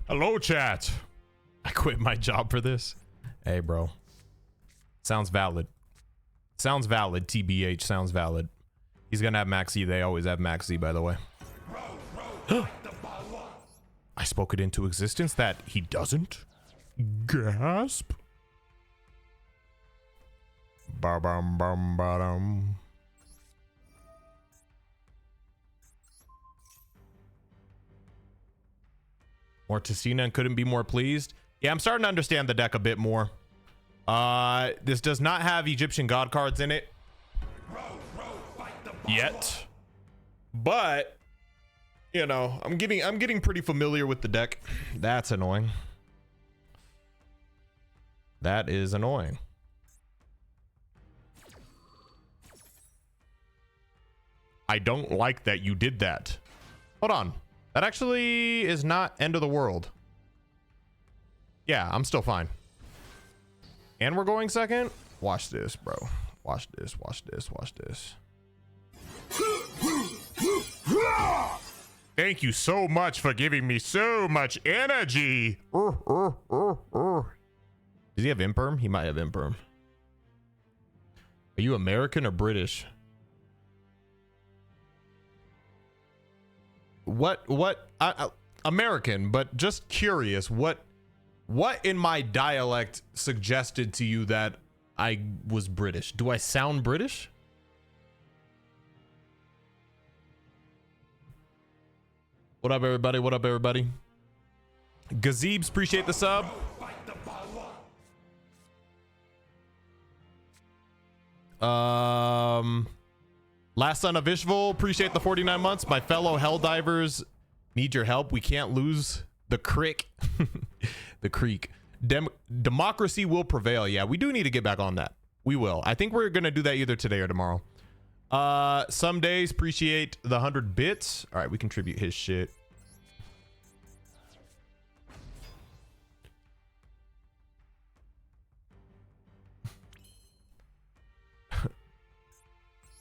Hello, chat. I quit my job for this. Hey, bro. Sounds valid. Sounds valid. TBH sounds valid. He's gonna have Max E. They always have Max E, by the way. I spoke it into existence that he doesn't. Gasp. Ba bum bum ba dum. More Testina and couldn't be more pleased. Yeah, I'm starting to understand the deck a bit more. This does not have Egyptian god cards in it yet, but you know, I'm getting pretty familiar with the deck. That's annoying. That is annoying. I don't like that you did that. Hold on. That actually is not end of the world. Yeah, I'm still fine. And we're going second? Watch this, bro. Watch this, watch this, watch this. Thank you so much for giving me so much energy. Does he have imperm? He might have imperm. Are you American or British? What American, but just curious, what in my dialect suggested to you that I was British? Do I sound British? What up, everybody? What up, everybody? Gazebs, appreciate the sub. Last Son of Ishval, appreciate the 49 months. My fellow Helldivers need your help. We can't lose the creek. The creek. Democracy will prevail. Yeah, we do need to get back on that. We will. I think we're going to do that either today or tomorrow. Some days, appreciate the 100 bits. All right, we contribute his shit.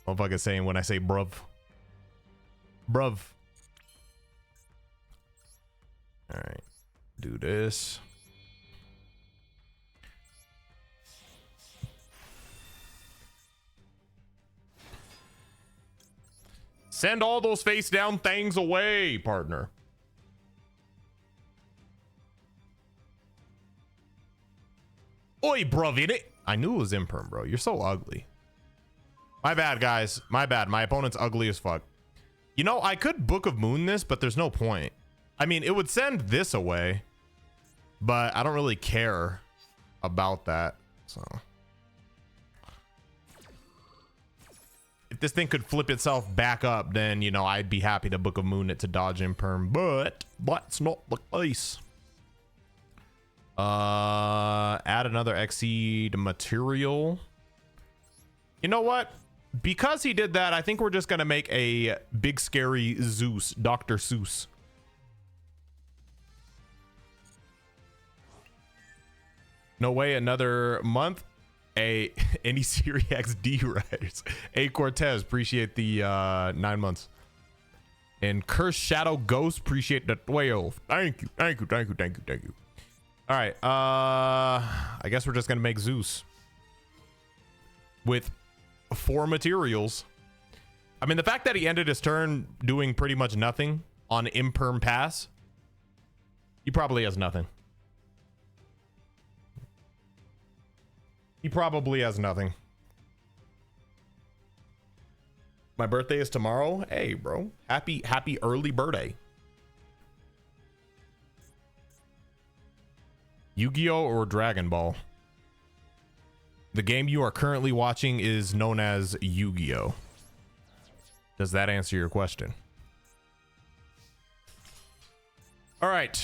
Motherfucker saying when I say bruv. Bruv. All right. Do this. Send all those face down things away, partner. Oi, bruv, in it. I knew it was imperm, bro. You're so ugly. My bad, guys. My bad. My opponent's ugly as fuck. You know, I could Book of Moon this, but there's no point. I mean, it would send this away, but I don't really care about that. So if this thing could flip itself back up, then, you know, I'd be happy to Book of Moon it to dodge imperm, but that's not the case. Add another Exceed material. You know what? Because he did that, I think we're just gonna make a big scary Zeus, Dr. Seuss. No way, another month. Any SeeReax D riders. A Cortez, appreciate the 9 months. And Curse Shadow Ghost, appreciate the 12. Thank you, thank you, thank you, thank you, thank you. All right, I guess we're just gonna make Zeus with 4 materials. I mean, the fact that he ended his turn doing pretty much nothing on imperm pass, he probably has nothing. He probably has nothing. My birthday is tomorrow. Hey, bro. Happy early birthday. Yu-Gi-Oh or Dragon Ball? The game you are currently watching is known as Yu-Gi-Oh. Does that answer your question? All right.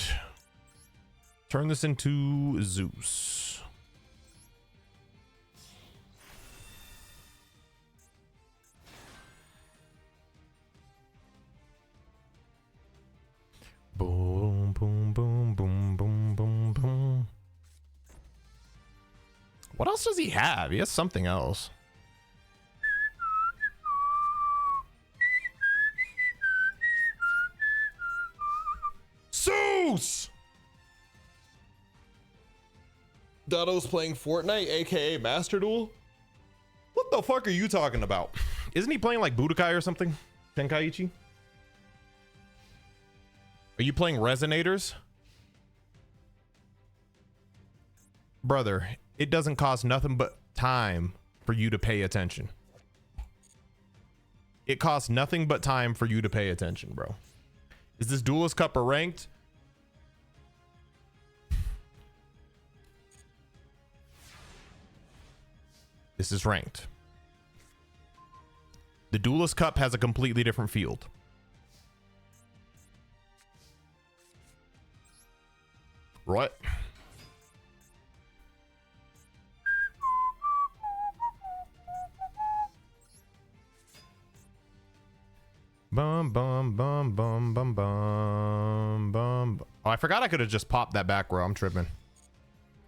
Turn this into Zeus. Boom, boom, boom, boom, boom, boom, boom. What else does he have? He has something else. Zeus! Dotto's playing Fortnite, aka Master Duel? What the fuck are you talking about? Isn't he playing like Budokai or something? Tenkaichi? Are you playing Resonators? Brother, it doesn't cost nothing but time for you to pay attention. It costs nothing but time for you to pay attention, bro. Is this Duelist Cup ranked? This is ranked. The Duelist Cup has a completely different field. Right? Bum bum bum bum bum bum bum. Oh, I forgot I could have just popped that back row. I'm tripping.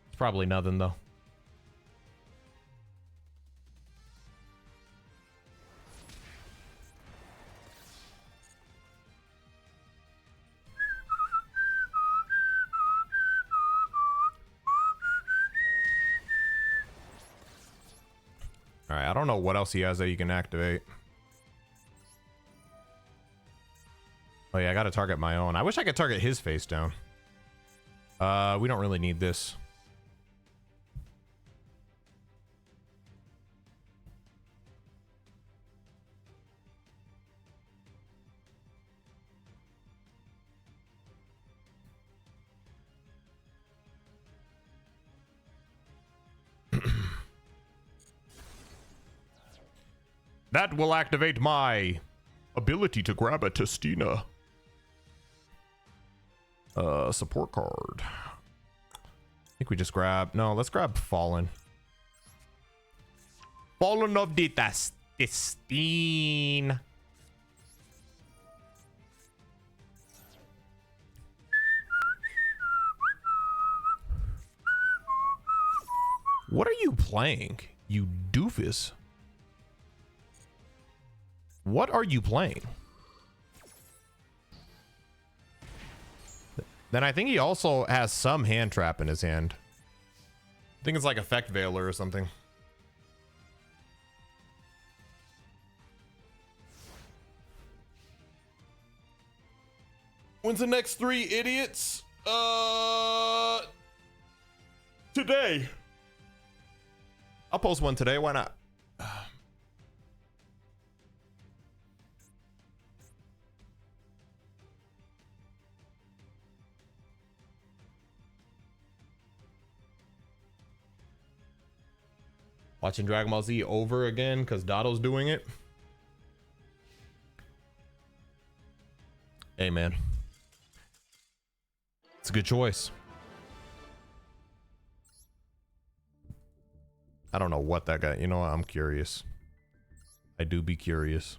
It's probably nothing though. All right, I don't know what else he has that you can activate. Oh yeah, I gotta target my own. I wish I could target his face down. We don't really need this. That will activate my ability to grab a Testina. Support card. I think we just grab... No, let's grab Fallen. Fallen of the Testina. What are you playing, you doofus? What are you playing? Then I think he also has some hand trap in his hand. I think it's like Effect Veiler or something. When's the next 3 idiots? Today. I'll post one today. Why not? Watching Dragon Ball Z over again because Dotto's doing it. Hey, man. It's a good choice. I don't know what that guy... You know what? I'm curious. I do be curious.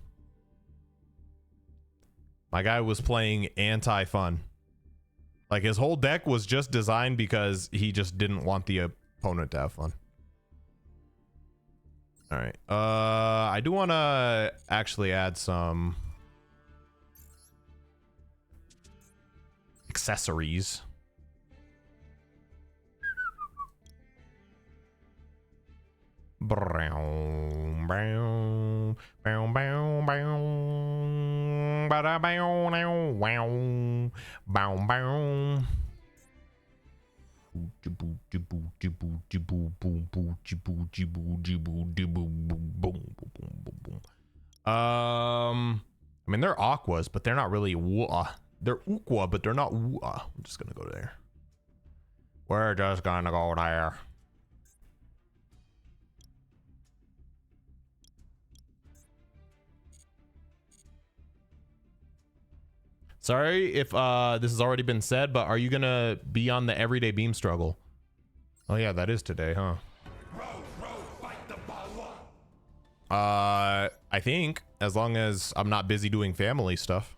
My guy was playing anti-fun. Like, his whole deck was just designed because he just didn't want the opponent to have fun. All right. I do want to actually add some accessories. Brown, brown, brown, brown, brown, bada brown, wow, wow, bow. I mean, they're aquas, but they're not really they're aqua, but they're not I'm just gonna go there. We're just gonna go there. Sorry if this has already been said, but are you gonna be on the everyday beam struggle? Oh yeah, that is today, huh? I think as long as I'm not busy doing family stuff.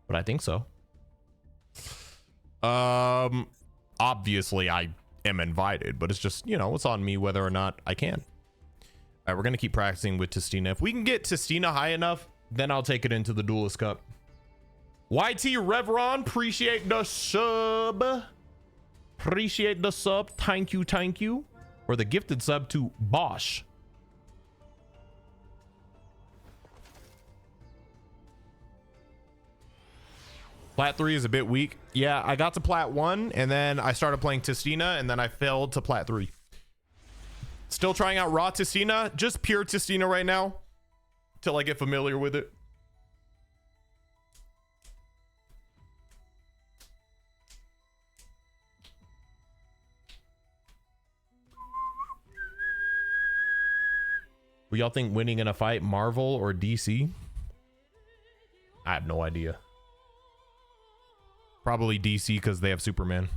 But I think so. Obviously I am invited, but it's just, you know, it's on me whether or not I can. All right, we're gonna keep practicing with Testina. If we can get Testina high enough, then I'll take it into the Duelist Cup. YT Revron, appreciate the sub. Appreciate the sub. Thank you, thank you. Or the gifted sub to Bosch. Plat 3 is a bit weak. Yeah, I got to Plat 1 and then I started playing Testina and then I failed to Plat 3. Still trying out raw Testina, just pure Testina right now till I get familiar with it. What y'all think winning in a fight, Marvel or DC? I have no idea. Probably DC because they have Superman.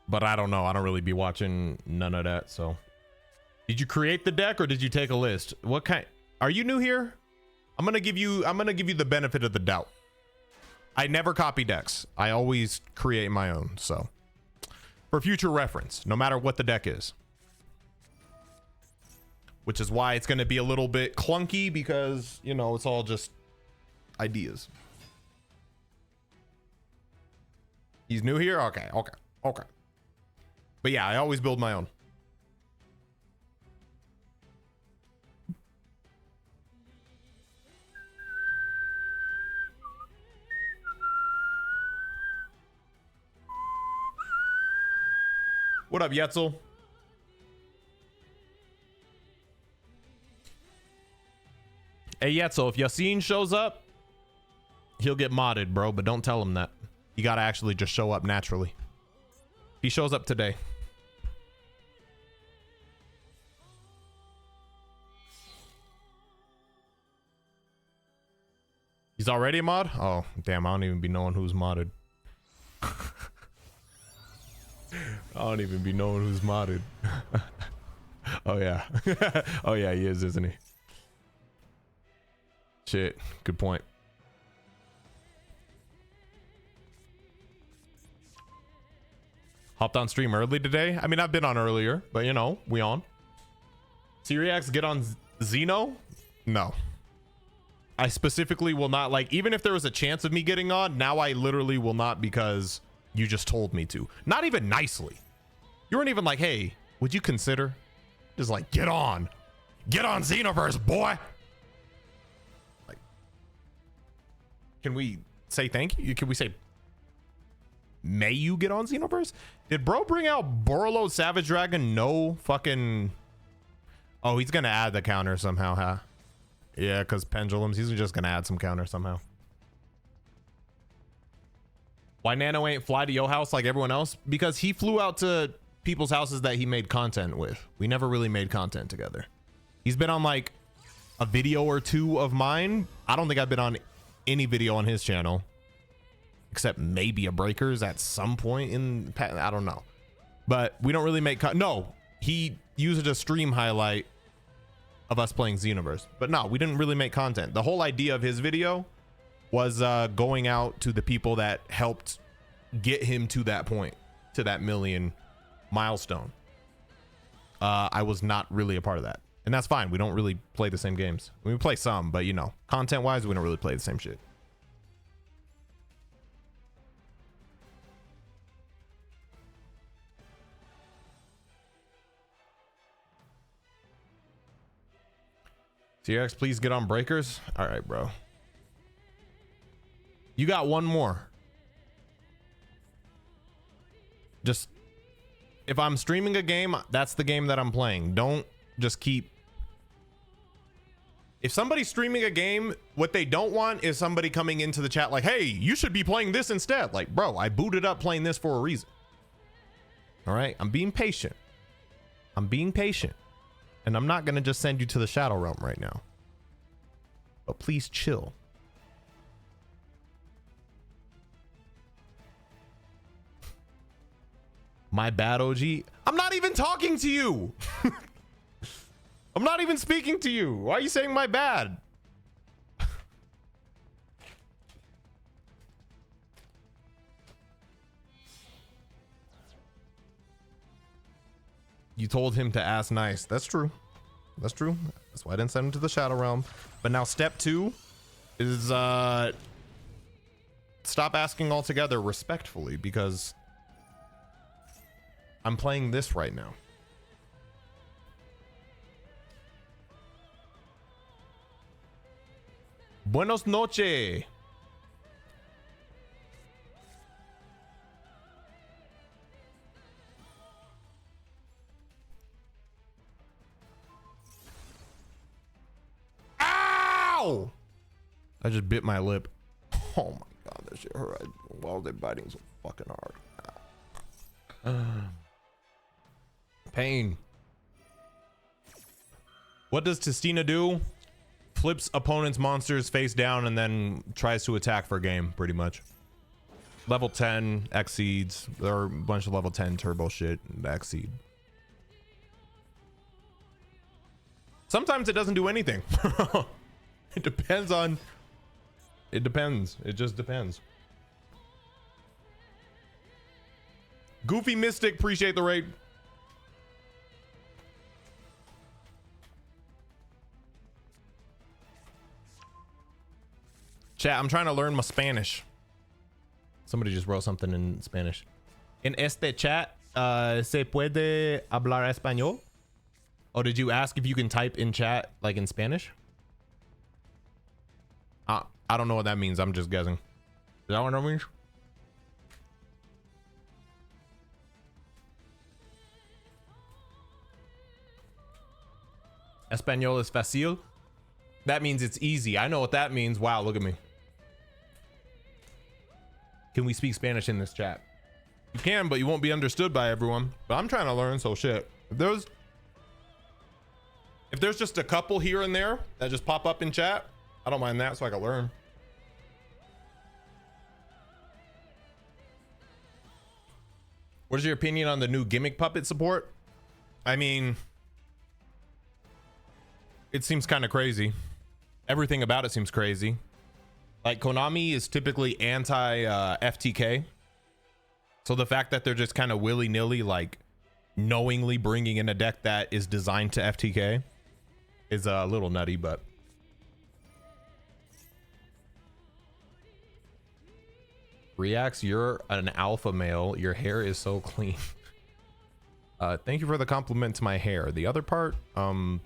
But I don't know. I don't really be watching none of that. So, did you create the deck or did you take a list? What kind? Are you new here? I'm gonna give you the benefit of the doubt. I never copy decks. I always create my own. So, for future reference, no matter what the deck is. Which is why it's gonna be a little bit clunky because, you know, it's all just ideas. He's new here? Okay. But yeah, I always build my own. What up, Yetzel? Hey, Yetzel, if Yassine shows up, he'll get modded, bro, but don't tell him that. You gotta actually just show up naturally. He shows up today. He's already a mod? Oh, damn, I don't even be knowing who's modded. I don't even be knowing who's modded. Oh, yeah. Oh, yeah, he is, isn't he? Shit, good point. Hopped on stream early today. I mean, I've been on earlier, but you know, we on. SeeReax get on Xeno? No. I specifically will not, like, even if there was a chance of me getting on, now I literally will not because you just told me to. Not even nicely. You weren't even like, hey, would you consider? Just like, get on. Get on Xenoverse, boy. Like, can we say thank you? Can we say, may you get on Xenoverse? Did bro bring out Borolo Savage Dragon? No fucking... Oh, he's gonna add the counter somehow, huh? Yeah, because pendulums. He's just gonna add some counter somehow. Why Nano ain't fly to your house like everyone else? Because he flew out to people's houses that he made content with. We never really made content together. He's been on like a video or two of mine. I don't think I've been on any video on his channel. Except maybe a Breakers at some point in... I don't know. But we don't really make... No, he used a stream highlight of us playing Xenoverse. But no, we didn't really make content. The whole idea of his video was going out to the people that helped get him to that point, to that million milestone. I was not really a part of that. And that's fine. We don't really play the same games. We play some, but you know, content-wise, we don't really play the same shit. TX, please get on Breakers. All right, bro. You got one more. Just, if I'm streaming a game, that's the game that I'm playing. Don't just keep... If somebody's streaming a game, what they don't want is somebody coming into the chat like, hey, you should be playing this instead. Like, bro, I booted up playing this for a reason. All right? I'm being patient. I'm being patient. And I'm not going to just send you to the Shadow Realm right now. but please chill. My bad, OG. I'm not even talking to you. I'm not even speaking to you. Why are you saying my bad? You told him to ask nice. That's true. That's true. That's why I didn't send him to the Shadow Realm. But now step 2 is stop asking altogether respectfully, because I'm playing this right now. Buenos noches. Ow! I just bit my lip. Oh my god, that shit hurt. Why was they biting so fucking hard? Pain. What does Testina do? Flips opponent's monsters face down and then tries to attack for game, pretty much. Level 10 exceeds. There are a bunch of level 10 turbo shit that exceed. Sometimes it doesn't do anything. It depends on. It depends. It just depends. Goofy Mystic, appreciate the raid. Chat, I'm trying to learn my Spanish. Somebody just wrote something in Spanish. En este chat, ¿se puede hablar español? Oh, did you ask if you can type in chat like in Spanish? I don't know what that means. I'm just guessing. Is that what that means? Español es fácil. That means it's easy. I know what that means. Wow, look at me. Can we speak Spanish in this chat? You can, but you won't be understood by everyone. But I'm trying to learn, so shit. If there's just a couple here and there that just pop up in chat, I don't mind that, so I can learn. What is your opinion on the new gimmick puppet support? I mean, it seems kind of crazy. Everything about it seems crazy. Like, Konami is typically anti FTK. So the fact that they're just kind of willy-nilly, like, knowingly bringing in a deck that is designed to FTK is a little nutty, but SeeReax, you're an alpha male. Your hair is so clean. Thank you for the compliment to my hair. The other part, that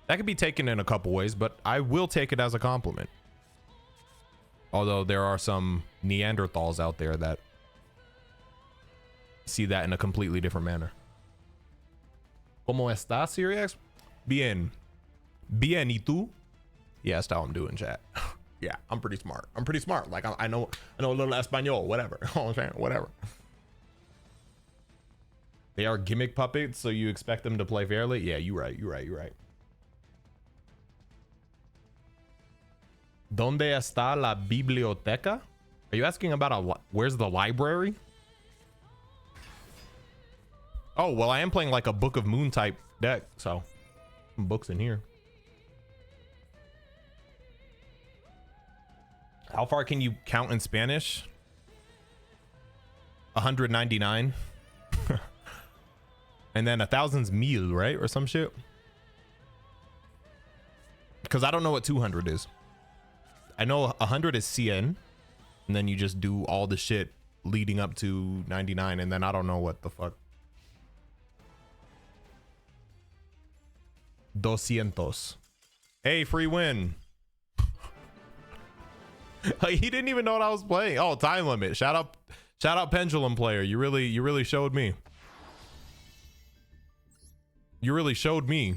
could be taken in a couple ways, but I will take it as a compliment. Although there are some Neanderthals out there that see that in a completely different manner. ¿Cómo estás, SeeReax? Bien. Bien, ¿y tú? Yeah, that's how I'm doing, chat. Yeah, I'm pretty smart. I'm pretty smart. Like, I know a little Espanol, whatever. You know what I'm saying? Whatever. They are gimmick puppets, so you expect them to play fairly? Yeah, you're right. You're right. ¿Dónde está la biblioteca? Are you asking about where's the library? Oh, well, I am playing like a Book of Moon type deck, so some books in here. How far can you count in Spanish? 199. And then 1,000's mil, right? Or some shit. Because I don't know what 200 is. I know 100 is cien. And then you just do all the shit leading up to 99. And then I don't know what the fuck. 200. Hey, free win. He didn't even know what I was playing. Oh, time limit. Shout out Pendulum player. You really showed me. You really showed me.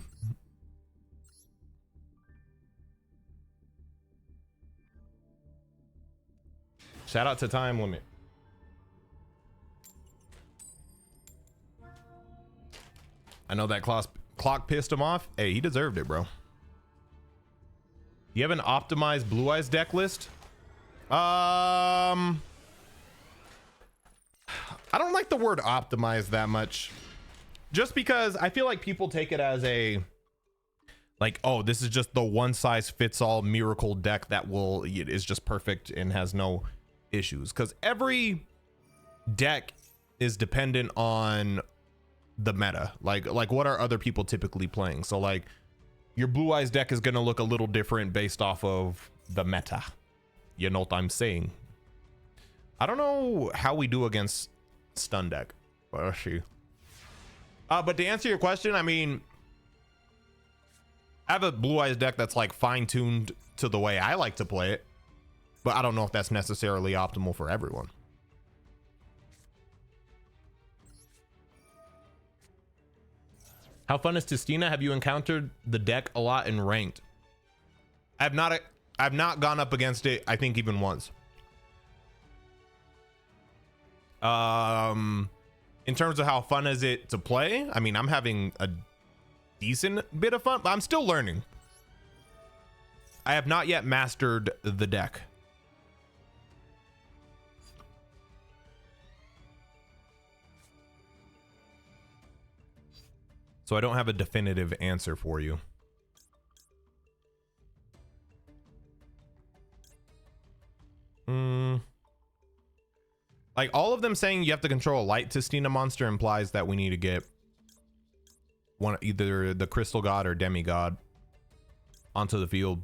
Shout out to time limit. I know that clock pissed him off. Hey, he deserved it, bro. you have an optimized Blue Eyes deck list? I don't like the word optimized that much, just because I feel like people take it as a like, oh, this is just the one size fits all miracle deck that is just perfect and has no issues, because every deck is dependent on the meta. Like what are other people typically playing? So like your Blue Eyes deck is going to look a little different based off of the meta. You know what I'm saying? I don't know how we do against stun deck. Where is she? But to answer your question, I mean, I have a Blue Eyes deck that's like fine-tuned to the way I like to play it, but I don't know if that's necessarily optimal for everyone. How fun is Testina? Have you encountered the deck a lot in ranked? I've not gone up against it, I think, even once. In terms of how fun is it to play, I mean, I'm having a decent bit of fun, but I'm still learning. I have not yet mastered the deck. So I don't have a definitive answer for you. Like all of them saying you have to control a light Testina monster implies that we need to get one, either the Crystal God or Demigod, onto the field.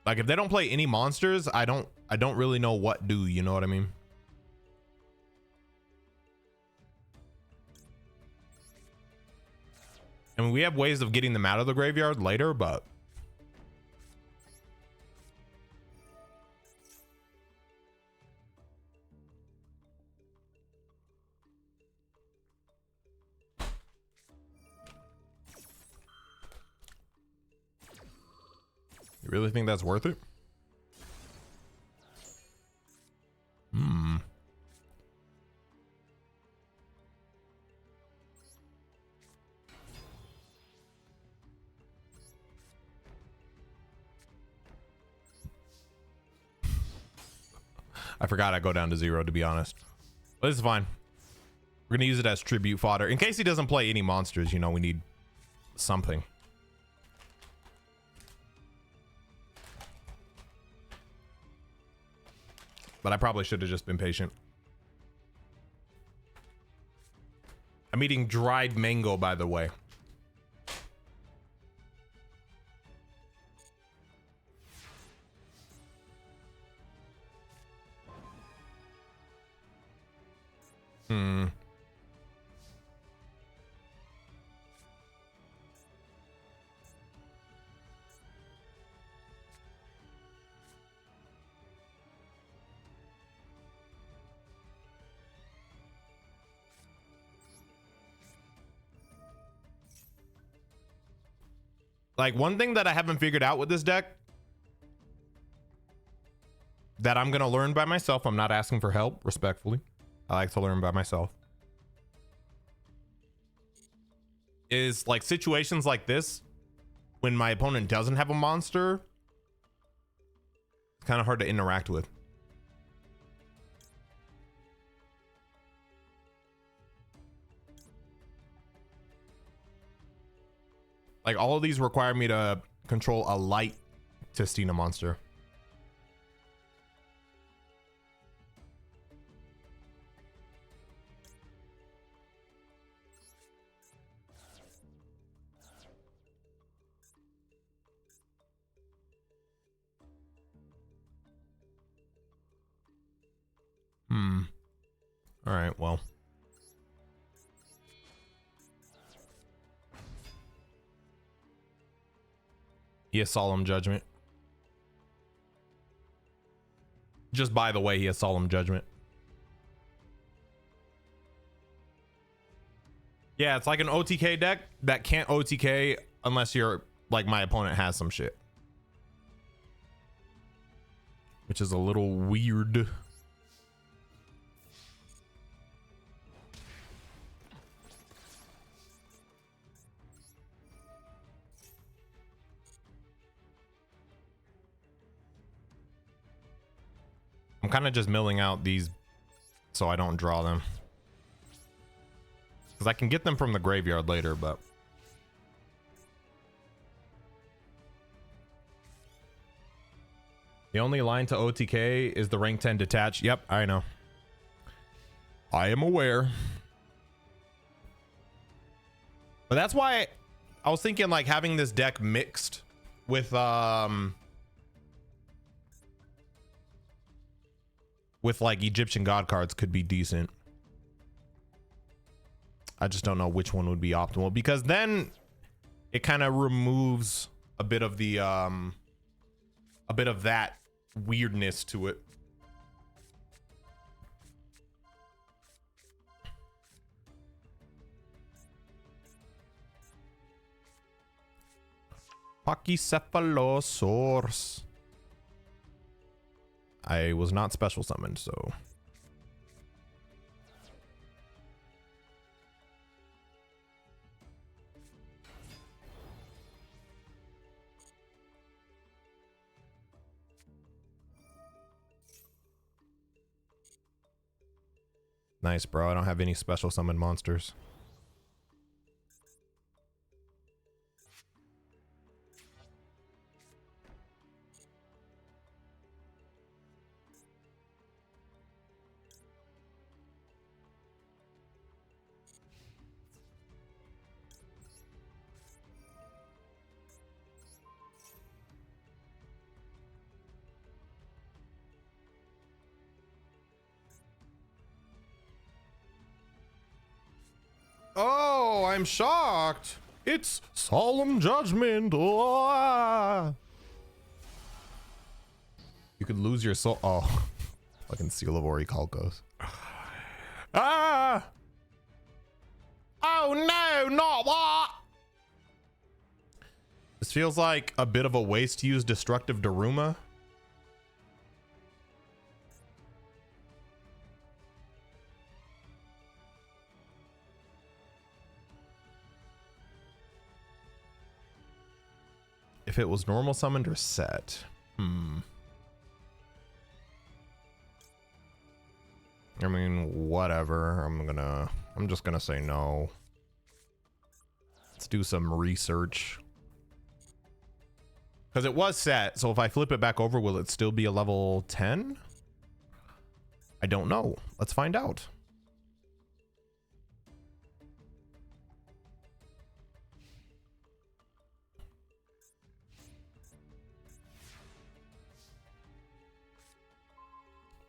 Like if they don't play any monsters, I don't really know what do, you know what I mean? I mean, we have ways of getting them out of the graveyard later, but you really think that's worth it? I forgot I go down to 0, to be honest. But this is fine. We're gonna use it as tribute fodder. In case he doesn't play any monsters, you know, we need something. But I probably should have just been patient. I'm eating dried mango, by the way. Like one thing that I haven't figured out with this deck that I'm going to learn by myself. I'm not asking for help, respectfully. I like to learn by myself. Is like situations like this when my opponent doesn't have a monster, it's kind of hard to interact with. Like all of these require me to control a light Testina monster. All right, well. He has solemn judgment. Just by the way, he has solemn judgment. Yeah, it's like an OTK deck that can't OTK unless you're like my opponent has some shit. Which is a little weird. I'm kind of just milling out these so I don't draw them. Because I can get them from the graveyard later, but... The only line to OTK is the rank 10 detach. Yep, I know. I am aware. But that's why I was thinking like having this deck mixed with like Egyptian God cards could be decent. I just don't know which one would be optimal, because then it kind of removes a bit of the a bit of that weirdness to it. Pachycephalosaurus. I was not special summoned, so nice, bro. I don't have any special summon monsters. Oh, I'm shocked. It's Solemn Judgment. Oh. You could lose your soul. Oh, fucking Seal of Orichalcos. Ah! Oh no, not that! This feels like a bit of a waste to use Destructive Daruma. If it was normal summoned or set. I mean, whatever. I'm just gonna say no. Let's do some research. Because it was set, so if I flip it back over, will it still be a level 10? I don't know. Let's find out.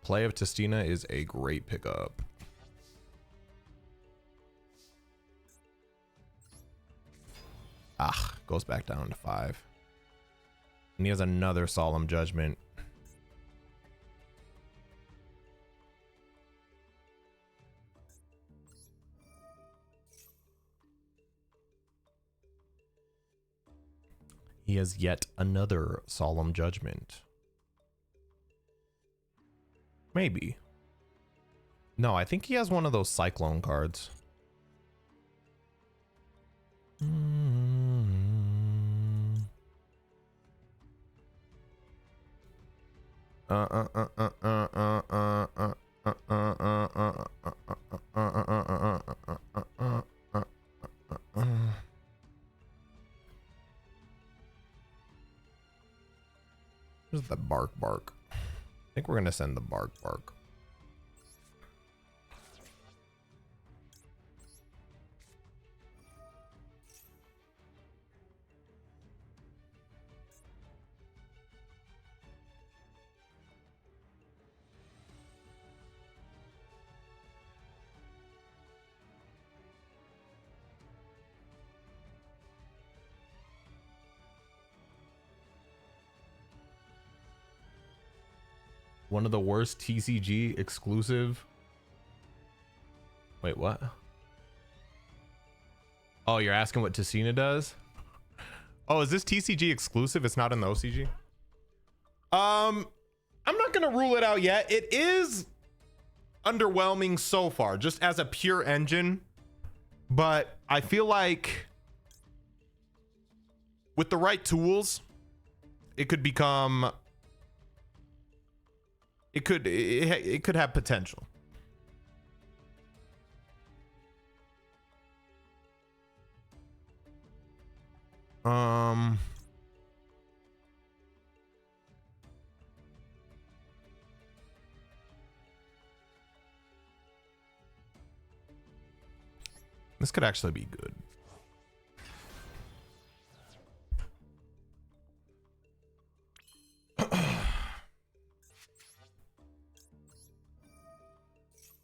Play of Testina is a great pickup. Ah, goes back down to 5. And he has another Solemn Judgment. He has yet another Solemn Judgment. Maybe. No, I think he has one of those Cyclone cards. Where's the bark? I think we're gonna send the bark. One of the worst TCG exclusive. Wait, what? Oh, you're asking what Testina does? Oh, is this TCG exclusive? It's not in the OCG? I'm not gonna rule it out yet. It is underwhelming so far, just as a pure engine. But I feel like with the right tools, it could become it could have potential. This could actually be good.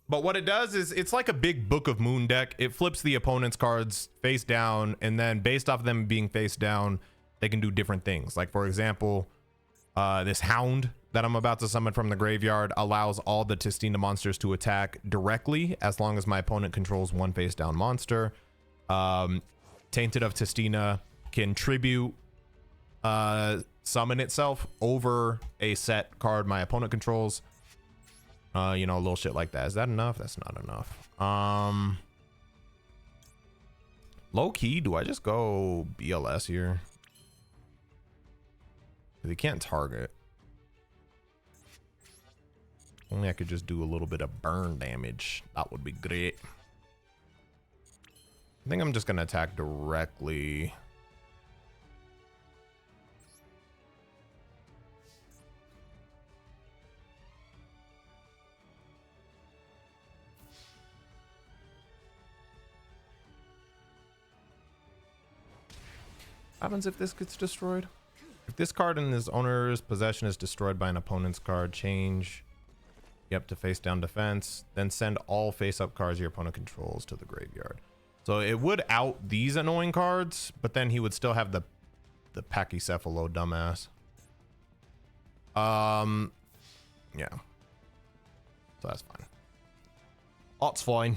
But what it does is it's like a big Book of Moon deck. It flips the opponent's cards face down, and then based off them being face down, they can do different things. Like, for example, this Hound that I'm about to summon from the graveyard allows all the Tistina monsters to attack directly as long as my opponent controls one face down monster. Tainted of Testina can tribute summon itself over a set card my opponent controls. You know, little shit like that. Is that enough? That's not enough. Low key, do I just go BLS here? Because he can't target. Only I could just do a little bit of burn damage. That would be great. I think I'm just gonna attack directly. What happens if this gets destroyed? If this card in his owner's possession is destroyed by an opponent's card, change yep to face down defense, then send all face up cards your opponent controls to the graveyard. So it would out these annoying cards, but then he would still have the Pachycephalo dumbass. Yeah. So that's fine. That's fine.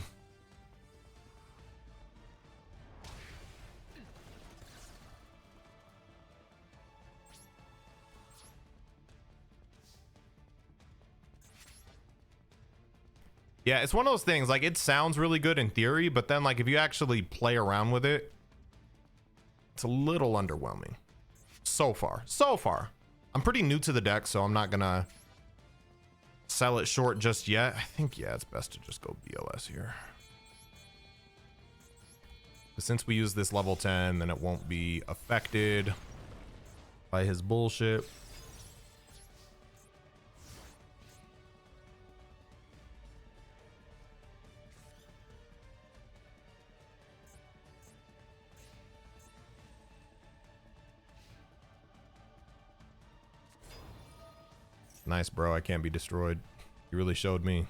Yeah, it's one of those things, like, it sounds really good in theory, but then, like, if you actually play around with it, it's a little underwhelming. So far. I'm pretty new to the deck, so I'm not gonna sell it short just yet. I think, yeah, it's best to just go BLS here. But since we use this level 10, then it won't be affected by his bullshit. Nice, bro. I can't be destroyed. You really showed me.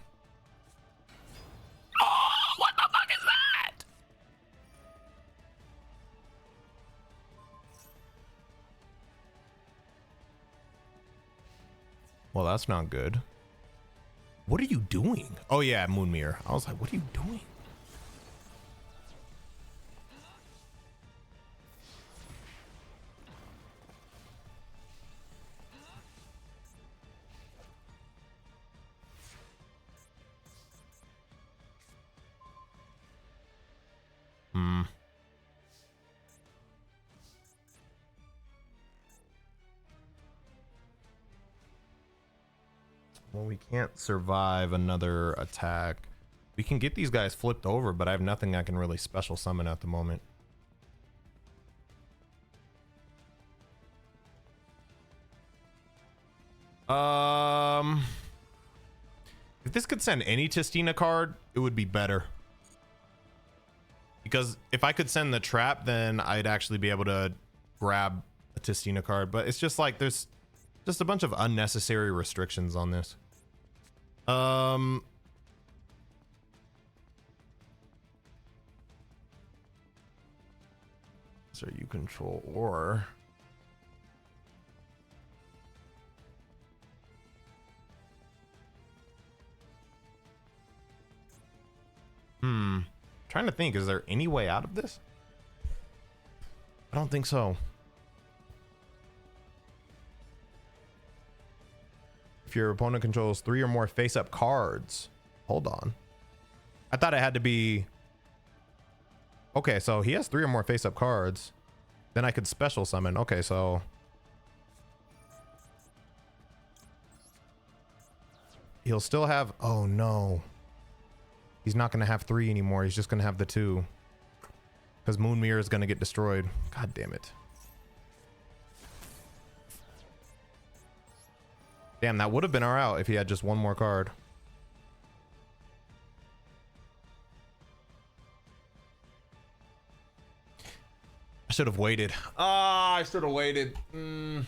Oh, what the fuck is that? Well, that's not good. What are you doing? Oh, yeah, Moon Mirror. I was like, what are you doing? Well, we can't survive another attack. We can get these guys flipped over, but I have nothing I can really special summon at the moment. If this could send any Testina card, it would be better. Because if I could send the trap, then I'd actually be able to grab a Testina card. But it's just like there's just a bunch of unnecessary restrictions on this. So you control or trying to think, is there any way out of this? I don't think so. If your opponent controls 3 or more face-up cards. Hold on. I thought it had to be... Okay, so he has 3 or more face-up cards. Then I could special summon. Okay, so... he'll still have, oh no. He's not going to have 3 anymore. He's just going to have the 2. Because Moon Mirror is going to get destroyed. God damn it. Damn, that would have been our out if he had just 1 more card. I should have waited. I should have waited. I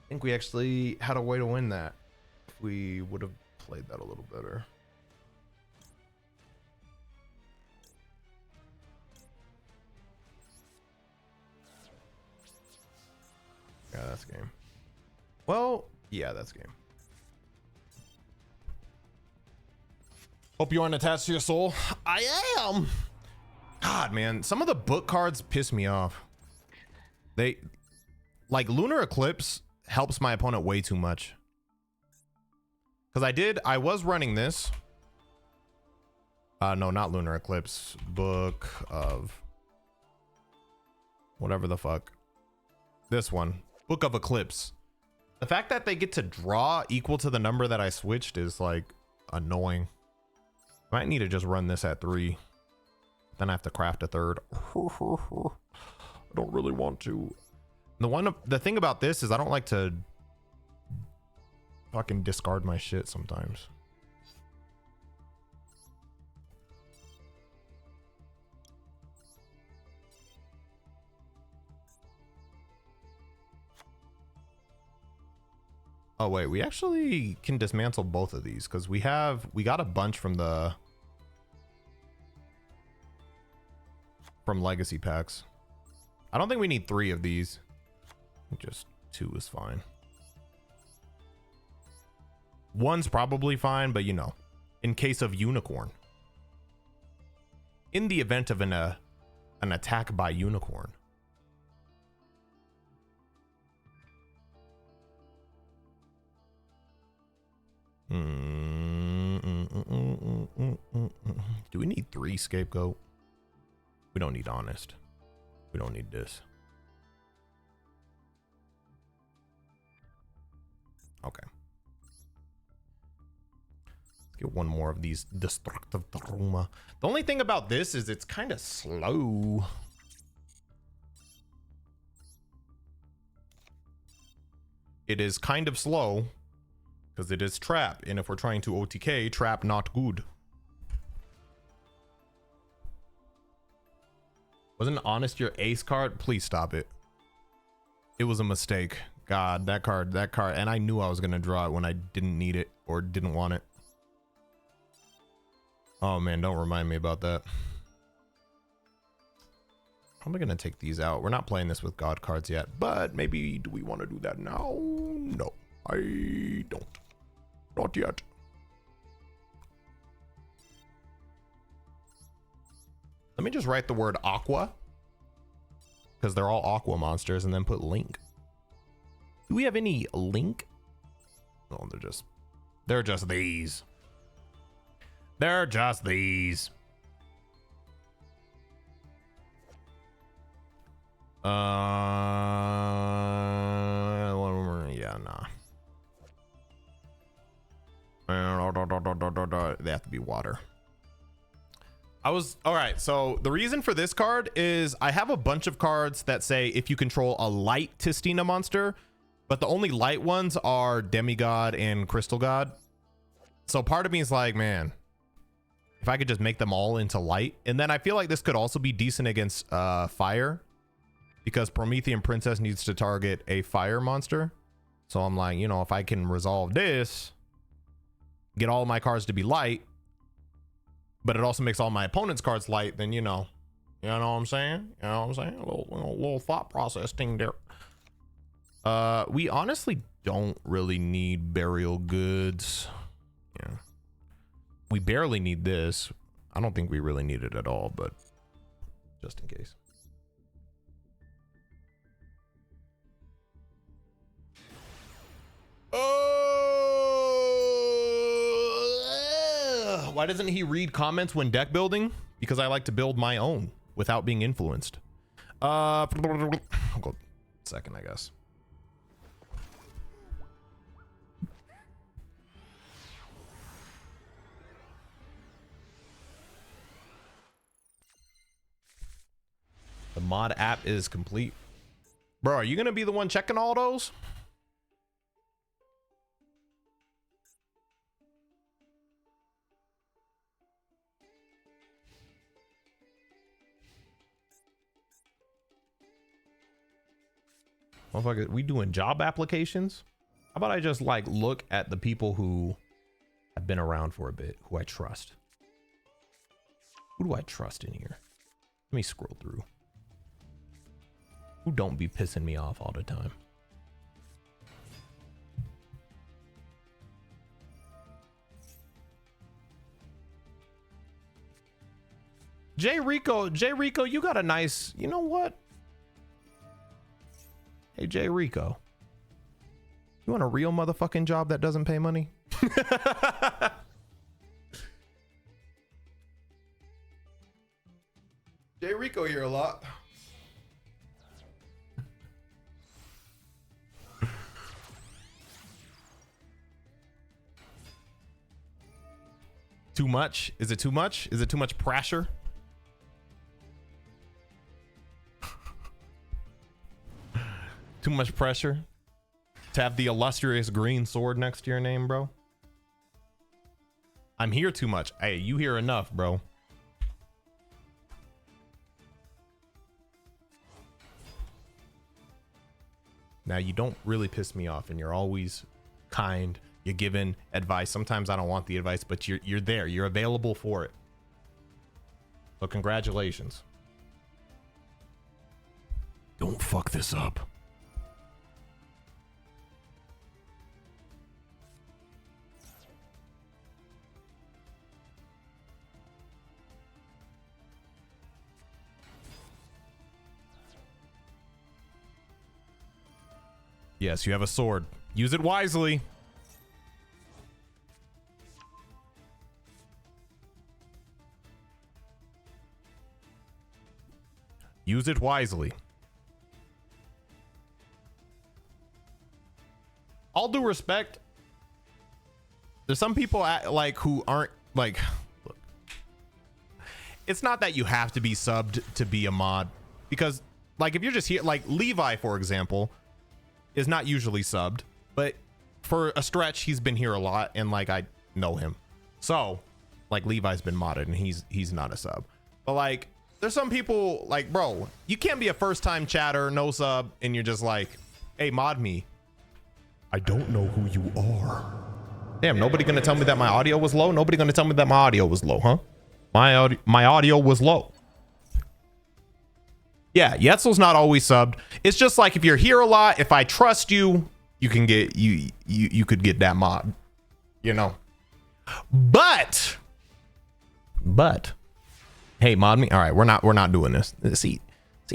think we actually had a way to win that. If we would have played that a little better. Yeah, that's game. Well, yeah, that's game. Hope you aren't attached to your soul. I am. God, man, some of the book cards piss me off. They, like, Lunar Eclipse helps my opponent way too much. Because I was running this. No, not Lunar Eclipse. Book of whatever the fuck. This one. Book of Eclipse. The fact that they get to draw equal to the number that I switched is like annoying. Might need to just run this at 3. Then I have to craft a 3rd. I don't really want to. The thing about this is I don't like to fucking discard my shit sometimes. Oh wait, we actually can dismantle both of these because we got a bunch from legacy packs. I don't think we need 3 of these. Just 2 is fine. 1's probably fine, but you know, in case of unicorn. In the event of an attack by unicorn. Do we need 3 scapegoat? We don't need honest. We don't need this. Okay. Let's get 1 more of these destructive trauma. The only thing about this is it's kind of slow. It is kind of slow because it is trap, and if we're trying to OTK, trap not good. Wasn't honest your ace card? Please stop it. It was a mistake. God, that card, and I knew I was gonna draw it when I didn't need it or didn't want it. Oh man, don't remind me about that. How am I gonna take these out? We're not playing this with God cards yet, but maybe do we want to do that now? No, I don't. Not yet. Let me just write the word aqua, because they're all aqua monsters, and then put link. Do we have any link? Oh, they're just these. They're just these. Yeah, nah. They have to be water. All right, so the reason for this card is I have a bunch of cards that say if you control a light Tistina monster, but the only light ones are Demigod and Crystal God. So part of me is like, man, if I could just make them all into light. And then I feel like this could also be decent against fire, because Promethean Princess needs to target a fire monster. So I'm like, you know, if I can resolve this, get all of my cards to be light, but it also makes all my opponent's cards light, then you know what I'm saying? You know what I'm saying? A little thought process thing there. We honestly don't really need burial goods. Yeah. We barely need this. I don't think we really need it at all, but just in case. Why doesn't he read comments when deck building? Because I like to build my own without being influenced. I'll go second, I guess. Mod app is complete. Bro, are you gonna be the one checking all those? Motherfucker, we doing job applications? How about I just like look at the people who have been around for a bit, who I trust? Who do I trust in here? Let me scroll through. Who don't be pissing me off all the time? J Rico, you got a nice, you know what? Hey, J Rico, you want a real motherfucking job that doesn't pay money? J Rico here a lot. Too much? Is it too much? Is it too much pressure? Too much pressure to have the illustrious green sword next to your name, bro? I'm here too much. Hey, you hear enough, bro. Now, you don't really piss me off, and you're always kind. You're giving advice. Sometimes I don't want the advice, but you're there. You're available for it. So congratulations. Don't fuck this up. Yes, you have a sword. Use it wisely. Use it wisely. All due respect, there's some people like who aren't like, look, it's not that you have to be subbed to be a mod, because like if you're just here, like Levi, for example, is not usually subbed, but for a stretch he's been here a lot, and like I know him, so like Levi's been modded and he's not a sub. But like there's some people like, bro, you can't be a first time chatter, no sub, and you're just like, hey, mod me. I don't know who you are. Damn, nobody gonna tell me that my audio was low? Nobody gonna tell me that my audio was low, huh? My audio was low. Yeah, Yetzel's not always subbed. It's just like if you're here a lot, if I trust you, you can get you could get that mod, you know. But hey, mod me. All right, we're not doing this. See,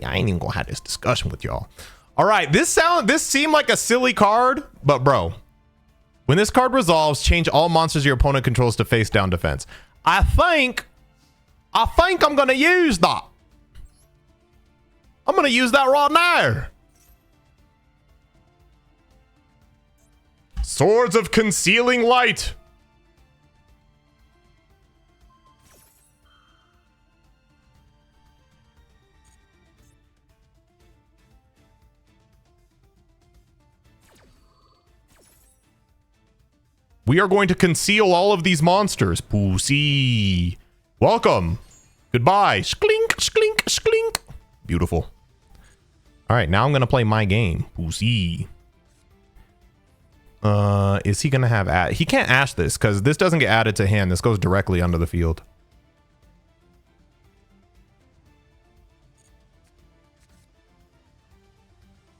I ain't even gonna have this discussion with y'all. All right, this seemed like a silly card, but bro, when this card resolves, change all monsters your opponent controls to face down defense. I think I'm gonna use that. I'm gonna use that right now. Swords of Concealing Light. We are going to conceal all of these monsters. Pussy. Welcome. Goodbye. Sklink, sklink, sklink. Beautiful. All right, now I'm gonna play my game. Pussy. Is he gonna have he can't ash this because this doesn't get added to hand. This goes directly under the field.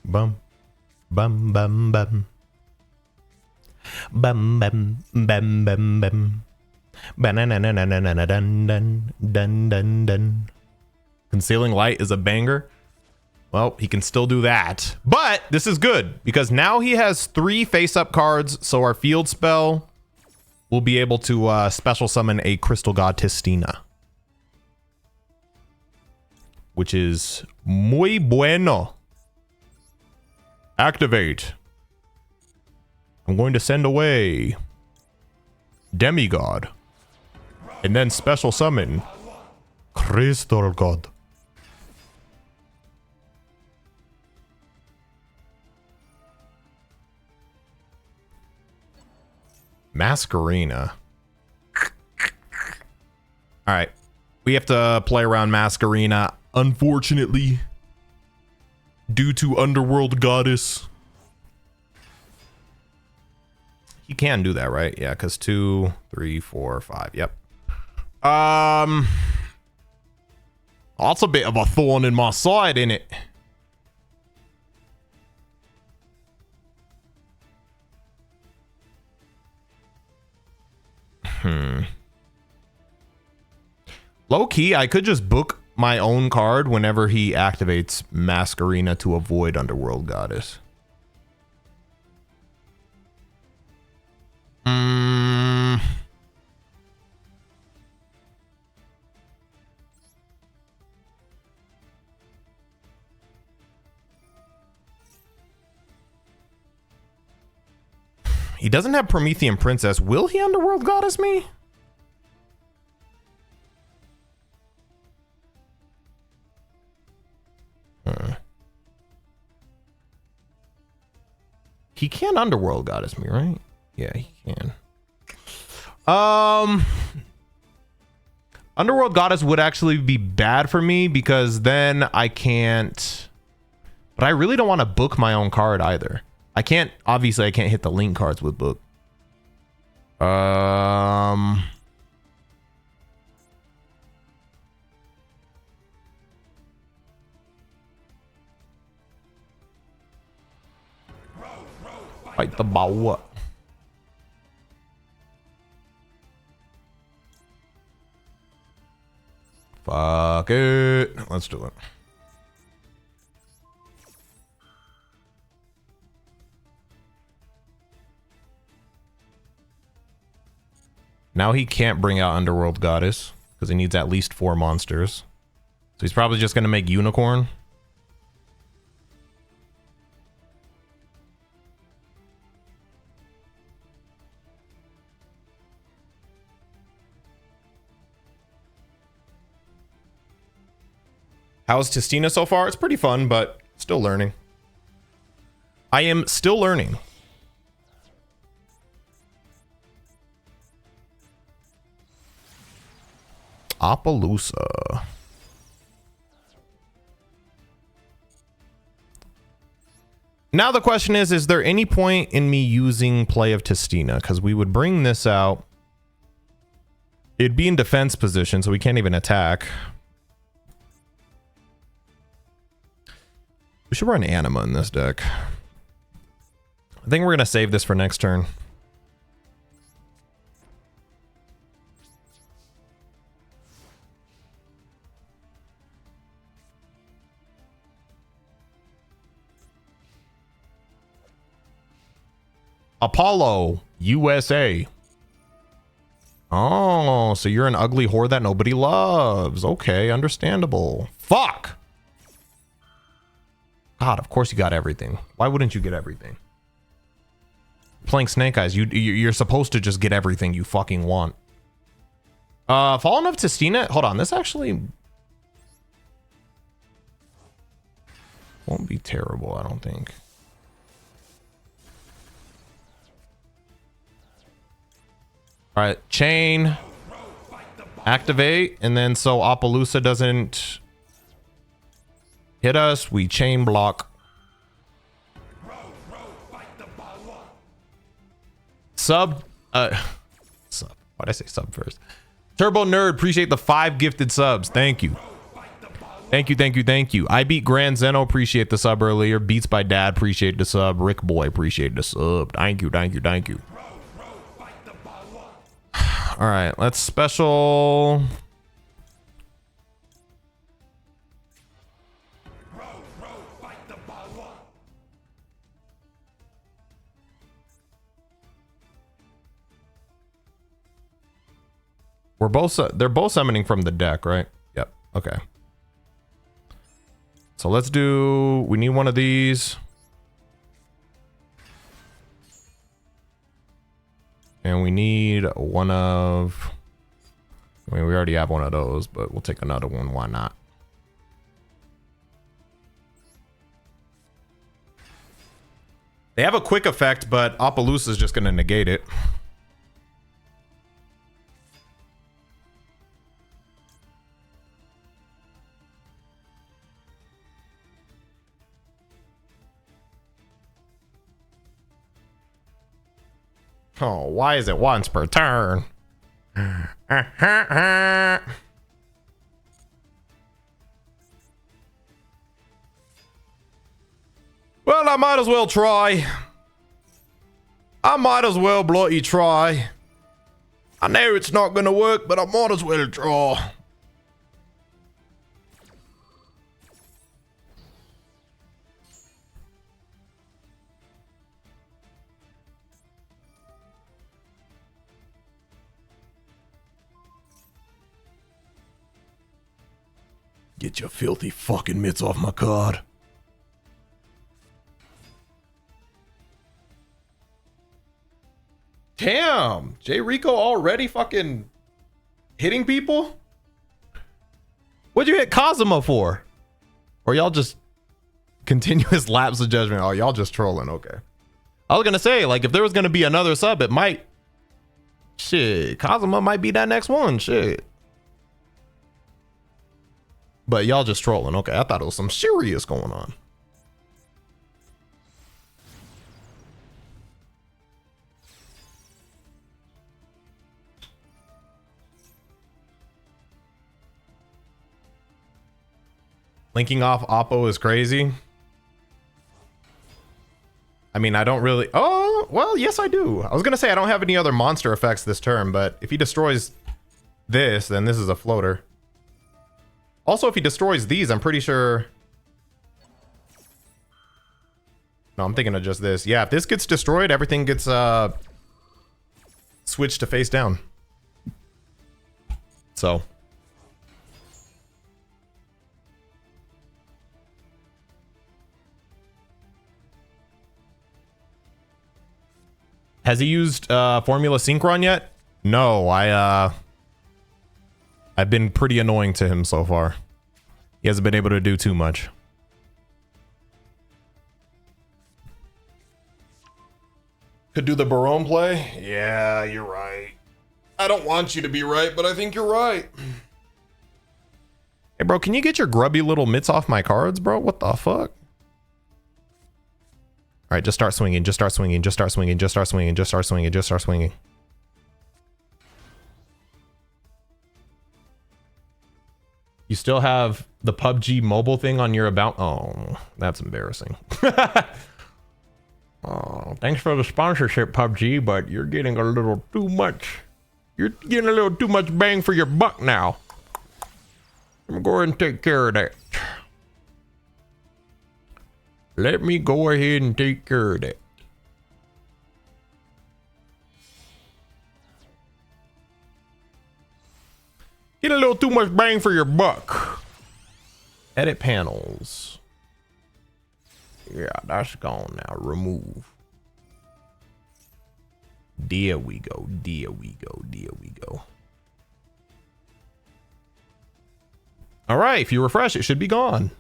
Bum, bum, bum, bum. Bum, bum, bum, bum, bum. Dun, dun, dun, dun, dun. Concealing Light is a banger. Well, he can still do that, but this is good because now he has 3 face-up cards, so our field spell will be able to special summon a Crystal God Tistina, which is muy bueno. Activate. I'm going to send away Demigod and then special summon Crystal God. Masquerina. All right. We have to play around Masquerina, unfortunately, due to Underworld Goddess. He can do that, right? Yeah, because 2, 3, 4, 5. Yep. That's a bit of a thorn in my side, isn't it? Low key, I could just book my own card whenever he activates Masquerina to avoid Underworld Goddess. He doesn't have Promethean Princess. Will he Underworld Goddess me? He can Underworld Goddess me, right? Yeah, he can. Underworld Goddess would actually be bad for me because then I can't, but I really don't want to book my own card either. I can't, obviously I can't hit the link cards with book. Fight the ball. Fuck it. Let's do it. Now he can't bring out Underworld Goddess because he needs at least 4 monsters. So he's probably just going to make Unicorn. How's Testina so far? It's pretty fun, but still learning. I am still learning. Appaloosa. Now the question is there any point in me using play of Testina? Because we would bring this out. It'd be in defense position, so we can't even attack. We should run Anima in this deck. I think we're going to save this for next turn. Apollo, USA. Oh, so you're an ugly whore that nobody loves. Okay, understandable. Fuck! God, of course you got everything. Why wouldn't you get everything? Playing Snake Eyes, you're supposed to just get everything you fucking want. Fallen of Testina. Hold on, this actually won't be terrible, I don't think. All right, chain, activate, and then so Appaloosa doesn't hit us, we chain block. Sub, sub. Why'd I say sub first? Turbo Nerd, appreciate the 5 gifted subs. Thank you. Thank you, thank you, thank you. I beat Grand Zeno, appreciate the sub earlier. Beats by Dad, appreciate the sub. Rick Boy, appreciate the sub. Thank you, thank you, thank you. All right, let's special. We're both, they're both summoning from the deck, right? Yep. Okay. So let's do, we need one of these. And we need one of, I mean, we already have one of those, but we'll take another one. Why not? They have a quick effect, but Appaloosa is just going to negate it. Oh, why is it once per turn? Well, I might as well try. I might as well bloody try. I know it's not gonna work, but I might as well try. Get your filthy fucking mitts off my card. Damn, J Rico already fucking hitting people? What'd you hit Kazuma for? Or y'all just continuous lapse of judgment? Oh, y'all just trolling, okay. I was gonna say, like, if there was gonna be another sub, it might... Shit, Kazuma might be that next one, shit. But y'all just trolling, okay. I thought it was some serious going on. Linking off Oppo is crazy. I mean, I don't really... Oh, well, yes, I do. I was going to say I don't have any other monster effects this turn, but if he destroys this, then this is a floater. Also, if he destroys these, I'm pretty sure... No, I'm thinking of just this. Yeah, if this gets destroyed, everything gets switched to face down. So... Has he used Formula Synchron yet? No, I've been pretty annoying to him so far. He hasn't been able to do too much. Could do the Barone play? Yeah, you're right. I don't want you to be right, but I think you're right. Hey, bro, can you get your grubby little mitts off my cards, bro? What the fuck? All right, just start swinging, just start swinging, just start swinging, just start swinging, just start swinging, just start swinging. You still have the PUBG mobile thing on your about? Oh, that's embarrassing. Oh, thanks for the sponsorship, PUBG, but you're getting a little too much. You're getting a little too much bang for your buck now. Let me go ahead and take care of that. Let me go ahead and take care of that. Get a little too much bang for your buck. Edit panels. Yeah, that's gone now. Remove. There we go. There we go. There we go. All right, if you refresh, it should be gone.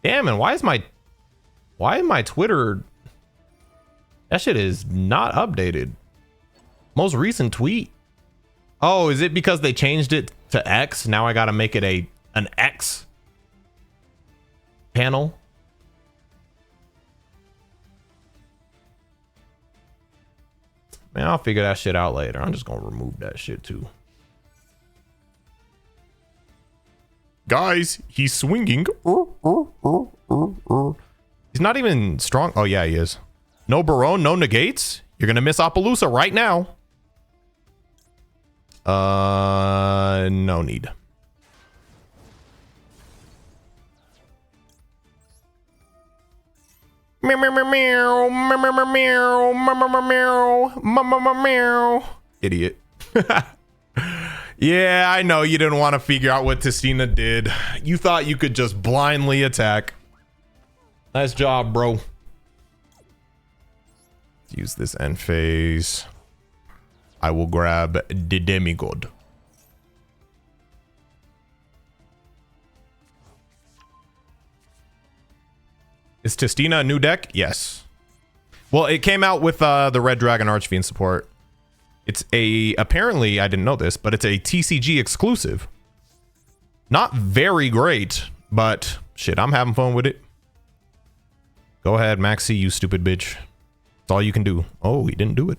Damn, and why is my Twitter, that shit is not updated. Most recent tweet. Oh, is it because they changed it to X? Now I gotta make it an X panel. Man, I'll figure that shit out later. I'm just gonna remove that shit too. Guys, he's swinging. He's not even strong. Oh, yeah, he is. No Barone, no negates. You're going to miss Appaloosa right now. No need. Idiot. Yeah, I know you didn't want to figure out what Testina did. You thought you could just blindly attack. Nice job, bro. Use this end phase. I will grab the demigod. Is Testina a new deck? Yes. Well, it came out with the Red Dragon Archfiend support. It's apparently, I didn't know this, but it's a TCG exclusive. Not very great, but shit, I'm having fun with it. Go ahead, Maxi, you stupid bitch. That's all you can do. Oh, he didn't do it.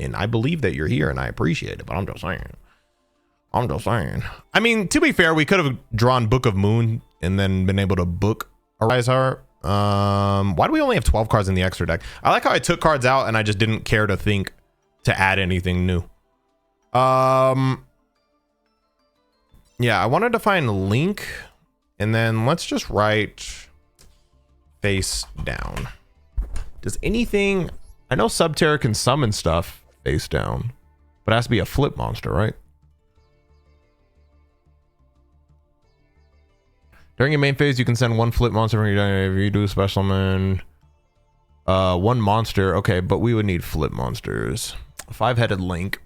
And I believe that you're here and I appreciate it, but I'm just saying. I mean, to be fair, we could have drawn Book of Moon and then been able to book a Rise Heart. Why do we only have 12 cards in the extra deck? I like how I took cards out and I just didn't care to think to add anything new. Yeah, I wanted to find Link, and then let's just write face down. Does anything, I know Subterra can summon stuff face down, but it has to be a flip monster, right? During your main phase, you can send one flip monster from your deck. If you do special summon one monster, okay, but we would need flip monsters. 5-headed Link.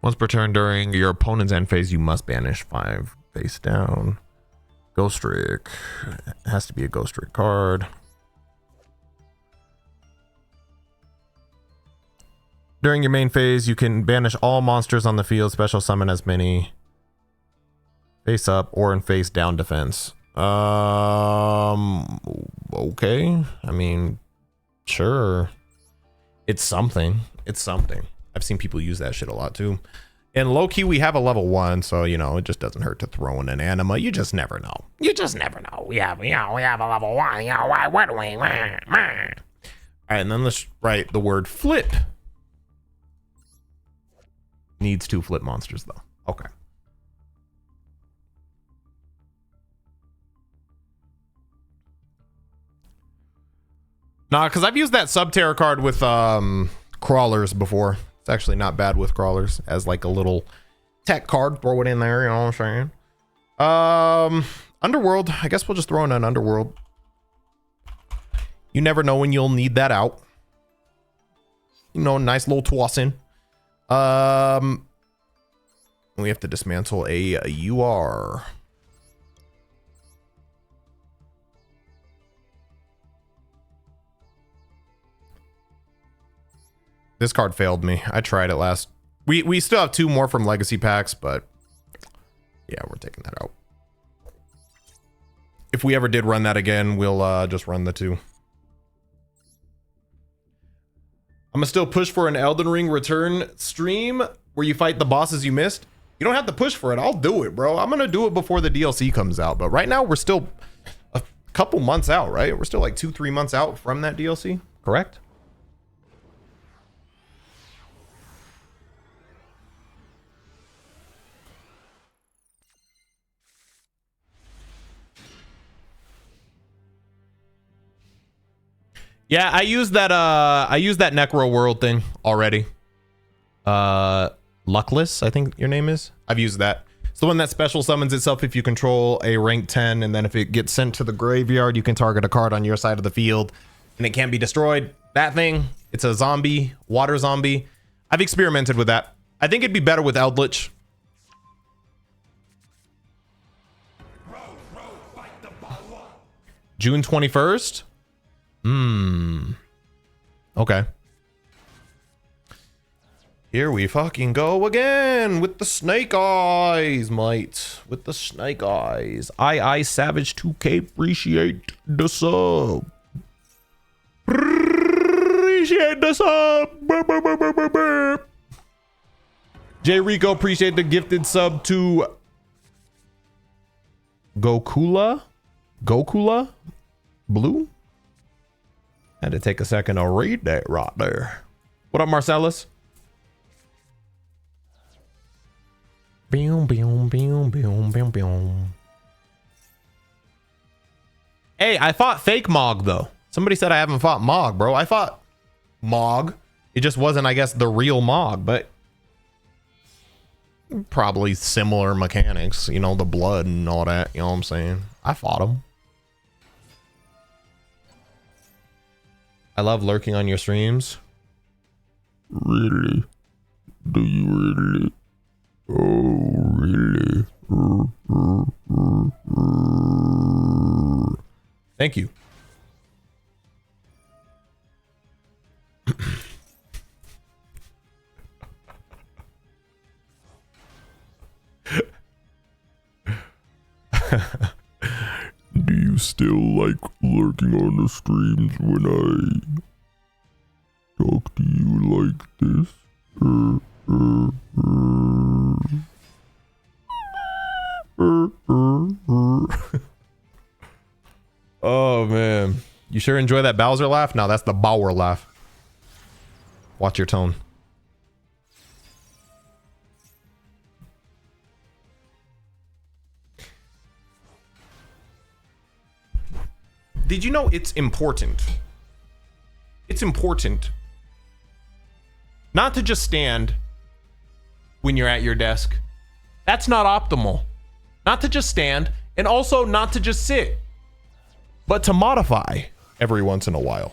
Once per turn during your opponent's end phase, you must banish 5 face down. Ghost Trick. It has to be a Ghost Trick card. During your main phase, you can banish all monsters on the field, special summon as many. Face up or in face down defense. Okay. I mean, sure. It's something. It's something. I've seen people use that shit a lot too. And low key, we have a level 1, so you know it just doesn't hurt to throw in an anima. You just never know. You just never know. We have a level 1. What do we? All right, and then let's write the word flip. Needs 2 flip monsters though. Okay. Nah, because I've used that Subterra card with crawlers before. It's actually not bad with crawlers as like a little tech card. Throw it in there, you know what I'm saying? Underworld. I guess we'll just throw in an Underworld. You never know when you'll need that out. You know, nice little tossing. We have to dismantle a UR. This card failed me. I tried it last. We still have 2 more from legacy packs, but yeah, we're taking that out. If we ever did run that again, we'll just run the 2. I'm gonna still push for an Elden Ring return stream where you fight the bosses you missed. You don't have to push for it. I'll do it, bro. I'm gonna do it before the DLC comes out. But right now we're still a couple months out, right? We're still like 2-3 months out from that DLC, correct? Yeah, I used that Necro World thing already. Luckless, I think your name is. I've used that. It's the one that special summons itself if you control a rank 10, and then if it gets sent to the graveyard, you can target a card on your side of the field and it can't be destroyed. That thing, it's a zombie, water zombie. I've experimented with that. I think it'd be better with Eldritch. June 21st? Okay. Here we fucking go again with the snake eyes, mate. With the snake eyes. I Savage 2K, appreciate the sub. Appreciate the sub. J Rico, appreciate the gifted sub to Gokula Blue. Had to take a second to read that right there. What up, Marcellus? Boom, boom, boom, boom, boom, boom. Hey, I fought fake Mog though. Somebody said I haven't fought Mog, bro. I fought Mog. It just wasn't, I guess, the real Mog, but probably similar mechanics. You know, the blood and all that. You know what I'm saying? I fought him. I love lurking on your streams. Really? Do you really? Oh, really? Thank you. Do you you still like lurking on the streams when I talk to you like this? Oh man, you sure enjoy that Bowser laugh? No, that's the Bauer laugh. Watch your tone. Did you know it's important? It's important not to just stand when you're at your desk. That's not optimal. Not to just stand, and also not to just sit, but to modify every once in a while.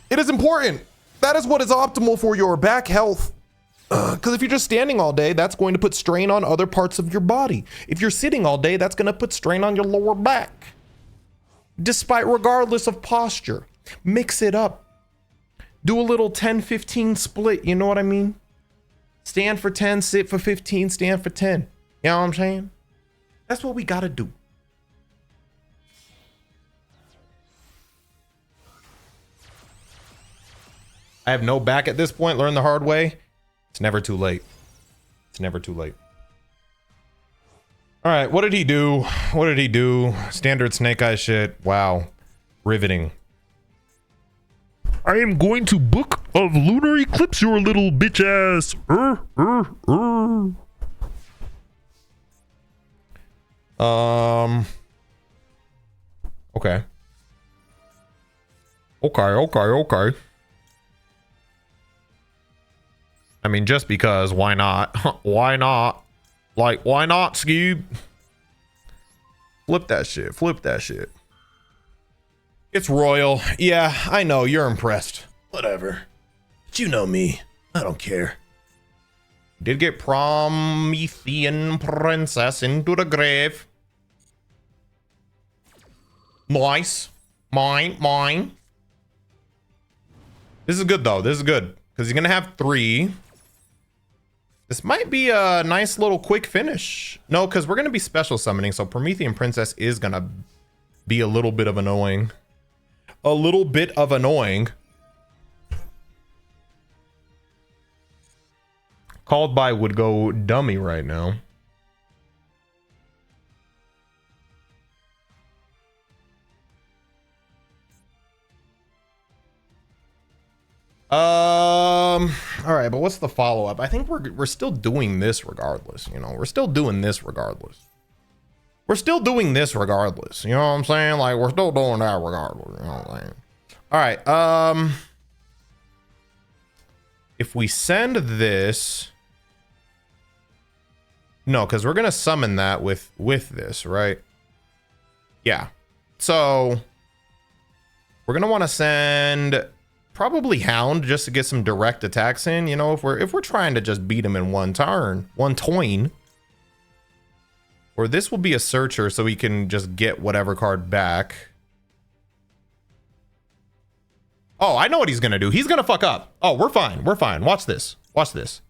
It is important. That is what is optimal for your back health. Because if you're just standing all day, that's going to put strain on other parts of your body. If you're sitting all day, that's going to put strain on your lower back. Regardless of posture, mix it up. Do a little 10-15 split, you know what I mean? Stand for 10, sit for 15, stand for 10. You know what I'm saying? That's what we gotta do. I have no back at this point. Learn the hard way. It's never too late. It's never too late. All right, what did he do? What did he do? Standard Snake Eye shit. Wow. Riveting. I am going to book of lunar eclipse your little bitch ass. Okay. Okay. I mean, just because, why not? Why not? Like, why not, Scoob? Flip that shit. Flip that shit. It's royal. Yeah, I know. You're impressed. Whatever. But you know me. I don't care. Did get Promethean princess into the grave. Nice. Mine. This is good, though. This is good. Because he's going to have 3. This might be a nice little quick finish. No, because we're going to be special summoning. So Promethean princess is going to be a little bit of annoying. A little bit of annoying. Called by would go dummy right now. All right, but what's the follow-up? I think we're still doing this regardless, you know. We're still doing this regardless. We're still doing this regardless. You know what I'm saying? Like, we're still doing that regardless. You know what I'm saying? All right. If we send this, no, because we're gonna summon that with this, right? Yeah. So we're gonna want to send probably Hound just to get some direct attacks in. You know, if we're trying to just beat him in one turn. Or this will be a searcher so he can just get whatever card back. Oh, I know what he's gonna do. He's gonna fuck up. Oh, we're fine. We're fine. Watch this. Watch this.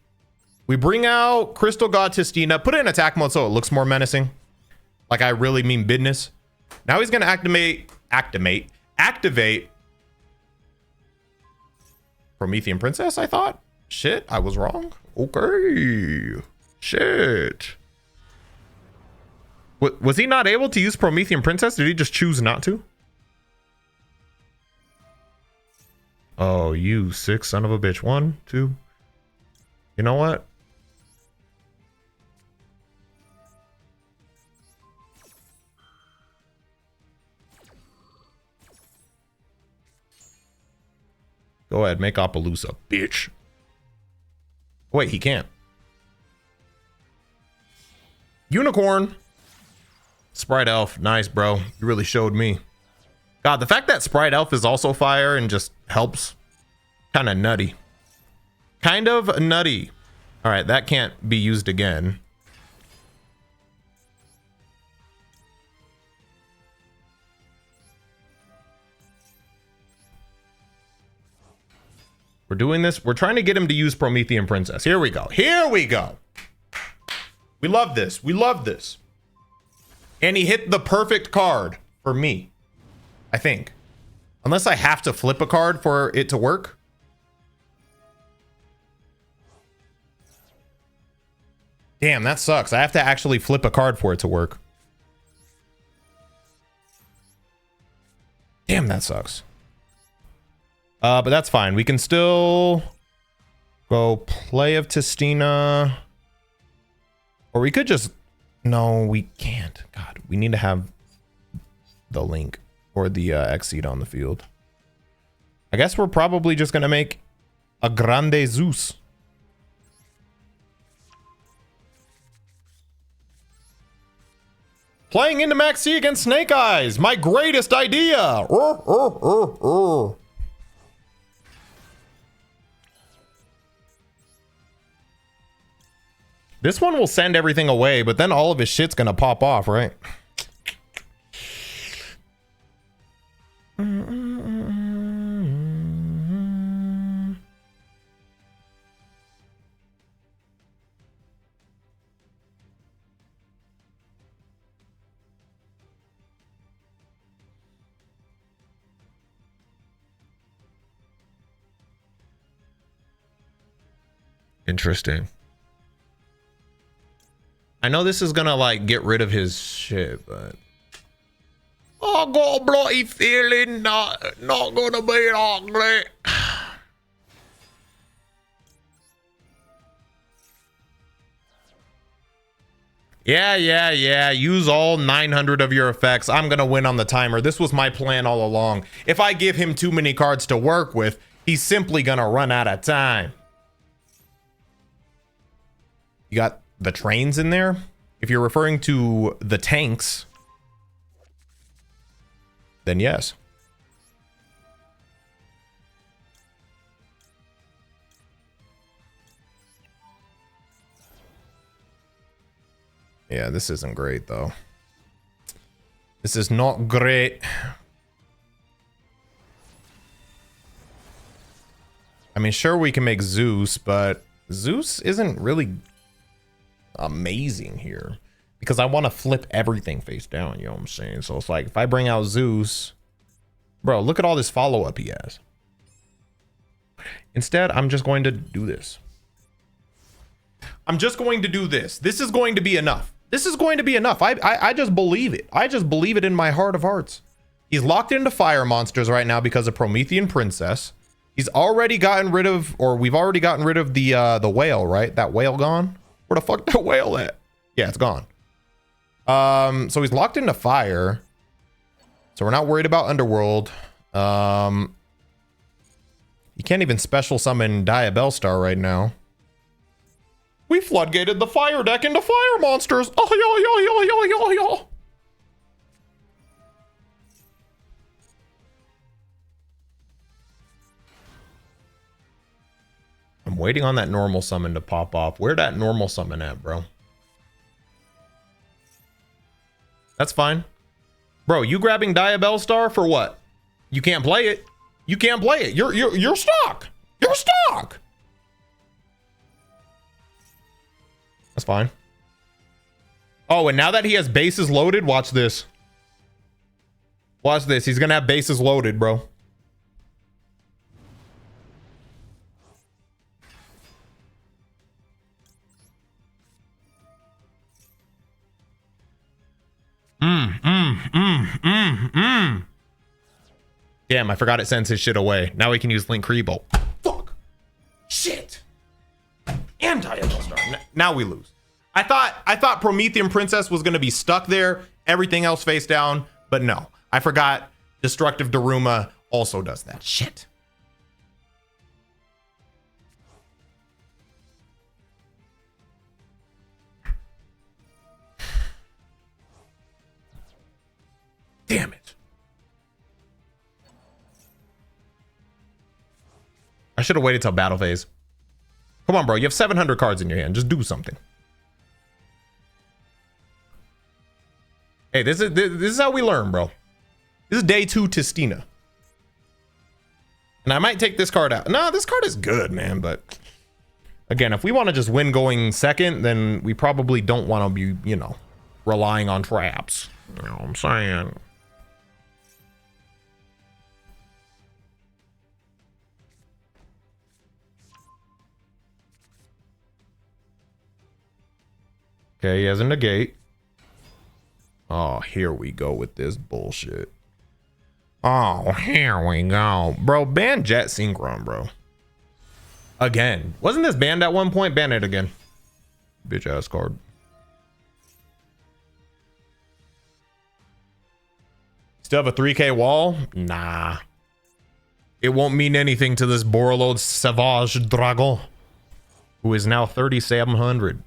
We bring out Crystal God Tistina, put it in attack mode so it looks more menacing. Like I really mean business. Now he's gonna activate Promethean Princess, I thought. Shit, I was wrong. Okay. Shit. Was he not able to use Promethean Princess? Did he just choose not to? Oh, you sick son of a bitch. 1, 2. You know what? Go ahead, make Appaloosa, bitch. Wait, he can't. Unicorn. Sprite Elf. Nice, bro. You really showed me. God, the fact that Sprite Elf is also fire and just helps. Kind of nutty. Kind of nutty. All right, that can't be used again. We're doing this. We're trying to get him to use Promethean Princess. Here we go. Here we go. We love this. We love this. And he hit the perfect card for me, I think. Unless I have to flip a card for it to work. Damn, that sucks. I have to actually flip a card for it to work. Damn, that sucks. But that's fine. We can still go play of Testina. Or we could just... No, we can't. God, we need to have the link or the Exceed on the field. I guess we're probably just going to make a Grande Zeus. Playing into Max C against Snake Eyes. My greatest idea. This one will send everything away, but then all of his shit's gonna pop off, right? Interesting. I know this is gonna like get rid of his shit, but I got a bloody feeling not gonna be ugly. Yeah. Use all 900 of your effects. I'm gonna win on the timer. This was my plan all along. If I give him too many cards to work with, he's simply gonna run out of time. You got the trains in there. If you're referring to the tanks, then yes. Yeah, this isn't great though. This is not great. I mean, sure, we can make Zeus, but Zeus isn't really amazing here because I want to flip everything face down, you know what I'm saying? So it's like if I bring out Zeus, bro, look at all this follow-up he has. Instead, I'm just going to do this. I'm just going to do this. This is going to be enough. This is going to be enough. I just believe it. I just believe it in my heart of hearts. He's locked into fire monsters right now because of Promethean Princess. He's already gotten rid of, or we've already gotten rid of the whale, right? That whale gone? Where the fuck that whale at? Yeah, it's gone. So he's locked into fire. So we're not worried about Underworld. You can't even special summon Diabellstar right now. We floodgated the fire deck into fire monsters. Oh, yo. I'm waiting on that normal summon to pop off. Where that normal summon at, bro? That's fine. Bro, you grabbing Diabellstar for what? You can't play it. You can't play it. You're stuck. You're stuck. That's fine. Oh, and now that he has bases loaded, watch this. Watch this. He's gonna have bases loaded, bro. Damn, I forgot it sends his shit away. Now we can use Link Kribo. Fuck. Shit. And Diabellstar. Now we lose. I thought Promethean Princess was gonna be stuck there, everything else face down, but no. I forgot Destructive Daruma also does that. Shit. Damn it. I should have waited till battle phase. Come on, bro. You have 700 cards in your hand. Just do something. Hey, this is how we learn, bro. This is day 2 Tistina. And I might take this card out. No, this card is good, man. But again, if we want to just win going second, then we probably don't want to be, you know, relying on traps. You know what I'm saying? Okay, he has a negate. Oh, here we go with this bullshit. Oh, here we go. Bro, ban Jet Synchron, bro. Again. Wasn't this banned at one point? Ban it again. Bitch ass card. Still have a 3K wall? Nah. It won't mean anything to this Borreload Savage Dragon, who is now 3,700.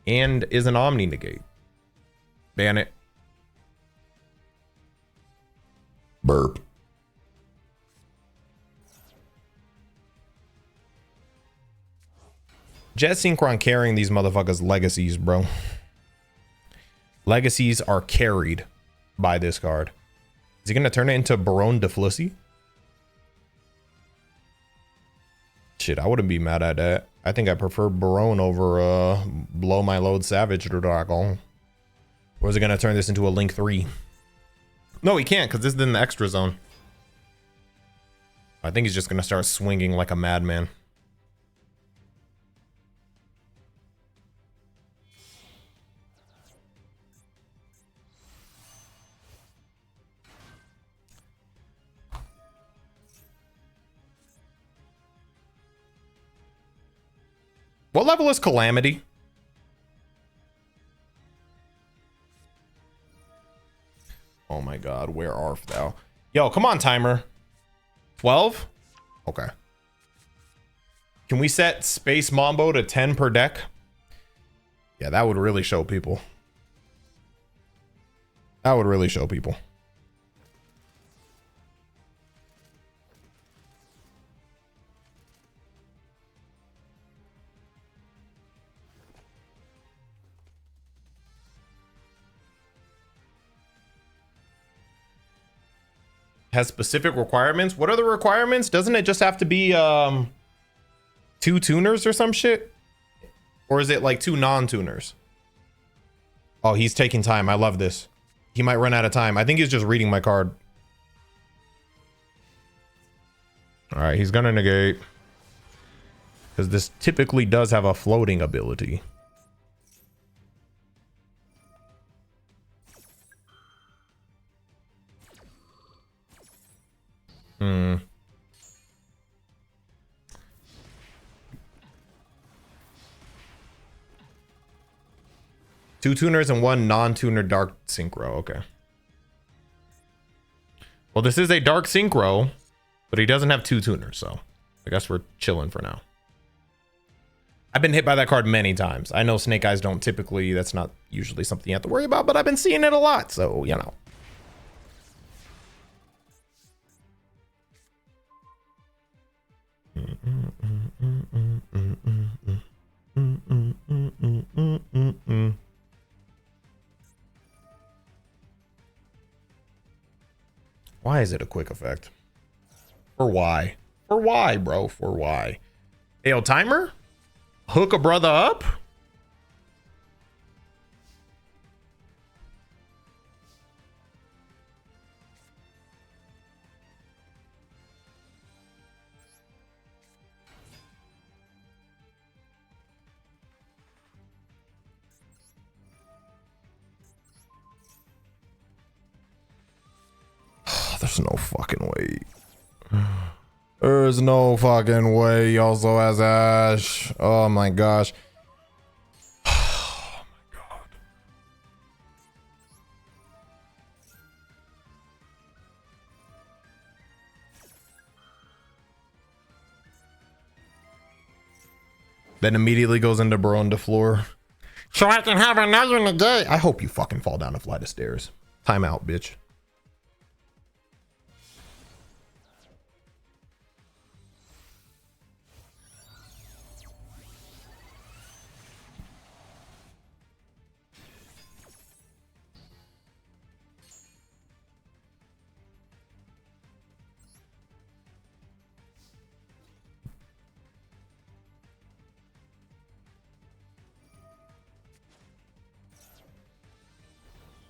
And is an Omni negate. Ban it. Burp. Jet Synchron carrying these motherfuckers' legacies, bro. Legacies are carried by this card. Is he gonna turn it into Baron de Flussy? Shit, I wouldn't be mad at that. I think I prefer Baron over Blow My Load Savage Dragon. Or is it gonna turn this into a Link 3? No, he can't, because this is in the extra zone. I think he's just gonna start swinging like a madman. What level is Calamity? Oh my god, where art thou? Yo, come on, timer. 12? Okay. Can we set Space Mambo to 10 per deck? Yeah, that would really show people. That would really show people. Has specific requirements. What are the requirements? Doesn't it just have to be 2 tuners or some shit? Or is it like 2 non-tuners? Oh, he's taking time. I love this. He might run out of time. I think he's just reading my card. All right, he's gonna negate. Because this typically does have a floating ability. Hmm. Two tuners and 1 non-tuner dark synchro. Okay. Well, this is a dark synchro, but he doesn't have 2 tuners, so I guess we're chilling for now. I've been hit by that card many times. I know Snake Eyes don't typically, that's not usually something you have to worry about, but I've been seeing it a lot, so you know. Why is it a quick effect? For why? For why, bro? For why? Hey, yo, timer? Hook a brother up? There's no fucking way. There's no fucking way he also has Ash. Oh my gosh. Oh my god. Then immediately goes into Baron de Floor. So I can have another negate. I hope you fucking fall down a flight of stairs. Time out, bitch.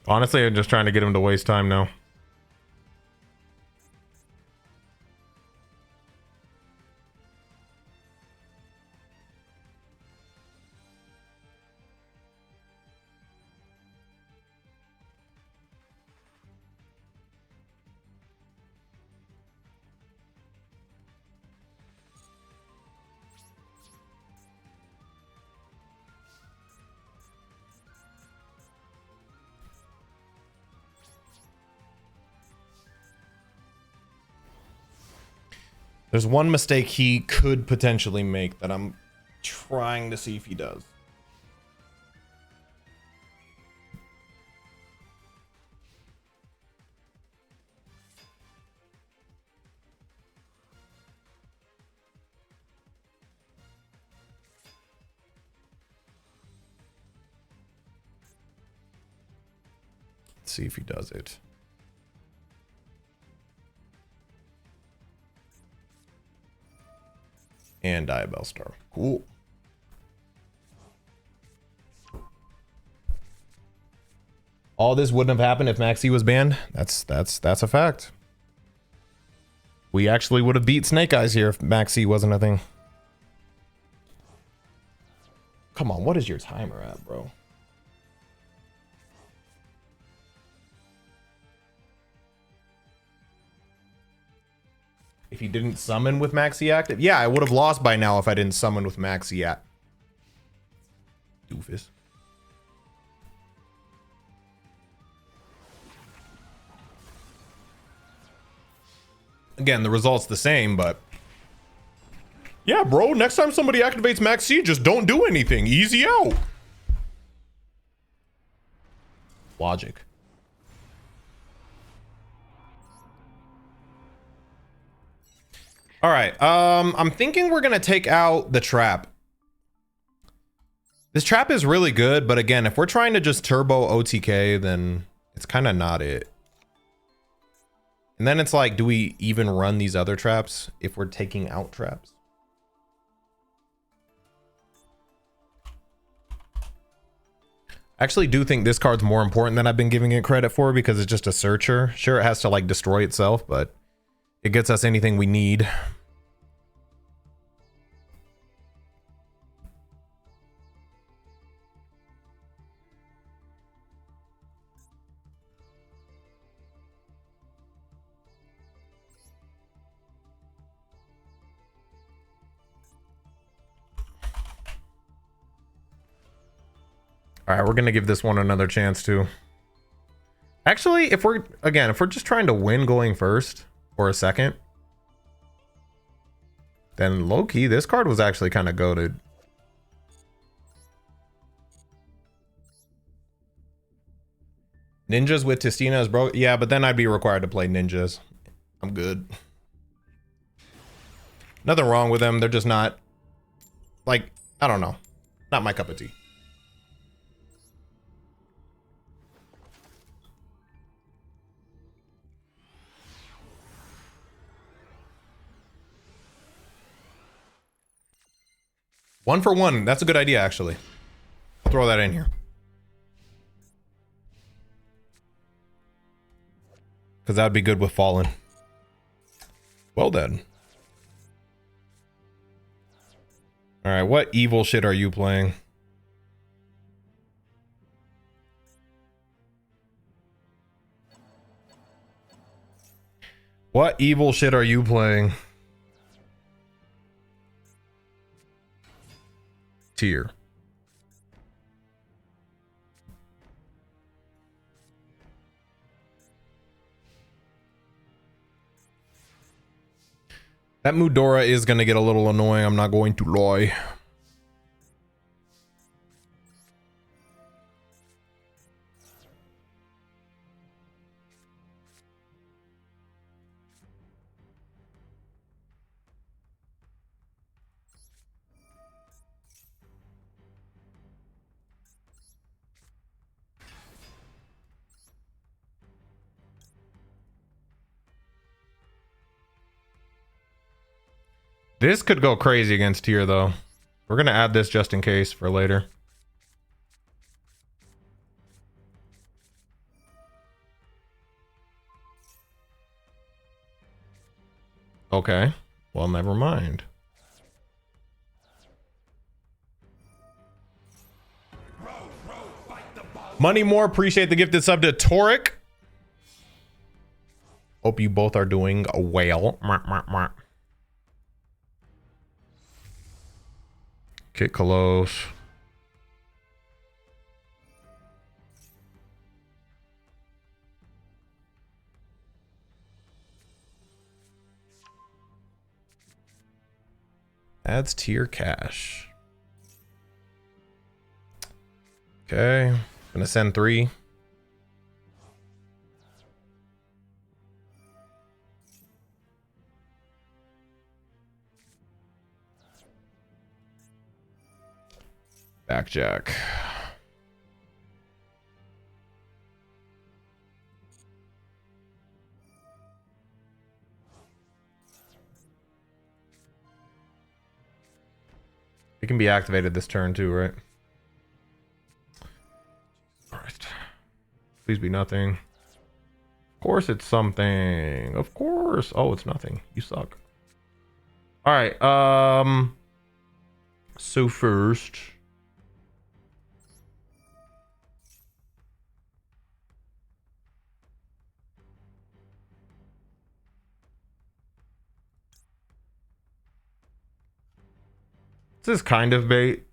Honestly, I'm just trying to get him to waste time now. There's one mistake he could potentially make that I'm trying to see if he does. Let's see if he does it. And Diabell Star. Cool. All this wouldn't have happened if Maxi was banned. That's a fact. We actually would have beat Snake Eyes here if Maxi wasn't a thing. Come on, what is your timer at, bro? If he didn't summon with Maxi active? Yeah, I would have lost by now if I didn't summon with Maxi at. Doofus. Again, the result's the same, but... Yeah, bro, next time somebody activates Maxi, just don't do anything. Easy out. Logic. All right, I'm thinking we're gonna take out the trap. This trap is really good, but again, if we're trying to just turbo OTK, then it's kind of not it. And then it's like, do we even run these other traps if we're taking out traps? I actually do think this card's more important than I've been giving it credit for because it's just a searcher. Sure, it has to like destroy itself, but it gets us anything we need. All right, we're gonna give this one another chance too. Actually, if we're just trying to win going first or a second, then low-key, this card was actually kind of goated. Ninjas with Testina is broke. Yeah, but then I'd be required to play ninjas. I'm good. Nothing wrong with them. They're just not, like, I don't know. Not my cup of tea. One for one. That's a good idea, actually. I'll throw that in here. Because that would be good with Fallen. Well then. Alright, what evil shit are you playing? What evil shit are you playing? Tier. That Mudora is going to get a little annoying, I'm not going to lie. This could go crazy against tier though. We're gonna add this just in case for later. Okay, well, never mind. Money more, appreciate the gifted sub to Toric. Hope you both are doing well. Kick Kalos. Adds tier cash. Okay. Gonna send 3. Backjack. It can be activated this turn too, right? Christ. Please be nothing. Of course it's something. Of course. Oh, it's nothing. You suck. All right. So first. This is kind of bait.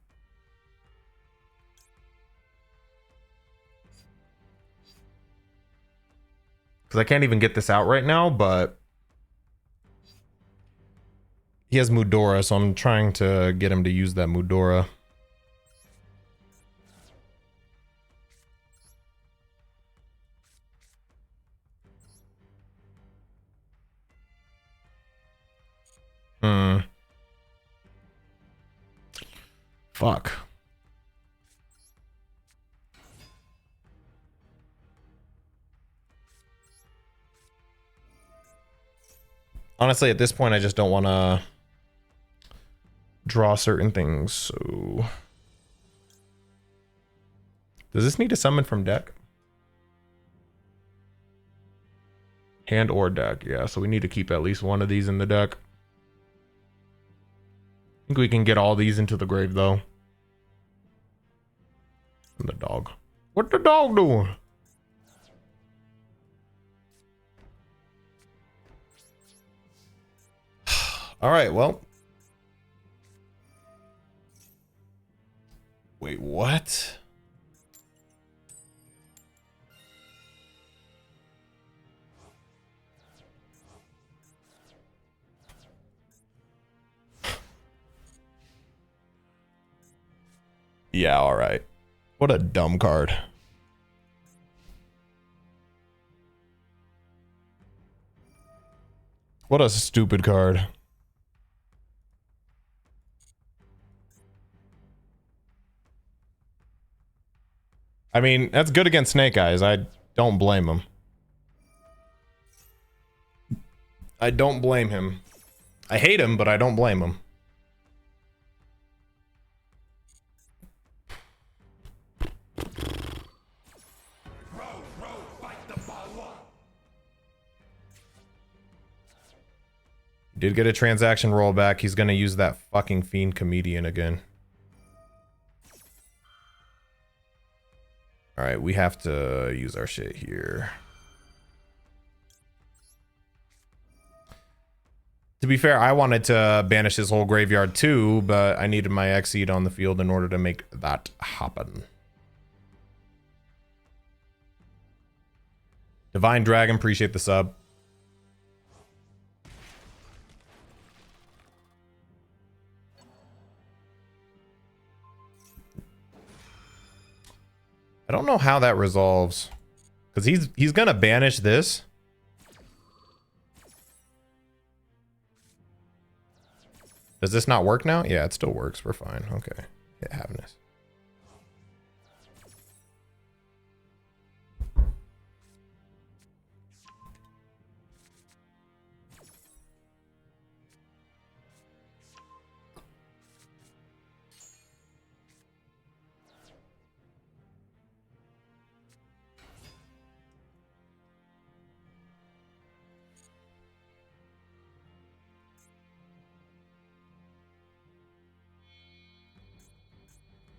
Because I can't even get this out right now, but he has Mudora, so I'm trying to get him to use that Mudora. Fuck. Honestly, at this point, I just don't want to draw certain things, so... Does this need to summon from deck? Hand or deck, yeah, so we need to keep at least one of these in the deck. I think we can get all these into the grave, though. And the dog. What the dog doing? All right, well. Wait, what? Yeah, all right. What a dumb card. What a stupid card. I mean, that's good against Snake Eyes. I don't blame him. I don't blame him. I hate him, but I don't blame him. Did get a transaction rollback. He's gonna use that fucking Fiend Comedian again. Alright, we have to use our shit here. To be fair, I wanted to banish his whole graveyard too, but I needed my Exceed on the field in order to make that happen. Divine Dragon, appreciate the sub. I don't know how that resolves. Because he's gonna banish this. Does this not work now? Yeah, it still works. We're fine. Okay. Yeah, happiness.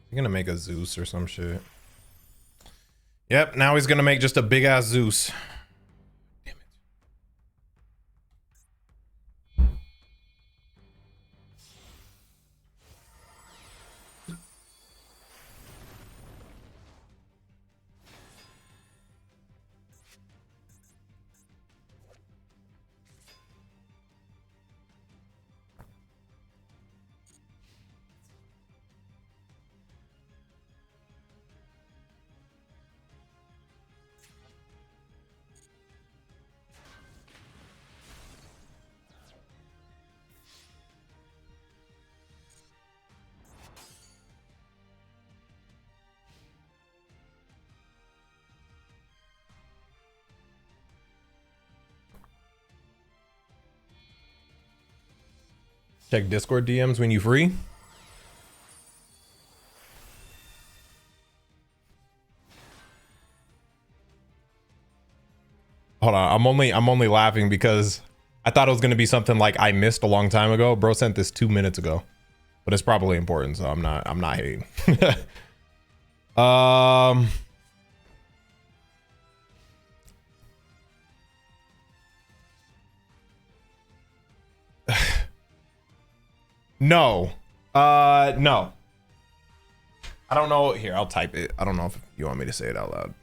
He's gonna make a Zeus or some shit. Yep, now he's gonna make just a big ass Zeus. Damn it. Check Discord DMs when you free. Hold on, I'm only laughing because I thought it was gonna be something like I missed a long time ago. Bro sent this 2 minutes ago, but it's probably important, so I'm not hating. No. No. I don't know. Here, I'll type it. I don't know if you want me to say it out loud.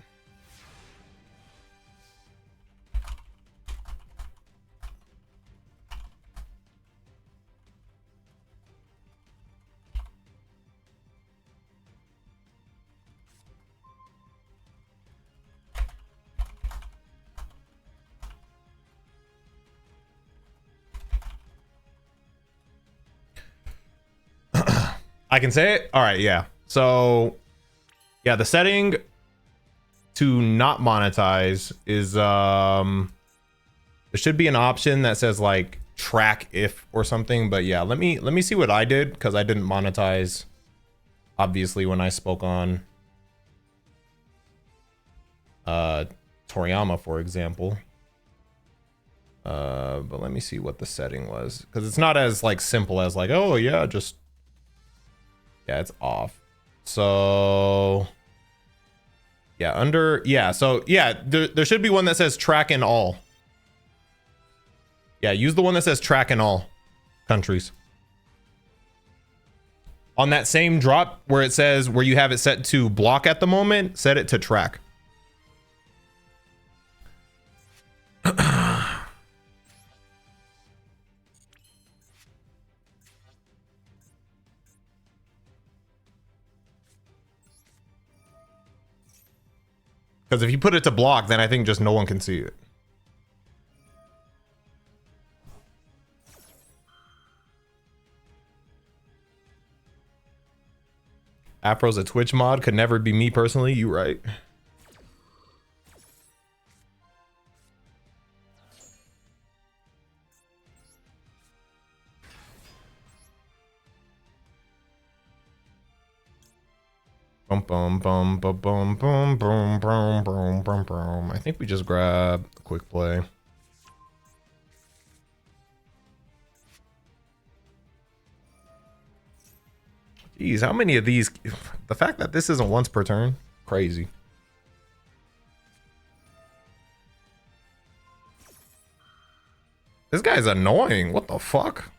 I can say it. All right. Yeah. So yeah, the setting to not monetize is, there should be an option that says like track if or something, but yeah, let me see what I did, because I didn't monetize obviously when I spoke on Toriyama, for example. But let me see what the setting was, because it's not as like simple as like, oh yeah, just yeah, it's off. So yeah, so yeah, there should be one that says track in all. Yeah, use the one that says track in all countries. On that same drop where it says, where you have it set to block at the moment, set it to track. Because if you put it to block, then I think just no one can see it. Afro's a Twitch mod, could never be me personally. You right. Bum bum bum bum bum bum bum bum bum bum bum. I think we just grab a quick play. Jeez, how many of these? The fact that this isn't once per turn, crazy. This guy's annoying. What the fuck?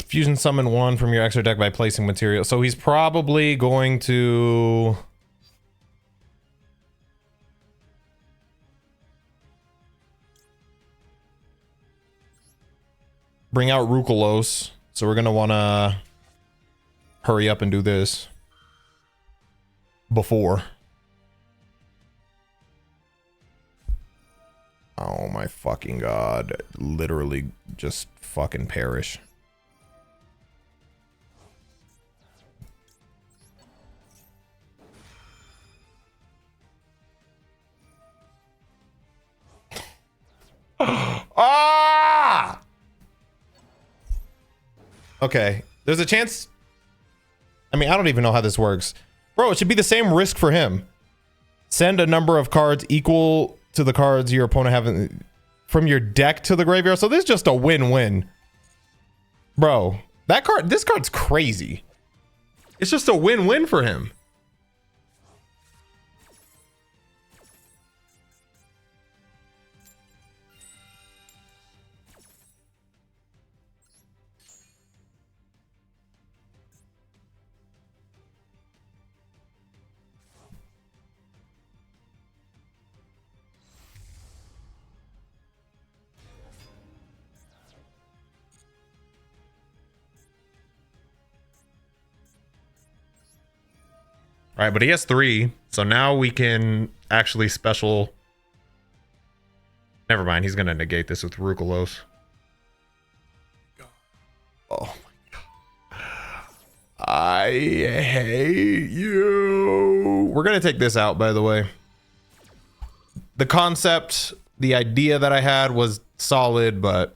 Fusion summon one from your extra deck by placing material. So he's probably going to bring out Rukalos. So we're going to want to hurry up and do this before. Oh my fucking god. Literally just fucking perish. Ah! Okay, there's a chance. I mean, I don't even know how this works. Bro, it should be the same risk for him. Send a number of cards equal to the cards your opponent have from your deck to the graveyard. So this is just a win-win. Bro, this card's crazy. It's just a win-win for him. All right, but he has 3, so now we can actually special. Never mind. He's gonna negate this with Rukulos. Oh my god. I hate you. We're gonna take this out, by the way. The concept, the idea that I had was solid, but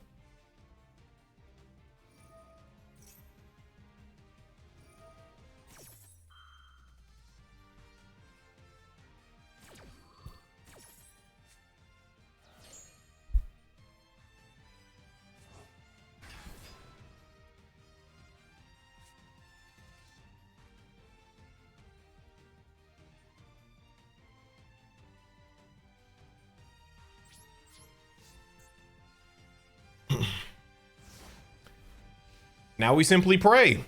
now we simply pray.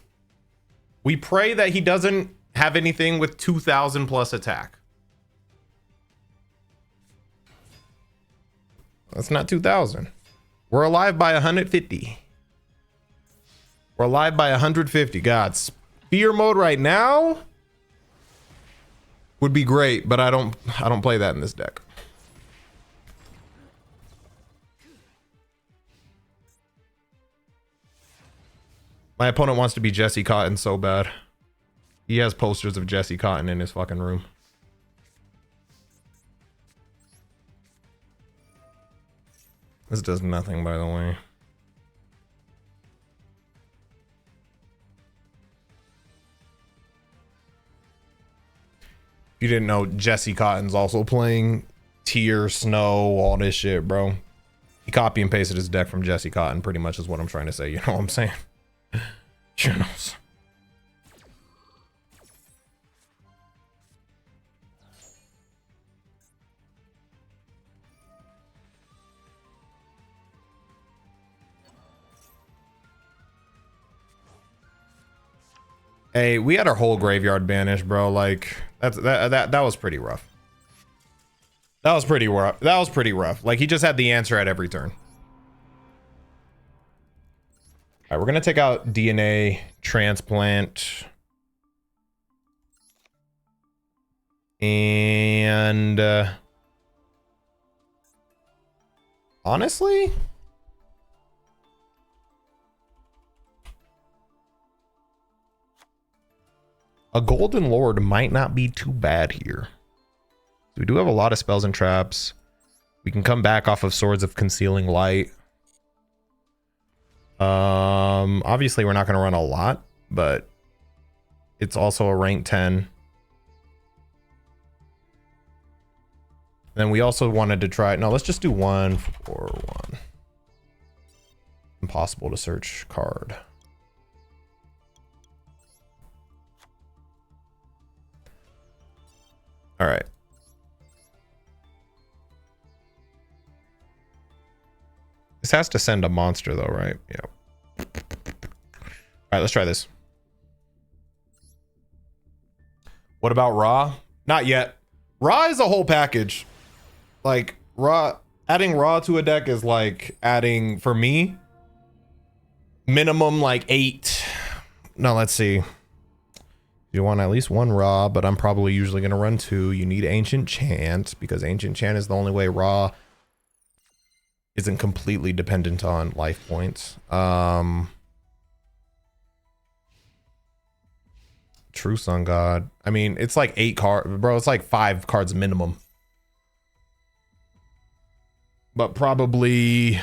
We pray that he doesn't have anything with 2,000 plus attack. That's not 2,000. We're alive by 150. We're alive by 150. God, spear mode right now would be great, but I don't play that in this deck. My opponent wants to be Jesse Cotton so bad. He has posters of Jesse Cotton in his fucking room. This does nothing, by the way. If you didn't know, Jesse Cotton's also playing Tier, Snow, all this shit, bro. He copy and pasted his deck from Jesse Cotton, pretty much is what I'm trying to say. You know what I'm saying? Journals. Hey, we had our whole graveyard banished, bro. Like that was pretty rough. That was pretty rough. That was pretty rough. Like he just had the answer at every turn. All right, we're gonna take out DNA transplant. And honestly, a Golden Lord might not be too bad here. We do have a lot of spells and traps. We can come back off of Swords of Concealing Light. Obviously we're not going to run a lot, but it's also a rank 10. Then we also wanted to try, no, let's just do 1 for 1. Impossible to search card. All right. This has to send a monster though, right? Yep. All right, let's try this. What about Raw? Not yet. Raw is a whole package. Like Raw, adding Raw to a deck is like adding, for me, minimum like 8. No, let's see. You want at least 1 Raw, but I'm probably usually going to run 2. You need Ancient Chant because Ancient Chant is the only way Raw isn't completely dependent on life points. True Sun God. I mean, it's like 8 cards, bro. It's like 5 cards minimum. But probably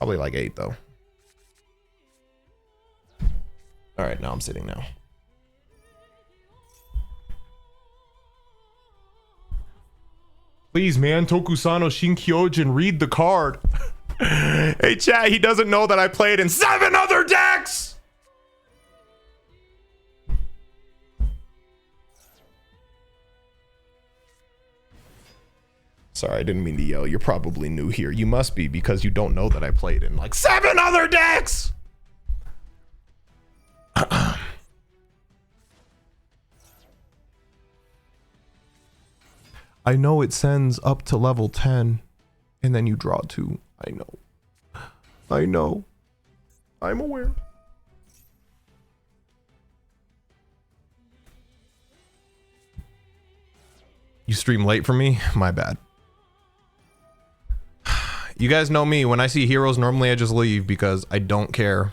like 8 though. All right, now I'm sitting now. Please, man, Tokusano Shinkyojin, read the card. Hey, chat, he doesn't know that I played in 7 other decks! Sorry, I didn't mean to yell. You're probably new here. You must be because you don't know that I played in like 7 other decks! I know it sends up to level 10 and then you draw 2. I know. I know. I'm aware. You stream late for me? My bad. You guys know me. When I see heroes, normally I just leave because I don't care.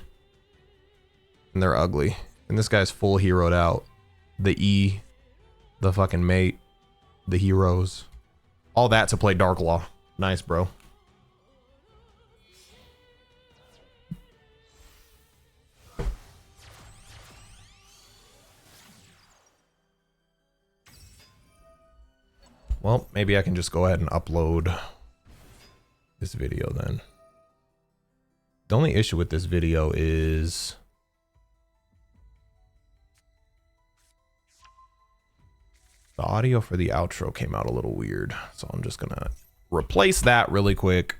And they're ugly. And this guy's full heroed out. The E, the fucking mate, the heroes. All that to play Dark Law. Nice, bro. Well, maybe I can just go ahead and upload this video then. The only issue with this video is the audio for the outro came out a little weird. So I'm just gonna replace that really quick.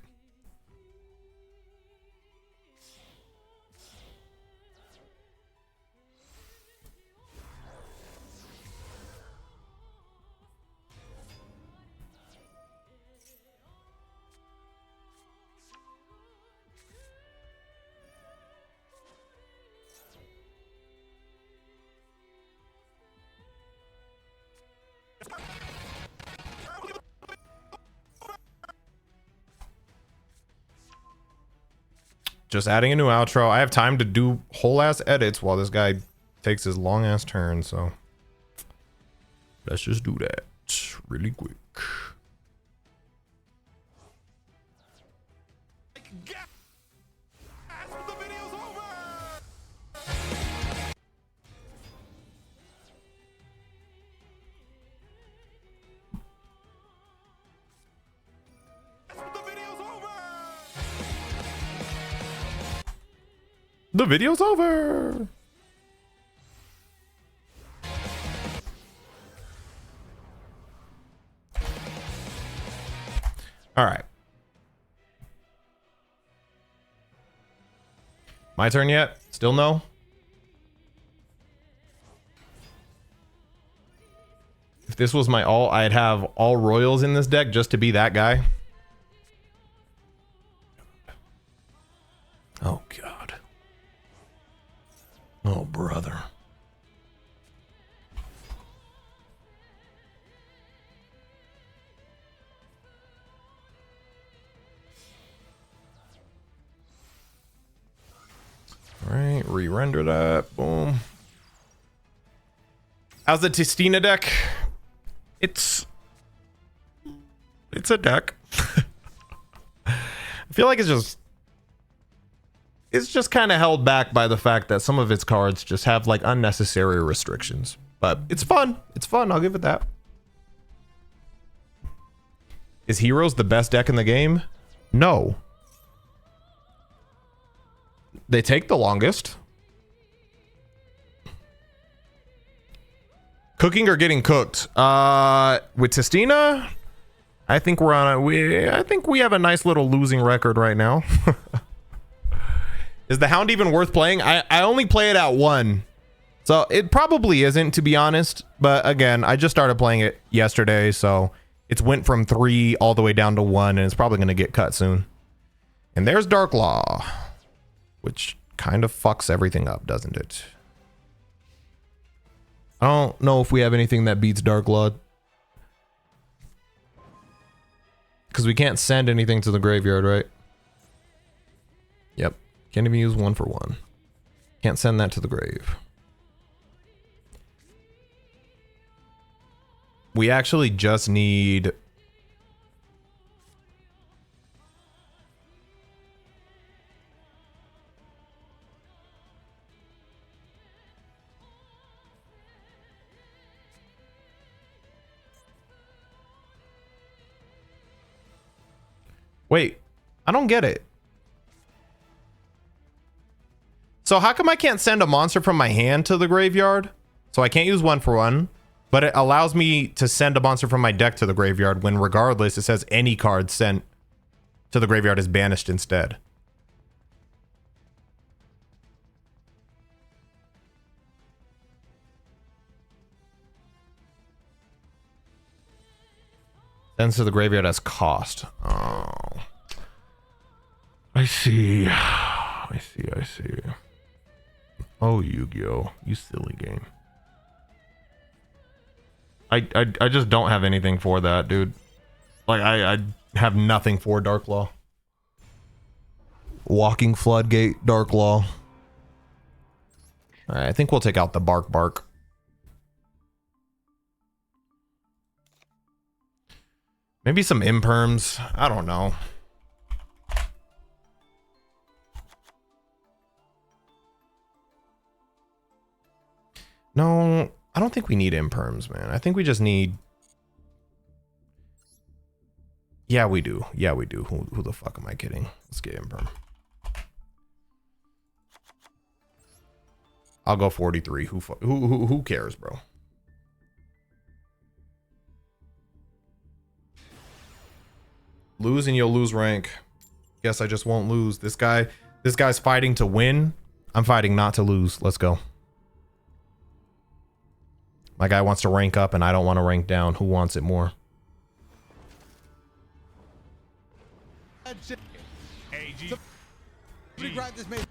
Just adding a new outro. I have time to do whole ass edits while this guy takes his long ass turn, so let's just do that really quick. The video's over. All right. My turn yet? Still no? If this was my all, I'd have all royals in this deck just to be that guy. Oh, God. Oh, brother. All right, re-render that. Boom. How's the Testina deck? It's a deck. I feel like it's just kind of held back by the fact that some of its cards just have like unnecessary restrictions. But it's fun. It's fun. I'll give it that. Is Heroes the best deck in the game? No. They take the longest. Cooking or getting cooked? With Testina, I think we're on I think we have a nice little losing record right now. Is the Hound even worth playing? I only play it at 1. So it probably isn't, to be honest. But again, I just started playing it yesterday. So it's went from 3 all the way down to 1. And it's probably going to get cut soon. And there's Dark Law. Which kind of fucks everything up, doesn't it? I don't know if we have anything that beats Dark Law. Because we can't send anything to the graveyard, right? Yep. Can't even use 1 for 1. Can't send that to the grave. We actually just need... Wait, I don't get it. So how come I can't send a monster from my hand to the graveyard? So I can't use 1 for 1, but it allows me to send a monster from my deck to the graveyard when regardless it says any card sent to the graveyard is banished instead. Sends to the graveyard as cost. Oh. I see. I see. Oh, Yu-Gi-Oh! You silly game. I just don't have anything for that, dude. Like I have nothing for Dark Law. Walking Floodgate, Dark Law. All right, I think we'll take out the Bark. Maybe some imperms. I don't know. No, I don't think we need imperms, man. I think we just need... Yeah, we do. Yeah, we do. Who the fuck am I kidding? Let's get imperm. I'll go 43. Who cares, bro? Lose and you'll lose rank. Guess I just won't lose. This guy's fighting to win. I'm fighting not to lose. Let's go. My guy wants to rank up and I don't want to rank down. Who wants it more? Somebody grab this mate.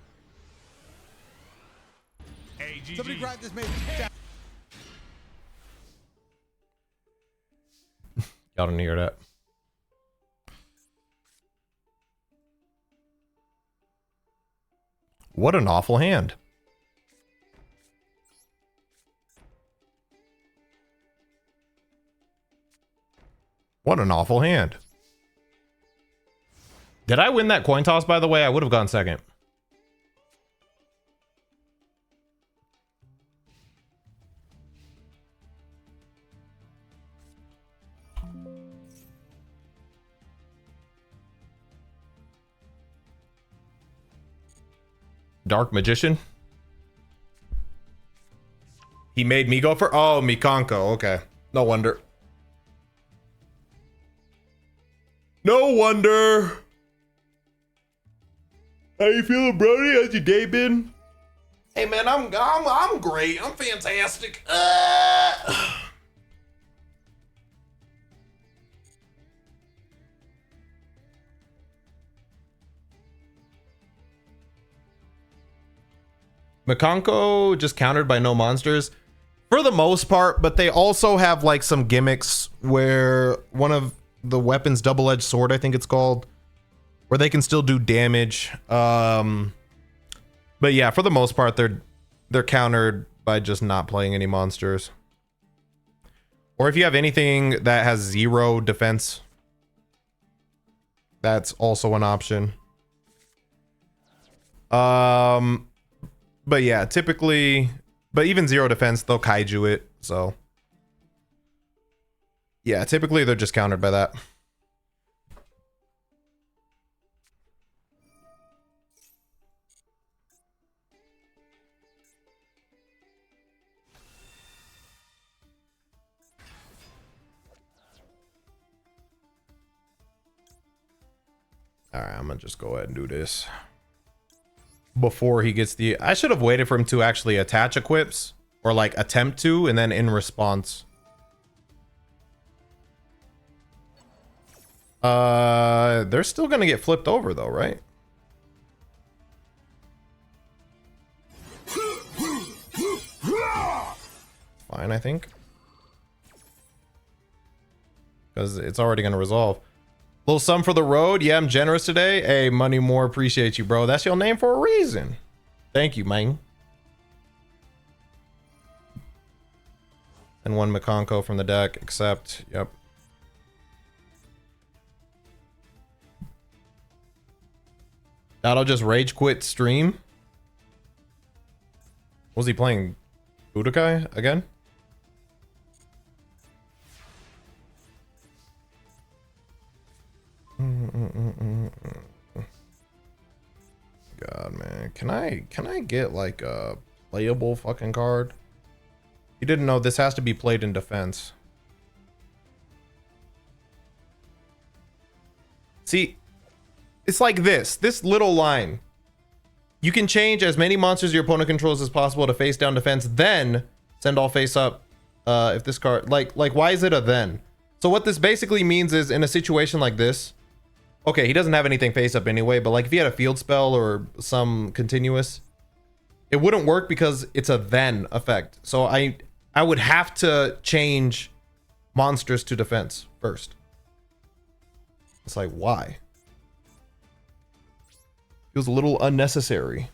Somebody grab this mate. Y'all didn't hear that. What an awful hand. What an awful hand. Did I win that coin toss, by the way? I would have gone second. Dark Magician? He made me go for... Oh, Mikanko. Okay. No wonder. No wonder. How you feeling, Brody? How's your day been? Hey, man, I'm great. I'm fantastic. Mikanko just countered by no monsters for the most part, but they also have like some gimmicks where one of the weapons, double-edged sword, I think it's called, where they can still do damage. But yeah, for the most part, they're countered by just not playing any monsters. Or if you have anything that has 0 defense, that's also an option. But yeah, typically, but even 0 defense, they'll kaiju it. So yeah, typically they're just countered by that. All right, I'm gonna just go ahead and do this before he gets the... I should have waited for him to actually attach equips, or like attempt to, and then in response. They're still gonna get flipped over though, right? Fine, I think. Because it's already gonna resolve. Little sum for the road. Yeah, I'm generous today. Hey, Money More, appreciate you, bro. That's your name for a reason. Thank you, man. And 1 Mikanko from the deck, except, yep. That'll just rage quit stream. Was he playing Budokai again? God, man, can I get like a playable fucking card? You didn't know this has to be played in defense. See, it's like this little line. You can change as many monsters your opponent controls as possible to face down defense, then send all face up. If this card, like why is it a then? So what this basically means is, in a situation like this, okay, he doesn't have anything face up anyway, but like if he had a field spell or some continuous, it wouldn't work because it's a then effect. So I would have to change monsters to defense first. It's like, why? Feels a little unnecessary.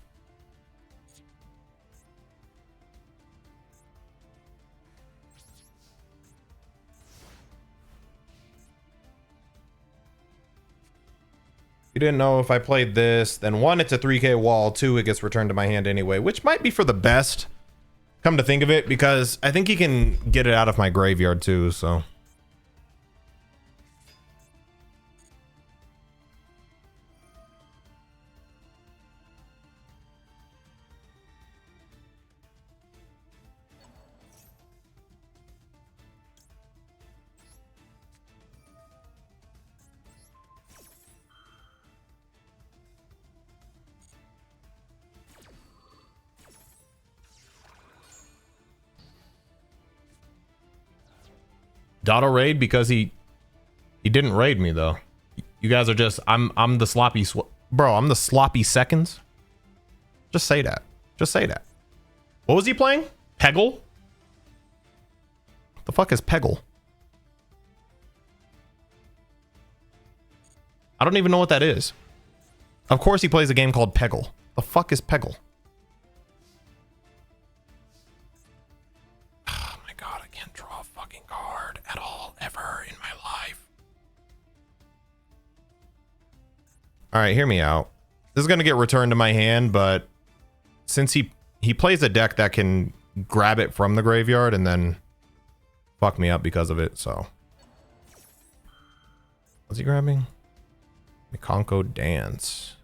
You didn't know if I played this, then one, it's a 3k wall, two, it gets returned to my hand anyway, which might be for the best, come to think of it, because I think he can get it out of my graveyard too, so. Dotto raid because he didn't raid me though. You guys are just I'm the sloppy bro. I'm the sloppy seconds. Just say that. Just say that. What was he playing? Peggle? The fuck is Peggle? I don't even know what that is. Of course he plays a game called Peggle. The fuck is Peggle? Oh my god, I can't draw a fucking card at all ever in my life. All right, hear me out. This is gonna get returned to my hand, but since he plays a deck that can grab it from the graveyard and then fuck me up because of it, so. What's he grabbing? Mikonko Dance.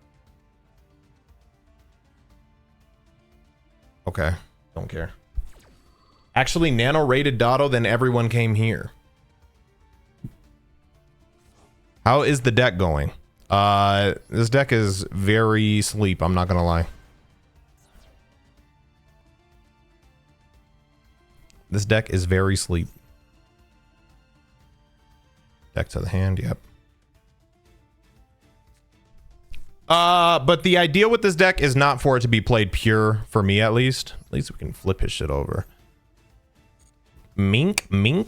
Okay, don't care. Actually, nano rated Dotto, then everyone came here. How is the deck going? This deck is very sleep, I'm not gonna lie. This deck is very sleep. Deck to the hand, yep. But the idea with this deck is not for it to be played pure, for me at least. At least we can flip his shit over. Mink. Me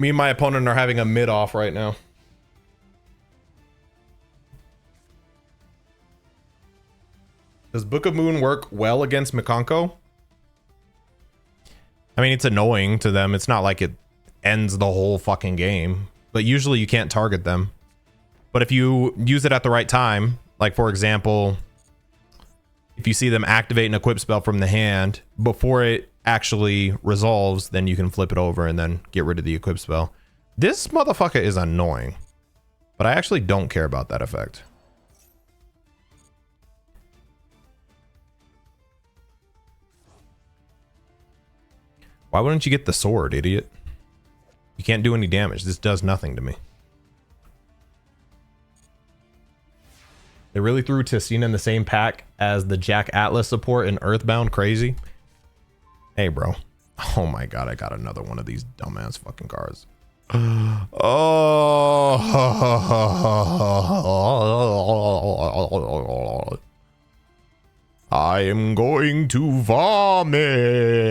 and my opponent are having a mid-off right now. Does Book of Moon work well against Mikonko? I mean, it's annoying to them. It's not like it ends the whole fucking game, but usually you can't target them. But if you use it at the right time, like for example, if you see them activate an equip spell from the hand before it actually resolves, then you can flip it over and then get rid of the equip spell. This motherfucker is annoying, but I actually don't care about that effect. Why wouldn't you get the sword, idiot? You can't do any damage. This does nothing to me. They really threw Testina in the same pack as the Jack Atlas support in Earthbound. Crazy. Hey, bro. Oh my god, I got another one of these dumbass fucking cards. Oh. I am going to vomit.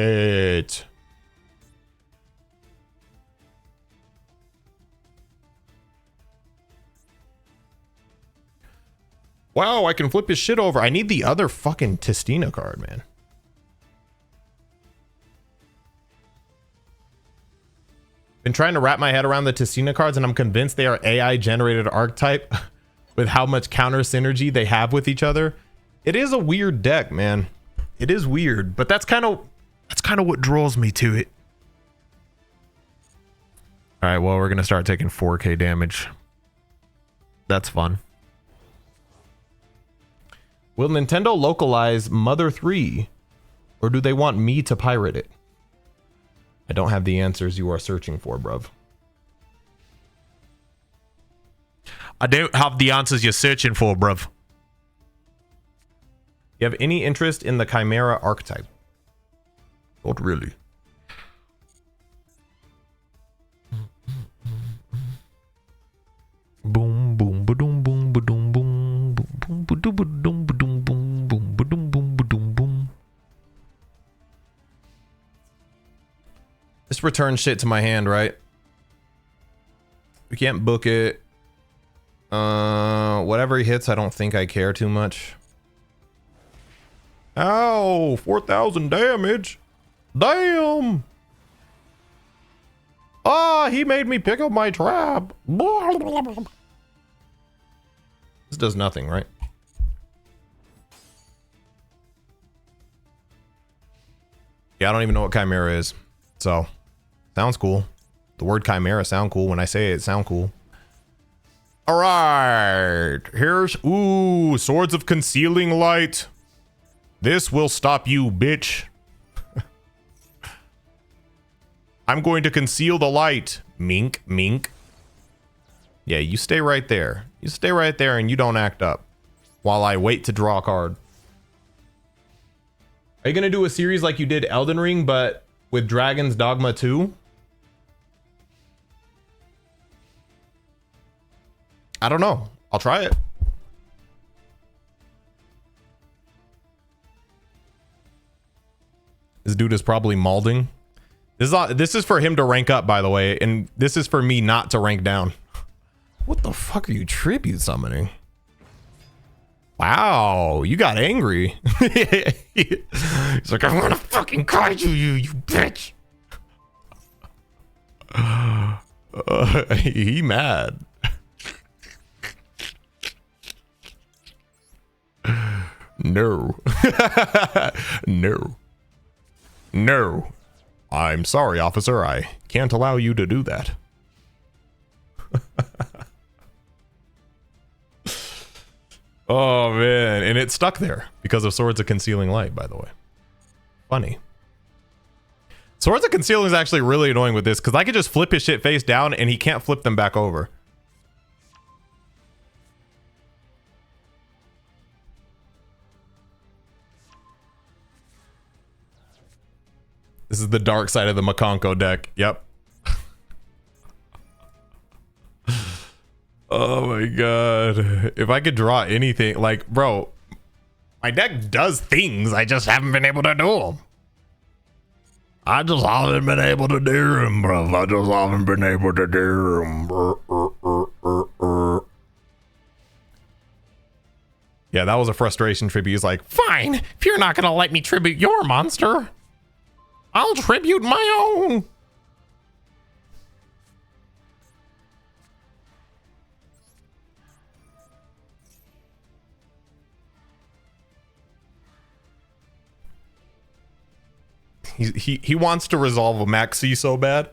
Wow, I can flip his shit over. I need the other fucking Testina card, man. Been trying to wrap my head around the Testina cards, and I'm convinced they are AI generated archetype with how much counter synergy they have with each other. It is a weird deck, man. It is weird, but that's kind of what draws me to it. All right, well, we're gonna start taking 4K damage. That's fun. Will Nintendo localize Mother 3, or do they want me to pirate it? I don't have the answers you are searching for, bruv. I don't have the answers you're searching for, bruv. You have any interest in the Chimera archetype? Not really. return shit to my hand, right? We can't book it. Whatever he hits, I don't think I care too much. Ow, 4,000 damage. Damn. Ah, he made me pick up my trap. This does nothing, right? Yeah, I don't even know what Chimera is. So, sounds cool. The word Chimera sound cool. When I say it, sound cool. All right. Here's, ooh, Swords of Concealing Light. This will stop you, bitch. I'm going to conceal the light. Mink, mink. Yeah, you stay right there. You stay right there and you don't act up while I wait to draw a card. Are you going to do a series like you did Elden Ring, but with Dragon's Dogma 2? I don't know. I'll try it. This dude is probably malding. This is for him to rank up, by the way, and this is for me not to rank down. What the fuck are you tribute summoning? Wow, you got angry. He's like, I'm gonna fucking kaiju you bitch. He mad. No. No. No. I'm sorry, officer. I can't allow you to do that. Oh, man. And it stuck there because of Swords of Concealing Light, by the way. Funny. Swords of Concealing is actually really annoying with this because I could just flip his shit face down and he can't flip them back over. This is the dark side of the Makonko deck. Yep. Oh my god. If I could draw anything, like, bro, my deck does things. I just haven't been able to do them. I just haven't been able to do them, bro. I just haven't been able to do them. Yeah, that was a frustration tribute. He's like, fine, if you're not gonna let me tribute your monster, I'll tribute my own. He wants to resolve a Maxi so bad.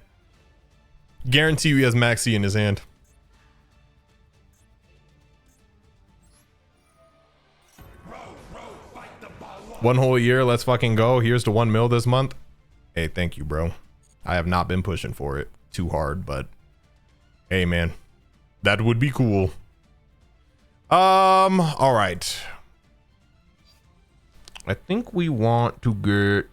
Guarantee you he has Maxi in his hand. One whole year, let's fucking go. Here's to 1 mil this month. Hey, thank you, bro. I have not been pushing for it too hard, but hey, man, that would be cool. All right. I think we want to get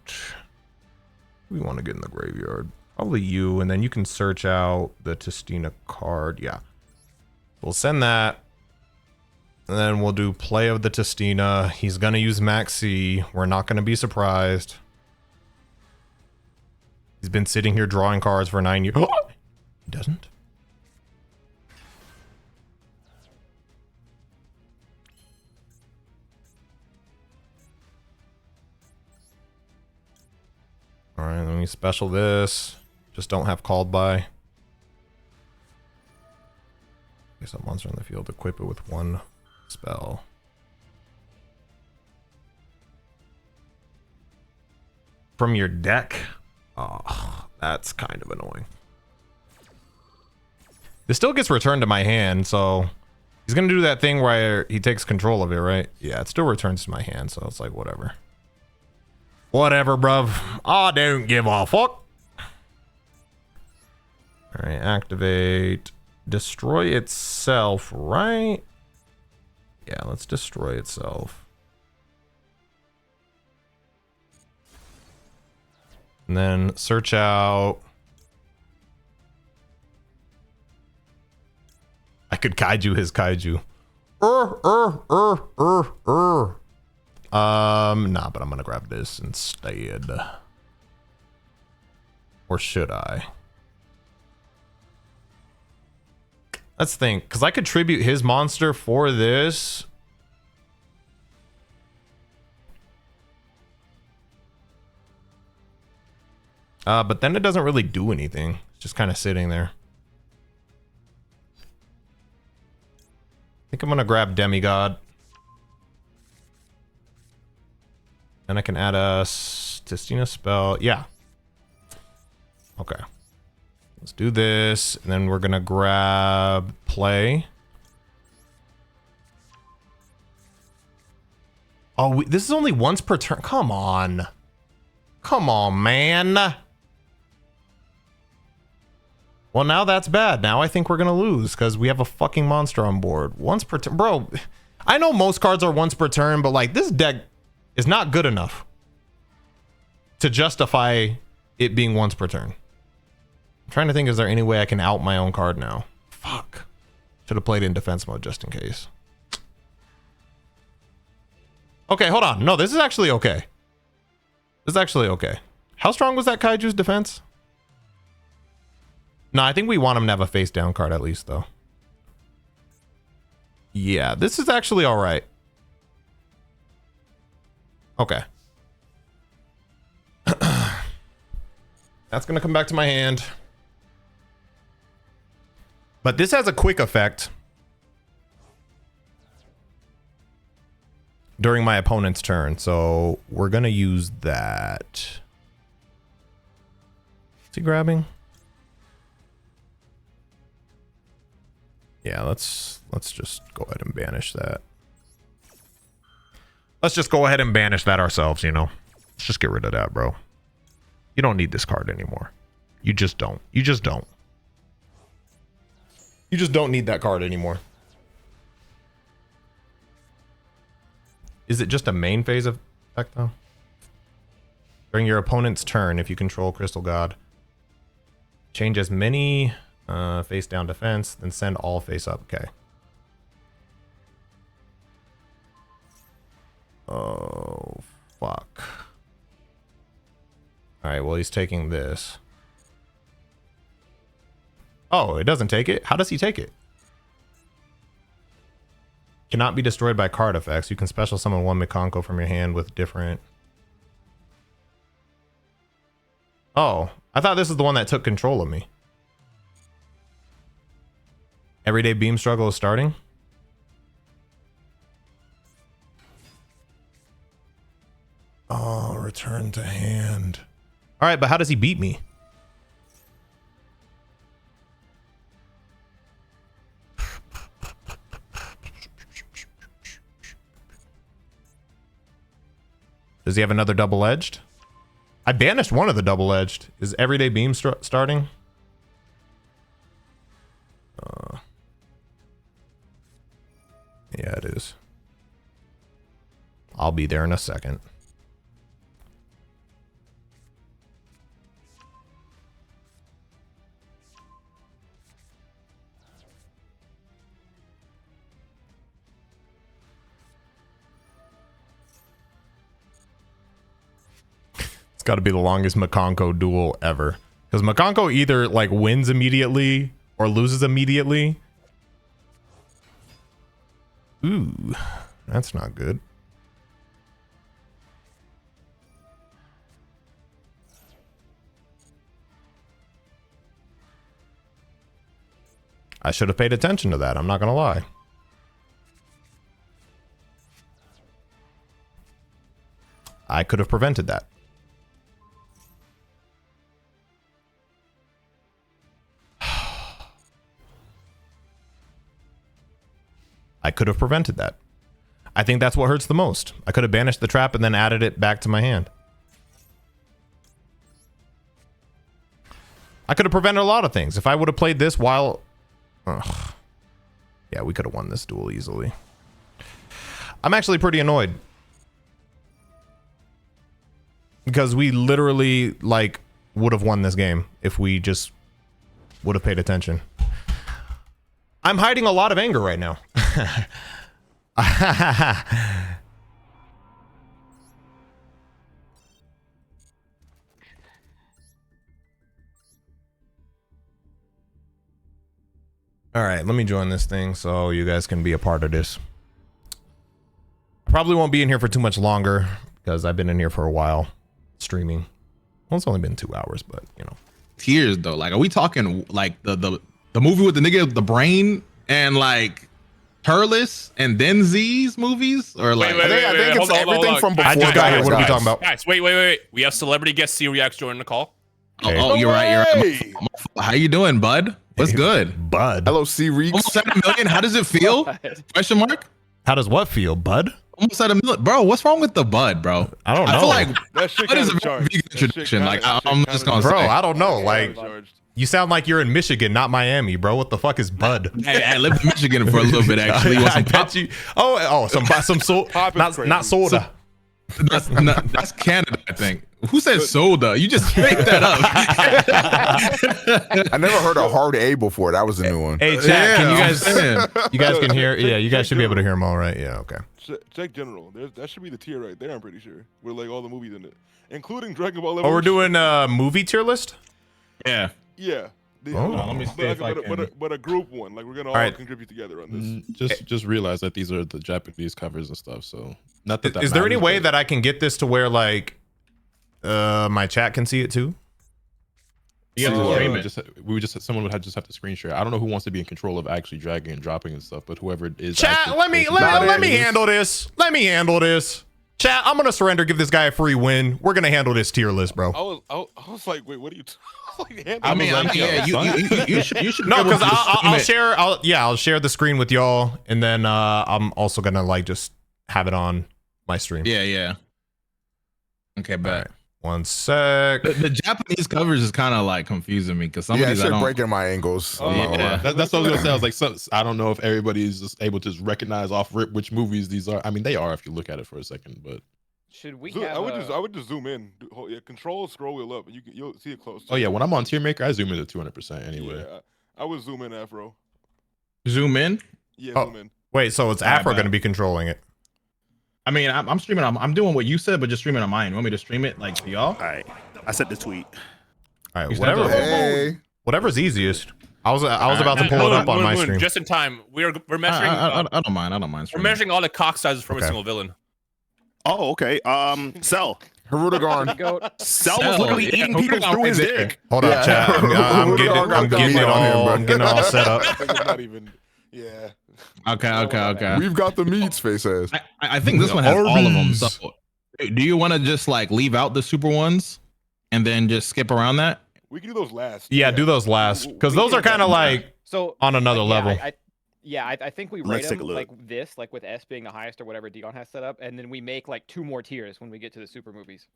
in the graveyard. Probably you, and then you can search out the Testina card. Yeah. We'll send that. And then we'll do play of the Testina. He's gonna use Maxi. We're not gonna be surprised. He's been sitting here drawing cards for 9 years. He doesn't. All right, let me special this. Just don't have called by. Place that monster in the field. Equip it with 1 spell. From your deck? Oh, that's kind of annoying. This still gets returned to my hand, so he's gonna do that thing where he takes control of it, right? Yeah, it still returns to my hand, so it's like whatever. Whatever, bruv. I don't give a fuck. All right, activate. Destroy itself, right? Yeah, let's destroy itself. And then search out. I could kaiju his kaiju. Nah, but I'm gonna grab this instead. Or should I? Let's think, because I could tribute his monster for this. But then it doesn't really do anything. It's just kind of sitting there. I think I'm gonna grab Demigod. Then I can add a Tistina spell. Yeah. Okay. Let's do this. And then we're gonna grab play. Oh, this is only once per turn. Come on. Come on, man. Well, now that's bad. Now I think we're gonna lose because we have a fucking monster on board. Once per turn. Bro, I know most cards are once per turn, but like this deck is not good enough to justify it being once per turn. I'm trying to think, is there any way I can out my own card now? Fuck. Should have played in defense mode just in case. Okay, hold on. No, this is actually okay. This is actually okay. How strong was that Kaiju's defense? No, I think we want him to have a face down card at least, though. Yeah, this is actually all right. Okay. That's going to come back to my hand. But this has a quick effect during my opponent's turn, so we're going to use that. Is he grabbing? Yeah, let's just go ahead and banish that. Let's just go ahead and banish that ourselves, you know. Let's just get rid of that, bro. You don't need this card anymore. You just don't. You just don't. You just don't need that card anymore. Is it just a main phase effect, though? During your opponent's turn, if you control Crystal God, change as many face down defense, then send all face up. Okay. Oh, fuck. All right, well, he's taking this. Oh, it doesn't take it? How does he take it? Cannot be destroyed by card effects. You can special summon one Mikanko from your hand with different... Oh, I thought this is the one that took control of me. Everyday Beam Struggle is starting. Oh, return to hand. All right, but how does he beat me? Does he have another double-edged? I banished one of the double-edged. Is Everyday Beam starting? Yeah, it is. I'll be there in a second. It's got to be the longest Mikanko duel ever. Because Mikanko either like wins immediately or loses immediately. Ooh, that's not good. I should have paid attention to that. I'm not going to lie. I could have prevented that. I could have prevented that. I think that's what hurts the most. I could have banished the trap and then added it back to my hand. I could have prevented a lot of things. If I would have played this while... Ugh. Yeah, we could have won this duel easily. I'm actually pretty annoyed. Because we literally, like, would have won this game if we just would have paid attention. I'm hiding a lot of anger right now. All right, let me join this thing so you guys can be a part of this. I probably won't be in here for too much longer because I've been in here for a while streaming. Well, it's only been 2 hours, but you know. Tears though, like, are we talking like the movie with the nigga with the brain and like Turles and then Z's movies, or like Wait, I think it's everything from before. I just got here. What are we guys. talking about? Guys, wait. We have celebrity guest SeeReax joining the call. Oh, you're right. How you doing, bud? What's good? Bud. Hello, SeeReax. Almost at $1 million. How does it feel? Question mark. How does what feel, bud? Almost at $1 million, bro. What's wrong with the bud, bro? I don't know. I feel like That shit bud is a kinda very charged. vegan That shit tradition. kinda- Like, that shit I'm kinda just gonna Bro, say. I don't know. Yeah, Like, charged. you sound like you're in Michigan, not Miami, bro. What the fuck is bud? Hey, I lived in Michigan for a little bit, actually. You want I some pop? bet you. Oh, some soda. Pop is Not crazy. soda. That's Canada, I think. Who said soda? You just make that up. I never heard a hard A before. That was a new one. Hey, chat, Yeah, can you I'm guys? saying. You guys can hear? Yeah, you guys should be able to hear them all, right? Yeah, okay. Check general. That should be the tier right there. I'm pretty sure with like all the movies in it, including Dragon Ball. Oh, we're Evolution. doing a movie tier list. Yeah. Yeah. Oh. Let me see if I can. But a group one. Like we're gonna all right. contribute together on this. Just realize that these are the Japanese covers and stuff. So not that. Is there any matters, way but- that I can get this to where like my chat can see it too? You have to stream it. Someone would just have to screen share. I don't know who wants to be in control of actually dragging and dropping and stuff, but whoever it is. Chat, actually let me handle this. Let me handle this. Chat, I'm gonna surrender. Give this guy a free win. We're gonna handle this tier list, bro. I was like, wait, what are you? I mean, yeah, you should. No, be able because to I'll stream it. share. I'll share the screen with y'all, and then I'm also gonna like just have it on my stream. Yeah. Okay, bet. Alright. 1 sec. The Japanese covers is kind of like confusing me because some Yeah, of these I shit don't. breaking my ankles. I'm not gonna Yeah. lie. That's what I was gonna say. I was like, I don't know if everybody's just able to recognize off rip which movies these are. I mean, they are if you look at it for a second, but Should we Zoom, have I would just zoom in. Control scroll wheel up, and you'll see it close. oh yeah, when I'm on tier maker, I zoom in to 200% anyway. Yeah, I would zoom in Afro. Zoom in. Yeah, Oh. zoom in. Wait, so it's Yeah, Afro bet. gonna be controlling it? I mean, I'm streaming. I'm doing what you said, but just streaming on mine. You want me to stream it like to y'all? All right, I sent the tweet. All right, You said whatever. that. Hey, Whatever's easiest. I was about to pull it up on my stream. Just in time. We're measuring. I don't mind. I don't mind. We're streaming. measuring all the cock sizes from a Okay. single villain. Oh, okay. Cell. Harudagon. goat? Cell was Cell, literally yeah, eating people Harudagon through his right there. dick. Hold up, Yeah. chat. I'm getting Got the it meat on him, all. bro. I'm getting it all set up. Like, it's not even. Yeah. Okay. We've got the meats, face ass. I think this one has all of them. Arby's. So, do you want to just like leave out the super ones and then just skip around that? We can do those last. Yeah, do those last because those are kind of like So on another level. I think we Let's rate take them a look. like this, like with S being the highest or whatever Dion has set up, and then we make like 2 more tiers when we get to the super movies.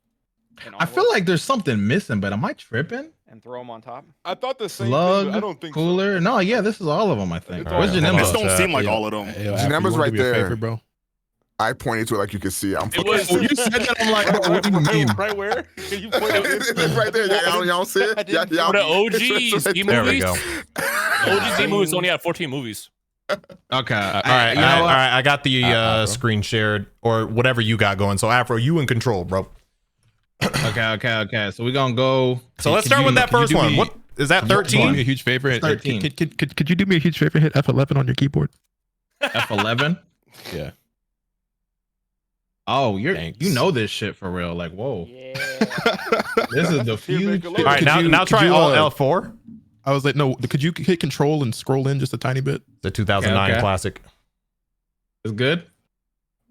And I feel like there's something missing, but am I tripping? and throw them on top. I thought the same Slug, thing, but I don't think so. cooler. No, yeah, this is all of them. I think. It's Where's all- your Hold This on, number? don't chat. seem like Yeah. all of them. Hey, yo, The Afro, number's you wanna right do me a there. favor, bro. I pointed to it like you can see. I'm fucking. When you said that, I'm like, what do you mean? Right where? Can you point it? It's right there. Y'all see it? Y'all, For the OG Z There we movies, go. OG Z movies only have 14 movies. Okay. All right, You know all what? right. I got the Afro. screen shared or whatever you got going. So Afro, you in control, bro. Okay. So we're gonna go. So let's Could start you- with that could you first do one. me- What is that? Could you do me 13? a huge favor? and- 13. Could you do me a huge favor? Hit F11 on your keyboard. F11. Yeah. Oh, Thanks. you know this shit for real. Like, whoa. Yeah. This is the Here, future. make a look. All right, Could now you- try could you, Alt L4. I was like, no. Could you hit control and scroll in just a tiny bit? The 2009 Okay. classic. It's good.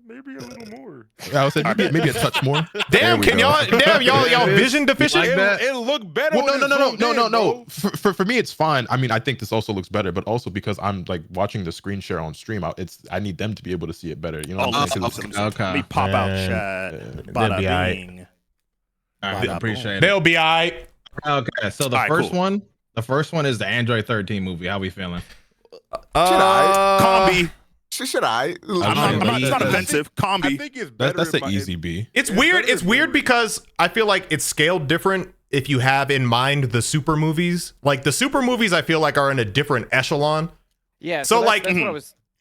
Maybe a little more. I was like, maybe a touch more. Damn, we can go. y'all vision deficient? Like that? It looked better. Well, when no. it zoomed in, bro. For me, it's fine. I mean, I think this also looks better, but also because I'm like watching the screen share on stream, I need them to be able to see it better. You know Oh, what I'm listen, saying? listen, 'Cause listen. Let me pop out Man, chat. they'll be aight. Bing. All right, Bada appreciate it. They'll be alright. Okay, so the All right, first cool. one, is the Android 13 movie. How we feeling? Combi. Should I? It's not offensive. I Combi. think it's better. that's in an my- easy B. It's Yeah, weird. better It's than weird movie. because I feel like it's scaled different if you have in mind the super movies. Like the super movies, I feel like are in a different echelon. Yeah. So, that's, like-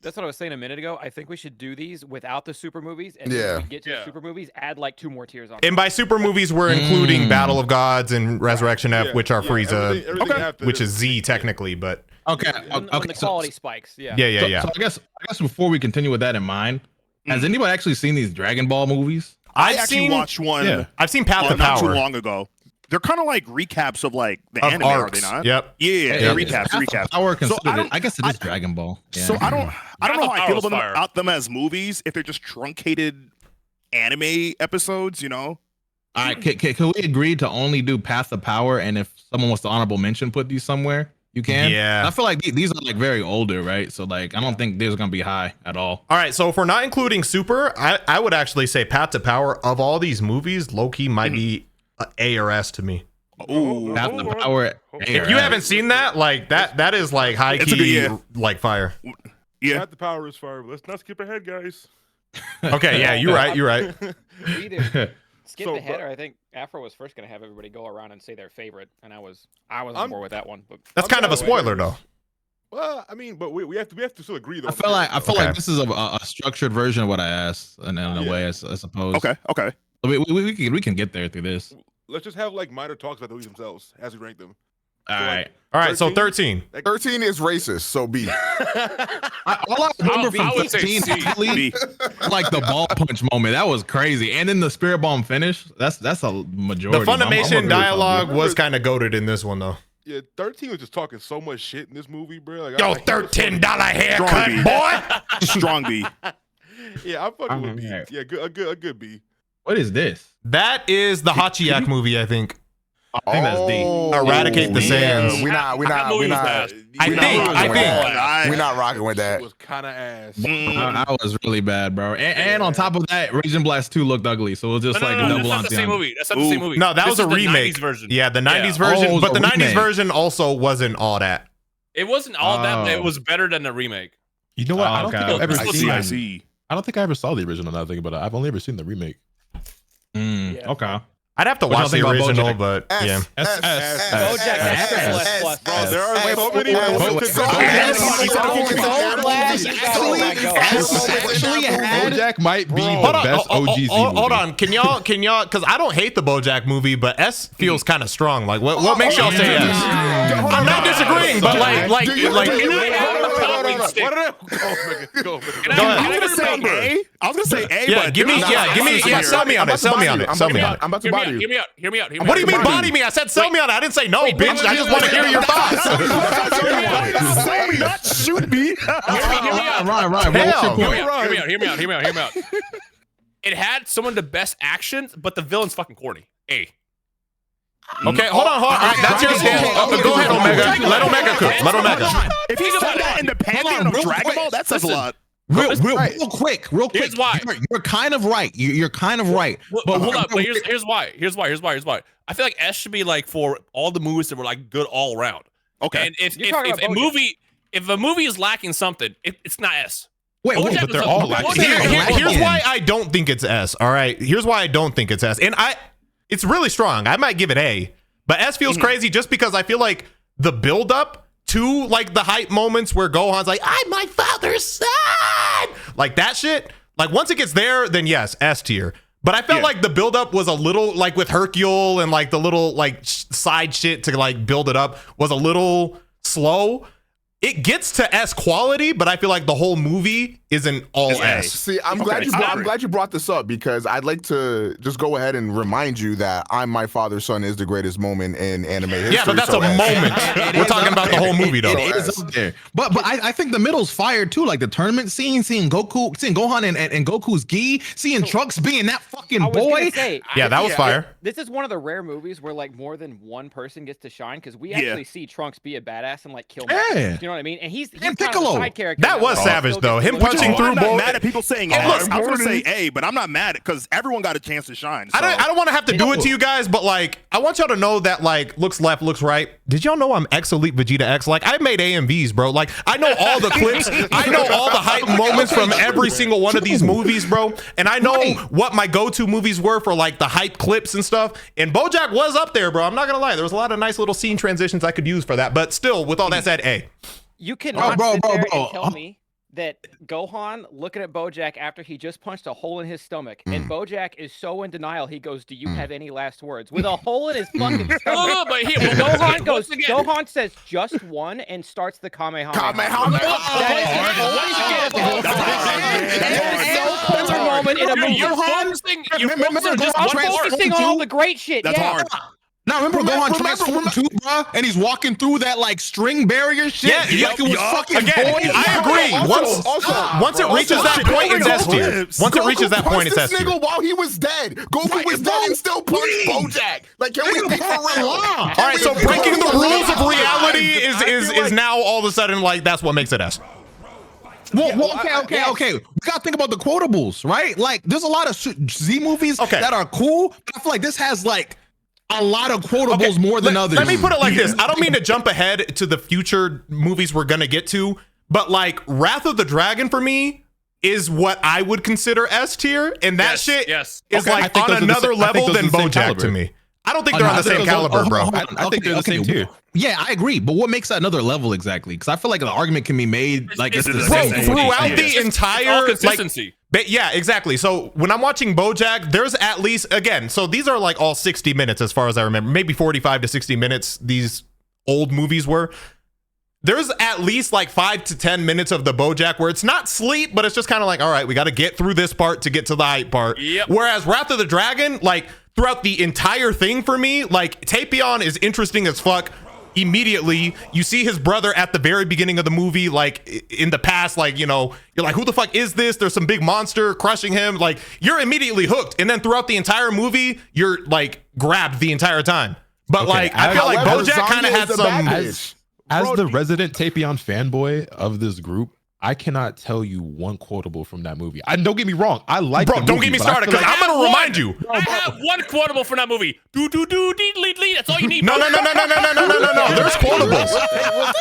that's what I was saying a minute ago. I think we should do these without the super movies, and then Yeah. when we get to the super movies, add like 2 more tiers on. And by super movies, we're including Battle of Gods and Resurrection F, Yeah, which are yeah, Frieza, everything after which this. is Z technically, but Okay. When Okay. the quality spikes. Yeah. Yeah. So I guess before we continue with that in mind, has anybody actually seen these Dragon Ball movies? I actually watched one. Yeah. I've seen Path to not too Power. long ago. They're kind of like recaps of like the Of anime, arcs. are they not? Yep. Yeah, Yep. recaps, recaps. Power So I guess it is Dragon Ball. Yeah. So I don't know how I feel Power's fire. about them as movies if they're just truncated anime episodes, you know? All right, can we agree to only do Path of Power, and if someone wants to honorable mention, put these somewhere? You can. Yeah. I feel like these are like very older, right? So like I don't think these are gonna be high at all. All right, so if we're not including Super, I would actually say Path to Power of all these movies, low-key might be A or S to me. Ooh. Path of Power. If you haven't seen that, like that is like high It's a key, good- like fire. Yeah. Not the power is fire, but let's not skip ahead, guys. Okay, yeah, you're right. You're right. We either skip So, ahead, but- or I think Afro was first going to have everybody go around and say their favorite, and I was on I'm- board with that one. But That's kind of a spoiler, though. Well, I mean, but we have to still agree though. I feel like Okay. this is a structured version of what I asked, in a Yeah. way, I suppose. Okay. We can get there through this. let's just have like minor talks about the movies themselves as we rank them. All right. All right, so 13. 13 is racist, so B. All I remember I from would say 15 C. actually, B. like the ball punch moment. That was crazy. And then the Spirit Bomb finish. That's a majority. The I'm Funimation really dialogue something. was kind of goated in this one, though. Yeah, 13 was just talking so much shit in this movie, bro. Like, Yo, I $13 Strong haircut, B. boy. Strong B. Yeah, I'm fucking with B. Alright. Yeah, a good B. What is this? That is the Hachiyak movie, I think. I think that's D. Eradicate the sands. We not. That movie was bad. I we not think- rocking I with think- that. We not rocking with that. It was kind of ass. I was really bad, bro. And on top of that, Raging Blast 2 looked ugly. So it was just No, like no, a no, double that's not the same entendre. movie. That's not the same movie. No, that This was a is the remake 90s version. Yeah, the 90s Yeah. version, Oh, it was but a the 90s remake. version also wasn't all that. It wasn't all that, but Oh. it was better than the remake. You know what? Oh, I don't okay. think I've ever I seen. I see. I don't think I ever saw the original. Now that I think about it, I've only ever seen the remake. Yeah. Okay. I'd have to What y'all watch the think about original, BoJack? but yeah. BoJack X plus. Bro, there are Hey, so many wait, moments wait, to wait, BoJack might be Hold the on, best OGZ hold movie. on. Can y'all? Because I don't hate the BoJack movie, but S feels kind of strong. Like, what makes y'all say S? I'm not disagreeing, but like, What are they? Go, Go ahead. I was gonna say A, Yeah, but give me, sell me on it. Sell me on it. Sell me on it. I'm about to Hear me body out. you. Hear me out. Hear me out. Hear me What do you out. mean body me? I said sell me on it. I didn't say no, bitch. I just want to hear your thoughts. not shoot me. Hear me out. Right. What's your Hell. point? Hear me out. It had some of the best actions, but the villain's fucking corny. A. Okay, hold on. All right, that's your stand. Go ahead, Omega. Let Omega cook. Let Omega. If he said that in the pantheon of real Dragon quick. Ball, that says a lot. Real quick. Here's why. You're kind of right. You're kind of right. But hold up. But here's why. I feel like S should be like for all the movies that were like good all around. Okay. And if You're talking a about BoJack. movie is lacking something, it's not S. Wait, BoJack but they're was all a- lacking. BoJack- Here's why I don't think it's S. All right. Here's why I don't think it's S. And it's really strong. I might give it A. But S feels crazy just because I feel like the buildup to like the hype moments where Gohan's like, I'm my father's son. Like that shit. Like once it gets there, then yes, S tier. But I felt like the buildup was a little like with Hercule and like the little like side shit to like build it up was a little slow. It gets to S quality, but I feel like the whole movie isn't all It's A. S. See, I'm Okay, glad you brought this up because I'd like to just go ahead and remind you that "I'm My Father's Son" is the greatest moment in anime history. Yeah, but that's so a moment. It We're is talking up about the there. whole movie, though. It is up there. But I think the middle's fire too. Like the tournament scene, seeing Gohan and Goku's gi, seeing Trunks being that fucking I was boy. gonna say, Yeah, that was fire. This is one of the rare movies where like more than one person gets to shine because we actually see Trunks be a badass and like kill. Yeah. monsters, you know what I mean? And he's And kind of a Piccolo. side character. That was like, savage, still though. gets Him to punching live. through I'm not both. mad at people saying A. Hey, I look, was gonna say A, but I'm not mad because everyone got a chance to shine. So. I don't want to have to do it to you guys, but like, I want y'all to know that like, looks left, looks right. Did y'all know I'm X Elite Vegeta X? Like, I made AMVs, bro. Like, I know all the clips. I know all the hype moments from every single one of these movies, bro. And I know what my go-to movies were for like the hype clips and stuff. And BoJack was up there, bro. I'm not gonna lie. There was a lot of nice little scene transitions I could use for that. But still, with all that said, A. You cannot Bro, sit there bro. and tell me that Gohan looking at Bojack after he just punched a hole in his stomach, and Bojack is so in denial. He goes, "Do you have any last words?" With a hole in his fucking stomach. No, but here, And Gohan goes. once again- Gohan says just one and starts the Kamehameha. Kamehameha. That is so polar moment in a movie. You're focusing. You're Remember focusing just Gohan one I'm part. focusing on all the great shit. That's yeah. hard. Now remember Gohan remember- transformed too, bro, and he's walking through that like string barrier shit. Yeah, like it was fucking Again, void. I agree. Once it reaches that point, it's S tier. Once it reaches that point, it's S this tier. nigga while he was dead. Goku was dead and still punched Bojack. Like, can we be for real? All right, so breaking the rules of reality is now all of a sudden like that's what makes it S. Well, okay. We gotta think about the quotables, right? Like, there's a lot of Z movies that are cool. But I feel like this has like a lot of quotables more than others. Let me put it like this. I don't mean to jump ahead to the future movies we're gonna get to, but like Wrath of the Dragon for me is what I would consider S tier, and that shit is like on another level than BoJack to me. I don't think they're on the same caliber, bro. I think they're the same tier. Yeah, I agree. But what makes that another level exactly? Because I feel like the argument can be made like it's the Bro, same. throughout the entire consistency. Yeah, exactly. So when I'm watching BoJack, there's at least so these are like all 60 minutes as far as I remember, maybe 45 to 60 minutes. These old movies were. There's at least like 5 to 10 minutes of the BoJack where it's not sleep, but it's just kind of like, all right, we got to get through this part to get to the hype part. Yep. Whereas Wrath of the Dragon, like throughout the entire thing for me, like Tapion is interesting as fuck. Immediately, you see his brother at the very beginning of the movie, like in the past, like, you know, you're like, who the fuck is this? There's some big monster crushing him. Like, you're immediately hooked. And then throughout the entire movie, you're like grabbed the entire time. But like, I feel like BoJack kind of had some. As the resident Tapion fanboy of this group, I cannot tell you one quotable from that movie. And don't get me wrong, I like. Bro, the don't movie, get me but I started feel because like- I'm gonna remind you. I have one quotable from that movie. Do do do dee lee lee. That's all you need. No. There's quotables.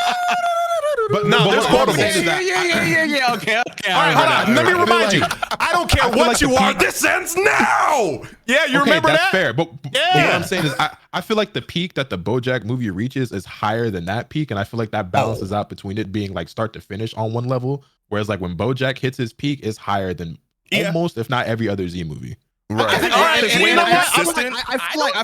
But No, there's what I'm quotables. saying is that- Yeah. Okay. All right, hold on. Let me remind you. I don't care I feel what like you the are. peak- This ends now. Yeah, you remember that's that? fair. But what Yeah. I'm saying is, I feel like the peak that the BoJack movie reaches is higher than that peak, and I feel like that balances out between it being like start to finish on one level, whereas like when BoJack hits his peak, is higher than almost, if not every other Z movie. Right. I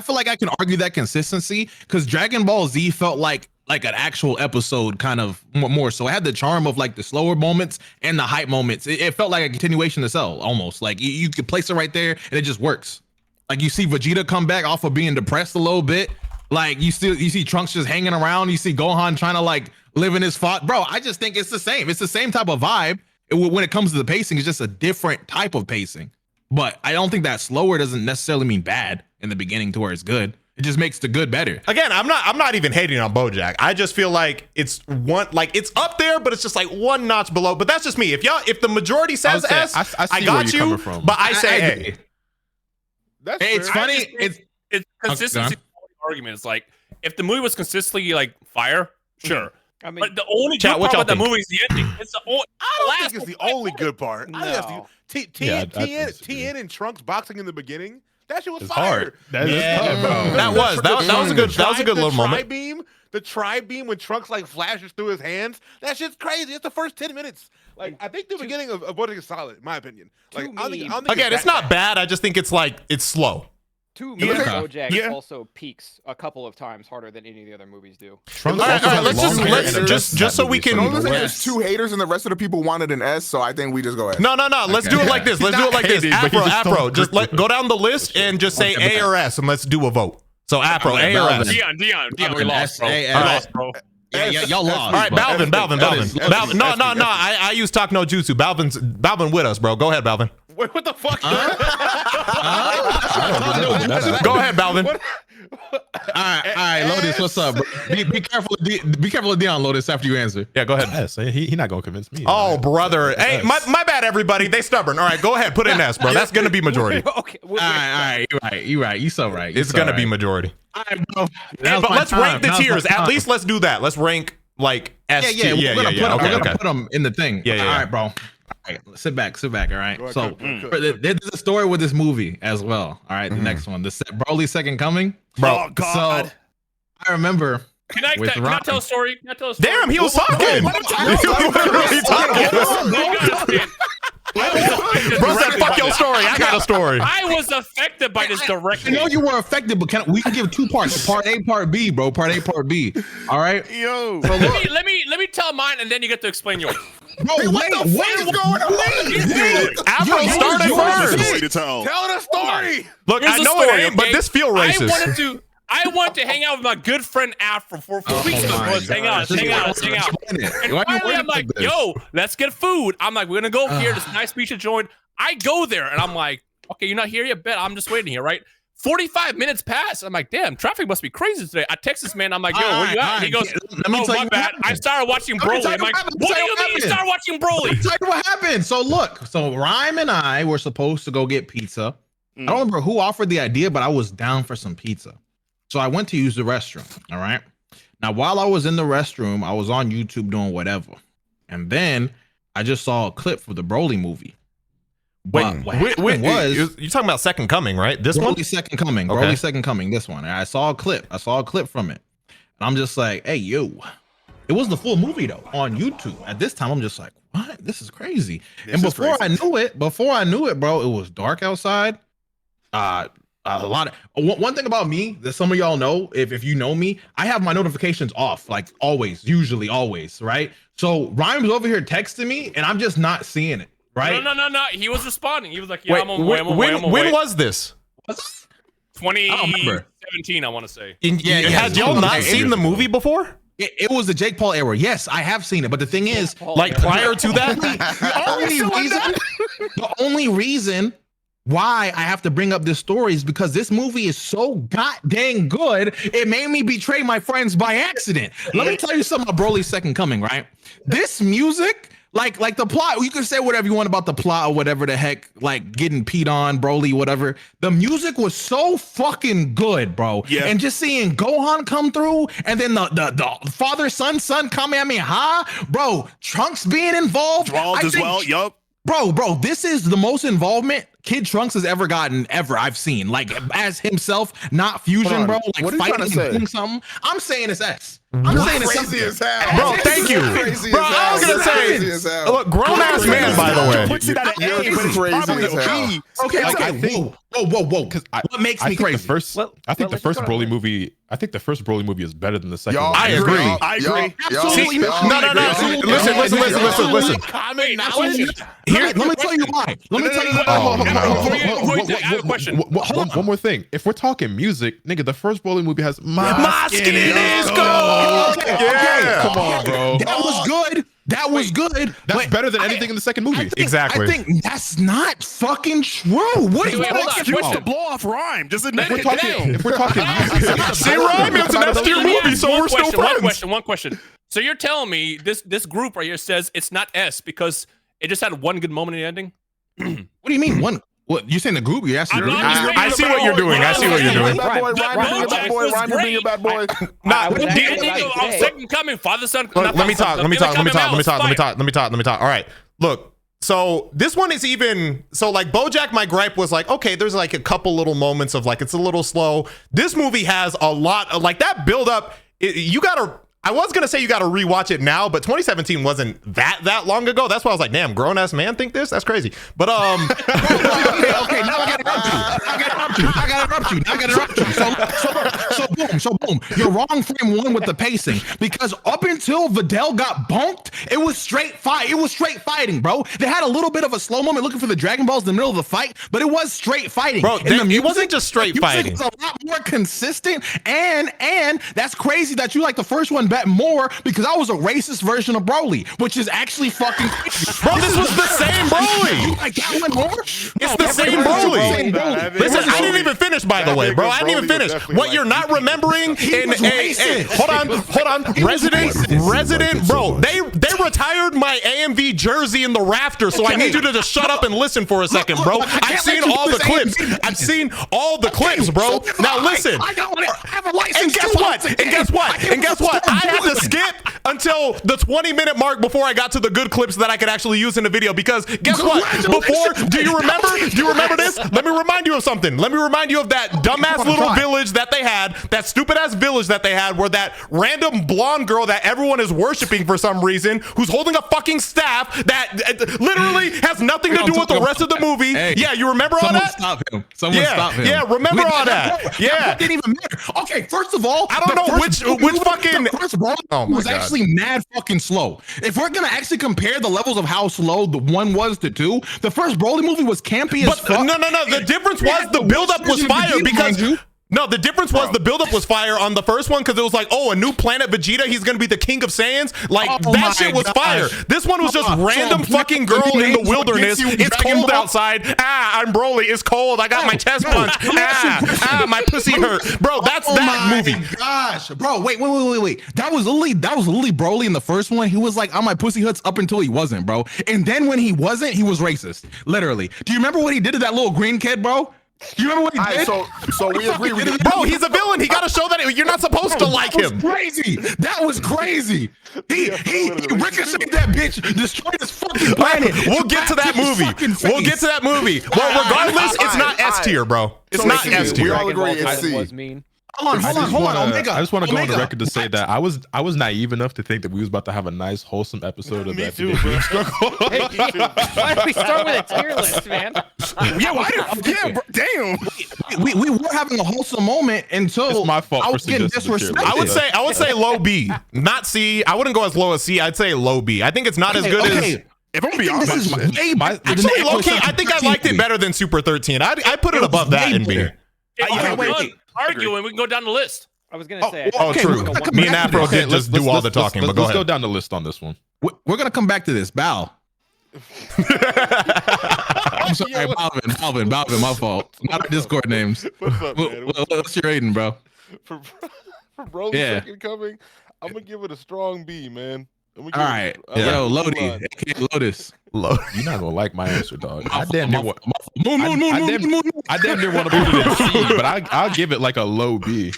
feel like I can argue that consistency because Dragon Ball Z felt like an actual episode, kind of more. So it had the charm of like the slower moments and the hype moments. It felt like a continuation of Cell almost. Like you could place it right there and it just works. Like you see Vegeta come back off of being depressed a little bit. Like you see Trunks just hanging around. You see Gohan trying to like live in his thought. Bro, I just think it's the same. It's the same type of vibe. When it comes to the pacing, it's just a different type of pacing. But I don't think that slower doesn't necessarily mean bad in the beginning to where it's good. It just makes the good better. Again, I'm not even hating on BoJack. I just feel like it's it's up there, but it's just like one notch below. But that's just me. If the majority says S, I see I where got you're you. coming from. But I say A. That's Hey, it's fair. funny. It's consistency argument. It's like if the movie was consistently like fire, sure. I mean, But the only Chat, good what part about y'all that movie is the ending. It's the only. I don't think it's the only good part. I think that's No. TN and Trunks boxing in the beginning. That shit was It's fire. hard. That is tough, bro. That was a good little moment. The tri-beam when Trunks like flashes through his hands. That shit's crazy. It's the first 10 minutes. Like I think the beginning of BoJack is solid, in my opinion. Like I don't think Again, it's not bad. I just think it's slow. To me, Yeah. BoJack Yeah. also peaks a couple of times harder than any of the other movies do. Trunks All right, also all right, has let's long hair just and just that so we movie, can- Don't listen, Yes. there's 2 haters and the rest of the people wanted an S, so I think we just go ahead. No. Let's do it like this. Let's do it like this. hating, but he just Afro. don't- Just go down the list and just say A or S, and let's do a vote. So Afro, A or S. Dion, we lost, bro. Hey, We all lost, bro. Yeah, y'all lost. All right, Balvin. No. I use Talk No Jutsu. Balvin with us, bro. Go ahead, Balvin. Wait, what the fuck? Go ahead, Balvin. All right, Lotus, what's up? Bro? Be careful. Be careful of Dion, Lotus, after you answer. Yeah, go ahead. Yes, he not gonna convince me. Oh, brother. Hey, my bad, everybody. They stubborn. All right, go ahead. Put in S, bro. That's gonna be majority. Okay, All right, you're right. You so right. It's gonna be majority. All right, bro. Hey, but let's rank the tiers. At least let's do that. Let's rank like S tier. Yeah. We're gonna Okay. put them in the thing. Yeah. All right, bro. All right, sit back. All right. Go ahead, So good. there's a story with this movie as well. All right, the next one, Broly's Second Coming. Bro, Oh God. So I remember Can I With tell a Ryan. story? Can I tell a story? Damn, he was talking. What Bro said, "Fuck your story. I got a story." I was affected by this I directly. know you were affected, but we can give 2 parts: part A, part B, bro. Part A, part B. All right. Yo. So look, Let me tell mine, and then you get to explain yours. bro, what is going on? Afro started first. Story to tell. Tell the story. Look, Here's I the know story, it ain't, but okay? this feel racist. I wanted to hang out with my good friend Afro for 4 weeks. Let's hang out. And finally, I'm like, yo, let's get food. I'm like, we're gonna go here. This nice pizza joint. I go there, and I'm like, okay, you're not here yet, bet. I'm just waiting here, right? 45 minutes pass. I'm like, damn, traffic must be crazy today. I text this man. I'm like, yo, where you at? He goes, oh, my bad. I started watching Broly. I'm like, what do you mean you started watching Broly? Tell you what happened. So look, Rhyme and I were supposed to go get pizza. I don't remember who offered the idea, but I was down for some pizza. So I went to use the restroom. All right. Now, while I was in the restroom, I was on YouTube doing whatever. And then I just saw a clip for the Broly movie. But what happened was, you're talking about Second Coming, right? This one? Broly Second Coming. Okay. Broly Second Coming, this one. And I saw a clip. from it. And I'm just like, hey, yo. It wasn't the full movie though on YouTube. At this time, I'm just like, what? This is crazy. And before I knew it, bro, it was dark outside. A lot of one thing about me that some of y'all know, if you know me, I have my notifications off, like usually always, right? So Rhyme's over here texting me, and I'm just not seeing it, right? No. He was responding. He was like, yeah, Wait, I'm on my way. when was this? 2017, I want to say. Had y'all not seen the movie before? It was the Jake Paul era. Yes, I have seen it, but the thing is, Like prior to that? the only reason why I have to bring up this story is because this movie is so goddamn good. It made me betray my friends by accident. Let me tell you something about Broly's Second Coming, right? This music, like the plot, you can say whatever you want about the plot or whatever the heck, like getting peed on, Broly, whatever. The music was so fucking good, bro. Yeah. And just seeing Gohan come through, and then the father son Kamehameha, bro. Trunks being involved, Involved as well. Yup. Bro, this is the most involvement Kid Trunks has ever gotten I've seen. Like as himself, not fusion, bro. Like what are you trying fighting to and say? doing something. I'm saying it's S. I'm saying it's Crazy as something. hell. Bro, thank you. Crazy Bro, as I was hell. gonna Crazy as say, hell. look, grown ass man, by the way. Puts it at an A, but it's Crazy probably as a hell. B. Okay, Like, okay. I think- Whoa. What makes me I think crazy? the first, Well, I think well, the first let's go Broly ahead. movie. I think the first Broly movie is better than the second. Y'all one. I agree. I agree. Absolutely. See, no. Listen. Here, let me tell you why. Let me tell you why. I have a question. One more thing. If we're talking music, nigga, the first Broly movie has My skin is gold. Yeah. Come on, bro. That was good. That was good. That's but better than anything in the second movie. Exactly. I think that's not fucking true. What are you Wait, hold on. talking Just about? to blow off Rhyme. Just admit If we're it. talking, if we're talking music, See, Rhyme, it's an S tier movie, so we're still friends. One question. So you're telling me this group right here says it's not S because it just had one good moment in the ending? What do you mean? What you saying the group? You asking I'm the not group? just I see what you're doing. I see what you're doing. Bad boy, Ryan, being a bad boy. Ryan, being a bad boy. Nah, was The actually ending about to of say- Second Coming, Father Son. Let me talk. So this one is even so like BoJack. My gripe was like, okay, there's like a couple little moments of like it's a little slow. This movie has a lot of like that build up. You gotta. I was gonna say you gotta rewatch it now, but 2017 wasn't that long ago. That's why I was like, damn, grown ass man think this? That's crazy. But Okay, now I gotta interrupt you. So boom. You're wrong frame one with the pacing because up until Videl got bonked, it was straight fight. It was straight fighting, bro. They had a little bit of a slow moment looking for the Dragon Balls in the middle of the fight, but it was straight fighting. Bro, And it wasn't just straight the music fighting. was a lot more consistent, and that's crazy that you like the first one bet more because I was a racist version of Broly, which is actually fucking crazy. bro, this was the same Broly. You like that one more? It's the same Broly. Listen, I didn't even finish, by the way, bro. I didn't even finish. What you're not remembering in was racist. hold on. Resident, bro. They retired my AMV jersey in the rafter, so I need you to just shut up and listen for a second, bro. I've seen all the clips. I've seen all the clips, bro. Now listen. I have a license. And guess what? And guess what? And guess what? I had to skip until the 20-minute mark before I got to the good clips that I could actually use in the video. Because guess what? Before, do you remember? Do you remember this? Let me remind you of something. Let me remind you of that dumbass little village that they had, that stupid ass village that they had, where that random blonde girl that everyone is worshiping for some reason, who's holding a fucking staff that literally has nothing to do with the rest of the movie. Hey, yeah, you remember all that? Stop him. Someone stop him. Yeah, remember all that. Yeah. It didn't even matter. Okay, first of all, I don't know which fucking. The first brawl was actually mad fucking slow. If we're gonna actually compare the levels of how slow the 1 was to 2, the first Broly movie was campy as fuck. No. The difference was the buildup was fire because. No, the difference was the buildup was fire on the first one because it was like, oh, a new planet Vegeta, he's gonna be the king of Saiyans. Like that shit was fire. This one was just random fucking girl in the wilderness. It's cold outside. I'm Broly. It's cold. I got my chest punched. My pussy hurt, bro. That's that movie. Gosh, bro, wait. That was literally Broly in the first one. He was like, "On my pussy hurts" up until he wasn't, bro. And then when he wasn't, he was racist. Literally. Do you remember what he did to that little green kid, bro? You remember what he did? So we agree. Bro, he's a villain. He got to show that you're not supposed to like him. Crazy. That was crazy. He ricocheted that bitch, destroyed his fucking planet. We'll get to that movie. Well, regardless, it's not S tier, bro. It's not S tier. We all agree it's C. Hold on, Omega. I just want to go on the record to say that I was naive enough to think that we was about to have a nice, wholesome episode of that. Me too, bro. Why did we start with a tier list, man? Damn. We were having a wholesome moment until It's my fault I for was getting suggesting the tier disrespected. I would say low B, not C. I wouldn't go as low as C. I'd say low B. I think it's not as good as. If I'm being honest, Actually, low key, I think I liked it better than Super 13. I put it above that in B. Wait. Arguing, we can go down the list. I was gonna say. True. Me and Afro did just do all the talking, but go let's ahead. go down the list on this one. We're gonna come back to this. Bow. I'm sorry, Balvin, my fault. Not our Discord names. What's up, man? What's your rating, bro? For Broly's second coming, I'm gonna give it a strong B, man. All right, yo, Lodi, aka Lotus. You're not gonna like my answer, dog. I damn near want to put Moon. it in C, but I'll give it like a low B.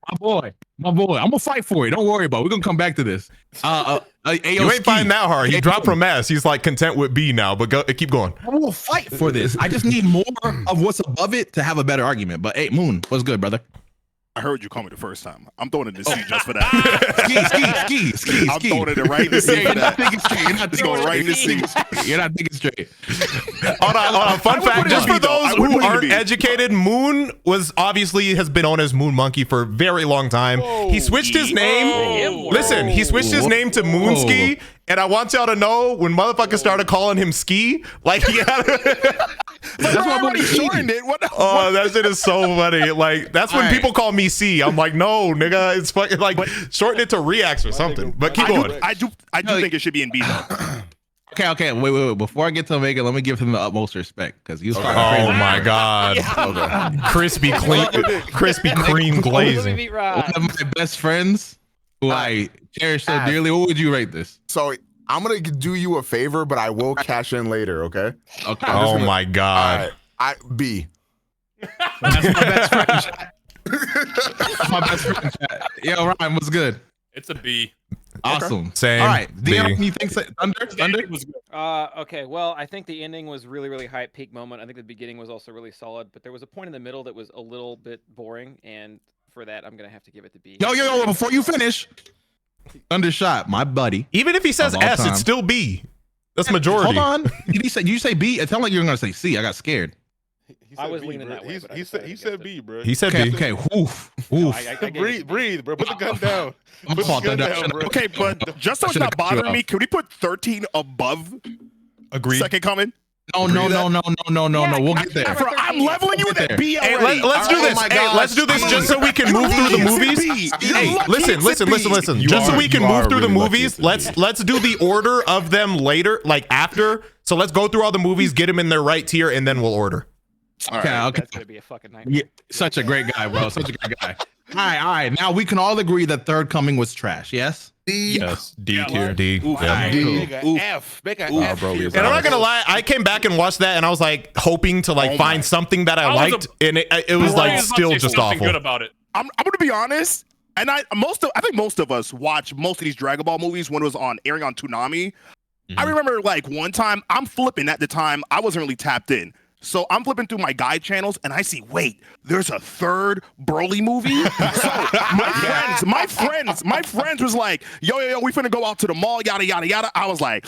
My boy. I'm gonna fight for it. Don't worry about it. We're gonna come back to this. You ain't find that hard. He dropped from S. He's like content with B now, but keep going. I will fight for this. I just need more of what's above it to have a better argument. But hey, Moon, what's good, brother? I heard you call me the first time. I'm throwing it in C just for that. Ski. I'm throwing it right in the C for that. It's going right in the C. You're not thinking straight. Hold on. Fun fact, just for those who aren't educated, Moon has been known as Moon Monkey for a very long time. He switched his name. Listen, he switched his name to Moonski. And I want y'all to know when motherfuckers started calling him Ski, like he had. That's why I'm shortened it. Oh, that shit is so funny. Like that's when people call me C. I'm like, no, nigga, it's fucking like shorten it to Reax or something. But keep going. I do think it should be in B though. Okay. Wait. Before I get to Omega, let me give him the utmost respect because he was talking crazy. crazy. My God. Crispy cream glazing. One of my best friends who I cherish so dearly. What would you rate this? So I'm gonna do you a favor, but I will cash in later. Okay. Okay. Oh my God. All right. B. That's my best friend. That's my best friend. Yo, Ryan, what's good? It's a B. Awesome. Same. All right. B. Dion, you think Thunder? Okay. Well, I think the ending was really, really high peak moment. I think the beginning was also really solid, but there was a point in the middle that was a little bit boring, and for that, I'm gonna have to give it to B. Yo! Before you finish, Thundershot, my buddy. Even if he says S, it's still B. That's majority. Hold on. You say B? It sounded like you were gonna say C. I got scared. I was leaning that way. He said B, bro. He said B. Okay. Oof. Breathe, bro. Put the gun down. I'm Put the gun down, bro. Okay, but just so it's not bothering me, can we put 13 above Agreed. second coming? No. We'll get there. I'm leveling you with that B Hey, already. let's do this. Hey, let's do this just so we can move through the movies. Hey, listen. Just so we can move through the movies, let's do the order of them later, like after. So let's go through all the movies, get them in their right tier, and then we'll order. Okay. That's gonna be a fucking nightmare. Yeah, such a great guy, bro. Such a great guy. All right. Now we can all agree that Third Coming was trash. Yes. D. Yes, D tier. D. Ooh, Yeah. Make a F. Make a F. bro, tier, he's And I'm bro. not gonna lie, I came back and watched that, and I was like hoping to like find something that I I was liked, and it was like still just something awful. good about it. I'm gonna be honest, and I think most of us watch most of these Dragon Ball movies when it was airing on Toonami. I remember like one time I'm flipping at the time I wasn't really tapped in. So I'm flipping through my guide channels and I see, wait, there's a third Broly movie. So my friends was like, yo, we finna go out to the mall, yada yada yada. I was like,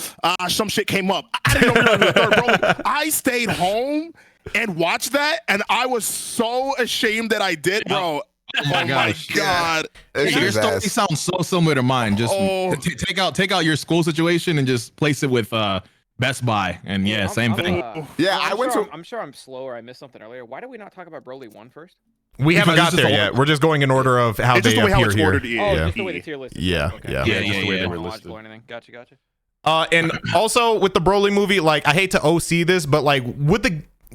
some shit came up. I didn't know there was a third Broly. I stayed home and watched that, and I was so ashamed that I did, bro. Oh my god! Your story sounds so similar to mine. Just take out your school situation and just place it with Best Buy, and yeah, same thing. I'm sure I'm slow or I missed something earlier. Why did we not talk about Broly 1 first? We haven't got there yet. We're just going in order of how they appear here. Oh, just the way the tier list is. Yeah, Okay. yeah. Gotcha. And also with the Broly movie, like I hate to OC this, but like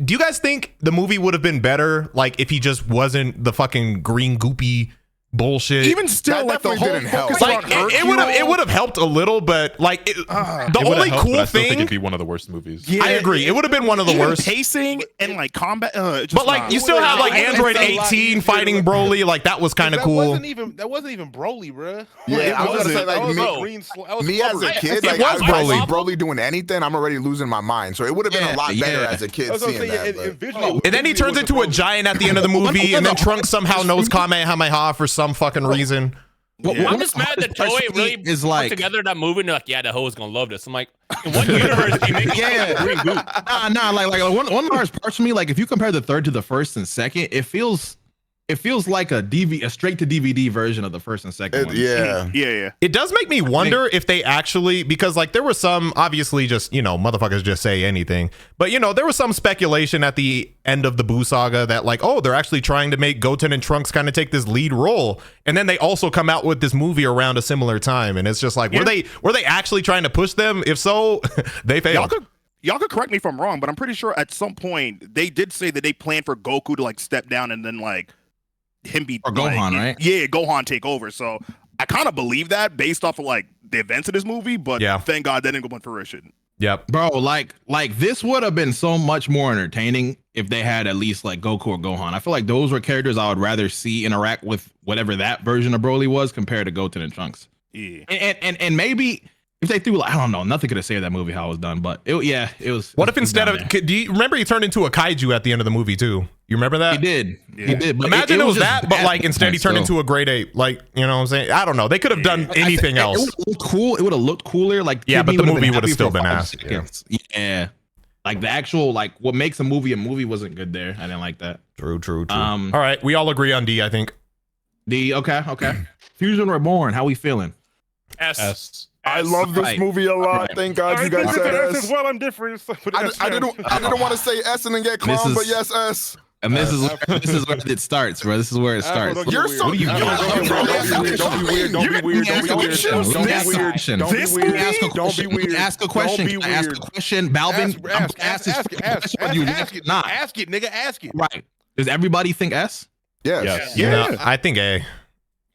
do you guys think the movie would have been better like if he just wasn't the fucking green goopy bullshit? Even still, like the whole didn't help. Like it would have helped a little, but like the only cool but I still think thing. it'd be one of the worst movies. Yeah, I agree. It would have been one of the worst. Pacing and like combat, But like you still have like Android 18 fighting Broly, like that was kind of cool. That wasn't even Broly, bro. Yeah, I was gonna say like me as a kid, like I see Broly doing anything, I'm already losing my mind. So it would have been a lot better as a kid seeing that. And then he turns into a giant at the end of the movie, and then Trunks somehow knows Kamehameha for some fucking reason. I'm just mad that Toei really is put like together that movie and they're like, yeah, the hoe's gonna love this. I'm like, in what universe do you make green goop? Nah, like one large part for me, like if you compare the third to the first and second, it feels like a straight to DVD version of the first and second one. Yeah. It does make me wonder if they actually, because like there was some, obviously just, motherfuckers just say anything, but there was some speculation at the end of the Buu saga that like, oh, they're actually trying to make Goten and Trunks kind of take this lead role. And then they also come out with this movie around a similar time. And it's just like, were they actually trying to push them? If so, they failed. Y'all could correct me if I'm wrong, but I'm pretty sure at some point they did say that they planned for Goku to like step down and then like him be or Gohan, right? Yeah, Gohan take over. So I kind of believe that based off of like the events of this movie, but thank God that didn't go on fruition. Yep. Bro, like this would have been so much more entertaining if they had at least like Goku or Gohan. I feel like those were characters I would rather see interact with whatever that version of Broly was compared to Goten and Trunks. Yeah. And maybe if they threw like, I don't know, nothing could have saved that movie how it was done, but it was. What if instead of, do you remember he turned into a kaiju at the end of the movie too? You remember that? He did. But imagine it was that, but like bad. instead he turned into a great ape. Like, you know what I'm saying? I don't know. They could have done anything else. It would have looked cool. It would have looked cooler. Like, yeah, but the movie would have still been ass. Yeah. Like the actual, like what makes a movie wasn't good there. I didn't like that. True. All right. We all agree on D, I think. D, okay. Fusion Reborn, how we feeling? S. I love this movie a lot. Thank God you guys said S. Well, I'm different. I didn't want to say S and then get clowned, but yes, S. And this is where it starts, bro. This is where it starts. You're so. Don't be weird. Don't be weird. Don't be weird. Don't be weird. This movie. Don't be weird. Ask a question. Can I ask a question, Balvin? Ask it, nigga. Ask it. Right. Does everybody think S? Yes. Yeah. No, I think A.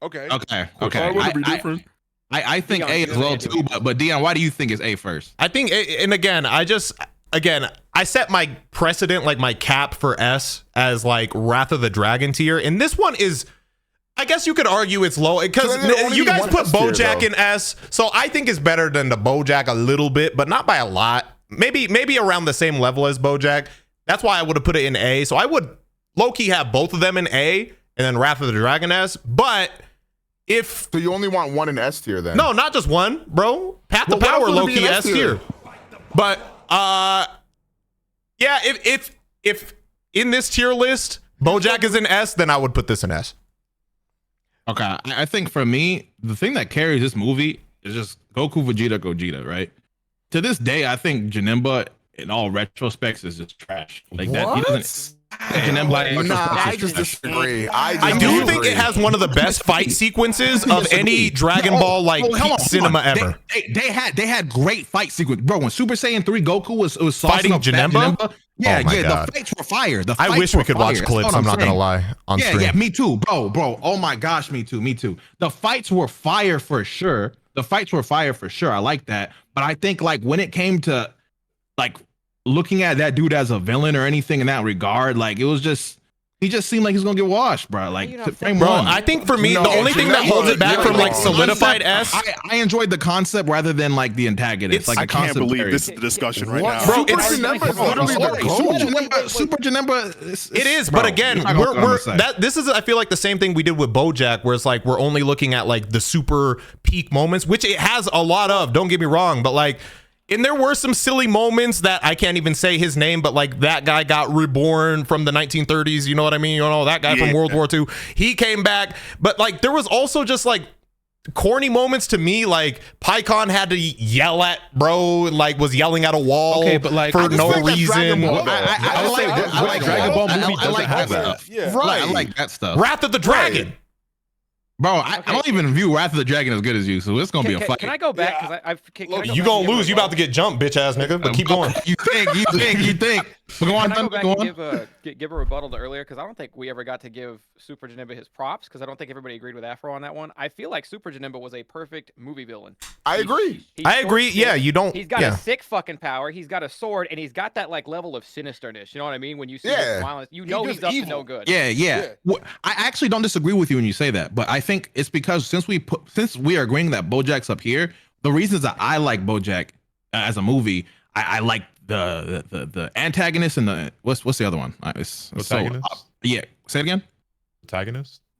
Okay. Why would it be different? I think A as well too, but Dion, why do you think it's A first? I think A, and again, I set my precedent, like my cap for S as like Wrath of the Dragon tier, and this one is, I guess you could argue it's low because you guys put BoJack in S, so I think it's better than the BoJack a little bit, but not by a lot. Maybe around the same level as BoJack. That's why I would have put it in A. So I would low-key have both of them in A and then Wrath of the Dragon S, but. So you only want one in S tier then? No, not just one, bro. Path to Power, low-key S tier. But yeah, if in this tier list BoJack is in S, then I would put this in S. Okay, I think for me, the thing that carries this movie is just Goku, Vegeta, Gogeta, right? To this day, I think Janemba, in all retrospects, is just trash. Like that, he doesn't. I just disagree. I do think it has one of the best fight sequences of any Dragon Ball cinema ever. They had great fight sequence, bro. When Super Saiyan 3 Goku was fighting Janemba. Yeah, God. The fights were fire. I wish we could watch clips. I'm not gonna lie on stream. Yeah, me too, bro. Oh my gosh, me too. The fights were fire for sure. the fights were fire for sure. I like that, but I think like when it came to like looking at that dude as a villain or anything in that regard, like it was just. He just seemed like he's gonna get washed, bro. Like frame bro, one. I think for me, the only thing that holds it back from like solidified S. I enjoyed the concept rather than like the antagonist. Like I can't believe this is the discussion right now. Bro, it's Janemba is literally the goat. Super Janemba. It is, but again, this is I feel like the same thing we did with BoJack, where it's like we're only looking at like the super peak moments, which it has a lot of. Don't get me wrong, but like. And there were some silly moments that I can't even say his name, but like that guy got reborn from the 1930s. You know what I mean? You know, that guy from World War II. He came back. But like there was also just like corny moments to me. Like PyCon had to yell at bro and like was yelling at a wall but like, for no reason. I like Dragon Ball movie doesn't have that stuff. Yeah. Right. I like that stuff. Wrath of the Dragon. Bro, I don't even view Wrath of the Dragon as good as you, so it's gonna be a fight. Can I go back? Because you gonna lose. You about to get jumped, bitch ass nigga. But keep going. You think. But go on, go on. Give a rebuttal to earlier because I don't think we ever got to give Super Janemba his props because I don't think everybody agreed with Afro on that one. I feel like Super Janemba was a perfect movie villain. I agree. I agree. Yeah, you don't. He's got a sick fucking power. He's got a sword, and he's got that like level of sinisterness. You know what I mean? When you see his violence, you know he's up to no good. Yeah. Well, I actually don't disagree with you when you say that, but I think it's because since we are agreeing that BoJack's up here, the reasons that I like BoJack as a movie, I like the antagonist and the what's the other one? Yeah, say it again.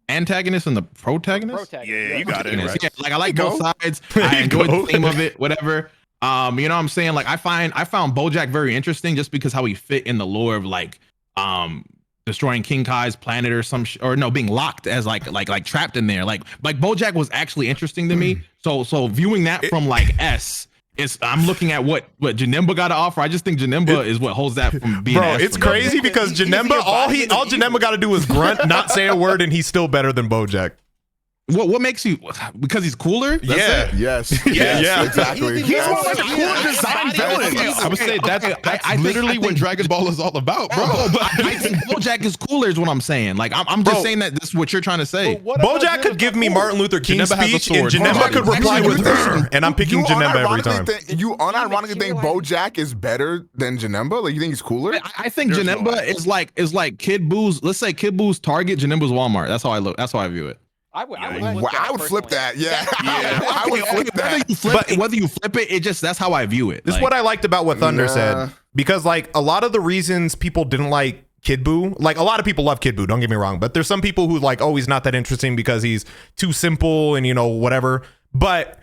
Antagonist and the protagonist. Yeah, you got it. Right. Yeah, like I like both sides. I enjoyed the theme of it. Whatever. You know what I'm saying? Like I found BoJack very interesting just because how he fit in the lore of like destroying King Kai's planet or being locked as like trapped in there. Like BoJack was actually interesting to me. So viewing that from like S. I'm looking at what Janemba got to offer. I just think Janemba is what holds that from being. Bro, it's crazy because Janemba, all Janemba got to do is grunt, not say a word, and he's still better than BoJack. What makes you? Because he's cooler? Yes, exactly. He's one of the cooler design villains. I would say that's literally what Dragon Ball is all about, bro. But I think BoJack is cooler is what I'm saying. Like I'm just saying that this is what you're trying to say. BoJack could give me Martin Luther King's speech, and Janemba could reply with her, and I'm picking Janemba every time. You unironically think BoJack is better than Janemba? Like you think he's cooler? I think Janemba is like Kid Boo's. Let's say Kid Boo's Target, Janemba's Walmart. That's how I look. That's how I view it. I would flip that. Yeah. I would flip that. Whether you flip it, that's how I view it. This is what I liked about what Thunder said, because like a lot of the reasons people didn't like Kid Buu, like a lot of people love Kid Buu, don't get me wrong, but there's some people who like, oh, he's not that interesting because he's too simple and whatever. But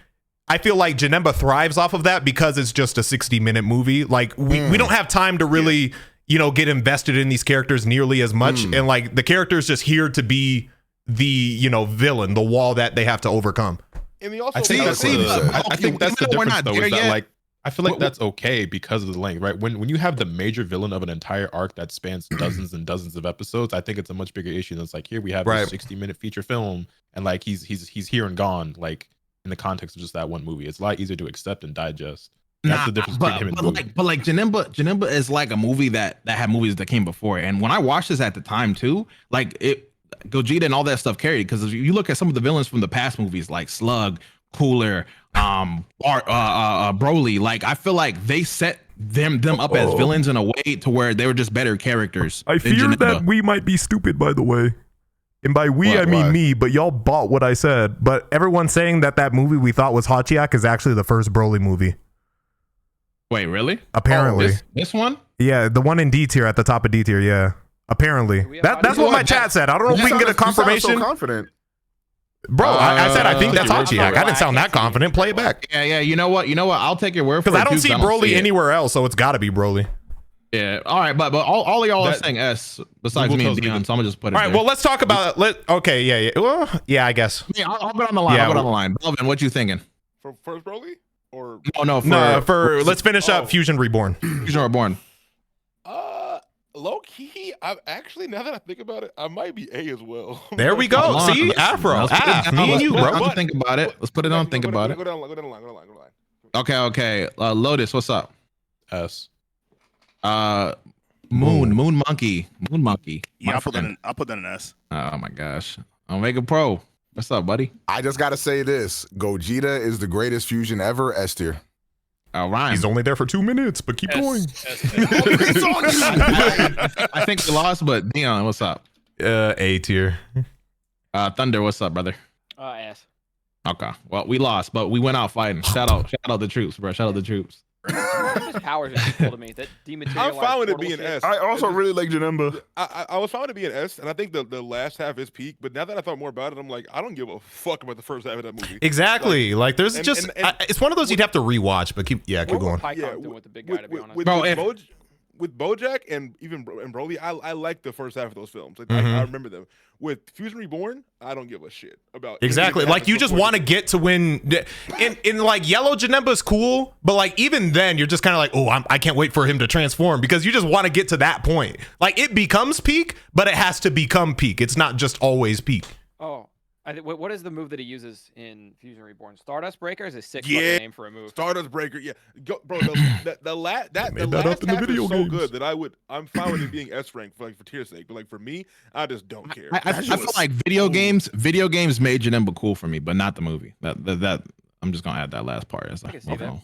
I feel like Janemba thrives off of that because it's just a 60-minute movie. Like we don't have time to really get invested in these characters nearly as much, and like the character is just here to be the villain, the wall that they have to overcome. And we also I think that's the difference though, is that like I feel like that's okay because of the length, right? When you have the major villain of an entire arc that spans dozens and dozens of episodes, I think it's a much bigger issue than it's like here we have a 60-minute feature film and like he's here and gone, like in the context of just that one movie. It's a lot easier to accept and digest. That's the difference between him and the movie. But like Janemba is like a movie that had movies that came before, and when I watched this at the time too, like Gogeta and all that stuff carried, because if you look at some of the villains from the past movies like Slug, Cooler, Broly, like I feel like they set them up as villains in a way to where they were just better characters. I fear that we might be stupid, by the way. And by we, I mean me, but y'all bought what I said. But everyone's saying that movie we thought was Hachiyak is actually the first Broly movie. Wait, really? Apparently. This one? Yeah, the one in D tier, at the top of D tier, yeah. Apparently. That's what my chat said. I don't know if we can get a confirmation. So confident. Bro, I said I think that's Hachiyak. I didn't sound that confident. Play it back. Yeah. You know what? I'll take your word for it. Because I don't see Broly anywhere else, so it's got to be Broly. Yeah. All right, but all of y'all are saying S besides me and Dion, so I'm gonna just put it. All right. Well, let's talk about it. Okay. Yeah. Well, yeah. I guess. Yeah. I'll put on the line. I'll put on the line. Belvin, what you thinking? For first Broly or no? Let's finish up Fusion Reborn. Fusion Reborn. Low key, I'm actually, now that I think about it, I might be A as well. There we go. See, Afro. Me and you, bro. Think about it. Let's put it on. Think about it. Go down the line. Okay. Lotus, what's up? S. Moon Monkey. Yeah, I'll put that in S. Oh my gosh. Omega Pro. What's up, buddy? I just gotta say this: Gogeta is the greatest fusion ever. S tier. All right. He's only there for 2 minutes, but keep going. I think we lost, but Dion, what's up? A tier. Thunder, what's up, brother? Ass. Okay. Well, we lost, but we went out fighting. Shout out the troops, bro. Shout out the troops. His powers are cool to me. That dematerialized. I'm fine with it being S. I also really like Janemba. I was fine with it being S, and I think the last half is peak. But now that I thought more about it, I'm like, I don't give a fuck about the first half of that movie. Exactly. Like there's it's one of those you'd have to rewatch, but keep going. With the big guy, to be honest. With BoJack and even Broly, I like the first half of those films. Like, I remember them. With Fusion Reborn, I don't give a shit about exactly. Like you just want to get to when in like Yellow Janemba is cool, but like even then you're just kind of like, oh, I can't wait for him to transform because you just want to get to that point. Like it becomes peak, but it has to become peak. It's not just always peak. Oh. What is the move that he uses in Fusion Reborn? Stardust Breaker is a sick fucking name for a move. Stardust Breaker, yeah, bro. The last half is so good that I'm fine with it being S rank for tier sake. But like for me, I just don't care. I feel like video games made Janemba cool for me, but not the movie. That I'm just gonna add that last part. As That's fair.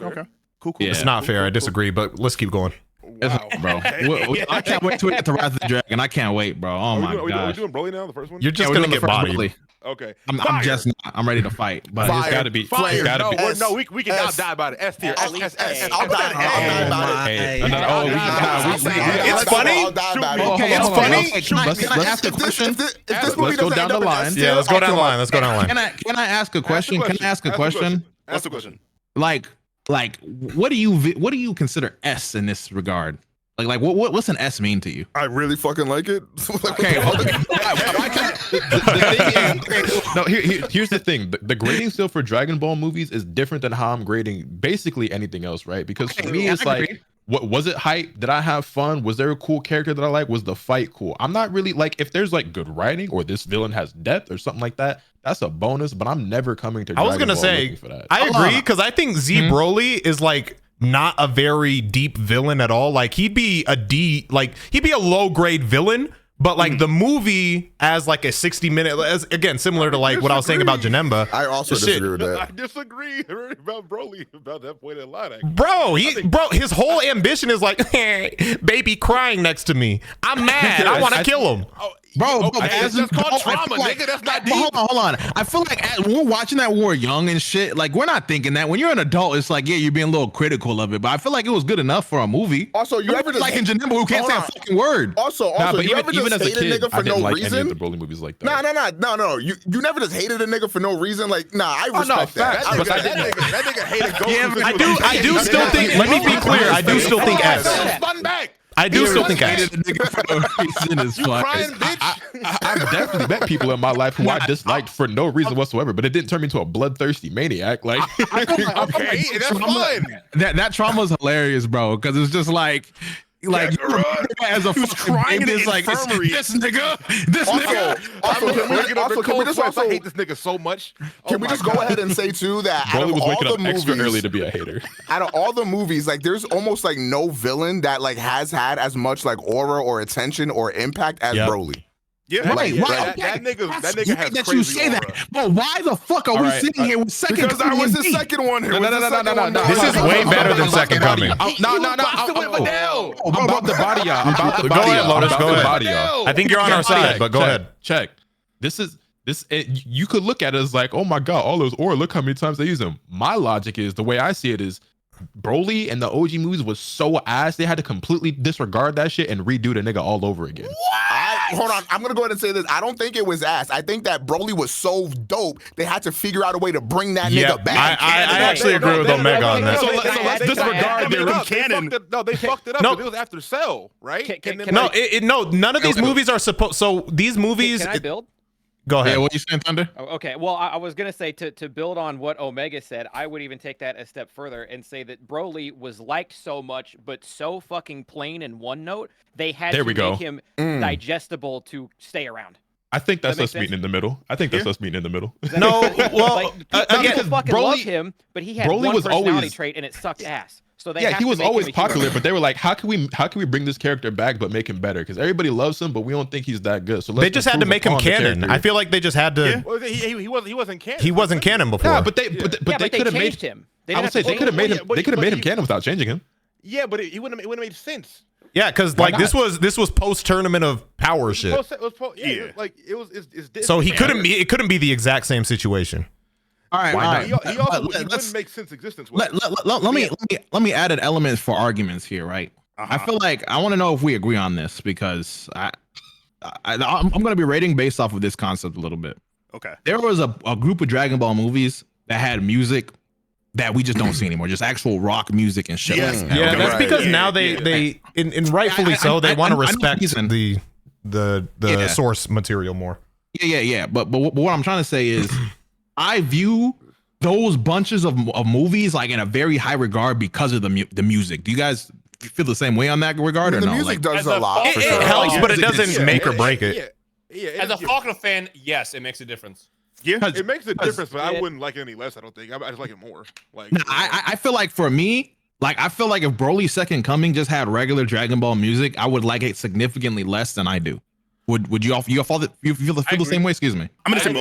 Okay. Cool. Yeah. It's not fair. I disagree, but let's keep going. Wow, bro. I can't wait to get to Wrath of the Dragon. I can't wait, bro. Oh my gosh. Are we doing Broly now? The first one? You're just gonna get bodied. Okay. I'm just not. I'm ready to fight. But it's gotta be. Fire. Gotta be. No, we cannot die about it. S tier. I'll die about it. It's funny. Okay, it's funny. Can I ask a question? Let's go down the line. Yeah, let's go down the line. Can I ask a question? Can I ask a question? Ask the question. Like, what do you consider S in this regard? Like what's an S mean to you? I really fucking like it. Okay. No, here's the thing. The grading still for Dragon Ball movies is different than how I'm grading basically anything else, right? Because for me, it's like, what was it hype? Did I have fun? Was there a cool character that I like? Was the fight cool? I'm not really like, if there's like good writing or this villain has depth or something like that, that's a bonus, but I'm never coming to Dragon Ball looking for that. I agree, because I think Z Broly is like not a very deep villain at all. Like he'd be a low grade villain, but like the movie as like a 60-minute, again, similar to like what I was saying about Janemba. I also disagree with that. I disagree about Broly about that point in line. Bro, his whole ambition is like, baby crying next to me. I'm mad. I want to kill him. Bro, that's called trauma, nigga. That's not deep. Hold on. I feel like when we're watching that, when we're young and shit, like we're not thinking that. When you're an adult, it's like, yeah, you're being a little critical of it. But I feel like it was good enough for a movie. Also, you ever just like in Janemba who can't say a fucking word. Also, but you ever even just as a hate kid, a nigga for I didn't no like reason? any of the Broly movies like that. No. You never just hated a nigga for no reason. Like, nah, I respect that. That nigga hated Goku. Yeah, I do still think. Let me be clear. I do still think S. Spun back. I do still think S. You crying, bitch. I've definitely met people in my life who I disliked for no reason whatsoever, but it didn't turn me into a bloodthirsty maniac. Like, okay, that's fine. That trauma is hilarious, bro, because it's just like as a crying in this nigga. Also, can we just I hate this nigga so much. Can we just go ahead and say too that out Broly of was all waking the up movies, extra early to be a hater. Out of all the movies, like there's almost like no villain that like has had as much like aura or attention or impact as Broly. Yeah, right. That nigga has that crazy you say aura. that. But why the fuck are we sitting here with second? Because I was the second one. No. This is way better than Second Coming. No. I'm about to body y'all. Go ahead, Lotus. Go ahead. I think you're on our side, but go ahead. Check. This. You could look at it as like, oh my god, all those aura. Look how many times they use them. My logic is, the way I see it is, Broly and the OG movies was so ass, they had to completely disregard that shit and redo the nigga all over again. Hold on, I'm gonna go ahead and say this. I don't think it was ass. I think that Broly was so dope, they had to figure out a way to bring that nigga back. I actually agree with Omega on that. So let's disregard their canon. No, they fucked it up. It was after Cell, right? None of these movies are supposed. So these movies. Can I build? Go ahead. Yeah, what you saying, Thunder? Okay, well, I was going to say, to build on what Omega said, I would even take that a step further and say that Broly was liked so much, but so fucking plain in one note, they had to make him digestible to stay around. I think that's us meeting in the middle. No, well, again, fucking love him, but he had one personality trait, and it sucked ass. So they he was always popular, but they were like, how can we bring this character back but make him better? Because everybody loves him, but we don't think he's that good. So they just had to make him canon. I feel like they just had to. Yeah. Well, he wasn't canon. He wasn't canon before. Yeah, but they could have made him. I would say they could have made him. They could have made him canon without changing him. Yeah, but it wouldn't have made sense. Yeah, because like this was post tournament of power shit. So he couldn't be. It couldn't be the exact same situation. All right. He wouldn't make sense existence. Let me add an element for arguments here, right? I feel like I want to know if we agree on this because I'm going to be rating based off of this concept a little bit. Okay. There was a group of Dragon Ball movies that had music that we just don't see anymore, just actual rock music and shit. Yes. Yeah, that's because now they and rightfully so, they want to respect the source material more. Yeah. But what I'm trying to say is, I view those bunches of movies like in a very high regard because of the music. Do you guys feel the same way on that regard or the no? music does a lot. It helps, but it doesn't make or break it. Yeah. As a Faulkner fan, yes, it makes a difference. Yeah, it makes a difference, but I wouldn't like it any less. I don't think. I just like it more. Like, I feel like for me, like I feel like if Broly's Second Coming just had regular Dragon Ball music, I would like it significantly less than I do. Would you all feel the same way? Excuse me. I'm the same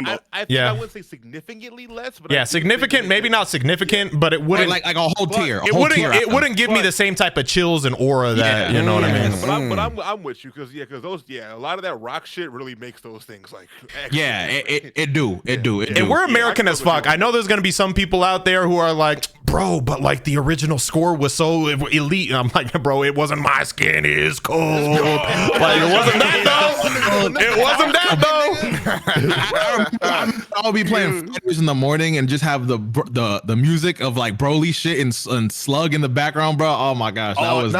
boat. I think I would say significantly less, but significant, maybe not significant, but it wouldn't like a whole tier. It wouldn't give me the same type of chills and aura that you know what I mean. But I'm with you because those a lot of that rock shit really makes those things like it do. And we're American as fuck. I know there's gonna be some people out there who are like, bro, but like the original score was so elite, and I'm like, bro, it wasn't My Skin Is Cold. Like it wasn't that. It wasn't that though. I'll be playing Fighters in the morning and just have the music of like Broly shit and Slug in the background, bro. Oh my gosh, that was.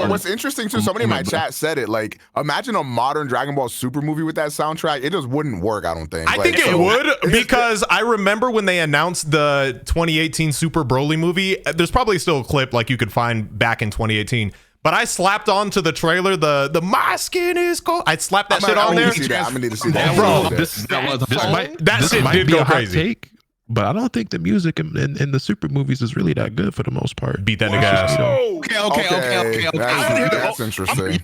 What's interesting too, somebody in my chat said it. Like, imagine a modern Dragon Ball Super movie with that soundtrack. It just wouldn't work. I don't think. I think it would because I remember when they announced the 2018 Super Broly movie. There's probably still a clip like you could find back in 2018. But I slapped onto the trailer the My Skin Is Cold. I slapped that shit on there. I'm gonna need to see that. Bro, that shit did go crazy. But I don't think the music in the Super movies is really that good for the most part. Beat that nigga ass. Okay. That's interesting.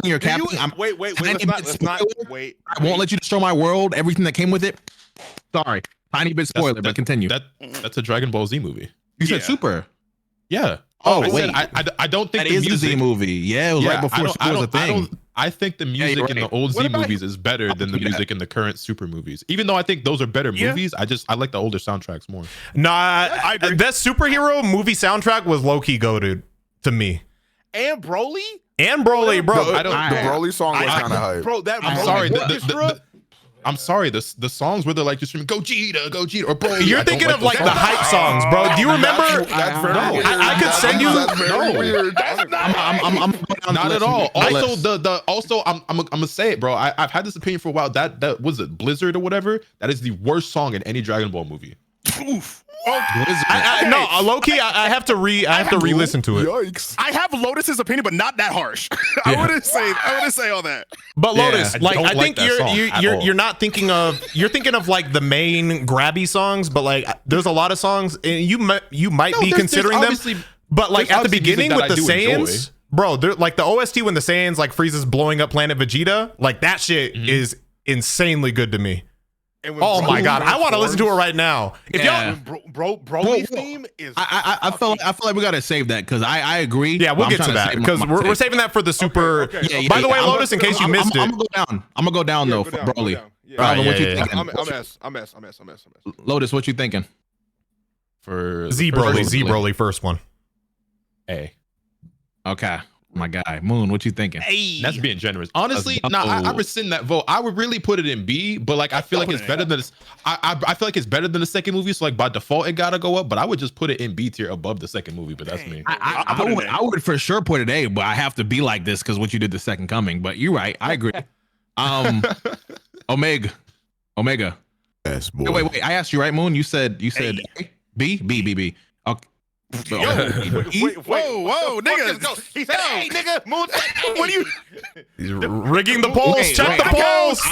You're capping. Wait. Let's not. Wait. I won't let you destroy my world. Everything that came with it. Sorry, tiny bit spoiler, but continue. That's a Dragon Ball Z movie. You said Super. Yeah. Oh wait, I don't think that is the Z movie. Yeah, it was right before Super was a thing. I think the music in the old Z movies is better than the music in the current Super movies. Even though I think those are better movies, I like the older soundtracks more. Nah, that superhero movie soundtrack was low key goated to me. And Broly, bro. The Broly song was kind of hype. Bro, that I'm sorry. I'm sorry, the songs where they're like just screaming Gogeta, or Broly. You're thinking of like the hype songs, bro. Do you remember? That's very weird. I could send you. That's very weird. I'm not at all. Also, I'm gonna say it, bro. I've had this opinion for a while. That was it, Blizzard or whatever. That is the worst song in any Dragon Ball movie. Oof. No, low key, I have to re-listen to it. Yikes! I have Lotus's opinion, but not that harsh. I wouldn't say all that. But Lotus, I think you're not thinking of like the main grabby songs, but like there's a lot of songs, and you might be considering them. But like at the beginning with the Saiyans, bro, they're like the OST when the Saiyans like Frieza's blowing up Planet Vegeta, like that shit is insanely good to me. Oh my god, I want to listen to it right now. If Broly's theme is. I feel like we gotta save that because I agree. Yeah, we'll get to that because we're saving that for the super. Okay. By the way, Lotus, in case you missed it, I'm gonna go down though for Broly. What you thinking? I'm S. Lotus, what you thinking? For Z Broly, first one. A. Okay. My guy, Moon, what you thinking? Hey. That's being generous. Honestly, I rescind that vote. I would really put it in B, but like I feel like it's better than this. I feel like it's better than the second movie, so like by default it gotta go up. But I would just put it in B tier above the second movie. But that's me. I would for sure put it A, but I have to be like this because what you did the Second Coming. But you're right, I agree. Omega. Yes, boy. Wait. I asked you right, Moon. You said A? B. Okay. Yo, whoa, nigga. He said, hey, nigga, Moon said, hey. What are you? He's rigging the polls. Check the polls.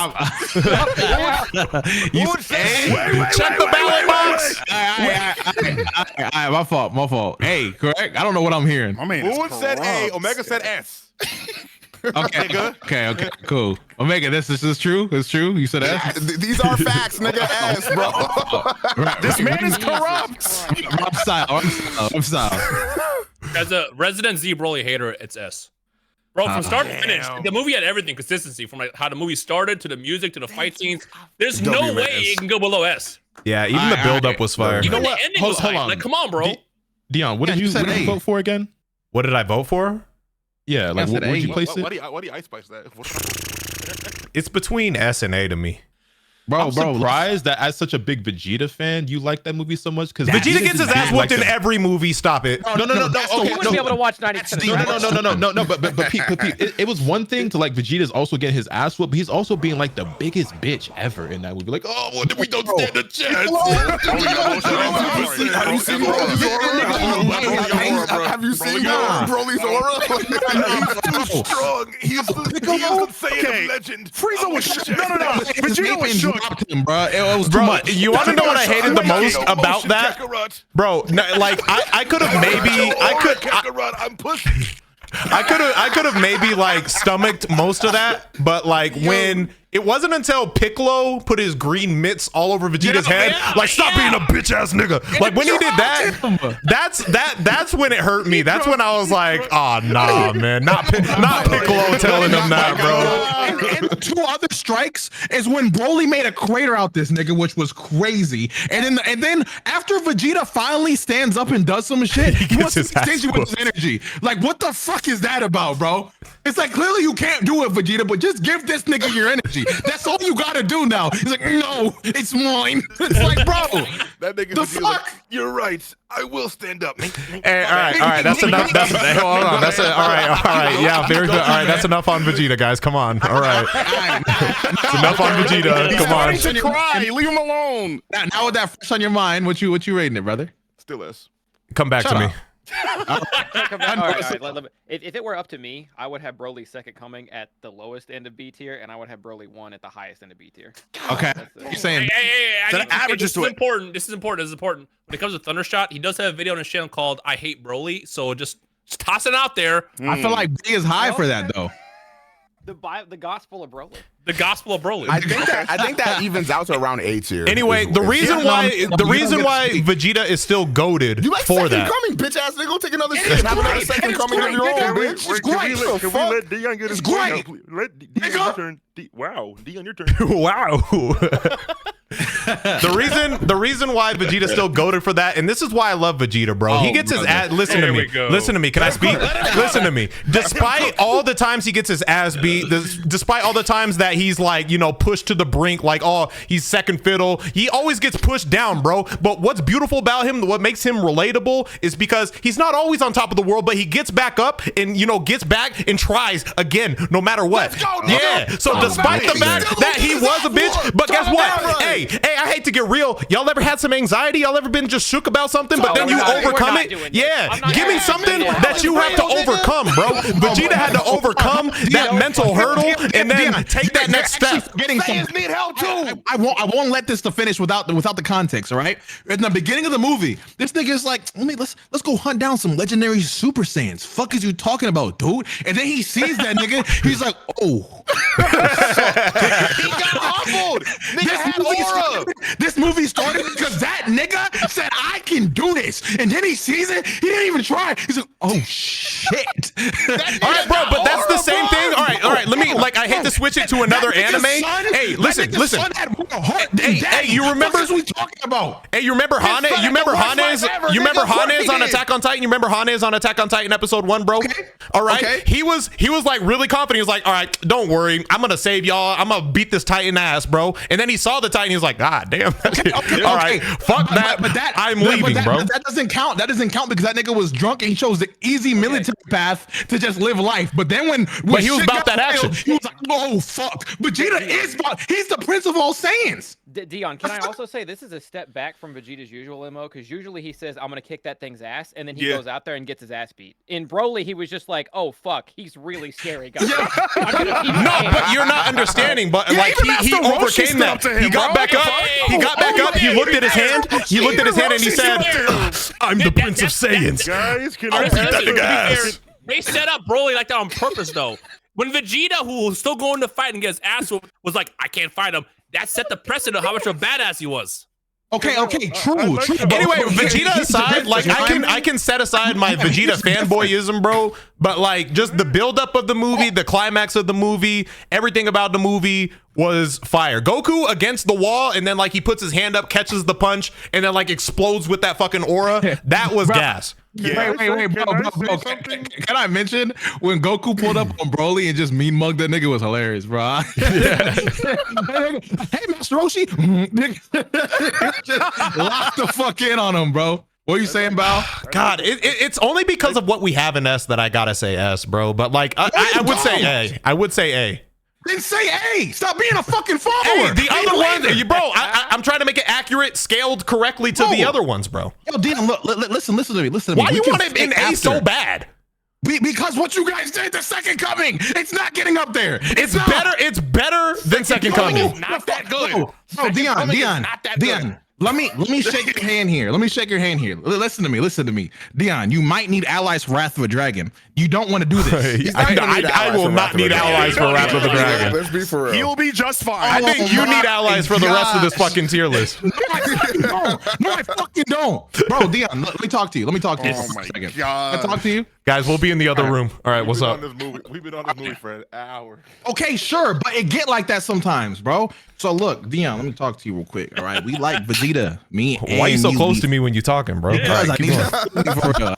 Moon said, check the ballot box. All right, my fault. Hey, correct? I don't know what I'm hearing. Moon said A, Omega said S. Okay, cool. Omega, this is true. It's true. You said S. These are facts, nigga. S, bro. This man is corrupt. I'm sorry. As a resident Z Broly hater, it's S. Bro, from start to finish, the movie had everything. Consistency from like how the movie started to the music to the fight scenes. There's no way it can go below S. Yeah, even the build-up was fire. You know what? Hold on. Like, come on, bro. Dion, what did you vote for again? What did I vote for? Yeah, like where did you place it? Why do you ice spice that? It's between S and A to me. I'm surprised that as such a big Vegeta fan, you like that movie so much because Vegeta gets his ass whooped in every movie. Stop it. No. You wouldn't be able to watch 90%. No. But Pete, it was one thing to like Vegeta's also getting his ass whooped, but he's also being like the biggest bitch ever in that movie. Like, oh, well, we don't stand a chance. Have you seen Broly's aura? He's too strong. He is the Saiyan of legend. Frieza was no. Vegeta was shook. Bro, it was too much. You want to know what I hated the most about that, bro? Like I could have maybe I'm pushing. I could have maybe like stomached most of that, but like when it wasn't until Piccolo put his green mitts all over Vegeta's head, like stop being a bitch ass nigga. Like when he did that, that's when it hurt me. That's when I was like, oh nah, man, not Piccolo telling him that, bro. And two other strikes is when Broly made a crater out this nigga, which was crazy. And then after Vegeta finally stands up and does some shit, he wants to stingy with his energy. Like what the fuck is that about, bro? It's like clearly you can't do it, Vegeta, but just give this nigga your energy. That's all you gotta do now. He's like, no, it's mine. It's like, bro, that nigga the fuck? Like, you're right. I will stand up. Hey, all right. That's enough. Hold on. That's it. All right. Yeah, very good. All right, that's enough on Vegeta, guys. Come on. All right. It's enough on Vegeta. Come on. To cry. Leave him alone. Now with that fresh on your mind, what you rating it, brother? Still S. Come back to me. All right. If it were up to me, I would have Broly second coming at the lowest end of B tier, and I would have Broly 1 at the highest end of B tier. Okay. You're saying this is important. This is important. When it comes to Thundershot, he does have a video on his channel called I Hate Broly, so just toss it out there. I feel like B is high for that though. The Gospel of Broly. The Gospel of Broly. I think that evens out to around A tier. Anyway, the reason why Vegeta is still goaded for that. Coming, bitch ass nigga, go take another shit. Have another second coming of your own, bitch. Can we let Dion get his point out? Let Dion your turn. Wow, Dion, your turn. Wow. The reason why Vegeta's still goated for that, and this is why I love Vegeta, bro. He gets his ass. Listen to me. Can I speak? Listen to me. Despite all the times he gets his ass beat, despite all the times that he's like, pushed to the brink, like, oh, he's second fiddle, he always gets pushed down, bro. But what's beautiful about him, what makes him relatable, is because he's not always on top of the world, but he gets back up and gets back and tries again, no matter what. So despite the fact that he was a bitch, but guess what? Hey, I hate to get real. Y'all ever had some anxiety? Y'all ever been just shook about something, but then you overcome it? Yeah, give me something that you have to overcome, bro. Vegeta had to overcome that mental hurdle and then take that next step. Getting need help too. I won't let this to finish without the context. All right. In the beginning of the movie, this nigga is like, let's go hunt down some legendary Super Saiyans. Fuck is you talking about, dude? And then he sees that nigga. He's like, oh. He got humbled. This movie started because that nigga said, I can do this. And then he sees it. He didn't even try. He's like, oh shit. All right, bro, but that's the same thing. All right. Let me, I hate to switch it to another anime. Hey, listen. Hey, you remember what we talking about? Hey, you remember Hane? You remember Hane's on Attack on Titan? You remember Hane's on Attack on Titan episode 1, bro? Okay. All right. Okay. He was like really confident. He was like, all right, don't worry. I'm gonna save y'all. I'm gonna beat this Titan ass, bro. And then he saw the Titan. He was like, God damn. All right. Fuck that. But I'm leaving, bro. That doesn't count. That doesn't count because that nigga was drunk and he chose the easy military path to just live life. But then when he was about that action. He was like, oh fuck. Vegeta he's the prince of all Saiyans. Dion, can I also say this is a step back from Vegeta's usual MO? Because usually he says, I'm going to kick that thing's ass, and then he goes out there and gets his ass beat. In Broly, he was just like, oh, fuck, he's really scary, guys. No, but you're not understanding. But like he overcame that. He got back up. He got back up. He looked at his hand. He looked at his hand and he said, I'm the Prince of Saiyans. Guys, can I'll beat that nigga ass. They set up Broly like that on purpose, though. When Vegeta, who was still going to fight and get his ass whooped, was like, I can't fight him. That set the precedent of how much of a badass he was. Okay, true. Anyway, Vegeta aside, like I can set aside my Vegeta fanboyism, bro. But like just the buildup of the movie, the climax of the movie, everything about the movie was fire. Goku against the wall, and then like he puts his hand up, catches the punch, and then like explodes with that fucking aura. That was gas. Wait, bro. Can I mention when Goku pulled up on Broly and just mean mugged that nigga was hilarious, bro. Hey, Master Roshi. Just locked the fuck in on him, bro. What are you saying, Bao? God, it's only because of what we have in S that I gotta say S, bro. But like I would say A. I would say A. Then say A. Stop being a fucking follower. Hey, the other one, bro. I'm trying to make it accurate, scaled correctly to the other ones, bro. Yo, Dion, look, listen to me. Why you want it in A so bad? Because what you guys did, the Second Coming, it's not getting up there. It's better. It's better than Second Coming. Not that good. Bro, Dion. Let me shake your hand here. Listen to me. Dion, you might need allies for Wrath of a Dragon. You don't want to do this. I will not need allies for Wrath of the Dragon. Let's be for real. He'll be just fine. I think you need allies for the rest of this fucking tier list. No, I fucking don't. Bro, Dion, let me talk to you. Oh my for a second. God. Can I talk to you? Guys, we'll be in the other room. All right, what's up? We've been on this movie for an hour. Okay, sure, but it get like that sometimes, bro. So look, Dion, let me talk to you real quick. All right, we like Vegeta. Why are you so close to me when you're talking, bro? Because I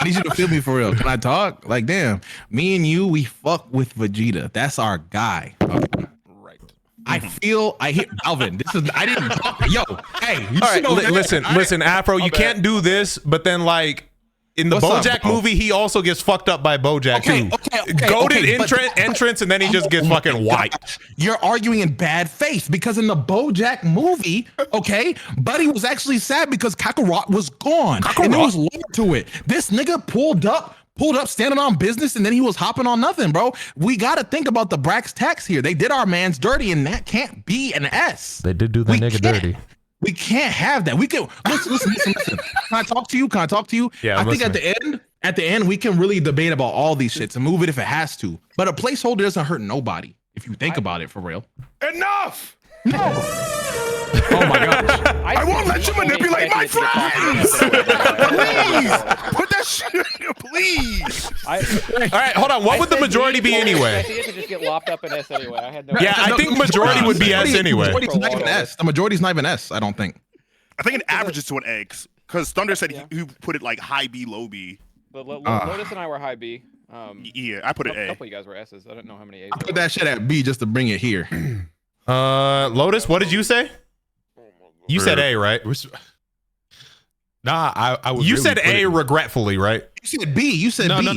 need you to feel me for real. Can I talk? Like, damn, me and you, we fuck with Vegeta. That's our guy. Okay. Right. I hear Alvin. I didn't talk. Yo, hey, you all right, listen, Afro, you can't do this, but then like in the BoJack movie, he also gets fucked up by BoJack too. Goated entrance, and then he just gets fucking wiped. You're arguing in bad faith because in the BoJack movie, Buddy was actually sad because Kakarot was gone, and there was lore to it. This nigga pulled up standing on business, and then he was hopping on nothing, bro. We got to think about the brass tacks here. They did our man's dirty, and that can't be an S. They did do the nigga dirty. We can't have that. We can listen. Can I talk to you? Yeah, I think at the end, we can really debate about all these shits and move it if it has to. But a placeholder doesn't hurt nobody if you think about it for real. Enough. No. Oh my gosh. I won't let you manipulate my friends. Please put that shit. Please. All right, hold on. What would the majority be anyway? I think it could just get lopped up in S anyway. I had no. Yeah, I think majority would be S anyway. The majority's not even S. I don't think. I think it averages to an X because Thunder said he put it like high B, low B. But Lotus and I were high B. Yeah, I put it A. A couple of you guys were S's. I don't know how many A's. I put that shit at B just to bring it here. Lotus, what did you say? You said A, right? Nah, I was. You said A regretfully, right? You said B. You said B.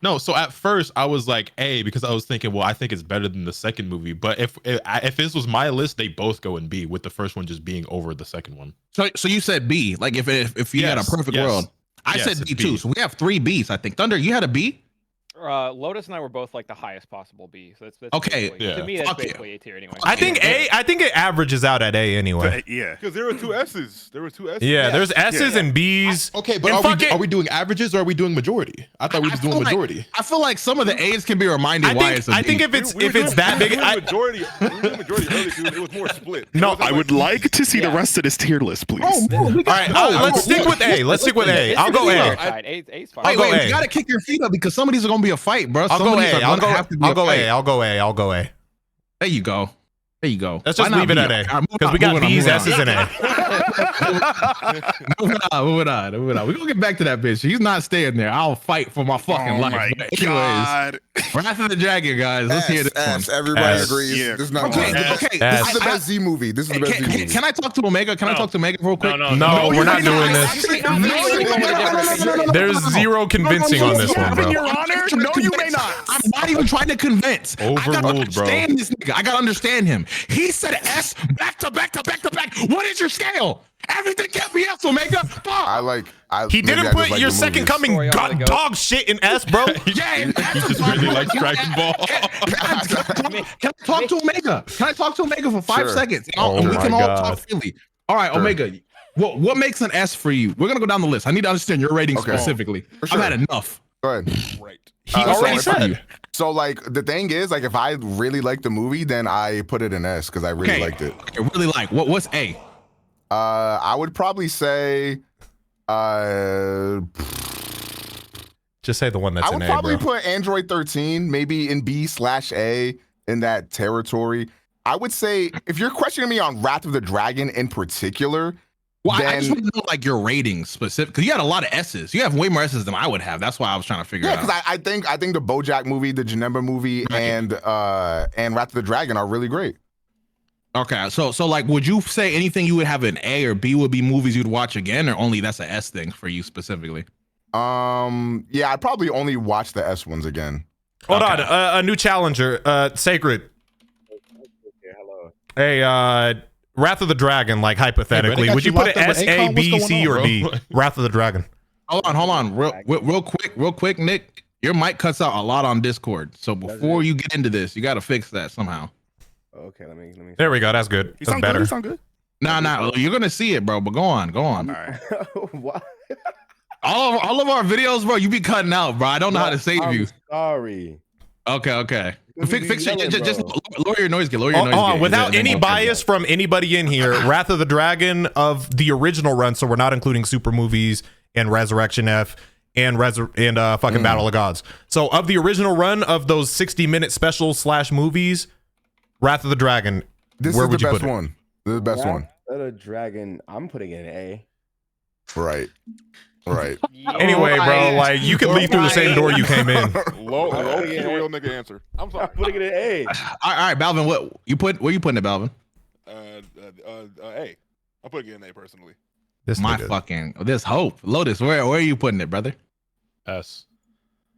No. So at first I was like A because I was thinking, well, I think it's better than the second movie. But if this was my list, they both go in B, with the first one just being over the second one. So you said B, like if you had a perfect world. I said B too. So we have 3 Bs, I think. Thunder, you had a B? Lotus and I were both like the highest possible B. So that's okay. To me, that's basically A tier anyway. I think it averages out at A anyway. Yeah, because there were 2 S's. Yeah, there's S's and B's. Okay, but are we doing averages or are we doing majority? I thought we were just doing majority. I feel like some of the A's can be reminded why it's a B. I think if it's that big, majority early, it was more split. No, I would like to see the rest of this tier list, please. All right, let's stick with A. I'll go A. Wait, you gotta kick your feet up because some of these are gonna be a fight, bro. I'll go A. There you go. Let's just leave it at A because we got B's, S's, and A. Moving on. We're gonna get back to that bitch. He's not staying there. I'll fight for my fucking life. My But God. Wrath of the Dragon, guys. Let's hear this one. Everybody agrees. Yeah. This is not Okay, this is the best Z movie. This is the best Z movie. Can I talk to Omega? Can I talk to Omega real quick? No, we're not doing this. There's zero convincing on this one, bro. Your Honor, no, you may not. I'm not even trying to convince. I gotta Overruled, bro. understand this nigga. I gotta understand him. He said S back to back to back to back. What is your scale? Everything can't be S, Omega. Fuck. He didn't put your second coming dog shit in S, bro. Yeah, He just really likes Dragon Ball. Can I talk to Omega? Can I talk to Omega for 5 seconds? Oh And we can my all God. talk freely. All right, Omega. What makes an S for you? We're gonna go down the list. I need to understand your rating specifically. sure. I've had enough. Go ahead. Right. He already said. So like the thing is, like if I really like the movie, then I put it in S because I really liked it. Okay, really like. What's A? I would probably say Just say the one that's I would in A, probably bro. put Android 13 maybe in B/A in that territory. I would say if you're questioning me on Wrath of the Dragon in particular, Well, then, I just want to know like your ratings specific because you had a lot of S's. You have way more S's than I would have. That's why I was trying to figure yeah, out. because I think the BoJack movie, the Janemba movie, and Wrath of the Dragon are really great. Okay, so like, would you say anything you would have an A or B would be movies you'd watch again, or only that's an S thing for you specifically? Yeah, I'd probably only watch the S ones again. Hold on, a new challenger, Sacred. Hey, Wrath of the Dragon, like hypothetically, Hey, would you put it S, A, B, C, or D? bro? Wrath of the Dragon. Hold on, real quick, Nick. Your mic cuts out a lot on Discord, so before you get into this, you got to fix that somehow. Okay, let me. There we go. That's good. You That's sound better. good. You sound good. Nah, you're gonna see it, bro. But go on. All right. What? All of our videos, bro. You be cutting out, bro. I don't know how to save you. Sorry. Okay. Fix yelling, it. Just bro. lower your noise gate. Lower your noise gate. Without Yeah, any okay, bias from anybody in here, Wrath of the Dragon of the original run, so we're not including Super Movies and Resurrection F and fucking Battle of Gods. So of the original run of those 60-minute special / movies, Wrath of the Dragon, This where is the would you best put it? one. This is the best one. The Dragon. I'm putting it in A. Right. Anyway, bro, like you can leave through the same door you came in. Low key real nigga answer. I'm sorry. I'm putting it in A. All right, Balvin. Where you putting it, Balvin? A. I'm putting it in A personally. This hope. Lotus, where are you putting it, brother? S.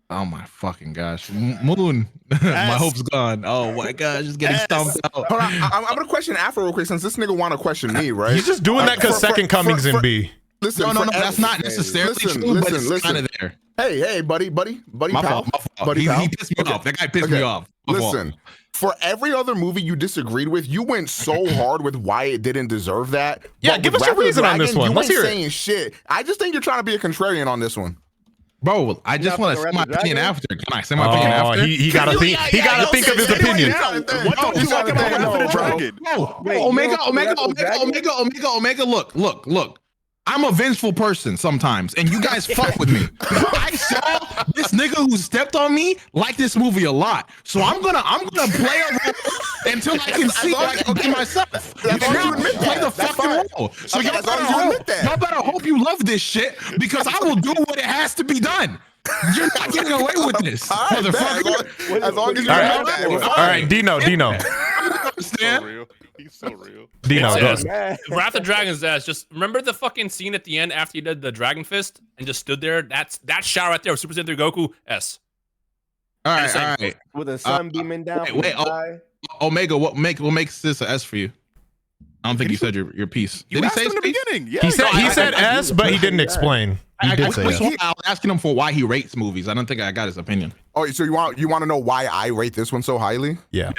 Oh my fucking gosh. Moon. My hope's gone. Oh my gosh, just getting stumped out. Hold on, I'm gonna question Afro real quick since this nigga want to question me, right? He's just doing that because Second Coming's in B. Listen, No, that's not necessarily true, but it's kind of there. Hey, buddy, My pal. fault. He pissed me off. That guy pissed me off. My fault. Listen, for every other movie you disagreed with, you went so hard with why it didn't deserve that. Yeah, But give with us your Wrath of the reason on this Dragon, one. You Let's ain't hear it. saying shit. I just think you're trying to be a contrarian on this one. Bro, I just want to say my opinion after. Can I say my opinion Oh, after? he gotta think. He gotta think of his opinion. What the fuck am I Wrath of the Dragon? Omega, look. I'm a vengeful person sometimes, and you guys fuck with me. I saw this nigga who stepped on me like this movie a lot, so I'm gonna play a role until I can see I can be myself. You cannot play the fucking role. So y'all better hope you love this shit because I will do what it has to be done. You're not getting away with this, motherfucker. As long as you All right, Dino. Understand? He's so real. Dino, go. Wrath of the Dragon's ass. Just remember the fucking scene at the end after you did the Dragon Fist and just stood there. That shot right there with Super Saiyan 3 Goku. S. All right. With the sun beaming down. Wait, Omega, what makes this an S for you? I don't think you said your piece. You asked him in the beginning. Yeah, He said S, but he didn't explain. He did say S. I was asking him for why he rates movies. I don't think I got his opinion. Oh, so you want to know why I rate this one so highly? Yeah.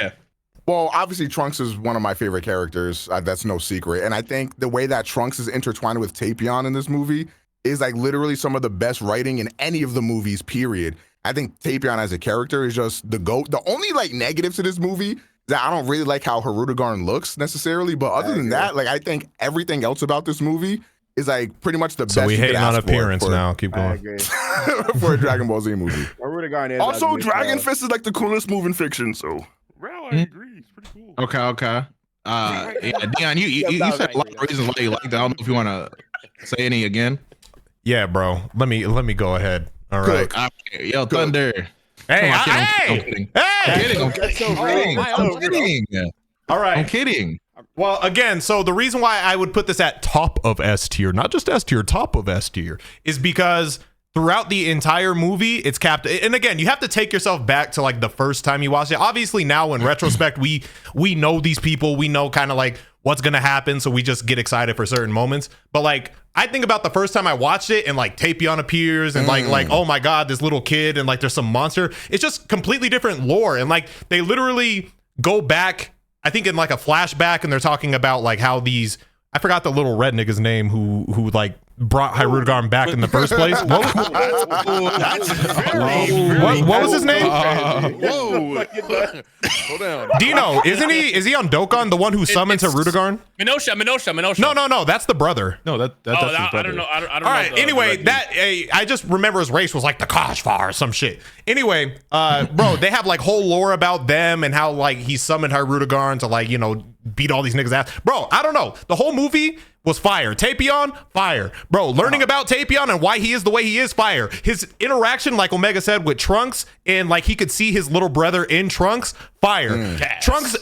Well, obviously Trunks is one of my favorite characters. That's no secret. And I think the way that Trunks is intertwined with Tapion in this movie is like literally some of the best writing in any of the movies, period. I think Tapion as a character is just the GOAT. The only like negative to this movie is that I don't really like how Harudegarn looks necessarily. But other than that, like I think everything else about this movie is like pretty much the best. So we hating on ask appearance for now. Keep going. for a Dragon Ball Z movie. Also, Dragon Fist is like the coolest move in fiction. So, Well, I agree. It's pretty cool. Okay. Yeah, Dion, you said a lot of reasons why you liked it. I don't know if you want to say any again. Yeah, bro. Let me go ahead. All right. Yo, Thunder. Hey, I'm kidding. I'm kidding. All right. I'm kidding. Well, again, so the reason why I would put this at top of S tier, not just S tier, top of S tier, is because throughout the entire movie, it's capped. And again, you have to take yourself back to like the first time you watched it. Obviously, now in retrospect, we know these people. We know kind of like what's going to happen. So we just get excited for certain moments. But like, I think about the first time I watched it and like Tapion appears and like, oh my God, this little kid and like there's some monster. It's just completely different lore. And like, they literally go back, I think in like a flashback, and they're talking about like how these, I forgot the little red nigga's name who like brought Hyrudegarn back in the first place. What was his name? Whoa. Hold down. Dino, is he on Dokkan, the one who summoned Hyrudegarn? Minosha. No, that's the brother. No, that's his brother. I don't know. I don't All know. right. Anyway, I just remember his race was like the Kashfar or some shit. Anyway, bro, they have like whole lore about them and how like he summoned Hyrudegarn to like, you know, beat all these niggas ass. Bro, I don't know. The whole movie was fire. Tapion, fire. Bro, learning about Tapion and why he is the way he is, fire. His interaction, like Omega said, with Trunks, and like he could see his little brother in Trunks, fire. Trunks,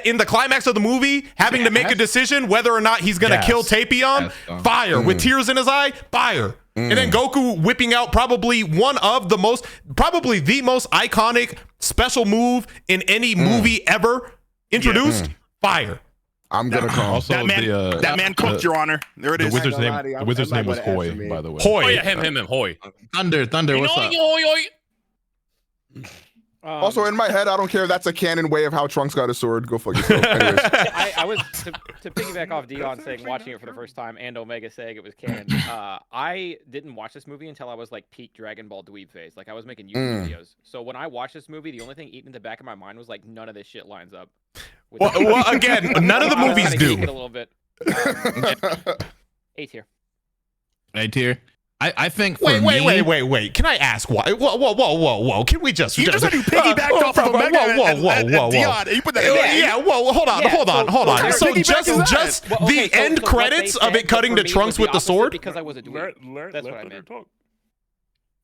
in the climax of the movie, having to make a decision whether or not he's gonna kill Tapion, fire. With tears in his eye, fire. And then Goku whipping out probably the most iconic special move in any movie ever introduced, fire. I'm gonna call. Also, that man cooked, Your Honor. There it the is. wizard's name was Hoy, by the way. Hoy. Oh yeah, him, Hoy. Thunder, what's up? Also, in my head, I don't care if that's a canon way of how Trunks got his sword. Go fuck yourself. Anyways. I was to piggyback off Dion saying watching it for the first time and Omega saying it was canon. I didn't watch this movie until I was like peak Dragon Ball dweeb phase. Like I was making YouTube videos. So when I watched this movie, the only thing eating in the back of my mind was like none of this shit lines up. Well, again, none of the movies do. A little bit. A tier. A tier. I think. Wait. Can I ask why? Whoa. Can we just? You just said you piggybacked off of Omega and Dion. You put that in. Hold on. So just the end credits of it cutting to Trunks with the sword. Because I was a dweeb. That's what I meant.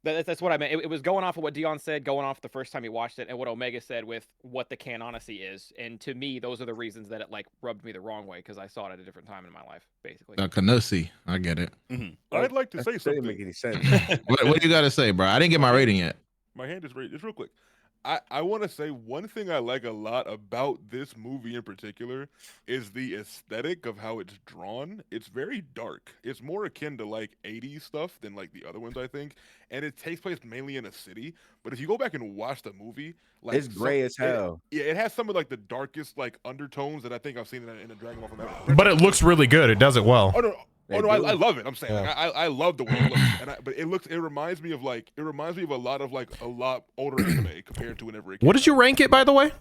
That's what I meant. It was going off of what Dion said, going off the first time he watched it, and what Omega said with what the canonicity is. And to me, those are the reasons that it like rubbed me the wrong way because I saw it at a different time in my life, basically. Canonicity, I get it. I'd like to say something. Didn't make any sense. What do you got to say, bro? I didn't get my rating yet. My hand is raised. Just real quick. I want to say one thing I like a lot about this movie in particular is the aesthetic of how it's drawn. It's very dark. It's more akin to like 80s stuff than like the other ones, I think. And it takes place mainly in a city. But if you go back and watch the movie, like it's gray as hell. It has some of like the darkest like undertones that I think I've seen in a Dragon Ball from ever. But it looks really good. It does it well. Oh no, I love it. I'm saying I love the way it looks, but it reminds me of a lot of like a lot older anime compared to whenever it came What did you rank it, by the way?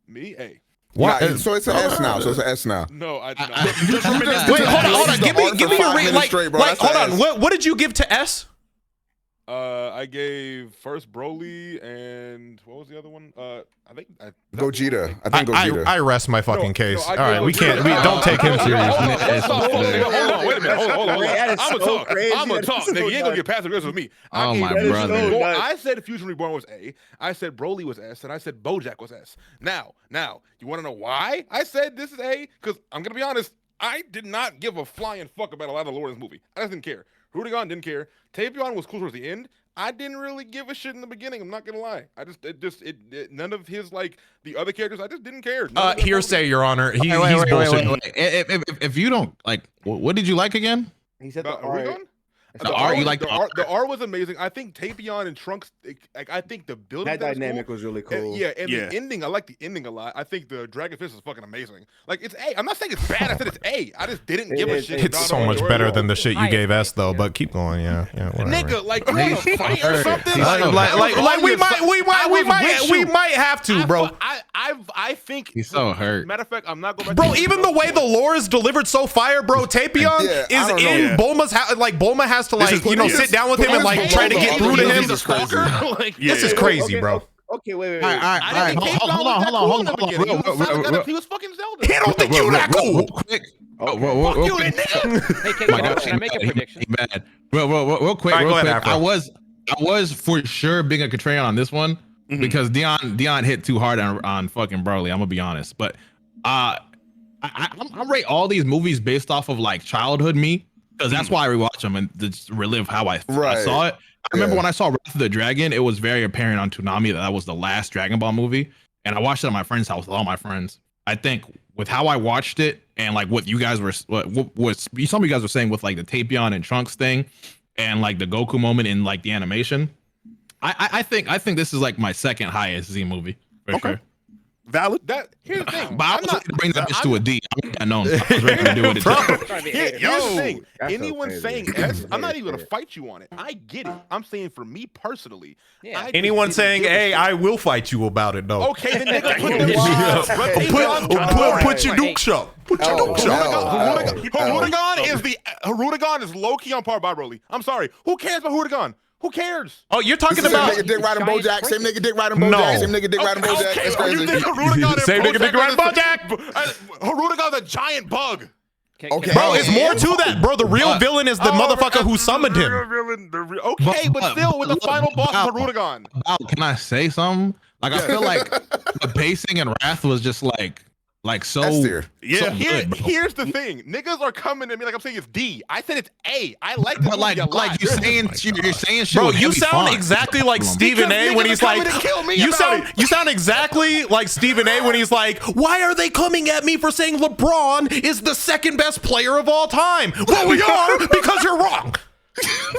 Me, A. What? Nah, so it's an S now. So it's an S now. No, I did not. Wait, hold on. Give me your rating. Like, hold on. What did you give to S? I gave first Broly and what was the other one? I think Gogeta. I think Gogeta. I rest my fucking case. All right, we can't. We don't take him seriously. Hold on. Wait a minute. Hold on. I'm gonna talk. Nigga, you ain't gonna get past the rest with me. Oh my brother. I said Fusion Reborn was A. I said Broly was S, and I said BoJack was S. Now, you want to know why I said this is A? Because I'm gonna be honest. I did not give a flying fuck about a lot of the lore in this movie. I just didn't care. Rudigan didn't care. Tapion was cool towards the end. I didn't really give a shit in the beginning. I'm not gonna lie. None of his like the other characters. I just didn't care. Hearsay, Your Honor. He's bullshitting. If you don't like, what did you like again? He said the art. The art, you like the art? The art was amazing. I think Tapion and Trunks, I think the building that dynamic was really cool. The ending, I like the ending a lot. I think the Dragon Fist is fucking amazing. Like it's A. I'm not saying it's bad. I said it's A. I just didn't give a shit. It's so much better than the shit you gave S though. But keep going, yeah. Nigga, like you want to fight or something? Like we might have to, bro. I think he's so hurt. Matter of fact, I'm not going. Bro, even the way the lore is delivered so fire, bro. Tapion is in Bulma's house. Like Bulma has to like sit down with him and like try to get through to him. This is crazy. This is crazy, bro. Okay, wait. All right. Hold on. He was fucking Zelda. He don't think you that cool. Real quick. Hey, can I make a prediction? Bad. Real quick. All right, go ahead, Afro. I was for sure being a contrarian on this one because Dion hit too hard on fucking Broly. I'm gonna be honest, but I rate all these movies based off of like childhood me because that's why I rewatch them and just relive how I saw it. I remember when I saw Wrath of the Dragon, it was very apparent on Toonami that was the last Dragon Ball movie, and I watched it at my friend's house with all my friends. I think with how I watched it and like what you guys were, what some of you guys were saying with like the Tapion and Trunks thing, and like the Goku moment in like the animation, I think this is like my second highest Z movie for sure. Valid. Here's the thing. But I was ready to bring that bitch to a D. I know. I was ready to do it. Here's the thing. That's Anyone okay, saying man. S, I'm not even gonna fight you on it. I get it. I'm saying for me personally. Yeah. I just Anyone didn't saying, give a "Hey, shit. I will fight you about it," though. Okay, then nigga, Put your dukes up. Put your dukes up. Harudagon is low key on par by Broly. I'm sorry. Who cares about Harudagon? Who cares? Oh, you're talking Same about nigga dick riding BoJack. Same nigga dick riding BoJack. Same nigga dick riding BoJack. That's You crazy. think Harudagon and Same nigga dick riding BoJack? Harudagon's a giant bug. Okay. bro. It's more to that, bro. The real villain is the motherfucker who summoned him. Okay, but still, with the final boss of Harudagon. Can I say something? Like I feel like the pacing in Wrath was just like so. S tier. Yeah, so good, bro. here's the thing. Niggas are coming at me like I'm saying it's D. I said it's A. I like this But movie a lot. like you're saying shit. Bro, with you heavy sound font. exactly like Stephen A. when he's like, you sound exactly like Stephen A. when he's like, why are they coming at me for saying LeBron is the second best player of all time? Well, we are because you're wrong.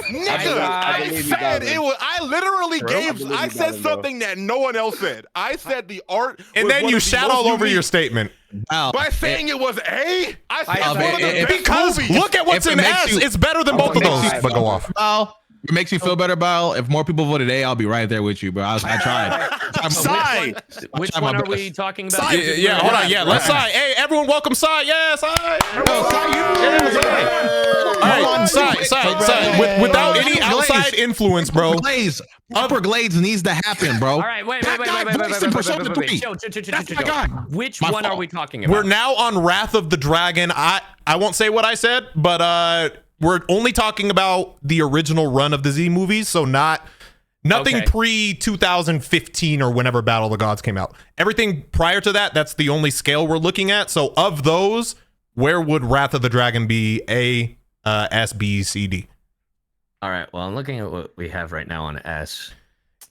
Nigga, I I believe you, said Dalvin. it was. I literally gave. I said something that no one else said. I said the art. And was then one you of the shat most all over unique- your statement. by saying it was A. I said Al, it's one of the best Because movies. look at what's If it in makes S. you- It's better than both of those. But go off. Al, it makes you feel better, Al. If more people voted A, I'll be right there with you, bro. I tried. Sai. Which one are we talking about? Yeah, hold on. Yeah, let's Sai. Hey, everyone, welcome Sai. Yeah, Sai. All right, Sai. Without any outside influence, bro. Upper Glades needs to happen, bro. All right, wait. Chill. Which one are we talking about? We're now on Wrath of the Dragon. I won't say what I said, but we're only talking about the original run of the Z movies, so nothing Okay. pre 2015 or whenever Battle of the Gods came out. Everything prior to that, that's the only scale we're looking at. So of those, where would Wrath of the Dragon be? A, S, B, C, D? All right. Well, I'm looking at what we have right now on S.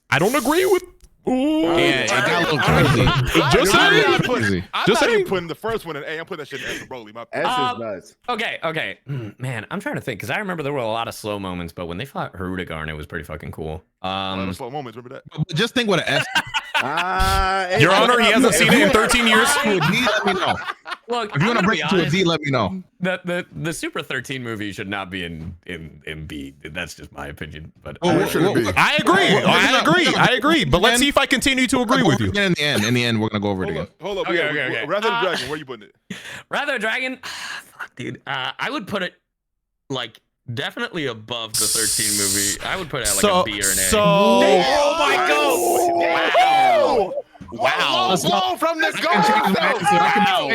I don't agree with. Yeah, it got a little crazy. Just I'm saying. not putting- I'm Just not even saying. putting the first one in A. I'm putting that shit in S for Broly. My S is nuts. Okay. Man, I'm trying to think because I remember there were a lot of slow moments, but when they fought Harudagon, it was pretty fucking cool. slow moments. Remember that? But just think what an S. Your Honor, he hasn't seen it in 13 years. Let me know. Look, If you want to bring it to a honest, D, let me know. the Super 13 movie should not be in B. That's just my opinion. But Where should it be? I agree. But let's see if I continue to agree with you. In the end, we're gonna go over it again. Hold up. Okay. Wrath of the Dragon. Where you putting it? Rather Dragon, fuck, dude. I would put it like definitely above the 13 movie. I would put it at like a B or an A. Oh my God! Wow! Let's Blow from the guard.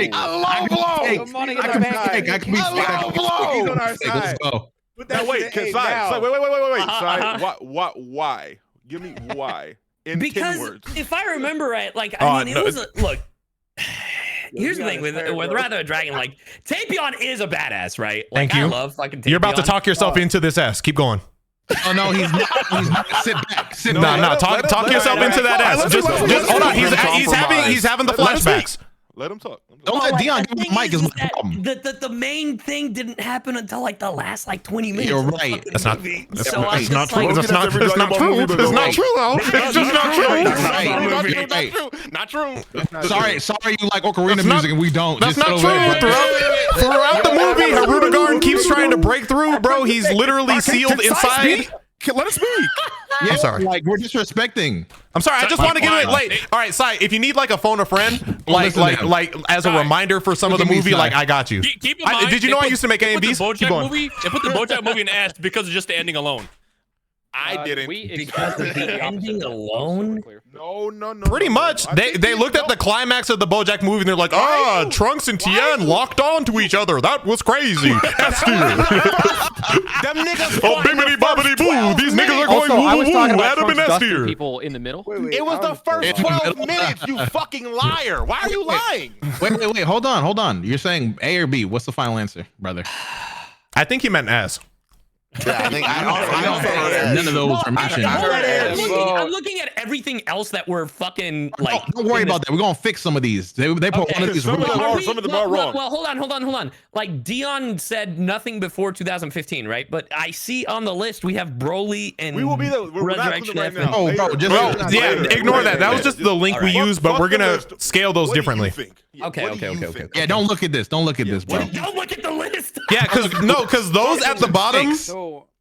The money in the bank. I can be He's on our fake. Let's go. Now wait, shit in A Sai, now. Sai, wait. Sai, why? Give me why in 10 Because words. if I remember right, like Oh, I mean, no. it was look. Here's the you thing with gotta say, bro. Wrath of the Dragon, like Tapion is a badass, right? Thank Like, you. I love fucking Tapion. You're about to talk yourself into this S. Keep going. Oh no, he's not. Sit back. Sit No, back. Talk yourself into that S. Just hold on. He's having the flashbacks. Let him talk. Don't let Dion give the him the mic. thing Is is my problem. that the main thing didn't happen until like the last like 20 minutes. You're of the right. fucking That's not- movie. that's So I'm It's not just true. like, It's not true. It's not true though. It's just not true. Not true. Sorry, you like Ocarina music and we don't. That's Just not so true. weird, bro. Throughout the movie, Harudagon keeps trying to break through, bro. He's literally sealed inside. Let us speak. Yeah, I'm sorry. Like we're disrespecting. I'm sorry. I just want to give it like. All right, Sai. If you need like a phone a friend, like as a reminder for some of the Look at me, movie, Sai. like I got you. Keep in mind, Did you know I used to make they put the A&Bs? Keep BoJack going. movie. They put the BoJack movie in S because of just the ending alone. I didn't. Because of the ending alone. No. Pretty much. They looked at the climax of the BoJack movie and they're like, Trunks and Tien locked on to each other. That was crazy. S tier. Them niggas. Oh, bibbity bobbity boo. These niggas are going woo woo woo. Adam and S tier. People in the middle. It was the first 12 minutes, you fucking liar. Why are you lying? Wait. Hold on. You're saying A or B? What's the final answer, brother? I think he meant S. Yeah, I think I also heard S. None of those were mentioned. I'm looking at everything else that were fucking like. Don't worry about that. We're gonna fix some of these. They put one of these. Some of them are wrong. Well, hold on. Like Dion said nothing before 2015, right? But I see on the list we have Broly and We will be the Resurrection right F. now. Oh, bro, Yeah, ignore that. That was just the link we used, but we're gonna scale those differently. Okay. Yeah, don't look at this. Don't look at this, bro. Don't look at the list. Yeah, because those at the bottom.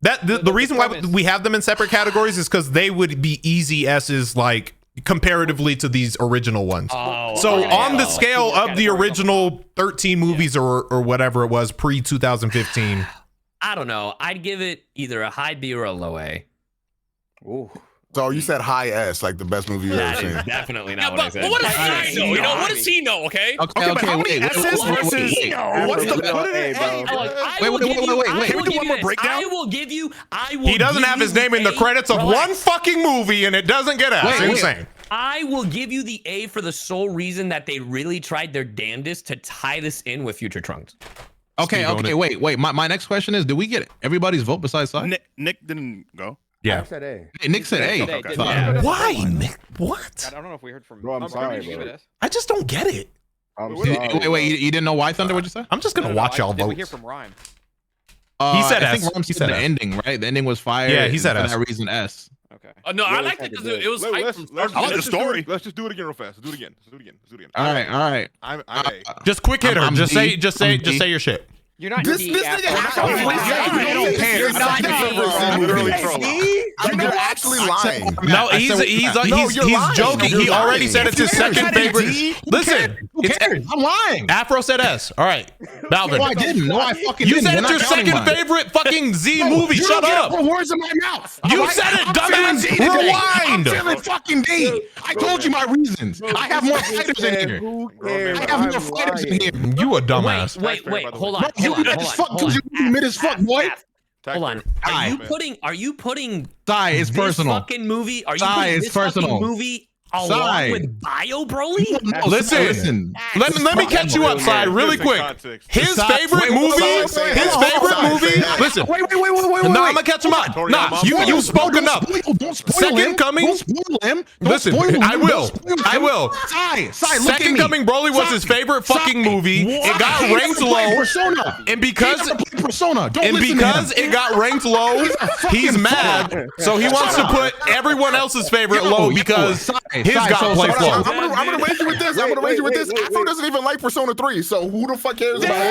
The reason why we have them in separate categories is because they would be easy S's, like comparatively to these original ones. So on the scale of the original 13 movies or whatever it was pre 2015, I don't know. I'd give it either a high B or a low A. Ooh. So you said high S, like the best movie you've ever That is seen. definitely not Yeah, what I but said. what does he know? You know, what does he know? Okay. Okay, but how many S's versus what's the Put it in, bro. Wait. Can we do one more breakdown? I will give you. he doesn't have his name in the credits of one fucking movie, and it doesn't get S. Insane. I will give you the A for the sole reason that they really tried their damnedest to tie this in with Future Trunks. Okay. Wait. My next question is: do we get everybody's vote besides Sai? Nick didn't go. Yeah. I said A. Hey, Nick said A. Okay. Why, Nick? What? I don't know if we heard from. Bro, I'm sorry, give bro. it S. I just don't get it. I'm sorry. Wait. You didn't know why, Thunder? What'd you say? I'm just gonna watch y'all Did we hear vote. from Rhyme? He said I think S. Rhymes He said said the S. ending, right? The ending was fire. Yeah, he said for S. that reason S. Okay. No, I Yeah, liked it because it was hype from start to I like the finish. story. Let's just do it again real fast. Let's do it again. All right. I'm A. Just quick hitter. I'm Just D. say I'm D. your shit. You're not This D nigga after- I don't care. You're not I'm D. literally trolling. You're actually lying. No, he's joking. He already said it's his second favorite. Listen, Who cares? I'm lying. Afro said S. All right, Balvin. No, I didn't. No, I fucking You didn't. said You're it's your not counting second mine. favorite fucking Z movie. You Shut don't get to up. put words in my mouth. You All right? said it, I'm dumbass. feeling D today. Rewind. I'm feeling fucking D. I told you my reasons. I have more fighters in here. Who cares? I have more fighters in here. You a dumbass. Wait, hold on. Bro, you as fuck because you mid as fuck, boy. Hold on. Are you putting Sai, it's this personal. fucking movie? Are you Sai, putting it's this fucking personal. movie along Sai. with Bio Broly? No, Listen. Let me catch you up, Sai, really quick. His favorite movie. His favorite movie. Listen. Wait. No, I'm gonna catch him up. Nah, you spoke enough. Don't spoil him. Second coming. Don't spoil him. Listen, I will. Sai, look at Second me. Coming Broly was his favorite fucking movie. It got ranked low. Persona. And because Persona. Don't and listen because to him. it got ranked low, he's mad. So he wants to put everyone else's favorite low because his got placed low. I'm gonna raise you with this. Afro doesn't even like Persona 3, so who the fuck cares about it?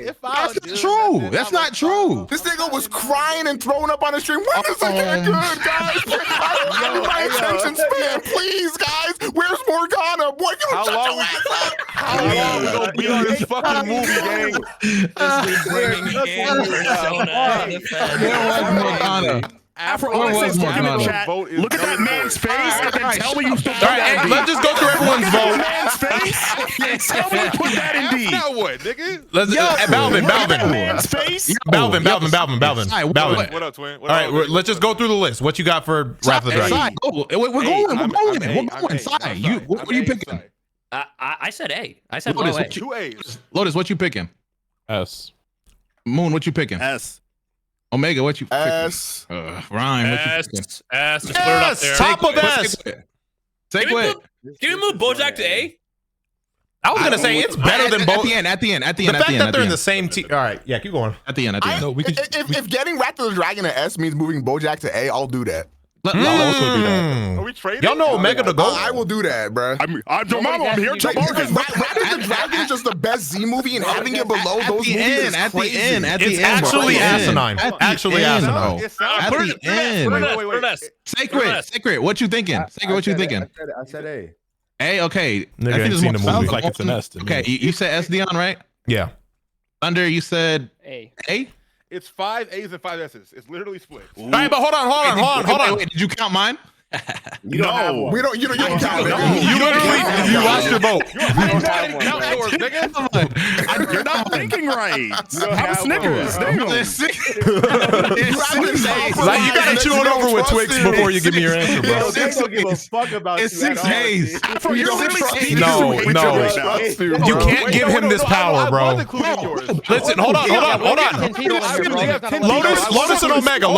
That's not true. That's not true. This nigga was crying and throwing up on the stream. When does it get good, guys? I need my attention span, please, guys. Where's Morgana? Boy, you shut your ass up. How long we gonna be on this fucking movie, gang? Afro, all I say is look in the chat. Look at that man's face and then tell me you put All right, hey, let's just go through everyone's vote. man's face. Tell me you put that in D. Now what, nigga? Let's Balvin. Man's face. Balvin. What up, twin? All right, let's just go through the list. What you got for Wrath of the Dragon? Sai, go. We're going. Sai, what are you picking? I said A. I said Lotus, low A. what you- Two A's. Lotus, what you picking? S. Moon, what you picking? S. Omega, what you picking? S. Ryan, what you picking? S. Just put it up there. Top of S. Say quit. Can we move BoJack to A? I was gonna say it's better than both. At the end. The fact that they're in the same team. All right, yeah, keep going. At the end. No, we could. If getting Wrath of the Dragon to S means moving BoJack to A, I'll do that. Are we trading? Y'all know Omega to go. I will do that, bro. I'm Joe Mama. I'm here to bargain. Wrath of the Dragon is just the best Z movie, and having it below those movies is crazy. It's actually asinine. Actually asinine. At the end. Wait. Sacred, what you thinking? Sacred, what you thinking? I said A. A, okay. Nigga I think ain't there's seen more- the movie. Sounds like it's an S to me. Okay, you said S, Dion, right? Yeah. Thunder, you said A. A? It's 5 A's and 5 S's. It's literally split. All right, but hold on. Wait, did you count mine? You don't have one. We don't. You don't count it. You lost your vote. You're not thinking right. Have a Snickers. It's 6 Like, you gotta chew it over with Twix before you give me your answer, bro. They don't give a fuck about It's you at 6 all, days. dude. Afro, you're literally speaking No, to no. right now. You can't give him this power, bro. Listen, hold on. Lotus and Omega.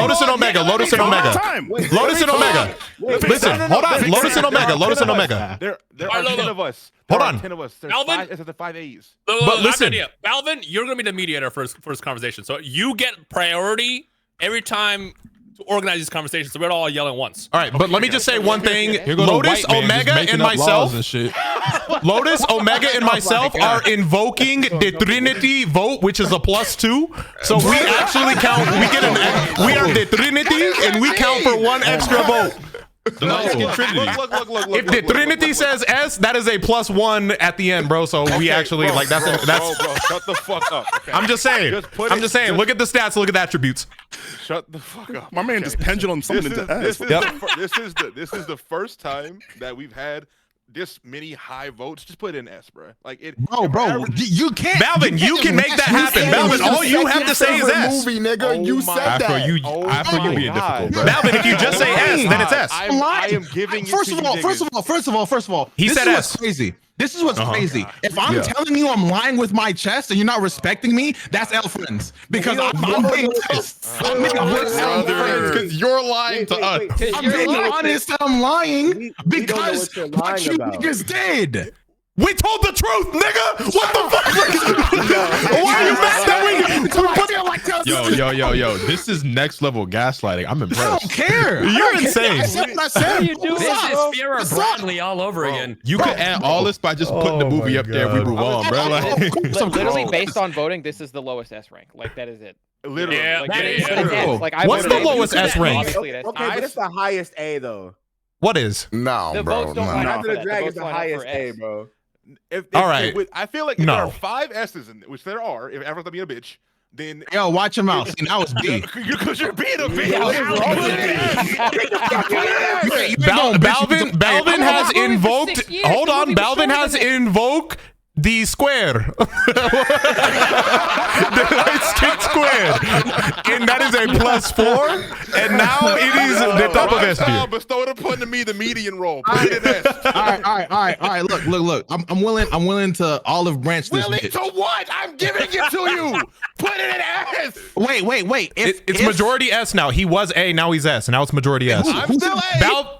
Listen, hold on. Lotus and Omega. There are 10 of us. Hold on. 10 of us. There's Alvin? 5 S's and 5 A's. But listen. Alvin, you're gonna be the mediator for this conversation. So you get priority every time to organize these conversations. So we're all yelling once. All right, but let me just say one thing. Here go the Lotus, white man just Omega, making and up laws myself. and shit. Lotus, Omega, and myself are invoking the Trinity vote, which is a +2. So we actually count. We are the Trinity, and we count for 1 extra vote. The Mexican Trinity. Look. If the Trinity says S, that is a +1 at the end, bro. So we actually bro, like that's. bro, shut the fuck up. Okay. I'm just saying. Look at the stats. Look at the attributes. Shut the fuck up. My man just pendulum summoned into S. This is the first time that we've had this many high votes. Just put it in S, bro. Like it. Bro, you can't. Balvin, you can make that happen. Balvin, all you have to say is S. Movie, nigga. You said that. After you being difficult, bro. Balvin, if you just say S, then it's S. I am giving. First of all, He this said is S. what's crazy. This is what's crazy. If I'm telling you I'm lying with my chest and you're not respecting me, that's L friends. Because I'm being honest. Because you're lying to us. I'm being honest. I'm lying because what you niggas did. We told the truth, nigga. What the fuck? Why are you mad that Yo. This is next level gaslighting. I'm I impressed. don't care. You're insane. I said what I said. This is Fiora Bradley all over again. You could end all this by just putting the movie up there and we move on, bro. Like, Literally, based on voting, this is the lowest S rank. Like that is it. Literally. Yeah, Like, that it is is what it true. is. Like, I What's voted the it. lowest S rank? Obviously, it is. Okay, but it's the highest A though. What is? No, The bro. votes don't no. line up After for the that. The Dragon votes is the line up highest for A, S. bro. All right. I feel like if there are 5 S's in it, which there are, if everyone's being a bitch, then Yo, watch your mouth. See, now it's B. because you're being a bitch. Balvin has invoked. Hold on, Balvin has invoked the square. The light stick square. And that is a +4. And now it is the top of S tier. Bestowed upon me the median role. Put it in S. All right. Look. I'm willing to olive branch this Willing bitch. to what? I'm giving it to you. Put it in S. Wait. It's majority S now. He was A, now he's S. Now it's majority S. I'm still A.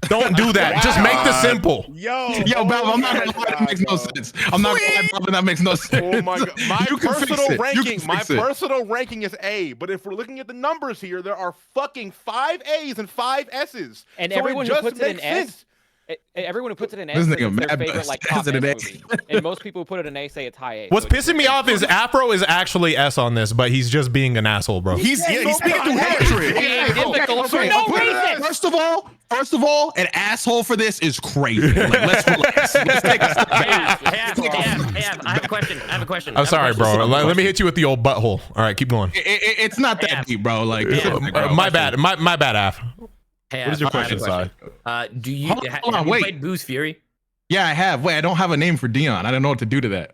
Don't do that. Just make this simple. Yo, Bal, I'm not gonna lie, that makes no sense. I'm not gonna lie, Balvin, that makes no sense. Oh my god. My You can fix personal it. You ranking, can my fix it. personal ranking is A, but if we're looking at the numbers here, there are fucking 5 A's and 5 S's. And So everyone who just puts it in makes S, sense. everyone who puts it in This S says nigga it's their mad favorite best. like Has top it in S A. movie. And most people who put it in A say it's high A. What's So it's pissing me off is Afro is actually S on this, but he's just being an asshole, bro. He's speaking through hatred. for no reason. First of all, an asshole for this is crazy. Like, let's relax. Let's take a step back. I have a question. I'm sorry, bro. Let me hit you with the old butthole. All right, keep going. It's not that deep, bro. Like, My bad. My bad, Af. what is your question, Si? Do you Hold on, have you wait. played Boo's Fury? Yeah, I have. Wait, I don't have a name for Dion. I don't know what to do to that.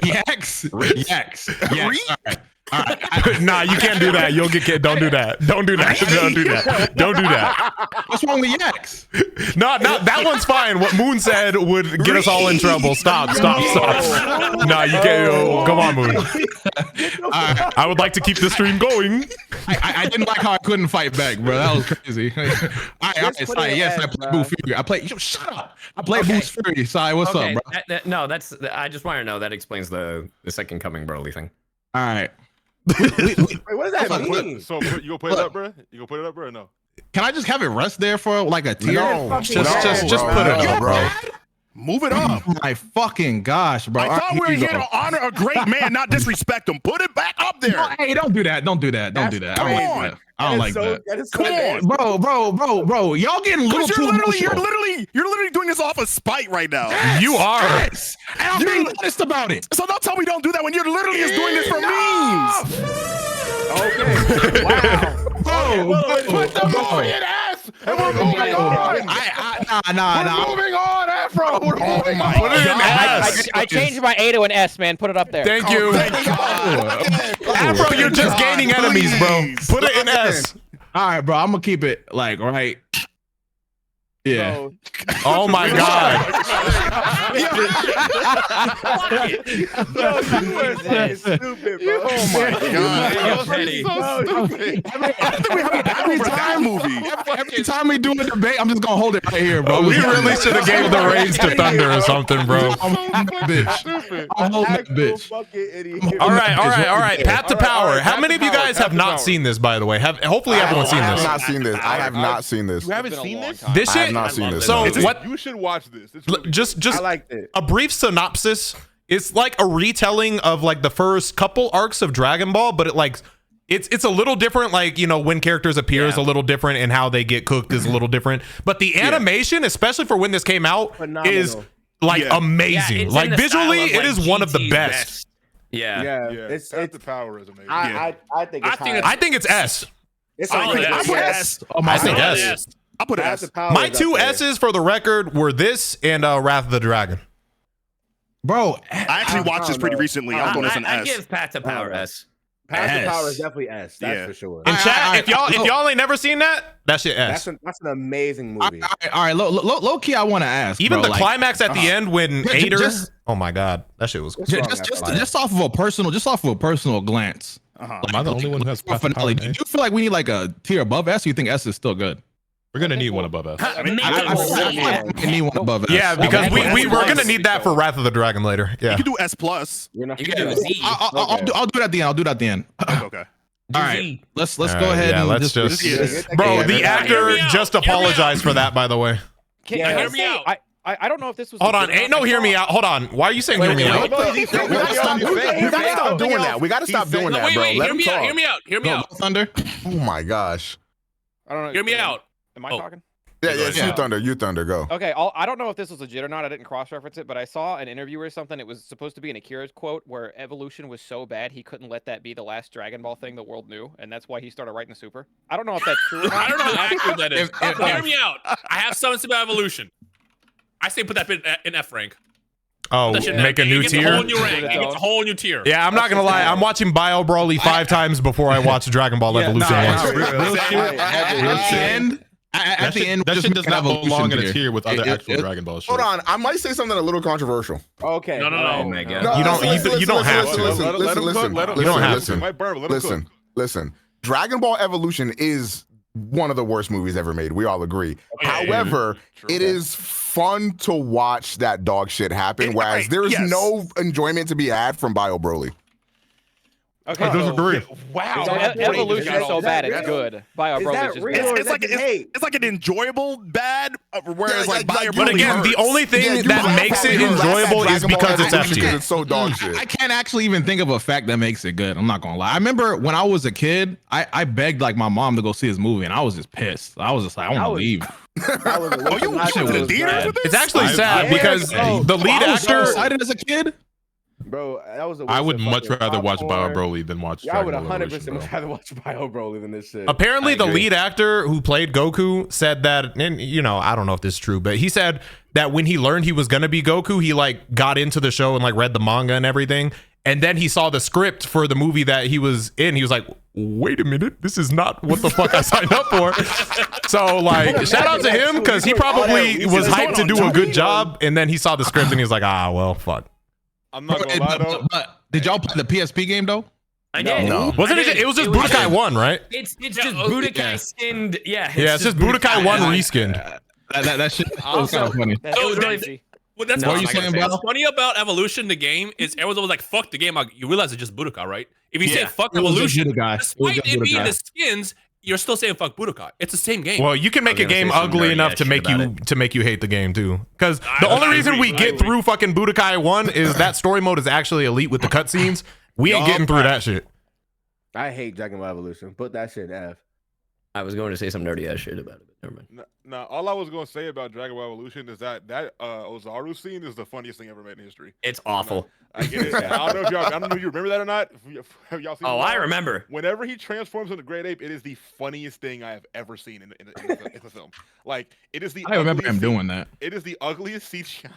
Yaks. All right. Nah, you can't do that. You'll get kicked. Don't do that. Don't do that. Don't do that. Don't do that. What's wrong with Yaks? No, that one's fine. What Moon said would get us all in trouble. Stop. Nah, you can't. Come on, Moon. I would like to keep the stream going. I didn't like how I couldn't fight back, bro. That was crazy. All right, yes, I played Boo Fury. Shut up. I played Boo's Fury. Sai, what's up, bro? No, I just want to know. That explains the Second Coming Broly thing. All right. wait, what does that mean? So you gonna put it up, bro? You gonna put it up, bro? Or no. Can I just have it rest there for like a tier? No, Just put it up, bro. Move it up. Oh my fucking gosh, bro. I thought we were here to honor a great man, not disrespect him. Put it back up there. No, hey, don't do that. Don't do that. Come I don't like on. that. I don't like so, that. That is so Come on, nasty. bro. Y'all getting little too emotional. You're literally doing this off of spite right now. Yes, You are. Yes. And I'm being honest about it. So don't tell me don't do that when you're literally just doing this for memes. Okay. Wow. Put the movie in S, and we're moving on. Nah. We're moving on, Afro. We're moving on. Put it in S. I changed my A to an S, man. Put it up there. Thank you. Afro, you're just gaining enemies, bro. Put it in S. All right, bro. I'm gonna keep it like right. Yeah. Bro, Oh my God. yo, you were fucking stupid, bro. Oh my god. So stupid. Every time we do a debate, I'm just gonna hold it right here, bro. We really should have gave the reins to Thunder or something, bro. I'm holding that Actual bitch. fucking idiot. All right. Path to Power. How many of you guys have not seen this, by the way? Hopefully everyone's seen I have this. not seen this. I have not seen this. You haven't seen this? This I have shit. not seen this. So no. what? You should watch this. It's L- really Just I liked it. a brief synopsis. It's like a retelling of like the first couple arcs of Dragon Ball, but it's a little different. Like, you know, when characters appear is a little different, and how they get cooked is a little different. But the animation, especially for when this came out, is like amazing. it's like in the visually, style of, it like, is one of the GT's best. Yeah. Yeah, yeah. it's Path to Power is amazing. I think it's high. I think it's S. It's Oh, like yeah. I put S. I think Oh, S. yes. I put Path S. to Power My is up two there. S's for the record were this and Wrath of the Dragon. Bro, I actually watched this pretty recently. I'm going as an I S. give Path to Power S. Path to Power S. is definitely S. That's Yeah. for sure. In chat, if I- y'all ain't never seen that shit S. That's an amazing all movie. right. Low key, I want to ask. Even bro, the climax at the end when ju- Ader. just- Oh my God, that shit was. just off of a personal glance. Uh-huh. Am I the only one who has Path to Power? Finale. Do you feel like we need like a tier above S? Or you think S is still good? We're gonna need one above us. I feel like we need one above S. Yeah, because we're gonna need that for Wrath of the Dragon later. You Yeah. can do S plus. You're not You can do a Z. I'll do it at the end. I'll do it at the end. Okay. All right, let's All go right, ahead yeah, and let's just Bro, Yeah, the yeah, actor hear me out. just Hear me out. apologized for that, by the way. Can Hear I me say- out. I don't know if this was. Hold on, ain't no hear me out. Hold on. Why are you saying hear me out? We gotta stop doing that. We gotta stop doing that, bro. Wait, Let hear him me out. Hear talk. me out. Hear me out. Thunder. Oh my gosh. I don't know. Hear me out. Am I Oh. talking? Yeah, Go yeah. ahead. You Thunder, go. Okay, I don't know if this was legit or not. I didn't cross-reference it, but I saw an interview or something. It was supposed to be an Akira's quote where evolution was so bad he couldn't let that be the last Dragon Ball thing the world knew, and that's why he started writing the Super. I don't know if that's true or not. I don't know how accurate that is. Hear me out. I have something about evolution. I say put that bit in F rank. Oh, That shit in make a F. new It gets a whole tier. new rank. It gets a whole new tier. Yeah, I'm not gonna lie. I'm watching Bio Broly 5 times before I watch Dragon Ball Evolution once. At the end, that just shit does make an not belong in a evolution tier with other It- actual it- Dragon Ball shit. Hold on. I might say something a little controversial. Okay. No. Oh my God. No, You don't- listen, you don't listen, have listen, to. Listen, Let him listen, cook, listen, let him You don't cook. have listen, to. Might burn, but let him listen, cook. listen. Dragon Ball Evolution is one of the worst movies ever made. We all agree. Okay. However, True. it is fun to watch that dog shit happen, It- whereas there is yes. no enjoyment to be had from Bio Broly. Okay, I disagree. so Is that- evolution is so is bad that it's real? good. Bio Is Broly that is just real? bad. Or is It's that like just hate? it's like an enjoyable bad, whereas Yeah, like like- Bio like- But Broly again, hurts. the only thing you that laugh makes at it you laugh at enjoyable is Dragon Ball because it's F Evolution tier. it's so dog shit. I can't actually even think of a fact that makes it good. I'm not gonna lie. I remember when I was a kid, I begged like my mom to go see this movie, and I was just pissed. I was just like, I want to leave. That was a Oh, you went to the theaters with this? It's actually sad Yeah, because bro. the lead I was so actor. excited as a kid. Bro, that was a I waste would of much fucking rather watch Bio popcorn. Broly than watch Yeah, I would Dragon Ball 100% Evolution, much bro. rather watch Bio Broly than this shit. Apparently, I the agree. lead actor who played Goku said that, and you know, I don't know if this is true, but he said that when he learned he was gonna be Goku, he like got into the show and like read the manga and everything, and then he saw the script for the movie that he was in. He was like, "Wait a minute, this is not what the fuck I signed up for." So like, shout out to him because he probably was hyped to do a good job, and then he saw the script and he was like, "Ah, well, fuck." I'm not gonna lie though. But did y'all play the PSP game though? I did. No. Wasn't it? It was just Budokai 1, right? It's just Budokai skinned. Yeah. Yeah, it's just Budokai 1 reskinned. That shit was kind of funny. That So was that- crazy. Well, that's What what's are you saying, what's Bell? funny about Evolution, the game, is everyone's always like, fuck the game. Like, you realize it's just Budokai, right? If you say Yeah. fuck It was just Evolution, Budokai. It was despite just it being Budokai. the skins, you're still saying fuck Budokai. It's the same game. Well, you can make a I was gonna game say some ugly nerdy enough ass to shit make about you hate the game too. Because the I only reason agree, we I get agree. through fucking Budokai 1 is that story mode is actually elite with the cutscenes. We ain't getting through that shit. I hate Dragon Ball Evolution. Put that shit in F. I was going to say some nerdy ass shit about it, but never mind. Now, all I was going to say about Dragon Ball Evolution is that Ozaru scene is the funniest thing ever made in history. It's awful. I get it. I don't know if you remember that or not. Have y'all seen? Oh, I remember. Whenever he transforms into Great Ape, it is the funniest thing I have ever seen in the film. Like, it is the. I remember him doing that. It is the ugliest CGI.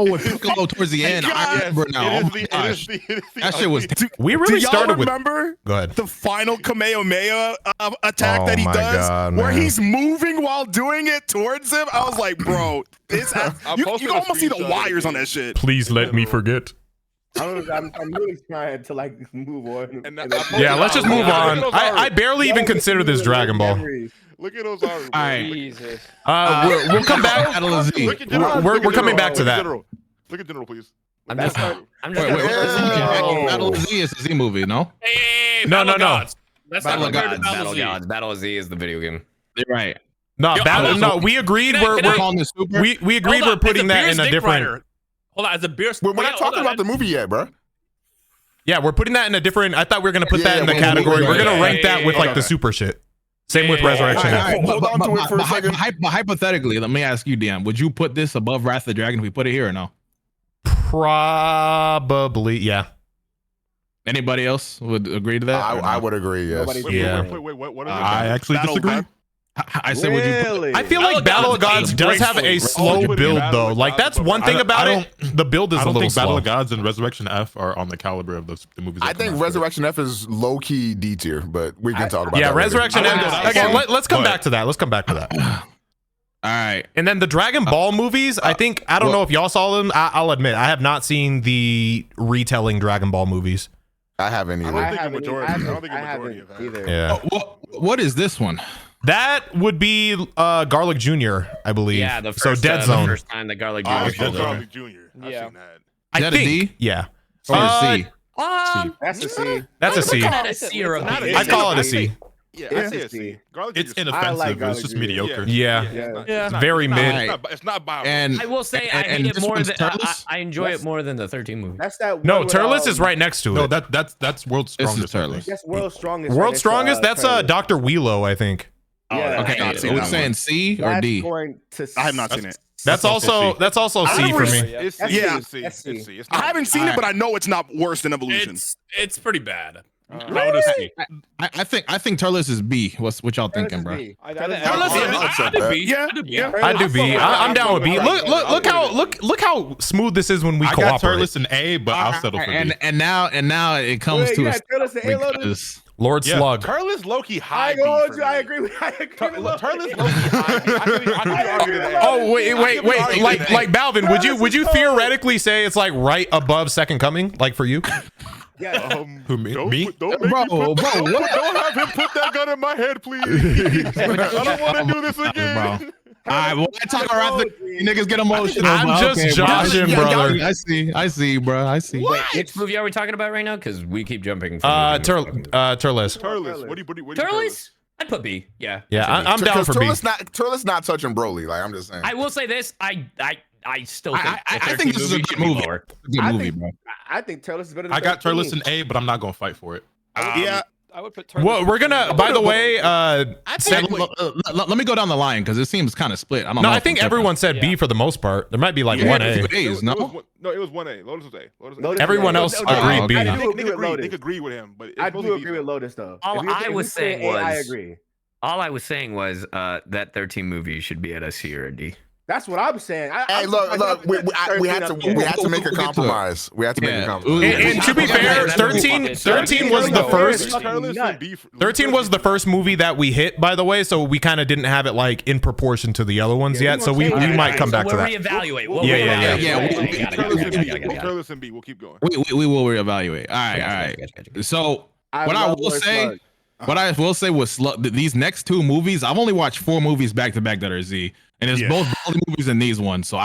With Piccolo towards the end. I remember now. Oh my gosh, that shit was. We really started with. Remember? Go ahead. The final Kamehameha attack that he does, where he's moving while doing it towards him. I was like, bro, you can almost see the wires on that shit. Please let me forget. I'm really trying to like move on. Yeah, let's just move on. I barely even consider this Dragon Ball. Look at those arms. All right. Jesus. We'll come back. We're coming back to that. Look at General, please. I'm just. Battle of Z is a Z movie, no? Hey, No. That's Battle not of compared to Gods. Battle of Gods. Battle of Z is the video game. You're right. No, Yo, no. We agreed. We're calling this super. we agreed. We're putting that in a different. Hold on, as a beer. We're not talking about the movie yet, bro. Yeah, we're putting that in a different. I thought we were gonna put that in the category. We're gonna rank that with like the super shit. Same with Resurrection. Hold on to it for a second. But hypothetically, let me ask you, Dan, would you put this above Wrath of the Dragon if we put it here or no? Probably, yeah. Anybody else would agree to that? I would agree, yes. Wait, what is it? I actually disagree. I said, would you put I feel like Battle of Gods does have a slow build though. Like that's one thing about it. The build is I a don't little think Battle slow. of Gods and Resurrection F are on the caliber of the movies. I think Resurrection F is low key D tier, but we can talk about that. Yeah, Resurrection later. F. Okay, let's come back to that. Let's come back to that. All right. And then the Dragon Ball movies, I think, I don't know if y'all saw them. I'll admit, I have not seen the retelling Dragon Ball movies. I haven't either. I don't think a majority of that. Either. Yeah. What is this one? That would be Garlic Jr., I believe. Yeah, the first, so Dead Zone. The first time that Garlic Jr. Oh, showed up. Garlic Jr. I've Yeah. seen that. I Is that a think. D? Yeah. Or a C? That's a C. That's a C. Looking at a C or a B. I call it a C. Yeah, Yeah. I say a C. Garlic It's Jr. 's I like inoffensive. It's Garlic just Jr. mediocre. Yeah. Yeah. It's very mid. It's not bio. And I will say I and hate it this more one's than Turles? I enjoy it more than the 13 movie. That's that. No, one with, Turles is right next to No, it. that's World's This is Strongest. Turles. That's World's Strongest. World's Strongest, that's Turles. Dr. Wheelo, I think. Yeah. Okay, not so seen we're that saying C or That's D? going to I have not seen it. That's also C for me. It's C. Yeah. It's C. That's C. It's C. It's I not- haven't seen it, but I know it's not worse than Evolution. It's pretty bad. How to see. I think Turles is B. What y'all thinking, bro? I think I do B. Yeah. I do B. Yeah. I do B. I'm down with B. Look how smooth this is when we I got cooperate. Turles in A, but I'll settle for B. And now it comes Wait, to you a got Turles and A loaded? because Lord Yeah. Slug. Turles low-key high I B go for you. I me. agree with. I agree with. Turles low-key high B. I could argue that. Oh wait. Like Balvin, would you theoretically say it's like right above Second Coming, like for you? Yeah. Who, me? Don't Me? make me Bro, put that, what? don't have him put that gun in my head, please. I don't want to do this again. Bro. All right, well, I talk about you niggas get emotional. I'm but just okay, bro. joshing, brother. I see, bro. I see. Wait, which movie are we talking about right now? Because we keep jumping. From Turles. Turles. What do you Turles? I'd put B. Yeah. Yeah, I'm down for B. Turles not touching Broly. Like I'm just saying. I will say this. I still think I think this is a good movie. Good movie, bro. I think Turles is better than I got 13. Turles in A, but I'm not gonna fight for it. Yeah. I would put Turles. Well, we're gonna. By the way, Let me go down the line because it seems kind of split. I don't know. no, I think everyone said B for the most part. There might be like one A. A's, no. No, it was 1A. Lotus was A. Lotus Everyone is A. else No, agreed B. I do Nick agree with Lotus. agreed with him, but I do agree with Lotus though. All If you- I if was you say saying A, I was- agree. All I was saying was that 13 movie should be at a C or a D. That's what I'm saying. Hey, look, we had to make a compromise. We had to make a compromise. And to be fair, 13 was the first. Turles and B. 13 was the first movie that we hit, by the way, so we kind of didn't have it like in proportion to the other ones yet. So we might come back to that. Reevaluate. Turles and B. We'll keep going. We will reevaluate. All right. So what I will say was these next two movies. I've only watched 4 movies back to back that are Z, and it's both Broly movies and these ones. So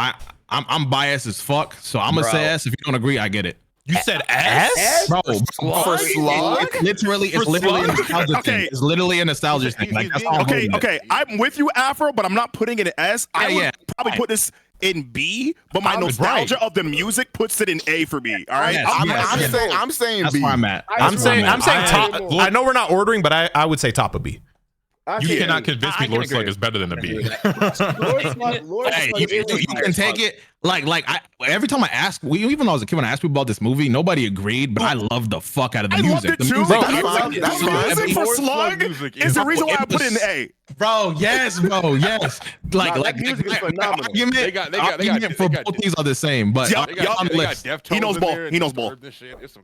I'm biased as fuck. So I'm gonna say S. If you don't agree, I get it. You said S? Bro, For Slug? it's literally a nostalgia thing. It's literally a nostalgia thing. Like that's all. Okay. I'm with you, Afro, but I'm not putting it in S. I would probably put this in B, but my nostalgia of the music puts it in A for me. All right, I'm saying That's B. where I'm at. I'm saying top. I know we're not ordering, but I would say top of B. You cannot convince me Lord Slug is better than a B. Hey, you can take it. Like every time I ask, even when I was a kid, when I asked people about this movie, nobody agreed, but I loved the fuck out of the music. Loved it too. The music for Slug is the reason why I put it in A. Bro, yes, bro, yes. Like music is phenomenal. Argument for both these are the same, but he knows ball. He knows ball.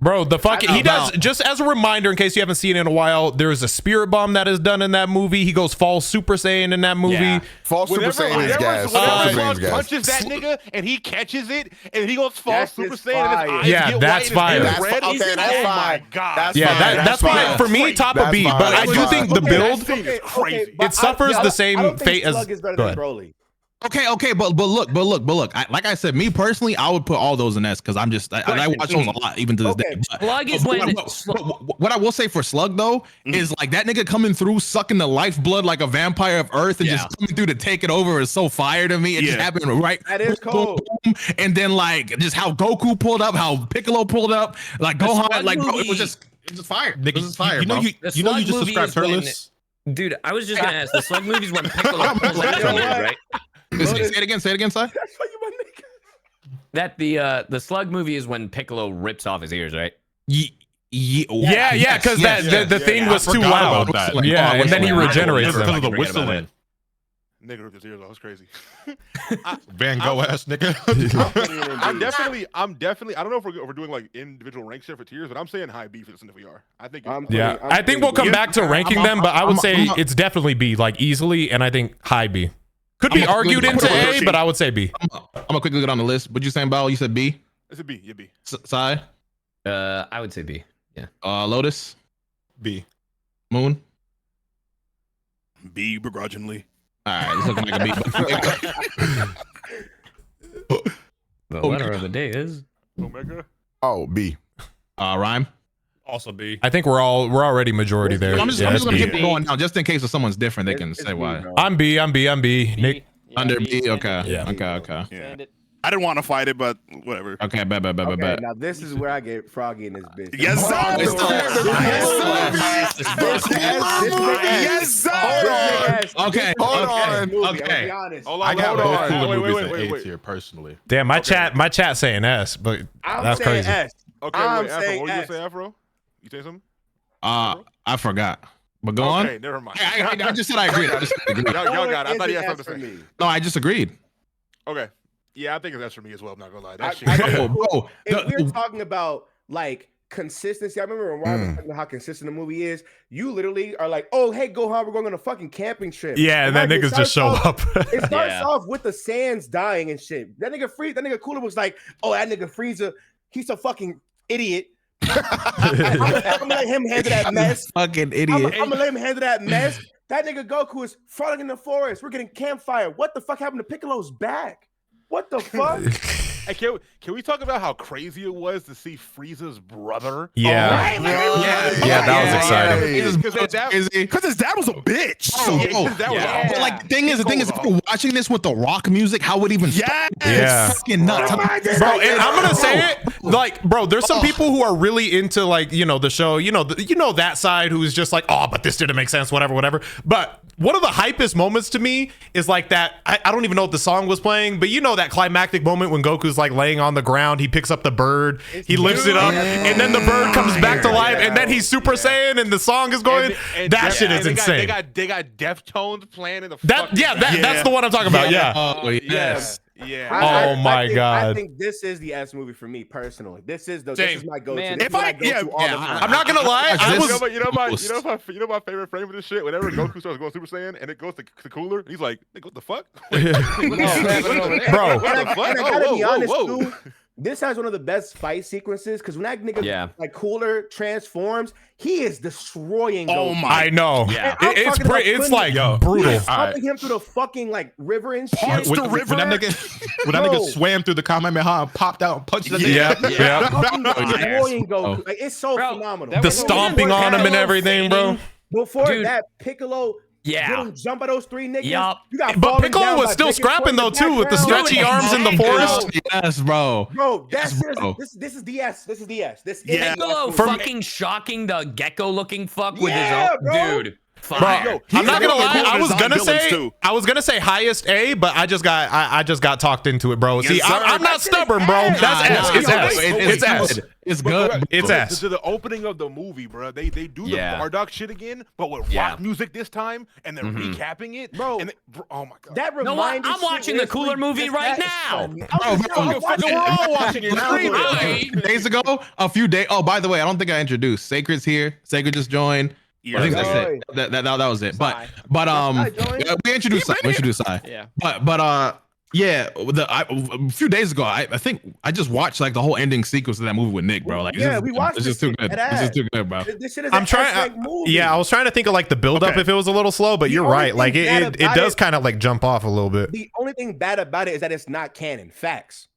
Bro, the fucking he does. Just as a reminder, in case you haven't seen it in a while, there is a spirit bomb that is done in that movie. He goes fall Super Saiyan in that movie. Fall Super Saiyan is gas. Slug punches that nigga and he catches it and he goes fall Super Saiyan and his eyes get that's fire. white and Okay, that's oh my fine. god. That's why for me top of B. But I do think the build it suffers the same fate as. Go ahead. Okay, but look. Like I said, me personally, I would put all those in S because I'm just I watch those a lot even to this day. Slug is when. What I will say for Slug though is like that nigga coming through sucking the lifeblood like a vampire of Earth and just coming through to take it over is so fire to me. It just happened right. That is cool. And then like just how Goku pulled up, how Piccolo pulled up, like Gohan, like bro, it was just fire. Nigga, it was just fire. You know you just subscribed Turles. Dude, I was just gonna ask. The Slug movies when Piccolo pulls up from it, right? Say it again, Si. That's why you my nigga. That the Slug movie is when Piccolo rips off his ears, right? Yeah, because the thing was too loud. Yeah, and then he regenerates because of the them. whistling. Nigga ripped his ears off. That's crazy. Van Gogh ass nigga. I'm definitely. I don't know if we're doing like individual rank shit for tiers, but I'm saying high B for this if we are. I think. I think we'll come back to ranking them, but I would say it's definitely B, like easily, and I think high B. Could be argued into A, but I would say B. I'm gonna quickly get on the list. What you saying, Bao? You said B? It's a B. Yeah, B. Si? I would say B. Yeah. Lotus? B. Moon? B begrudgingly. All right, it's looking like a B. The letter of the day is Omega. Oh, B. Rhyme? Also B. I think we're already majority there. I'm just gonna keep it going now, just in case if someone's different, they can say why. I'm B. Nick under B. Okay. Yeah. Okay. Yeah. I didn't want to fight it, but whatever. Okay, bet. Now this is where I get froggy in this bitch. Yes, sir. Yes, sir. Okay. Okay. I got both cooler movies in A tier personally. Damn, my chat saying S, but that's crazy. S. Okay, I'm wait, Afro, saying what were you S. gonna say, Afro? You say something? I forgot. But go on. Okay, never mind. I just said I agreed. Y'all got it. I thought you had something to say. No, I just agreed. Okay. Yeah, I think it's S for me as well. I'm not gonna lie. That shit. Bro. If we're talking about like consistency, I remember when Ryan was talking about how consistent the movie is. You literally are like, "Oh, hey, Gohan, we're going on a fucking camping trip." Yeah, and then niggas just show up. It starts off with the Saiyans dying and shit. That nigga Cooler was like, "Oh, that nigga Frieza, he's a fucking idiot." I'm gonna let him handle that mess. Fucking idiot. I'm gonna let him handle that mess. That nigga Goku is frolic in the forest. We're getting campfire. What the fuck happened to Piccolo's back? What the fuck? Hey, can we talk about how crazy it was to see Frieza's brother? Yeah. That was exciting. Because his dad was a bitch. But like the thing is, if you're watching this with the rock music, how would it even start? It's fucking nuts. Bro, and I'm gonna say it, like, bro, there's some people who are really into like, the show, that side who's just like, oh, but this didn't make sense, whatever. But one of the hypest moments to me is like that, I don't even know if the song was playing, but that climactic moment when Goku's like laying on the ground, he picks up the bird, he lifts it up, and then the bird comes back to life, and then he's Super Saiyan, and the song is going. That shit is insane. They got Deftones playing in the. That's the one I'm talking about. Yeah. Oh my god. I think this is the S movie for me personally. This is my go-to. I'm not gonna lie. You know my favorite frame of this shit. Whenever Goku starts going Super Saiyan and it goes to Cooler, he's like, "What the fuck, bro?" I gotta be honest too. This has one of the best fight sequences because when that nigga like Cooler transforms, he is destroying. Oh my! I know. Yeah, it's like brutal. Pumping him through the fucking like river and shit. When that nigga swam through the Kamehameha and popped out and punched that nigga. Destroying Goku. Like, it's so phenomenal. The stomping on him and everything, bro. Before that, Piccolo Getting jumped by those 3 niggas. Yup. You got But falling Piccolo down was by still Bacon scrapping Toy though in the too with the background. stretchy arms in the forest. Yes, bro. Bro, Yes, bro. this is DS. This is DS. This Yeah. is Piccolo fucking shocking the gecko-looking fuck with his Yeah, own bro. dude. Bro, Fire. I'm not gonna lie. cool I was design gonna villains, say too. highest A, but I just got talked into it, bro. Yes, See, sir. I'm not That shit is stubborn, bro. ass. That's S. It's S. It's It's S. good. It's good. It's S. To the opening of the movie, bro. They do the Yeah. Bardock shit again, but with Yeah. rock music this time, and they're recapping it, Bro. And oh my god. That know what? reminded I'm watching the Cooler movie right now. We're all watching it. Screaming. Days ago, a few days. Oh, by the way, I don't think I introduced. Sacred's here. Sacred just joined. I think that's it. That was it. But we introduced Sai. We introduced Sai. Yeah. Yeah, a few days ago, I think I just watched like the whole ending sequence of that movie with Nick, bro. Like, we watched it's just this too good. shit. It's just too good, bro. This shit is I'm an trying. S-rank movie. Yeah, I was trying to think of like the build up Okay. if it was a little slow, but The you're only right. Like thing bad it about does it- kind of like jump off a little bit. The only thing bad about it is that it's not canon. Facts.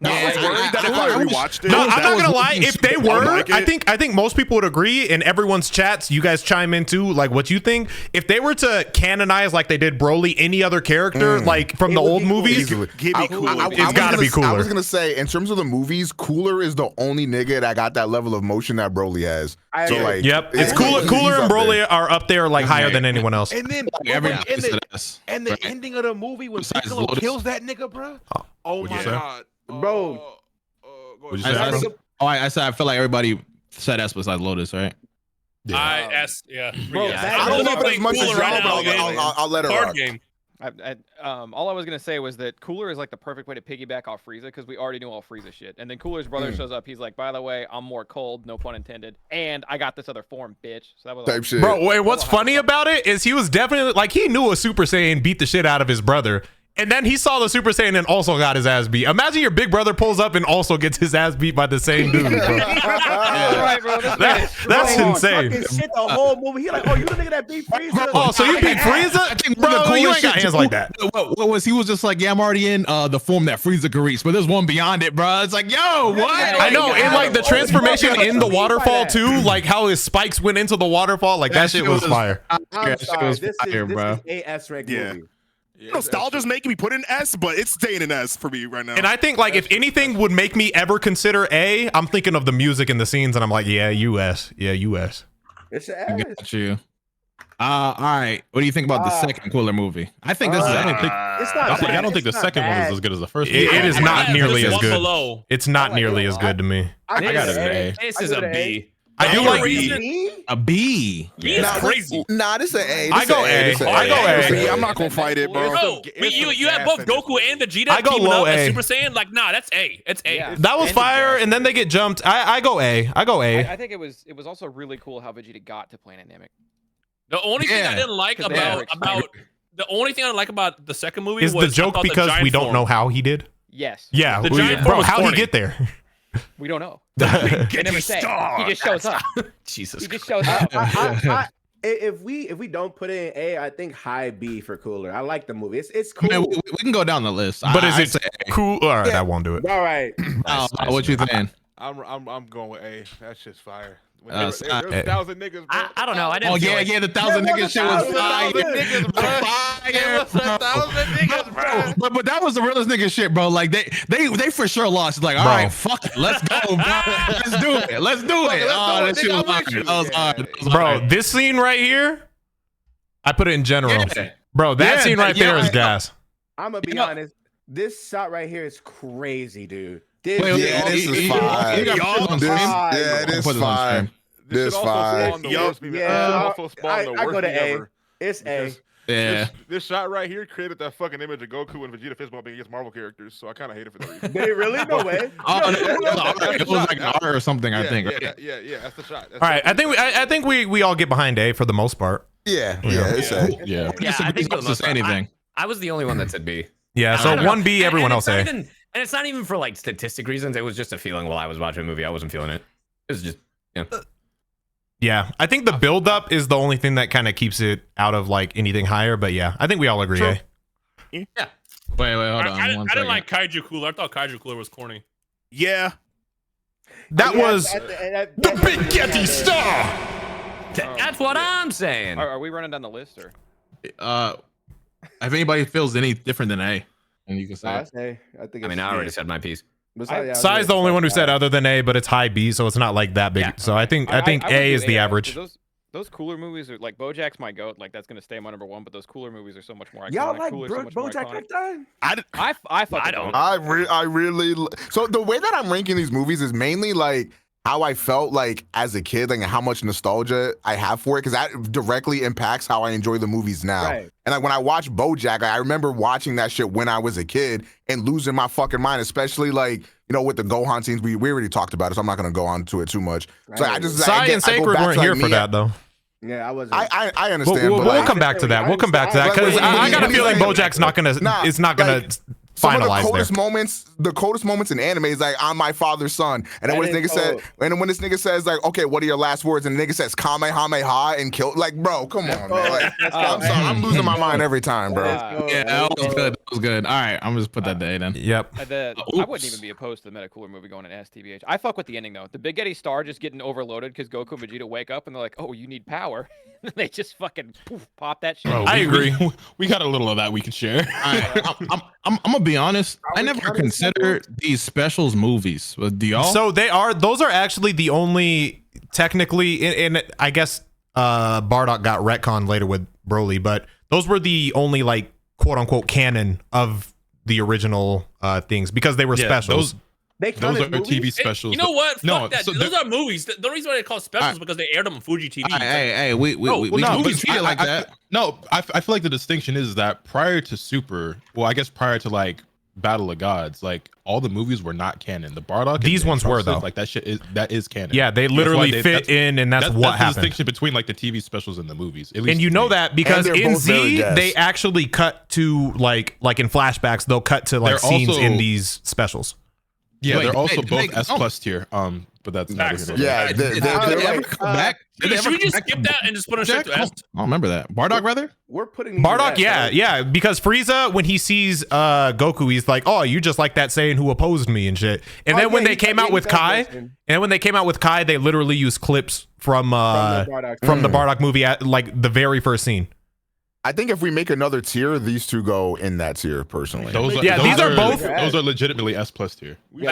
I was worried that if I rewatched it, No, I'm that not was gonna lie. looking If they super- were, like I it. think most people would agree. In everyone's chats, you guys chime in too, like what you think. If they were to canonize like they did Broly, any other character, like from It the would old be cool. movies, Easily. Give me Cooler. I It's was gotta be gonna- I Cooler. was gonna say, in terms of the movies, Cooler is the only nigga that got that level of motion that Broly has. I So agree. like, yep, it's he's Cooler and up Broly there. are up there like higher than anyone else. And then Every and the, us. and the ending of the movie when Besides Piccolo Lotus. kills that nigga, bro. Oh What'd you my say? god, Bro. Go What'd ahead. you say, bro? I said I feel like everybody said S besides Lotus, right? Yeah. Bro, Yeah. that- I don't know if Playing as much as Cooler y'all, right but now, I'll let her Card rock. game. All I was gonna say was that Cooler is like the perfect way to piggyback off Frieza because we already knew all Frieza shit. And then Cooler's brother shows up. He's like, by the way, I'm more cold, no pun intended, and I got this other form, bitch. So that was Type shit. Bro, wait, what's funny about it is he was definitely like he knew a Super Saiyan beat the shit out of his brother. And then he saw the Super Saiyan and also got his ass beat. Imagine your big brother pulls up and also gets his ass beat by the same dude, bro. Right, bro. That's insane. Fucking shit the whole movie. He like, oh, you the nigga that beat Frieza? Oh, so you beat Frieza? I think Bro, one of the you coolest ain't got shit hands too- like that. What was he was just like, yeah, I'm already in the form that Frieza can reach, but there's one beyond it, bro. It's like, yo, what? I know, and like the transformation in the waterfall too, like how his spikes went into the waterfall, like that shit was fire. I'm Yeah, sorry. was This fire, bro. is a S-rank Yeah. movie. Nostalgia's making me put in S, but it's staying in S for me right now. And I think like if anything would make me ever consider A, I'm thinking of the music and the scenes, and I'm like, yeah, US, yeah, US. It's an I S. got you. All right. What do you think about the second Cooler movie? I think this is. I don't It's not I bad. don't think the It's not second one bad. is as good as the first It one. is not nearly as One good. below. It's not like nearly it a as lot. good to me. I got it an A. This I is give a it an B. I do For like reason. A B. It's crazy. Nah, this an A. I go A. I go A. I'm not gonna fight it, bro. Bro, you have both Goku and Vegeta I go teaming low up as A. Super Saiyan. Like, nah, that's A. It's A. Yeah. That was And fire, the and then they get jumped. I go A. I go A. I think it was also really cool how Vegeta got to Planet Namek. The only thing I Yeah. didn't like 'Cause they had about the only thing I didn't like about the second movie Is was the joke about the because giant we don't form. know how he did? Yes. Yeah, The giant form bro, was how'd he corny. get there? We don't know. They never say. He just shows up. Jesus. He just shows up. If we don't put it in A, I think high B for Cooler. I like the movie. It's cool. Man, we can go down the list. But I is say it cool? All right, that won't do it. All right. what you think? I'm going with A. That's just fire. When Uh, there was 1,000 niggas, bro. I don't know. I didn't. Oh feel yeah, like- yeah, the 1,000 There niggas was shit was 1,000 fire. niggas, bro. Fire, bro. 1,000 niggas, bro. But that was the realest nigga shit, bro. Like they for sure lost. It's like, all Bro. right, fuck it, let's go, bro. Let's do it. Let's do it. Oh, that shit was hard. That was hard. That was Bro, hard. this scene right here, I put it in general. Yeah. Bro, that Yeah, scene right yeah, there is I know. gas. I'm gonna be You know- honest. This shot right here is crazy, dude. Wait, wait, Yeah, this is fire. you got put this on This, stream? yeah, Put this this on fire. stream. This This should also fire. spawn the Yup. worst meme. Yeah, This should also spawn the I go worst to meme A. ever. It's A. Because Yeah. This shot right here created that fucking image of Goku and Vegeta fist bumping against Marvel characters, so I kind of hate it for that reason. Did it really? No way. Oh, No, no, it was like an R or something, I think. Yeah, Right? yeah, that's the shot. That's All right, I think we all get behind A for the most part. Yeah, Yeah. yeah, it's A. Yeah. Yeah, I think for the to most say part, anything. I was the only one that said B. Yeah, I so don't know. 1B, everyone else it's A. not even- and it's not even for like statistic reasons. It was just a feeling while I was watching a movie. I wasn't feeling it. It was just, yeah. Yeah, I think the build up is the only thing that kind of keeps it out of like anything higher. But yeah, I think we all agree. True. A. Yeah. Wait, hold on. I one didn't second. like Kaiju Cooler. I thought Kaiju Cooler was corny. Yeah. That Yeah, was at the Big Yeti Star. That's what I'm saying. Are we running down the list or? If anybody feels any different than A, and you can say. I say. I think. I mean, I already said my piece. Sai's the only one who said other than A, but it's high B, so it's not like that big. Yeah. So I think would A do is the A, average. Those cooler movies are like BoJack's my goat. Like that's gonna stay my number one. But those cooler movies are so much more iconic. Y'all like Cooler, so much more BoJack iconic. like that? I don't. I really. So the way that I'm ranking these movies is mainly like how I felt like as a kid, like how much nostalgia I have for it, because that directly impacts how I enjoy the movies now. Right. And like when I watch BoJack, I remember watching that shit when I was a kid and losing my fucking mind, especially like, you know, with the Gohan scenes. We already talked about it, so I'm not gonna go on to it too much. So I just Sai and Sacred weren't here for that though. Yeah, I wasn't. I understand. We'll but like, come back to that. We'll come back to that because I got a feeling BoJack's not gonna. It's not gonna. Some of the finalize coldest moments in anime is like, I'm my father's son. And then when this nigga said, and then when this nigga says like, okay, what are your last words? And the nigga says Kamehameha and kill, like, bro, come on, man. Like, I'm sorry, I'm losing my mind every time, bro. Yeah, that was good. That was good. All right, I'm just put that to A then. Yep. I wouldn't even be opposed to the Metacooler movie going in STBH. I fuck with the ending though. The Big Eddie Star just getting overloaded because Goku and Vegeta wake up and they're like, oh, you need power. They just fucking pop that shit. Bro, I agree. We got a little of that we can share. I'm gonna be honest. I never considered these specials movies. Do y'all? So those are actually the only technically, and I guess Bardock got retconned later with Broly, but those were the only like quote unquote canon of the original things because they were specials. Those are TV specials. You know what? Fuck No, that. so Those are movies. The reason why they call specials is because they aired them on Fuji TV. Hey, we can treat it like that. No, I feel like the distinction is that prior to Super, well, I guess prior to like Battle of Gods, like all the movies were not canon. The Bardock, these ones were though. Like that shit is canon. Yeah, they literally fit in, and that's what the happened. distinction between like the TV specials and the movies. At least and you know that because in Z guessed. they actually cut to like in flashbacks they'll cut to like scenes also, in these specials. Yeah, Wait, they're also both like, S plus tier. But that's not here. Yeah, Did they ever come back? Did they Should ever we just come back skip to that and just put them straight to BoJack? S? I don't remember that. Bardock, rather? We're putting Bardock, yeah, because Frieza, when he sees Goku, he's like, "Oh, you just like that Saiyan who opposed me and shit." And then when they came out with Kai, they literally used clips from the Bardock movie at like the very first scene. I think if we make another tier, these two go in that tier personally. Those are both. Those are legitimately S plus tier. We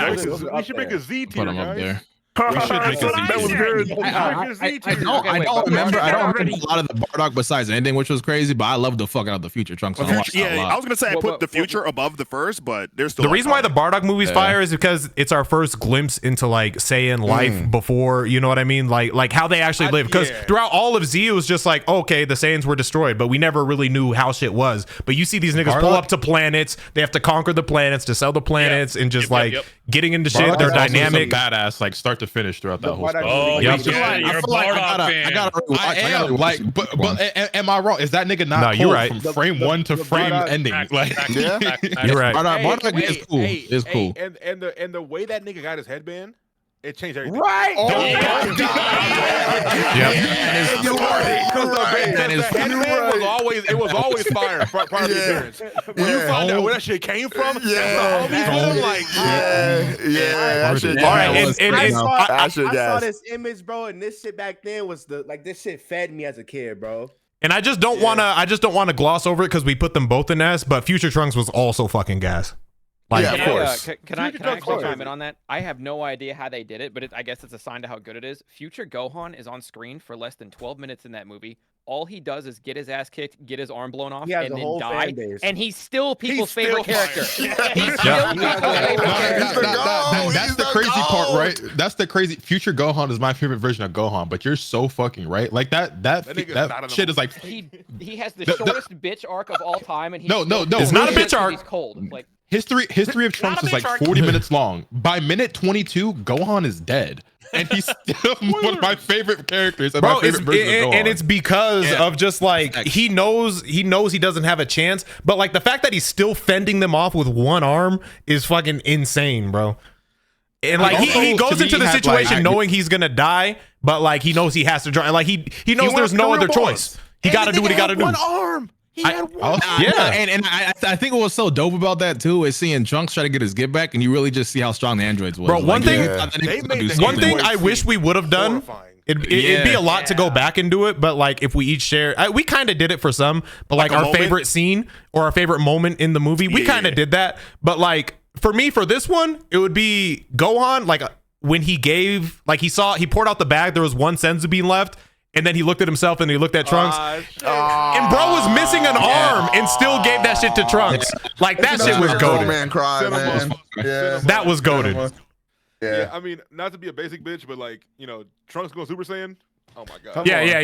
should make a Z tier, Put them up there. We should make a Z That was tier. good. I don't remember a lot of the Bardock besides the ending, which was crazy, but I love the fuck out of the future Trunks. So I watched that a lot. I was gonna say I put the future above the first, but there's still The reason why the Bardock movie's fire is because it's our first glimpse into like Saiyan life before, you know what I mean? Like how they actually live. Because throughout all of Z, it was just like, okay, the Saiyans were destroyed, but we never really knew how shit was. But you see these niggas pull up to planets, they have to conquer the planets to sell the planets and just getting into shit. They're dynamic. Badass, like start to finish throughout that whole stuff. Oh, Yep. yeah, you're a Bardock fan. I gotta rewatch. Like, but am I wrong? Is that nigga not No, you're right. from frame one to frame ending? Like, You're right. Bardock is cool. It's cool. And the way that nigga got his headband, it changed everything. Right. Oh Yep. Because the headband was always fire prior to the appearance. When you find out where that shit came from, all these hoes like, All right, and I saw this image, bro, and this shit back then was this shit fed me as a kid, bro. And I just don't wanna gloss over it because we put them both in S, but Future Trunks was also fucking gas. Like, of course. Can I actually chime in on that? I have no idea how they did it, but I guess it's a sign to how good it is. Future Gohan is on screen for less than 12 minutes in that movie. All he does is get his ass kicked, get his arm blown off, and then die. And he's still people's favorite character. That's the crazy part, right? That's the crazy. Future Gohan is my favorite version of Gohan, but you're so fucking right. Like that shit is like he has the shortest bitch arc of all time, and no, it's not a bitch arc. He's cold. Like History of Trunks is like 40 minutes long. By minute 22, Gohan is dead. And he's still one of my favorite characters. And bro, my favorite version of Gohan. And it's because of just like he knows he doesn't have a chance, but like the fact that he's still fending them off with one arm is fucking insane, bro. And like he goes into the situation knowing he's gonna die, but like he knows he has to try. Like he knows there's no other choice. He got to do what he got to do. One arm. He had one. And I think what was so dope about that too is seeing Trunks try to get his get back, and you really just see how strong the androids was. Bro, one thing yeah. I wish we would have done It'd be a lot to go back and do it, but like if we each share, we kind of did it for some, but like our favorite scene or our favorite moment in the movie, we kind of did that. But like for me, for this one, it would be Gohan, like when he gave, like he poured out the bag, there was one senzu bean left. And then he looked at himself and he looked at Trunks. And bro was missing an arm and still gave that shit to Trunks. Like that shit was goated. Man cried, man. Yeah. That was goated. Yeah, I mean, not to be a basic bitch, but like, you know, Trunks going Super Saiyan. Oh my god. Yeah. Yep.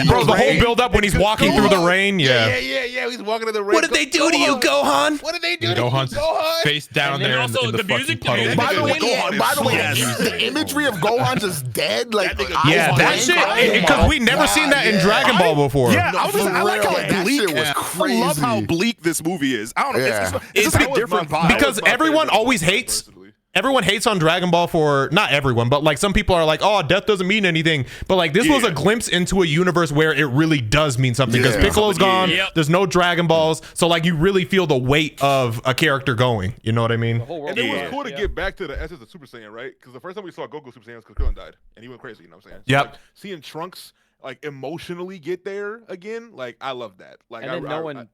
Bro, the whole build up when he's walking through the rain. Yeah. He's walking in the rain. What did they do to you, Gohan? What did they do to Gohan's you, Gohan? face down there in the fucking puddle. By the way, the imagery of Gohan just dead, like that shit, because we never seen that in Dragon Ball before. Yeah, I like how bleak. Was crazy. I love how bleak this movie is. I don't know. It's just a different vibe. Because everyone always hates. Everyone hates on Dragon Ball for, not everyone, but like some people are like, oh, death doesn't mean anything. But like this was a glimpse into a universe where it really does mean something, because Piccolo's gone. There's no Dragon Balls. So like you really feel the weight of a character going. You know what I mean? And it was cool to get back to the essence of Super Saiyan, right? Because the first time we saw Goku Super Saiyan was because Krillin died. And he went crazy, you know what I'm saying? So, like, seeing Trunks like emotionally get there again, like I love that. Like, and then knowing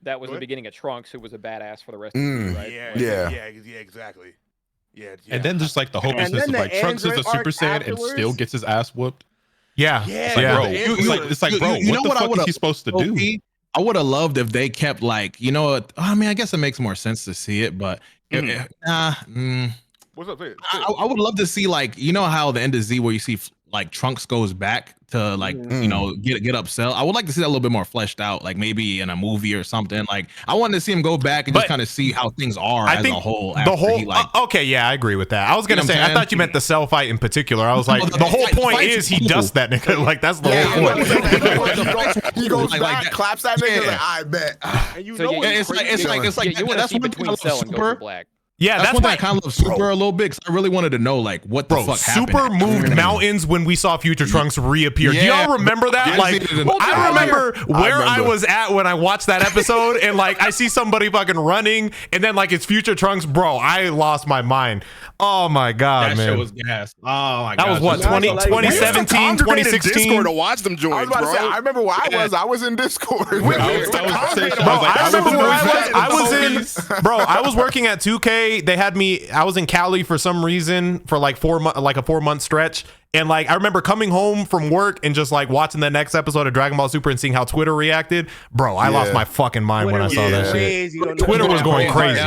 that was the beginning of Trunks, who was a badass for the rest of the movie, right? Yeah, exactly. Yeah. And then just like the hopelessness of like Trunks is a Super Saiyan and still gets his ass whooped. It's like, bro, you know what the fuck is he supposed to do? I would have loved if they kept like, you know what? I mean, I guess it makes more sense to see it, but What's up? I would love to see, like, you know how the end of Z where you see like Trunks goes back to like you know get upset. I would like to see that a little bit more fleshed out, like maybe in a movie or something. Like I wanted to see him go back and just kind of see how things are as a whole. Okay, I agree with that. I was gonna say, I thought you meant the cell fight in particular. I was like, the whole point is he dusts that nigga. Like that's the whole point. He goes back, claps that nigga. Like, I bet. And you know it's like you want to see between Cell and Goku Black. Yeah, that's why why I kind of love Super a little bit, because I really wanted to know like what the fuck happened. Super moved mountains when we saw Future Trunks reappear. Do y'all remember that? Like, I remember where I was at when I watched that episode, and like I see somebody fucking running, and then like it's Future Trunks, bro. I lost my mind. Oh my god, that man. Shit was gas. Oh my god. That was what 2017, 2016. Discord to watch them join. I was about to say, I remember where I was. I was in Discord. I remember where I was. Bro, I was working at 2K. They had me. I was in Cali for some reason for like 4 months, like a 4-month stretch. And like I remember coming home from work and just like watching the next episode of Dragon Ball Super and seeing how Twitter reacted. Bro, I lost my fucking mind when I saw that shit. Twitter was going crazy.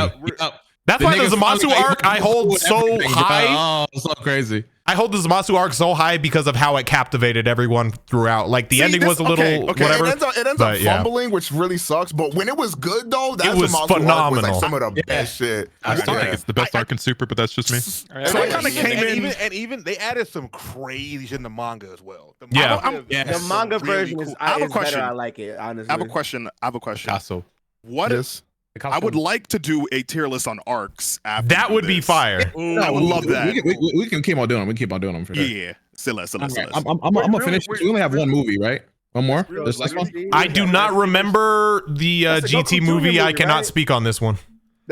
That's why the Zamasu arc I hold so high. Oh, it's so crazy. I hold the Zamasu arc so high because of how it captivated everyone throughout. Like the ending was a little whatever. It ends up fumbling, which really sucks. But when it was good though, that was phenomenal. Was like some of the best shit. I still think it's the best arc in Super, but that's just me. So I kind of came in, and even they added some crazy shit in the manga as well. The manga version is. I have a question. I like it honestly. I have a question. Picasso. What is? I would like to do a tier list on arcs. After that would be fire. I would love that. We can keep on doing them. We can keep on doing them for sure. Yeah, still. I'm gonna finish. We only have one movie, right? One more. This one. I do not remember the GT movie. I cannot speak on this one.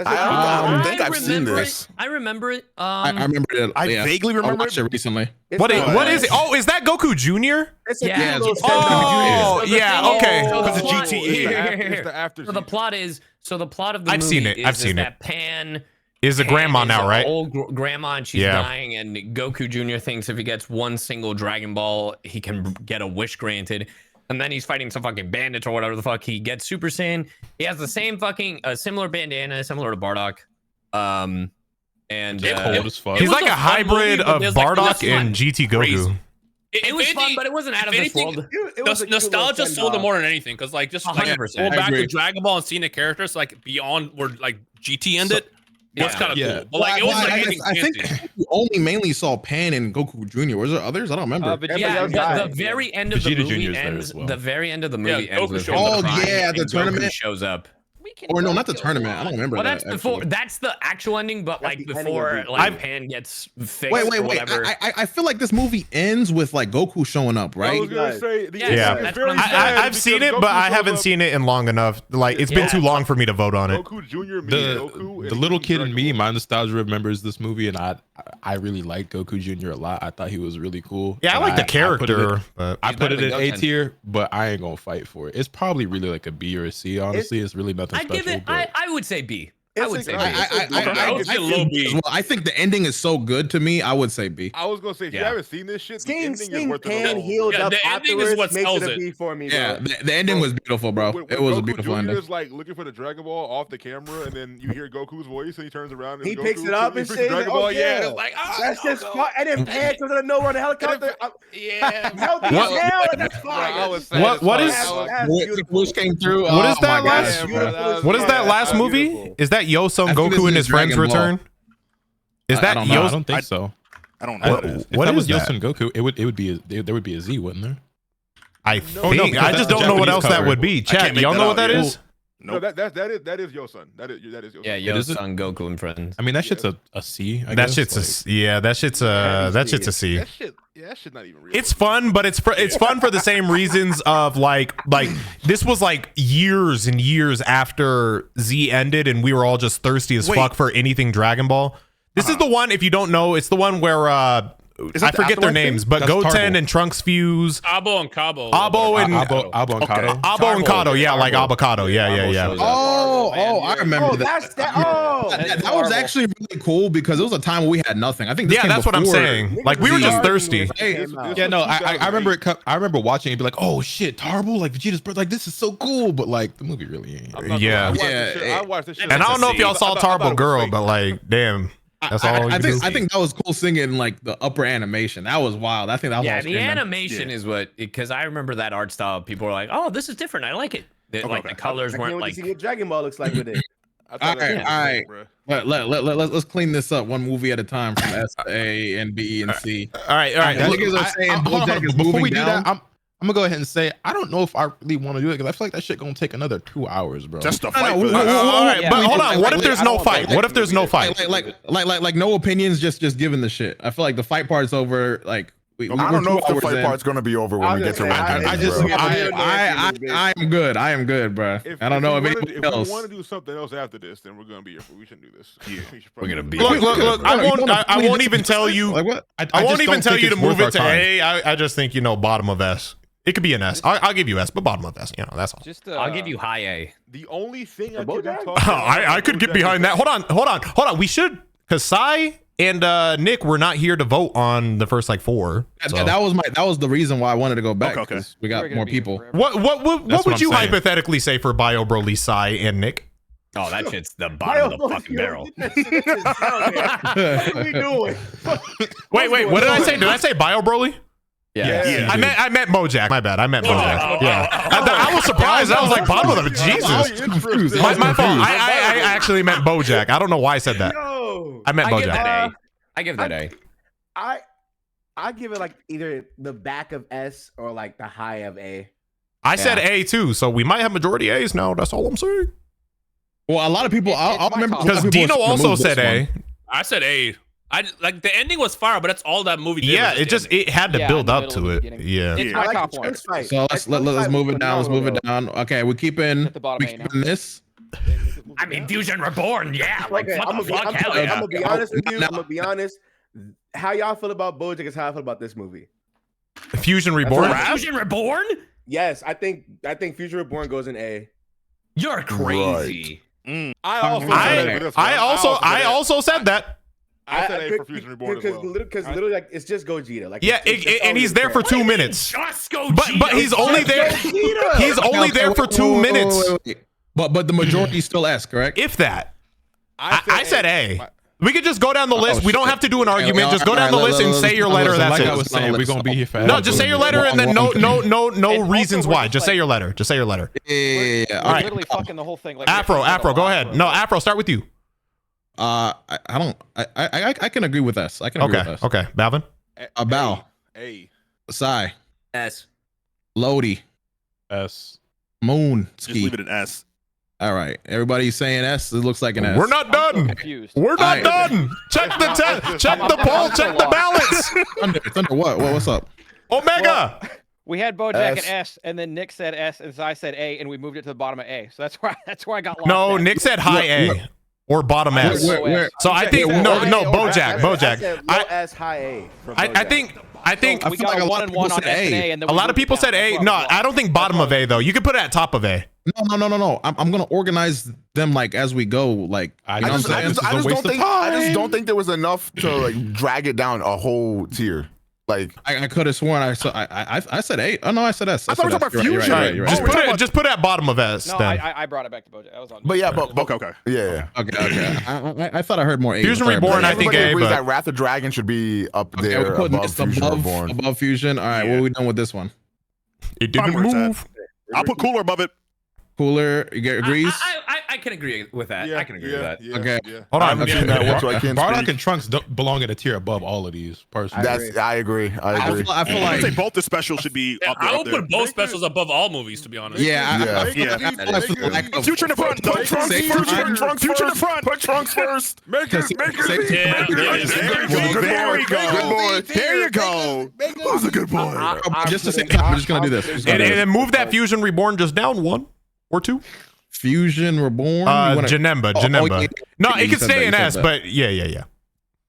I think I've seen this. I remember it. I remember it. I vaguely remember it recently. What is it? Oh, is that Goku Jr.? Yeah. Oh, yeah. Okay. Because of GT. So the plot is. So the plot of the movie seen it. I've seen that it. Pan is a grandma now, right? Old grandma, and she's dying, and Goku Jr. thinks if he gets one single Dragon Ball, he can get a wish granted. And then he's fighting some fucking bandits or whatever the fuck. He gets Super Saiyan. He has the same fucking similar bandana, similar to Bardock. And cold as fuck. He's like a hybrid of Bardock and GT Goku. It was fun, but it wasn't out of this world. Nostalgia sold it more than anything, because like just like going back to Dragon Ball and seeing the characters like beyond where like GT ended. That's kind of cool. But like it was I think we only mainly saw Pan and Goku Jr. Was there others? I don't remember. The very end of the movie ends. The very end of the movie ends with the tournament shows up. Or no, not the tournament. I don't remember Well, that. that's before. actually. That's the actual ending, but That's like the ending before, of the- like Pan gets fixed Wait. or whatever. I feel like this movie ends with like Goku showing up, I right? was gonna say, Yeah, ending is that's very what I'm saying. sad I've seen because it, but Goku I shows haven't up- seen it in long enough. Like it's been Yeah. too long for me to vote on it. Goku Jr. me, The Goku, the and little Goku kid in Dragon me, Ball. my nostalgia remembers this movie, and I really like Goku Jr. a lot. I thought he was really cool. Yeah, I And like the put it character, in- but I He's put it better in than A Goten. tier, but I ain't gonna fight for it. It's probably really like a B or a C. Honestly, it's really nothing I'd special. give it. but I would say B. I It's would a- say B. I would say low B. Well, I think the ending is so good to me. I would say B. I was gonna say, if you Yeah. haven't seen this shit, the Seeing ending is worth Pan it. healed Yeah, up the ending is afterwards what makes sells it a it. B for me, Yeah, bro. the ending was beautiful, bro. It was a beautiful Jr. ending. is like looking for the Dragon Ball off the camera, and then you hear Goku's voice, and he turns around and He Goku, picks it up he and picks shit. Dragon Oh, Ball, yeah. and it's like, That's just Goku. fun. And then Pan comes out of nowhere on the helicopter. Yeah. Healthy What- as hell, and that's Bro, fine. I was What is- That's Wish beautiful. came through. What is Oh that my last- gosh, Yeah, bro. bro, what is that yeah, last that's movie? beautiful. Is that Yosun I think this Goku and is his friends Dragon Ball. return? Is I that don't no, know. I don't think I- so. I don't know. What- If what that was is that? Yosun Goku, it would be there would be a Z, wouldn't there? I no, think because I that's just the don't know what Japanese else that cover. would be. I can't Chat, make y'all that know out, what that yeah. is? No, that is your son. That is your son. Yeah, It is it? Yosun, Goku, and friends. I mean, that shit's a C. I That guess. shit's Like, a yeah. That shit's a C. That shit, yeah, that shit not even real. It's fun, but it's fun for the same reasons of like this was like years and years after Z ended, and we were all just thirsty as fuck for anything Dragon Ball. This is the one. If you don't know, it's the one where I forget their names, but That's Goten Tarble. and Trunks fuse. Abo and Cabo. Abo and Abo and Kato. Abo and Kato, yeah, like avocado, yeah. Oh, I remember Oh, that. that's that. Oh, That was actually really cool because it was a time where we had nothing. I think this Yeah, came that's what I'm before- saying. Like we were just thirsty. This Yeah, was no, I 2008. remember it. I remember watching it and be like, oh shit, Tarble, like Vegeta's brother, like this is so cool, but like the movie really ain't. I'm not Yeah. gonna- Yeah, I watched this shit. And I don't know if y'all saw I thought it Tarble was Girl, fake. but like, damn, that's all. I you think do. I think that was cool singing like the upper animation. That was wild. I think that was Yeah, all the screaming. animation is what, because I remember that art style. People were like, "Oh, this is different. I like it." Like the colors I can't weren't wait like. to see what Dragon Ball looks like with it. I thought that Alright, shit was alright. fake, bro. Let's clean this up one movie at a time from S to A and B and C. All right. That niggas are saying hold on, BoJack is before moving we do down. that, I'm gonna go ahead and say I don't know if I really want to do it because I feel like that shit gonna take another 2 hours, bro. Just to No, fight no, for we- that. we- All right, Yeah. but hold on. What if Like, there's I no don't fight? want What if there's no fight? like no opinions, just giving the shit. I feel like the fight part's over. Like I don't know if the fight part's gonna be over when we get to rankings, bro. I'm good. I am good, bro. I don't know if anyone else. we want to do something else after this, then we're gonna be here. We shouldn't do this. Yeah, We're gonna be. Look. I won't even tell you. Like what? I won't just even don't tell think you to it's move worth it to our time. A. I just think bottom of S. It could be an S. I'll give you S, but bottom of S. That's all. Just I'll give you high A. The only thing I For could be BoJack? talking about I could get behind that. Hold on. We should, because Sai and Nick were not here to vote on the first like 4. So. That was the reason why I wanted to go back. Okay. 'Cause we We're got gonna more be here people. forever. What what would I'm you saying. hypothetically say for Bio Broly, Sai, and Nick? Oh, that shit's the bottom of the fucking barrel. What are we doing? Wait. What did I say? Did I say Bio Broly? Yeah. I meant BoJack. My bad. I meant BoJack. Yeah. I was surprised. I was like bottom of the Jesus. My fault. I actually meant BoJack. I don't know why I said that. Yo, I meant I give BoJack. that A. I give that A. I give it like either the back of S or like the high of A. I said A too, so we might have majority A's now. That's all I'm saying. Well, a lot of people. I'll remember a lot Because of people Dino were also moved this said A. one. I said A. I like the ending was fire, but that's all that movie did. Yeah, was it just ending. it had to Yeah, build in the up middle to of it. the beginning. Yeah. It's I my like top the one. Trunks fight. So let's That Trunks move fight it down. Let's move it phenomenal, down. Okay, we keeping At the bottom we A now. keeping this. I mean, Fusion Reborn. Yeah. Like Okay, what I'm the fuck? Hell I'm yeah. gonna be honest with you. Now- I'm gonna be honest. How y'all feel about BoJack is how I feel about this movie. Fusion Reborn. That's Fusion Reborn? Yes, I think Future Reborn goes in A. You're crazy. I also I- said A for this one. I also said that. I said A for Fusion Reborn as well. Because literally, like, it's just Gogeta. Like, Yeah, it's just and all he's he there for cares 2 minutes. Just go. But he's only there. He's only there for 2 minutes. Wait. But the majority is still S, correct? If that. I said A. We could just go down the list. We don't shit. have to do an argument. Okay, Just go down the alright, list and say your letter. That's like I it. was saying, we're gonna be here forever. No, just say your letter and then no And also, reasons why. we're Just like- say your letter. Just say your letter. Yeah. We're All right. literally fucking the whole thing. Like Afro, go ahead. No, Afro, start with you. I don't. I can agree with S. I can agree Okay, with S. okay. Balvin. Bow. A. Sai. S. Lodi. S. Moon. Just Ski. leave it an S. All right, everybody's saying S. It looks like an S. We're not done. We're not done. Check the check the poll. Check the balance. Thunder, what? What's up? Omega. Well, we had Bojack at S, and then Nick said S, and so I said A, and we moved it to the bottom of A. So that's where I got lost. No, Nick said high A or bottom S. So I think no, Bojack. I said low S, high A. I think we got a 1 and 1 on S and A, and then a lot of people said A. No, I don't think bottom of A though. You could put it at top of A. No. I'm gonna organize them like as we go. Like I just don't think there was enough to like drag it down a whole tier. Like I could have sworn I said A. Oh no, I said S. I thought we were talking about fusion. You're right. Just put it at bottom of S. No, then. I brought it back to Bojack. I was on. But yeah, but Okay. Yeah. Okay. I thought I heard more A. Fusion Reborn, I think A. Agrees but that Wrath of Dragon should be up there above Fusion Reborn. Above Fusion. All right, what are we doing with this one? It didn't move. I'll put Cooler above it. Cooler, you agrees? I can agree with that. I can agree with that. Okay. Hold on. Bardock and Trunks don't belong in a tier above all of these. Personally, I agree. I feel I'd say both the specials should be up there. I would put both specials above all movies, to be honest. Future in the front. Put Trunks. Future in the front. Put Trunks first. There we go. There you go. That was a good boy. Just to say, we're just gonna do this. And then move that Fusion Reborn just down 1 or 2. Fusion Reborn. Janemba. No, it can stay in S, but yeah.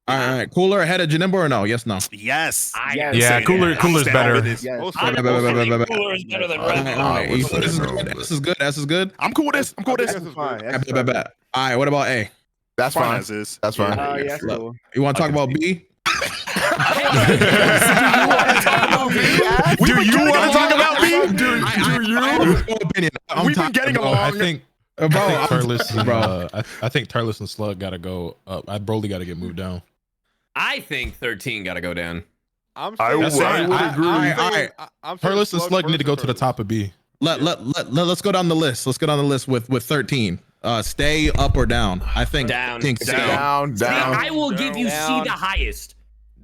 All right, Cooler ahead of Janemba or no? Yes, no. Yes. Yeah, Cooler's better. Cooler is better than Red. This is good. This is good. I'm cool with this. All right, what about A? That's fine. That's fine. Yeah, cool. You want to talk about B? Do you want to talk about B? We've been getting along. I think Turles and Slug gotta go up. Broly gotta get moved down. I think 13 gotta go down. I would agree. Turles and Slug need to go to the top of B. Let's go down the list. Let's go down the list with 13. Stay up or down? I think down. Down. I will give you C the highest.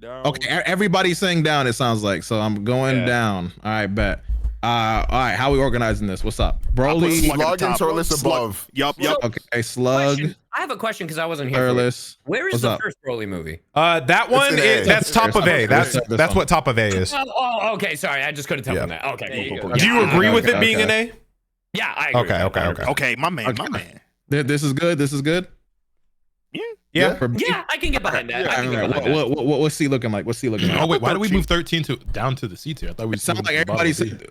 Okay, everybody's saying down. It sounds like so. I'm going down. All right, bet. All right, how are we organizing this? What's up, Broly? Slug and Turles above. Yup. Okay, Slug. I have a question because I wasn't here. Turles. Where is the first Broly movie? That one that's top of A. That's what top of A is. Oh, okay. Sorry, I just couldn't tell from that. Okay, cool. Do you agree with it being an A? Yeah, I agree. Okay, my man. This is good. Yeah, I can get behind that. What's C looking like? Oh wait, why do we move 13 down to the C tier? I thought we sound like everybody said.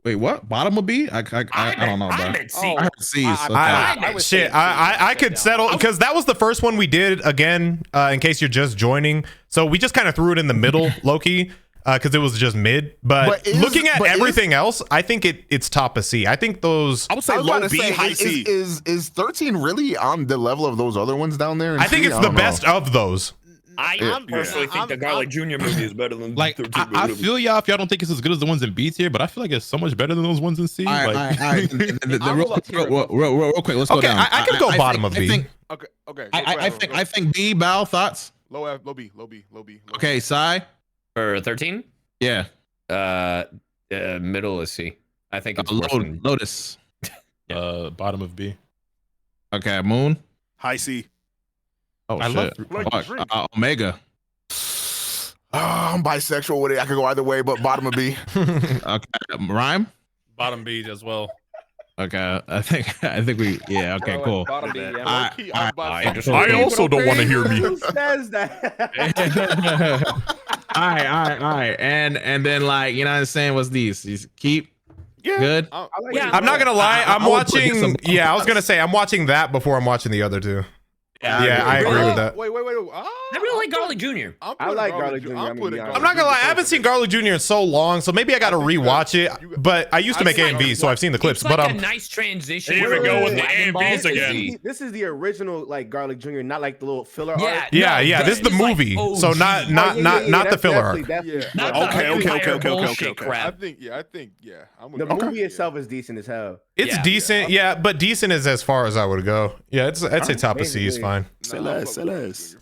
Wait, what? Bottom of B? I don't know, bro. I meant C. I heard C's. I could settle because that was the first one we did again. In case you're just joining, so we just kind of threw it in the middle, low-key, because it was just mid. But looking at everything else, I think it's top of C. I think those. I would say low B, high C. Is 13 really on the level of those other ones down there? I think it's the best of those. I personally think the Garlic Jr. movie is better than like I feel y'all if y'all don't think it's as good as the ones in B tier, but I feel like it's so much better than those ones in C. Real quick, let's go down. I could go bottom of B. Okay. I think B. Bow thoughts. Low F, low B. Okay, Sai. For 13? Yeah. Middle is C. I think it's Lotus. Bottom of B. Okay, Moon. High C. Oh shit. Omega. I'm bisexual with it. I could go either way, but bottom of B. Okay, Rhyme. Bottom B as well. Okay, I think we okay, cool. Bottom B, yeah. I also don't want to hear me. Who says that? All right. And then like, you know what I'm saying? What's these keep? Yeah. Good. I'm not gonna lie. I'm watching. Yeah, I was gonna say I'm watching that before I'm watching the other two. Yeah, I agree with that. Wait. I really like Garlic Jr. I like Garlic Jr. I'm not gonna lie. I haven't seen Garlic Jr. in so long, so maybe I got to rewatch it. But I used to make A and B, so I've seen the clips. It's like but a nice transition. Here we go with the A and B's again. This is the original like Garlic Jr., not like the little filler Yeah, arc. Yeah. This is the movie, so not the filler arc. Okay. I think. The movie itself is decent as hell. It's decent, but decent is as far as I would go. Yeah, I'd say top of C is fine. Say less.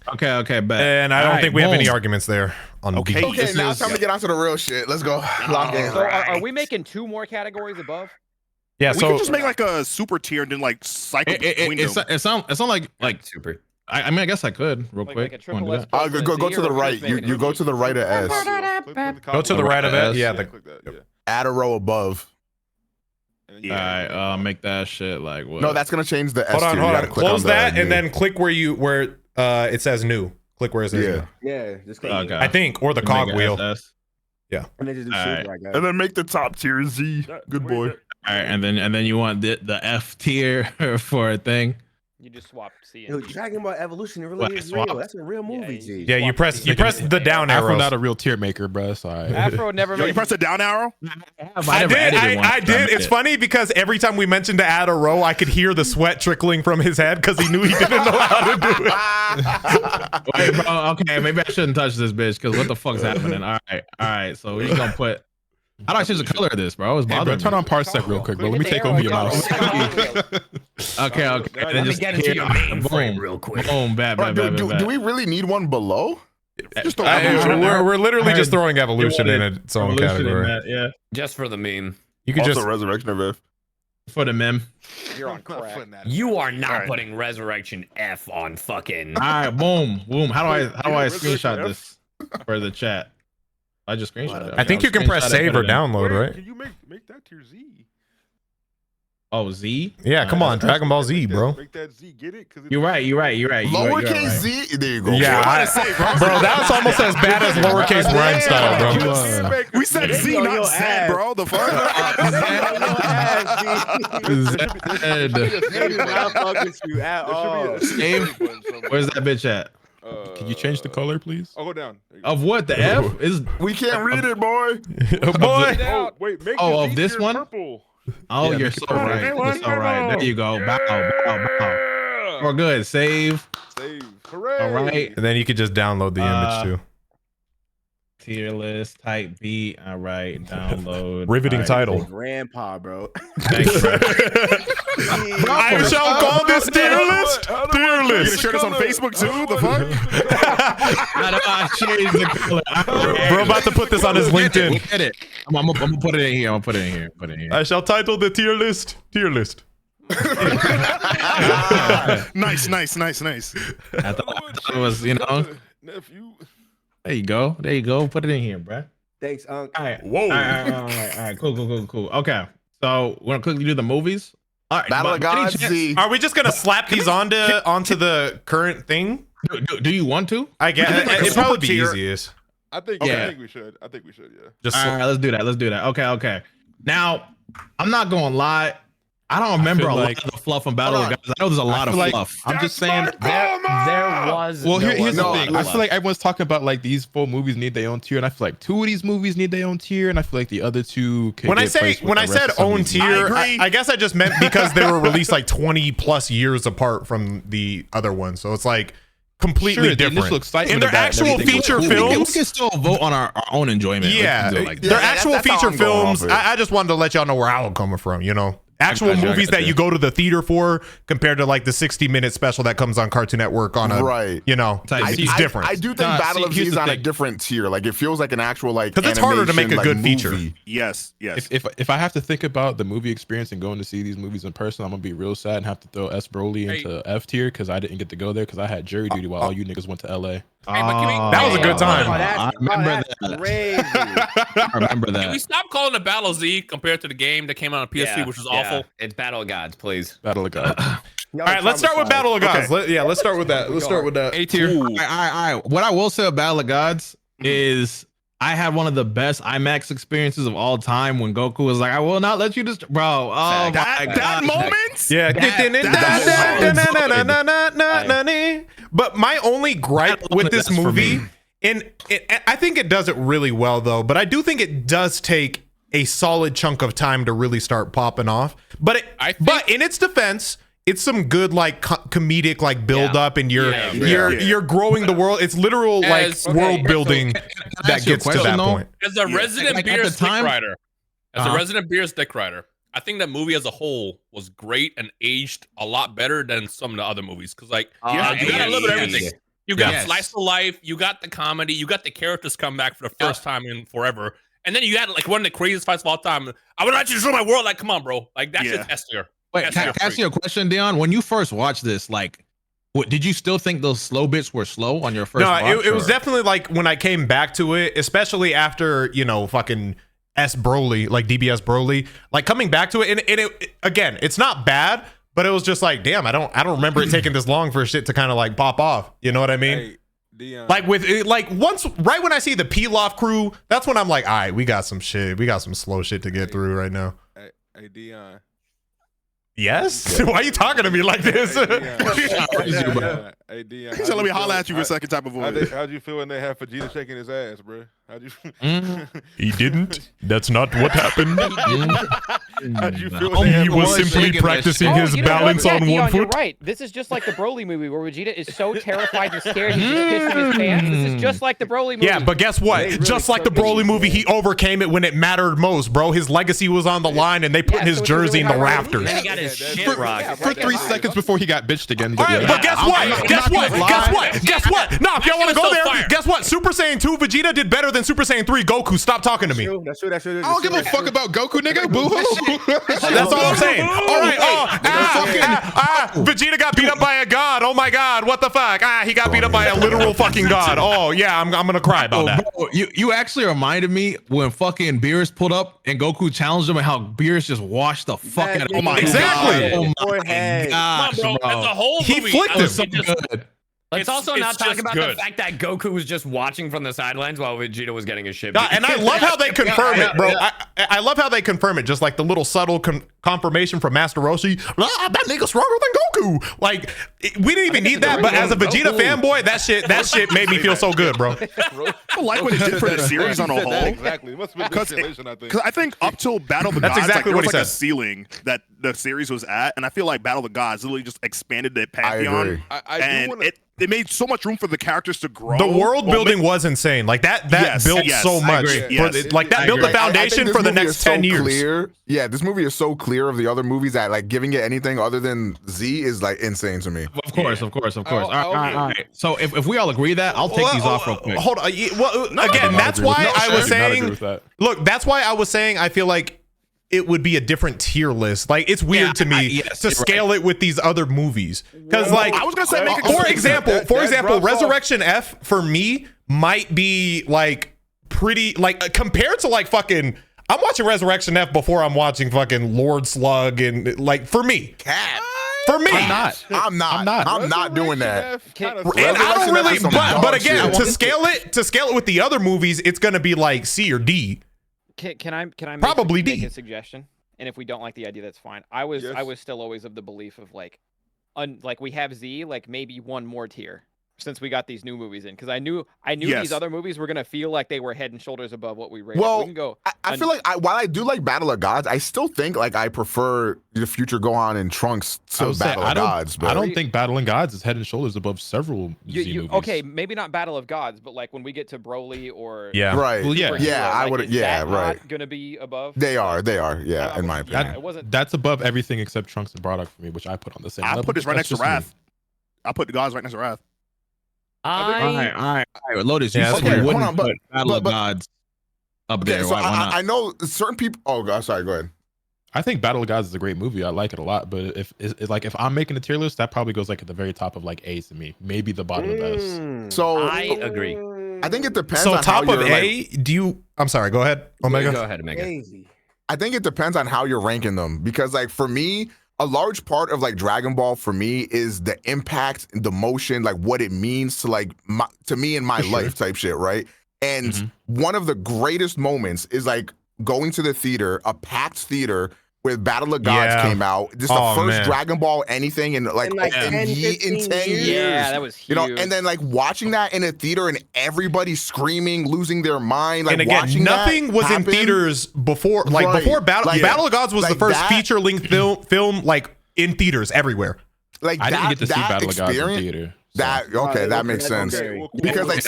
Okay, bet. And I don't think we have any arguments there on B. Okay, now it's time to get onto the real shit. Let's go. Lock in. So are we making 2 more categories above? Yeah, We so could just make like a super tier and then like cycle between them. It sound like super. I mean, I guess I could real quick. Like a triple S. Go to the right. You go to the right of S. go to the right of it. Yeah, Click that, yeah. Add a row above. And then All right, make that shit like what? No, that's gonna change the S hold on, tier. hold You on. gotta click Close on that the and new. then click where it says new. Click where it says new. Yeah, just click. Okay. I think, or the Make cog it wheel. SS. And then just do All super, right. I guess. And then make the top tier Z. Good boy. All right, and then you want the F tier for a thing. You just swap C Yo, and D. Dragon Ball Evolution, it really What, is swap? real. That's a real movie, G. Yeah, you press the down Afro arrows. not a real tier maker, bro. So Afro never Yo, you made press the down arrow? I did. It's funny because every time we mentioned to add a row, I could hear the sweat trickling from his head because he knew he didn't know how to do it. Wait, bro, okay, maybe I shouldn't touch this bitch because what the fuck's happening? All right. So we're gonna put. How do I change the color of this, bro? It's hey, bro, bothering turn me. on parsec real quick, bro. Let me take over your mouse. Okay. Let me get into your mainframe real quick. Boom, bad. Do we really need one below? Just evolution. We're literally just throwing evolution in its own category. Yeah. Just for the meme. You could Also just Resurrection of F. For the mem. You're on crack. You are not Alright. putting Resurrection F on fucking. All right, boom. How do I Resurrection screenshot F? this for the chat? I just screenshot it. I think you can press save or download, right? Can you make that tier Z? Oh, Z. Yeah, come on, Dragon Ball Z, Make that- bro. Make that Z. Get it? Cause You're right. Lowercase Z. There you go. Yeah, bro, that was almost as bad as lowercase rhyme style, bro. We said Z, on not your Z, ass. bro. The fuck? They do not fuck with you at all. Save. Where's that bitch at? Can you change the color, please? Oh, go down. Of what? The F is. We can't read it, boy. Boy, Oh, wait. Make Oh, the of Z this tier one? Purple. Oh, Yeah, you're make so it purple. right. You're so right. There you go. Bow. We're good. Save. Save. Hooray. All right. and then you could just download the image too. Tier list. Type B. All right. Download. Riveting All right. title. Grandpa, bro. Thanks, bro. I shall call this tier list. Tier You gonna list. share this on Facebook too? The fuck? How do I change the color? Bro, about to put this on his LinkedIn. Look at it. I'm gonna put it in here. Put it in here. I shall title the tier list. Tier list. Nice. I thought it was, Nephew. There you go. Put it in here, bro. Thanks, Unc. All right. Whoa. All right. Cool. Okay. So we're gonna quickly do the movies. All right. Battle of but any Gods chance- Z. Are we just gonna slap these onto the current thing? Do you want to? I guess like a it'd probably be super tier. easiest. I think we should. Yeah. Just All right. Let's do that. Okay. Now, I'm not gonna lie. I don't remember a lot of the fluff from Battle of Gods. I know there's a lot of fluff. I'm just saying. There was. Well, here's the no, thing. I feel like everyone's talking about like these 4 movies need their own tier, and I feel like 2 of these movies need their own tier, and I feel like the other 2. Could when I get say placed with when the I rest said of some of own these tier, movies. I guess I just meant because they were released like 20 plus years apart from the other one, so it's like completely Sure, the initial different. excitement And their of that and actual everything was feature cool. films. We can still vote on our own enjoyment. We Yeah, can do it like that. their Yeah, actual that's how feature I'm going films. off it. I just wanted to let y'all know where I was coming from. Actual got you, movies that you go to the theater for compared to like the 60-minute special that comes on Cartoon Network on a Right. it's different. I do think Nah, Battle see, of Z here's is the on a thing. different tier. Like it feels like an actual like. because it's harder to make a animation, good like, feature. movie. Yes. If I have to think about the movie experience and going to see these movies in person, I'm gonna be real sad and have to throw S. Broly into F tier because I didn't get to go there because I had jury duty while all you niggas went to LA. That was a good time. I remember that. Crazy. I remember Can we that. stop calling it Battle Z compared to the game that came out on PS3, which was awful? It's Battle of Gods, please. Battle of God. All right, let's start with Battle of Gods. Let's start with that. Let's start with that. A tier. All right. What I will say about Battle of Gods is I had one of the best IMAX experiences of all time when Goku was like, "I will not let you just, bro." Oh my That god. moment? Yeah. But my only gripe with this That's for movie, me. and I think it does it really well though, but I do think it does take a solid chunk of time to really start popping off. But but in its defense, it's some good like comedic like build up, and you're growing the world. It's literal like world building that gets to that point. As a resident Like, at beer the stick time- rider, Uh-huh. I think that movie as a whole was great and aged a lot better than some of the other movies. Because like you got a little bit of everything. You got slice of life, you got the comedy, you got the characters come back for the first time in forever, and then you had like one of the craziest fights of all time. I would actually destroy my world. Like, come on, bro. Like that's just S tier. Wait, can I ask you a question, Dion? When you first watched this, like, what did you still think those slow bits were slow on your first? No, it was definitely like when I came back to it, especially after fucking S Broly, like DBS Broly, like coming back to it, and it again, it's not bad, but it was just like, damn, I don't remember it taking this long for shit to kind of like pop off. You know what I mean? Like with once right when I see the Pilaf crew, that's when I'm like, all right, we got some shit, we got some slow shit to get through right now. Hey Dion. Yes? Why are you talking to me like this? Hey Dion. He's let me holler at you for a second type of voice. How'd you feel when they had Vegeta shaking his ass, bro? How'd you? He didn't. That's not what happened. How'd you feel? He was simply practicing his balance on one foot. You're right. This is just like the Broly movie where Vegeta is so terrified and scared he's just pissing his pants. This is just like the Broly movie. Yeah, but guess what? Really just like the Broly movie, he overcame it when it mattered most, bro. His legacy was on the line, and they put his jersey in the rafters. And he got his shit rocked. For 3 seconds before he got bitched again. All right, but guess what? Guess what? Nah, if y'all want to go there, guess what? Super Saiyan 2 Vegeta did better than Super Saiyan 3 Goku. Stop talking to me. That's true. I don't give a fuck about Goku, nigga. Boo-hoo. That's all I'm saying. All right. Vegeta got beat up by a god. Oh my god. What the fuck? He got beat up by a literal fucking god. Oh yeah, I'm gonna cry about that. Bro, you actually reminded me when fucking Beerus pulled up and Goku challenged him and how Beerus just washed the fuck out of him. Exactly. Oh my gosh, Come on, bro. That's a whole He movie. flicked him. so good. Let's also not talk just about good. the fact that Goku was just watching from the sidelines while Vegeta was getting his shit. And I love how they confirm it, bro. I love how they confirm it, just like the little subtle confirmation from Master Roshi. That nigga's stronger than Goku. Like we didn't even need that, but as a Vegeta fanboy, that shit made me feel so good, bro. I like what it did for the series on a whole. Exactly. It must be manipulation, I think. Because I think up till Battle of the That's Gods, exactly like, what there he was like a said. ceiling that the series was at, and I feel like Battle of the Gods literally just expanded the pantheon. I do wanna... It made so much room for the characters to grow. The world building was insane. Like that built so much. Like that built the foundation for the next 10 years. Clear. Yeah, this movie is so clear of the other movies that like giving it anything other than Z is like insane to me. Of course. All right. So if we all agree that, I'll take these off real quick. Hold on. Well, again, that's why I was saying. Look, that's why I was saying I feel like it would be a different tier list. Like it's weird to me to scale it with these other movies because like I was gonna say, for example, Resurrection F for me might be like pretty like compared to like fucking. I'm watching Resurrection F before I'm watching fucking Lord Slug and like for me. For me, I'm not doing that. And I don't really, but again, to scale it with the other movies, it's gonna be like C or D. Can I probably make D. a suggestion? And if we don't like the idea, that's fine. I was still always of the belief of like we have Z, like maybe one more tier since we got these new movies in, because I knew these other movies were gonna feel like they were head and shoulders above what we rated. Well, we can go. I feel like while I do like Battle of Gods, I still think like I prefer the Future Gohan and Trunks to Battle of Gods. But I don't think Battling Gods is head and shoulders above several Z movies. Okay, maybe not Battle of Gods, but like when we get to Broly or right, well, I would, right, gonna be above. They are, in my opinion. It wasn't. That's above everything except Trunks and Broddock for me, which I put on the same level. I put this right next to Wrath. I put the Gods right next to Wrath. All right. Lotus, you said you wouldn't put Battle of Gods up there. So why not? I know certain people. Oh, God, sorry. Go ahead. I think Battle of Gods is a great movie. I like it a lot. But if I'm making a tier list, that probably goes like at the very top of like A's to me. Maybe the bottom of S. So I agree. I think it depends. So on top how of A, do you? I'm sorry. Go ahead, Omega. Go ahead, Omega. I think it depends on how you're ranking them because, like, for me, a large part of like Dragon Ball for me is the impact, the motion, like what it means to like to me in my life type shit, right? And one of the greatest moments is like going to the theater, a packed theater with Battle of Gods came out. This is the first Dragon Ball anything in like 10 years. Yeah, that was huge. You know, and then like watching that in a theater and everybody screaming, losing their mind. Like, and again, watching nothing was in theaters before. Like before Battle of Gods was the first feature-length film like in theaters everywhere. Like I didn't get to see Battle of Gods in theater. That makes sense. Because like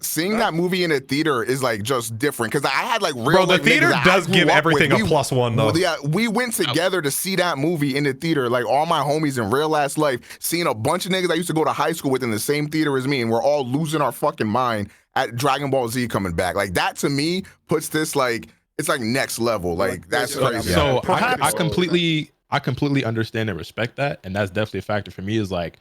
seeing that movie in a theater is like just different. Because I had like real. Bro, the theater does give everything a +1 though. Yeah, we went together to see that movie in the theater. Like all my homies in real ass life, seeing a bunch of niggas I used to go to high school with in the same theater as me, and we're all losing our fucking mind at Dragon Ball Z coming back. Like that to me puts this like it's like next level. Like that's crazy. So I completely understand and respect that, and that's definitely a factor for me. Is like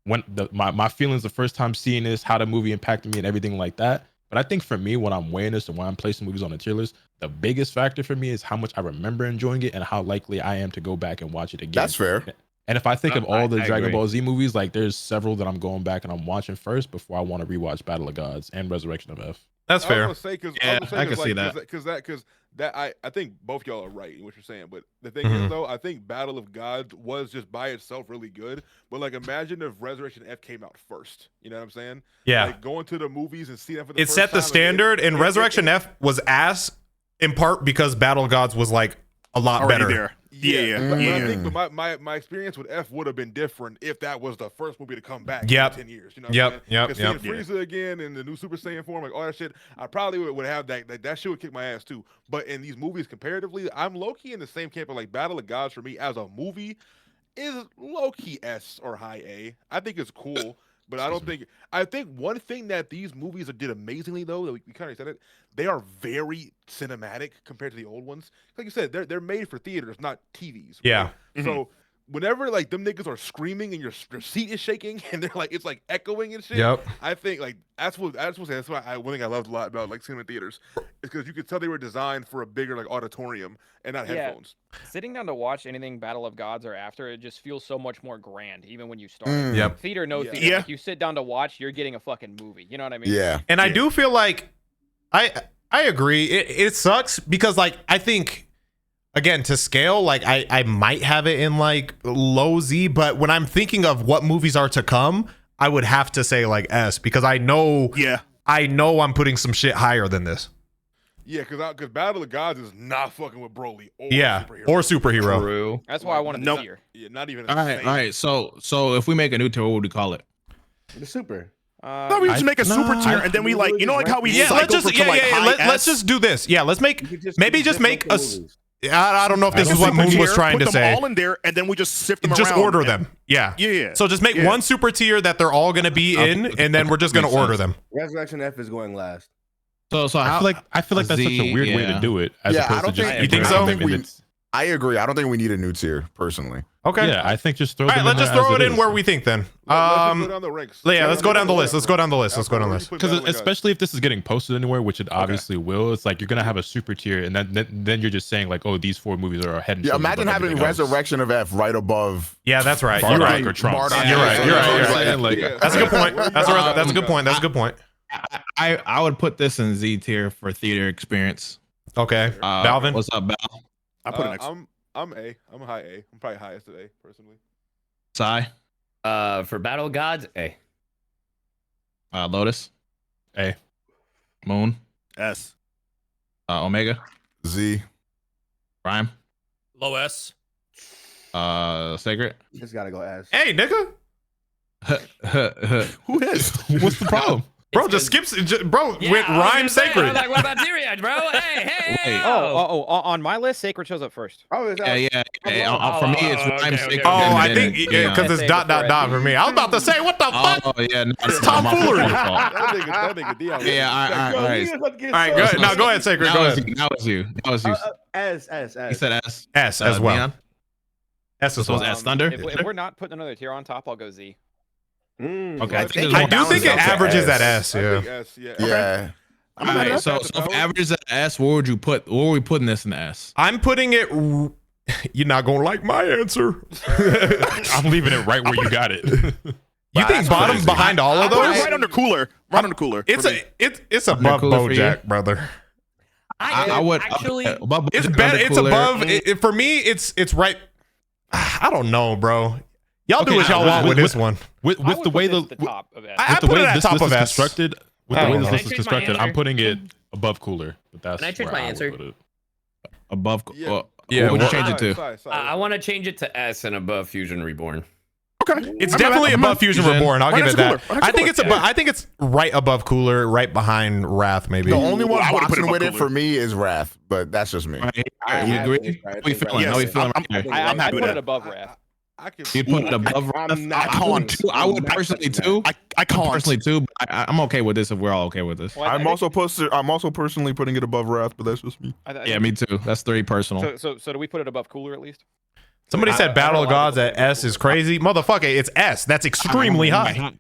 when my feelings the first time seeing this, how the movie impacted me, and everything like that. But I think for me, when I'm weighing this and when I'm placing movies on the tier list, the biggest factor for me is how much I remember enjoying it and how likely I am to go back and watch it again. That's fair. And if I think of all the Dragon Ball Z movies, like there's several that I'm going back and I'm watching first before I want to rewatch Battle of Gods and Resurrection of F. That's fair. I can see that. Because I think both y'all are right in what you're saying. But the thing is, though, I think Battle of Gods was just by itself really good. But like, imagine if Resurrection F came out first. You know what I'm saying? Yeah. Like going to the movies and seeing that for the first time. It set the standard, and Resurrection F was ass in part because Battle of Gods was like a lot better. There. Yeah. But I think my experience with F would have been different if that was the first movie to come back in 10 years. You know what I'm saying? Because seeing Frieza again in the new Super Saiyan form, like all that shit, I probably would have that shit would kick my ass too. But in these movies, comparatively, I'm low-key in the same camp of like Battle of Gods for me as a movie is low-key S or high A. I think it's cool. But I think one thing that these movies did amazingly though, that we kind of said it, they are very cinematic compared to the old ones. Like you said, they're made for theaters, not TVs. Right? Yeah. So whenever like them niggas are screaming and your seat is shaking and they're like it's like echoing and shit. Yep. I think like that's why one thing I loved a lot about like cinema theaters is because you could tell they were designed for a bigger like auditorium and not headphones. Sitting down to watch anything Battle of Gods or after, it just feels so much more grand, even when you start. Theater, no theater. Yeah. Like, you sit down to watch, you're getting a fucking movie. You know what I mean? Yeah. And I do feel like I agree. It sucks because like I think again to scale, like I might have it in like low Z, but when I'm thinking of what movies are to come, I would have to say like S because I know I'm putting some shit higher than this. Yeah, because Battle of Gods is not fucking with Broly or superhero. True. That's why I wanted the tier. Yeah, not even. All right. So if we make a new tier, what would we call it? The super. No, we just make a super tier, and then we like, you know, like how we cycle from like high let's just do this. Yeah, let's make just make us. I don't know if this is what Moon was trying to say. Put them all in there, and then we just sift them just around. order them. Yeah. Yeah. So just make one super tier that they're all going to be in, and then we're just going to order them. Resurrection F is going last. So I feel like that's such a weird way to do it. As opposed to just you think so? I agree. I don't think we need a new tier personally. Okay. Yeah, I think just throw. All right, let's just throw it in where we think then. Let's go down the ranks. Yeah, let's go down the list. Let's go down the list. Because especially if this is getting posted anywhere, which it obviously will, it's like you're gonna have a super tier, and then you're just saying like, oh, these 4 movies are ahead. Yeah, imagine having Resurrection of F right above. Yeah, that's right. You're right. Or Trunks. You're right. That's a good point. That's a good point. That's a good point. I would put this in Z tier for theater experience. Okay. Balvin, what's up, Bal? I put it I'm A. I'm high A. I'm probably highest at A personally. Sai? For Battle of Gods, A. Lotus? A. Moon? S. Omega? Z. Prime? Low S. Sacred? Just gotta go S. Hey, nigga. Who is? What's the problem? Bro, just skips. Went rhyme sacred. Like, what about SeeReax, bro? Hey. On my list, Sacred shows up first. Yeah. For me, it's rhyme sacred. I think because it's dot for me. I was about to say, what the fuck? Oh yeah, no, it's tomfoolery. That nigga Dion. Yeah, all right. All right, go ahead. Now go ahead, Sacred. Go ahead. That was you. S. You said S. S as well. Dion? S as well. S Thunder. If we're not putting another tier on top, I'll go Z. Okay, I do think it averages at S. Yeah. All right, so if averages at S, where would you put? Where are we putting this in the S? I'm putting it. You're not gonna like my answer. I'm leaving it right where you got it. You think bottom behind all of those? Right under cooler. Right under cooler. It's above BoJack, brother. I would actually. It's better. It's above. For me, it's right. I don't know, bro. Y'all do what y'all want with this one. With the way the top of S. I put it at top of S. Constructed. With the way this list is constructed, I'm putting it above cooler. But that's Can I change my answer? Above. Yeah. What would you change it to? I want to change it to S and above Fusion Reborn. Okay. It's definitely above Fusion Reborn. I'll give it that. I think it's above. I think it's right above Cooler, right behind Wrath, maybe. The only one I would've put boxing it with above it for me is Wrath, but that's just me. You agree? How we feeling? How we feeling? I'm happy with it above Wrath. You put it above Wrath? I would personally too. I can't personally too. But I'm okay with this if we're all okay with this. I'm also personally putting it above Wrath, but that's just me. Yeah, me too. That's 3 personal. So do we put it above Cooler at least? Somebody said Battle of Gods at S is crazy. Motherfucker, it's S. That's extremely high.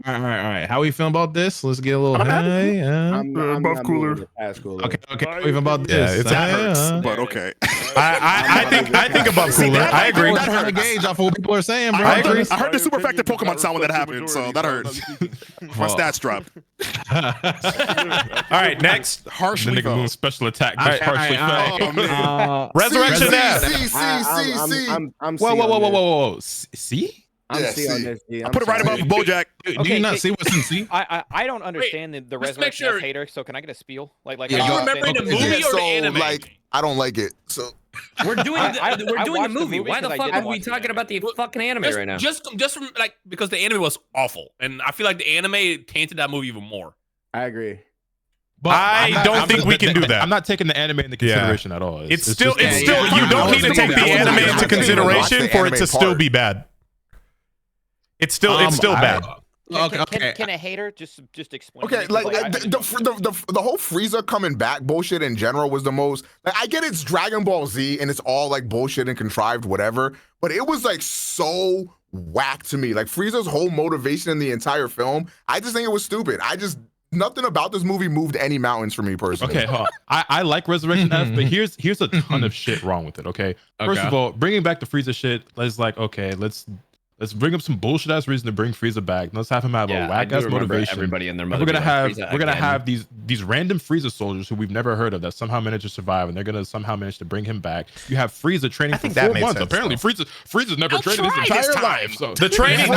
All right. How we feeling about this? Let's get a little high. I'm above Cooler. Okay. How we feeling about this? That hurts, but okay. I think above Cooler. I agree. That's how to gauge off of what people are saying, bro. I agree. I heard the super effective Pokemon sound when that happened, so that hurts. My stats dropped. All right, next. The nigga moves special attack. Partially fell. Resurrection F. I'm Whoa. See? I'm C on this. I put it right above BoJack. Do you not see what's in C? I don't understand the just make Resurrection sure- F hater, so can I get a spiel? Like Are you remembering the movie or the anime? Like, I don't like it. So We're doing the watched movie. the movie Why the 'cause I fuck didn't are we watch the talking about the fucking anime right now? Just from, like, because the anime was awful, and I feel like the anime tainted that movie even more. I agree. But I don't think we can do that. I'm not taking the anime into consideration at all. It's still. You don't need to take the anime into consideration for it to still be bad. It's still bad. Can a hater just explain? okay, like the whole Frieza coming back bullshit in general was the most. Like, I get it's Dragon Ball Z and it's all like bullshit and contrived whatever, but it was like so whack to me. Like Frieza's whole motivation in the entire film, I just think it was stupid. Nothing about this movie moved any mountains for me personally. Okay, I like Resurrection F, but here's a ton of shit wrong with it. Okay, first of all, bringing back the Frieza shit, let's bring up some bullshit ass reason to bring Frieza back. Let's have him have a whack ass motivation. Everybody and their And mother. we're gonna have these random Frieza soldiers who we've never heard of that somehow managed to survive, and they're gonna somehow manage to bring him back. You have Frieza training for 4 months. Apparently, Frieza's never trained his entire life. So The training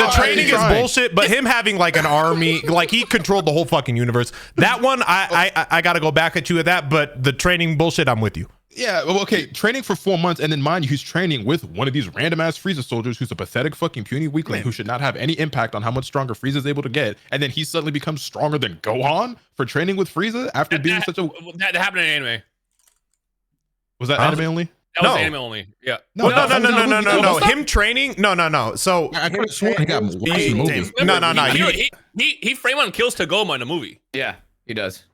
is bullshit, but him having like an army, like he controlled the whole fucking universe. That one, I gotta go back at you at that, but the training bullshit, I'm with you. yeah, well, okay, training for 4 months, and then mind you, he's training with one of these random ass Frieza soldiers who's a pathetic fucking puny weakling who should not have any impact on how much stronger Frieza's able to get, and then he suddenly becomes stronger than Gohan for training with Frieza after being such a. That happened in anime. Was that anime only? That was anime only. Yeah. No. Him training? No. So I could have sworn he got watching movies. No. He Fremon kills Tagoma in the movie. Yeah, he does.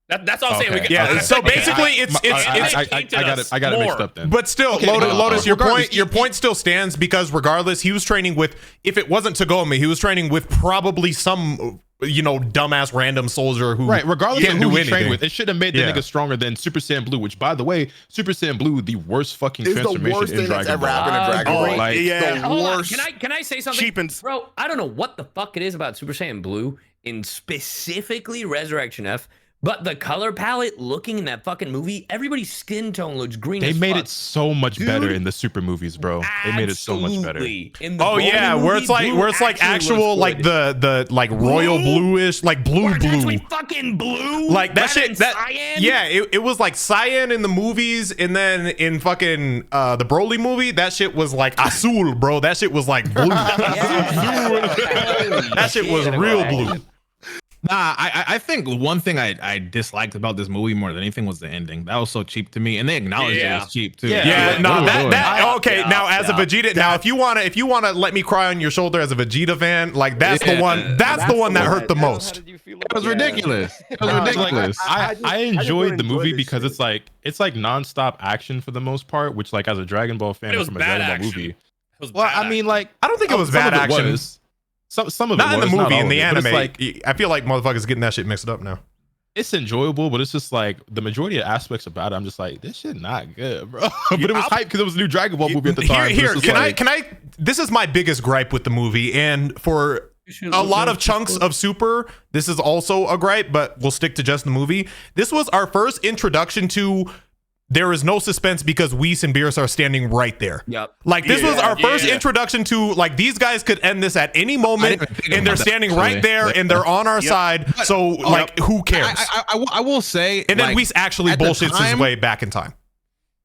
That's all I'm saying. Yeah. So basically, it's I got it mixed up then. But still, Lotus, your point still stands because regardless, he was training with. If it wasn't Tagoma, he was training with probably some dumbass random soldier who regardless can't of who do he anything. trained with, it should have made the nigga stronger than Super Saiyan Blue, which by the way, Super Saiyan Blue, the worst fucking transformation in Dragon Ball. The worst. Can I say something? Cheapens. Bro, I don't know what the fuck it is about Super Saiyan Blue in specifically Resurrection F. But the color palette looking in that fucking movie, everybody's skin tone looks green as fuck. They made it so much better in the super movies, bro. They made it so much better. Where it's like actual like the like royal bluish, like blue. Fucking blue. Like that shit. Cyan? Yeah, it was like cyan in the movies, and then in fucking the Broly movie, that shit was like azul, bro. That shit was like blue. That shit was real blue. Nah, I think one thing I disliked about this movie more than anything was the ending. That was so cheap to me, and they acknowledged it was cheap too. Okay. Now, as a Vegeta, if you wanna let me cry on your shoulder as a Vegeta fan, like that's the one. That's the one that hurt the most. It was ridiculous. It was ridiculous. I enjoyed the movie because it's like nonstop action for the most part, which like as a Dragon Ball fan from a Dragon Ball movie. Well, I mean, like I don't think it was bad action. Some of not it in the was, movie, not in the all of it, anime. like, I feel like motherfuckers getting that shit mixed up now. It's enjoyable, but it's just like the majority of aspects about it. I'm just like, this shit not good, bro. But it was hype because it was a new Dragon Ball movie at the time. Can I? This is my biggest gripe with the movie, and for a lot of chunks of Super, this is also a gripe, but we'll stick to just the movie. This was our first introduction to. There is no suspense because Whis and Beerus are standing right there. Yep. Like this was our first introduction to like these guys could end this at any moment, and they're standing right there, and they're on our side. So like, who cares? I will say, and then Whis actually bullshits his way back in time.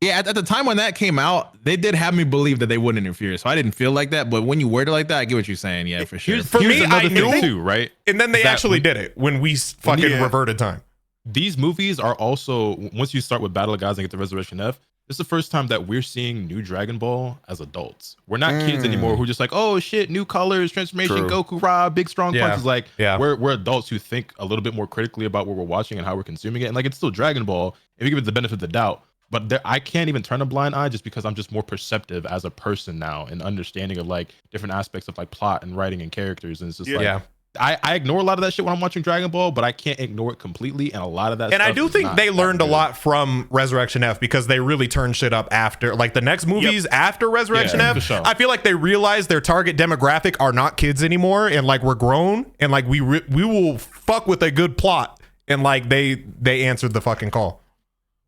Yeah, at the time when that came out, they did have me believe that they wouldn't interfere, so I didn't feel like that. But when you word it like that, I get what you're saying. Yeah, for sure. For me, I knew too, right? And then they actually did it when we fucking reverted time. These movies are also, once you start with Battle of Gods and get to Resurrection F, this is the first time that we're seeing new Dragon Ball as adults. We're not kids anymore who just like, oh shit, new colors, transformation, Goku, Ra, big strong punches. Like, we're adults who think a little bit more critically about what we're watching and how we're consuming it. And like, it's still Dragon Ball, if you give it the benefit of the doubt. But I can't even turn a blind eye just because I'm just more perceptive as a person now and understanding of like different aspects of like plot and writing and characters. And it's just like, I ignore a lot of that shit when I'm watching Dragon Ball, but I can't ignore it completely. And a lot of that and I do think they learned a lot from Resurrection F because they really turned shit up after, like the next movies after Resurrection F. Sure. I feel like they realized their target demographic are not kids anymore, and like we're grown, and like we will fuck with a good plot, and like they answered the fucking call.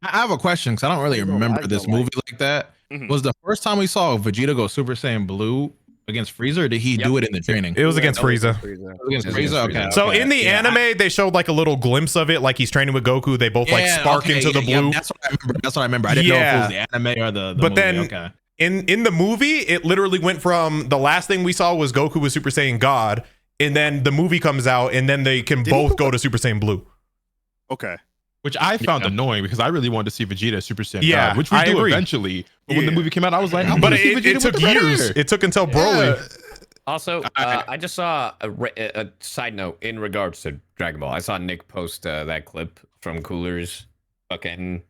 I have a question because I don't really remember this movie like that. Was the first time we saw Vegeta go Super Saiyan Blue against Frieza, or did he do it in the training? It was against Frieza. Against Frieza, okay. So in the anime, they showed like a little glimpse of it, like he's training with Goku. They both like spark into the blue. That's what I remember. I didn't know if it was the anime or the but movie. Then in the movie, it literally went from the last thing we saw was Goku with Super Saiyan God, and then the movie comes out, and then they can both go to Super Saiyan Blue. Okay. Which I found annoying because I really wanted to see Vegeta Super Saiyan God, which we I do agree. eventually. But when the movie came out, I was like, but it took years. It took until Broly. Also, I just saw a side note in regards to Dragon Ball. I saw Nick post that clip from Cooler's fucking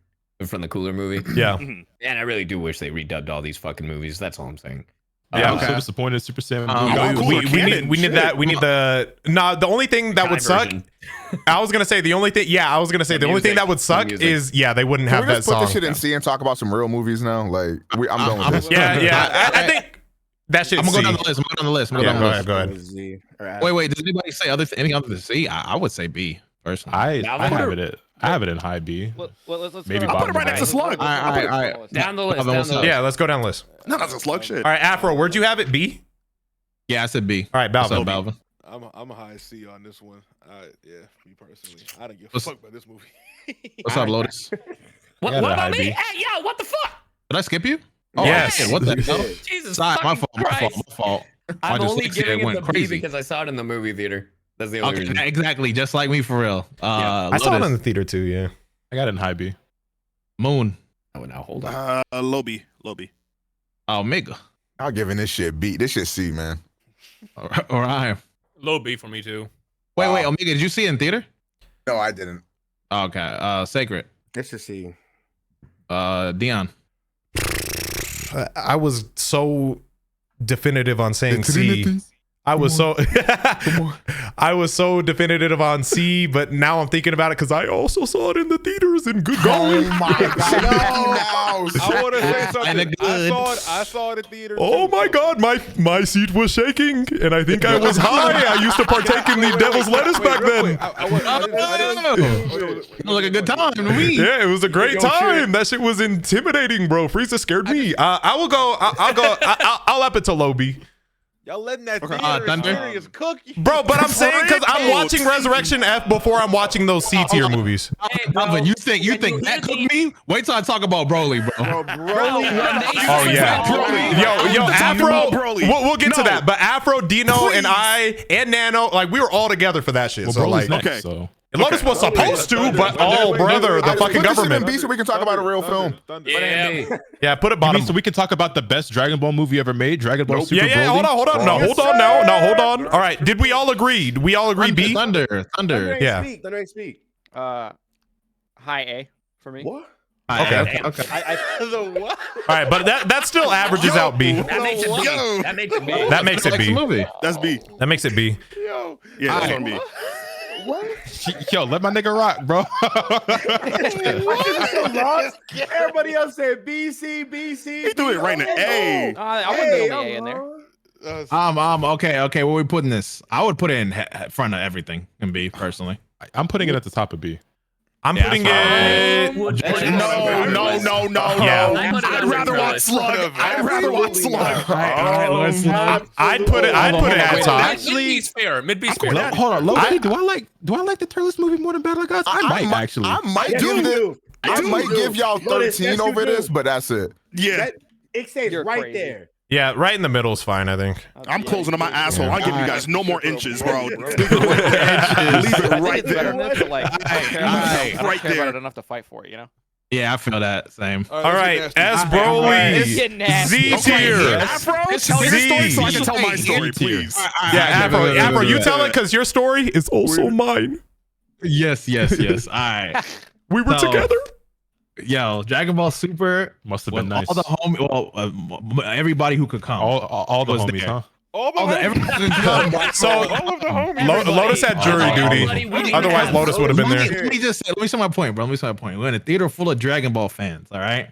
from the Cooler movie. Yeah. And I really do wish they redubbed all these fucking movies. That's all I'm saying. Yeah, I'm so disappointed. Super Saiyan Blue. We need that. We need the. Nah, the only thing that would suck. I was gonna say the only thing. Yeah, I was gonna say the only thing that would suck is they wouldn't have that song. Put this shit in C and talk about some real movies now. Like I'm done with this. Yeah. I think that shit. I'm gonna go down the list. Go ahead. Wait. Does anybody say anything other than C? I would say B personally. I have it in high B. Let's Maybe I'll put it right next to Slug. All right. Down the list. Yeah, let's go down the list. No, that's a Slug shit. All right, Afro, where'd you have it? B? Yeah, I said B. All right, Balvin. Balvin. I'm a high C on this one. Me personally, I don't give a fuck about this movie. What's up, Lotus? What about me? Hey, yo, what the fuck? Did I skip you? Oh, yes. What the hell? Jesus My Christ. fault. I'm only dyslexia giving it went the B crazy. because I saw it in the movie theater. That's the only reason. Exactly, just like me for real. I saw it in the theater too. Yeah, I got it in high B. Moon. Oh, now hold on. Low B. Omega. I'm giving this shit B. This shit C, man. Or I. Low B for me too. Wait, Omega, did you see it in theater? No, I didn't. Okay. Sacred. This is C. Dion. I was so definitive on saying C. I was so definitive on C, but now I'm thinking about it because I also saw it in the theaters in good going. Oh my god! I want to say something. I saw it in theaters. Oh my god, my seat was shaking, and I think I was high. I used to partake in the devil's lettuce back then. It was like a good time to me. Yeah, it was a great time. That shit was intimidating, bro. Frieza scared me. I'll up it to low B. Y'all letting that Thunder. experience cook you. Bro, but I'm saying because I'm watching Resurrection F before I'm watching those C tier movies. Hey, bro, Alvin, you think that cooked me? Wait till I talk about Broly, bro. Oh yeah. Yo, Afro. We'll get to that. But Afro, Dino, and I, and Nano, like we were all together for that shit. So like, next, so. Lotus was supposed to, but brother, the fucking government. B so we can talk about a real film. Yeah, put it bottom. So we can talk about the best Dragon Ball movie ever made, Dragon Ball Super Broly. Yeah, hold on. No, hold on now. No, hold on. All right, did we all agree? We all agree B? Thunder. Thunder ain't speak. High A for me. What? Okay. What? All right, but that still averages out B. That makes it B. That makes it B. That makes it B. That's B. That makes it B. Yo. Yeah, that's on B. What? Yo, let my nigga rock, bro. Everybody else said B, C, B, C. He threw it right in the A. I wouldn't go A in there. Okay. Where we putting this? I would put it in front of everything in B personally. I'm putting it at the top of B. I'm putting it. No. Yeah. I'd rather watch Slug. I'd put it at top. Mid-B's fair. Mid-B's fair. Hold on, do I like the Turtles movie more than Battle of Gods? I might actually. I might give it. I might give y'all 13 over this, but that's it. Yeah. It stays You're right crazy. there. Yeah, right in the middle is fine, I think. I'm closing on my asshole. I'll give you guys no more inches, bro. Leave I it think right it's better than there. this, but like, I don't care Right about there. it enough to fight for it, you know? Yeah, I feel that same. All right, S. It's Broly, getting nasty. Z tier. Afro, tell your story so I can tell my story, please. Yeah, Afro, you tell it because your story is also mine. Yes. All right. We were So, together. Yo, Dragon Ball Super Must have with been nice. all the everybody who could come. All the was homies, there. huh? Everybody could come. So Lotus had jury duty. Otherwise, Lotus would have been there. Let me say my point, bro. We're in a theater full of Dragon Ball fans, all right?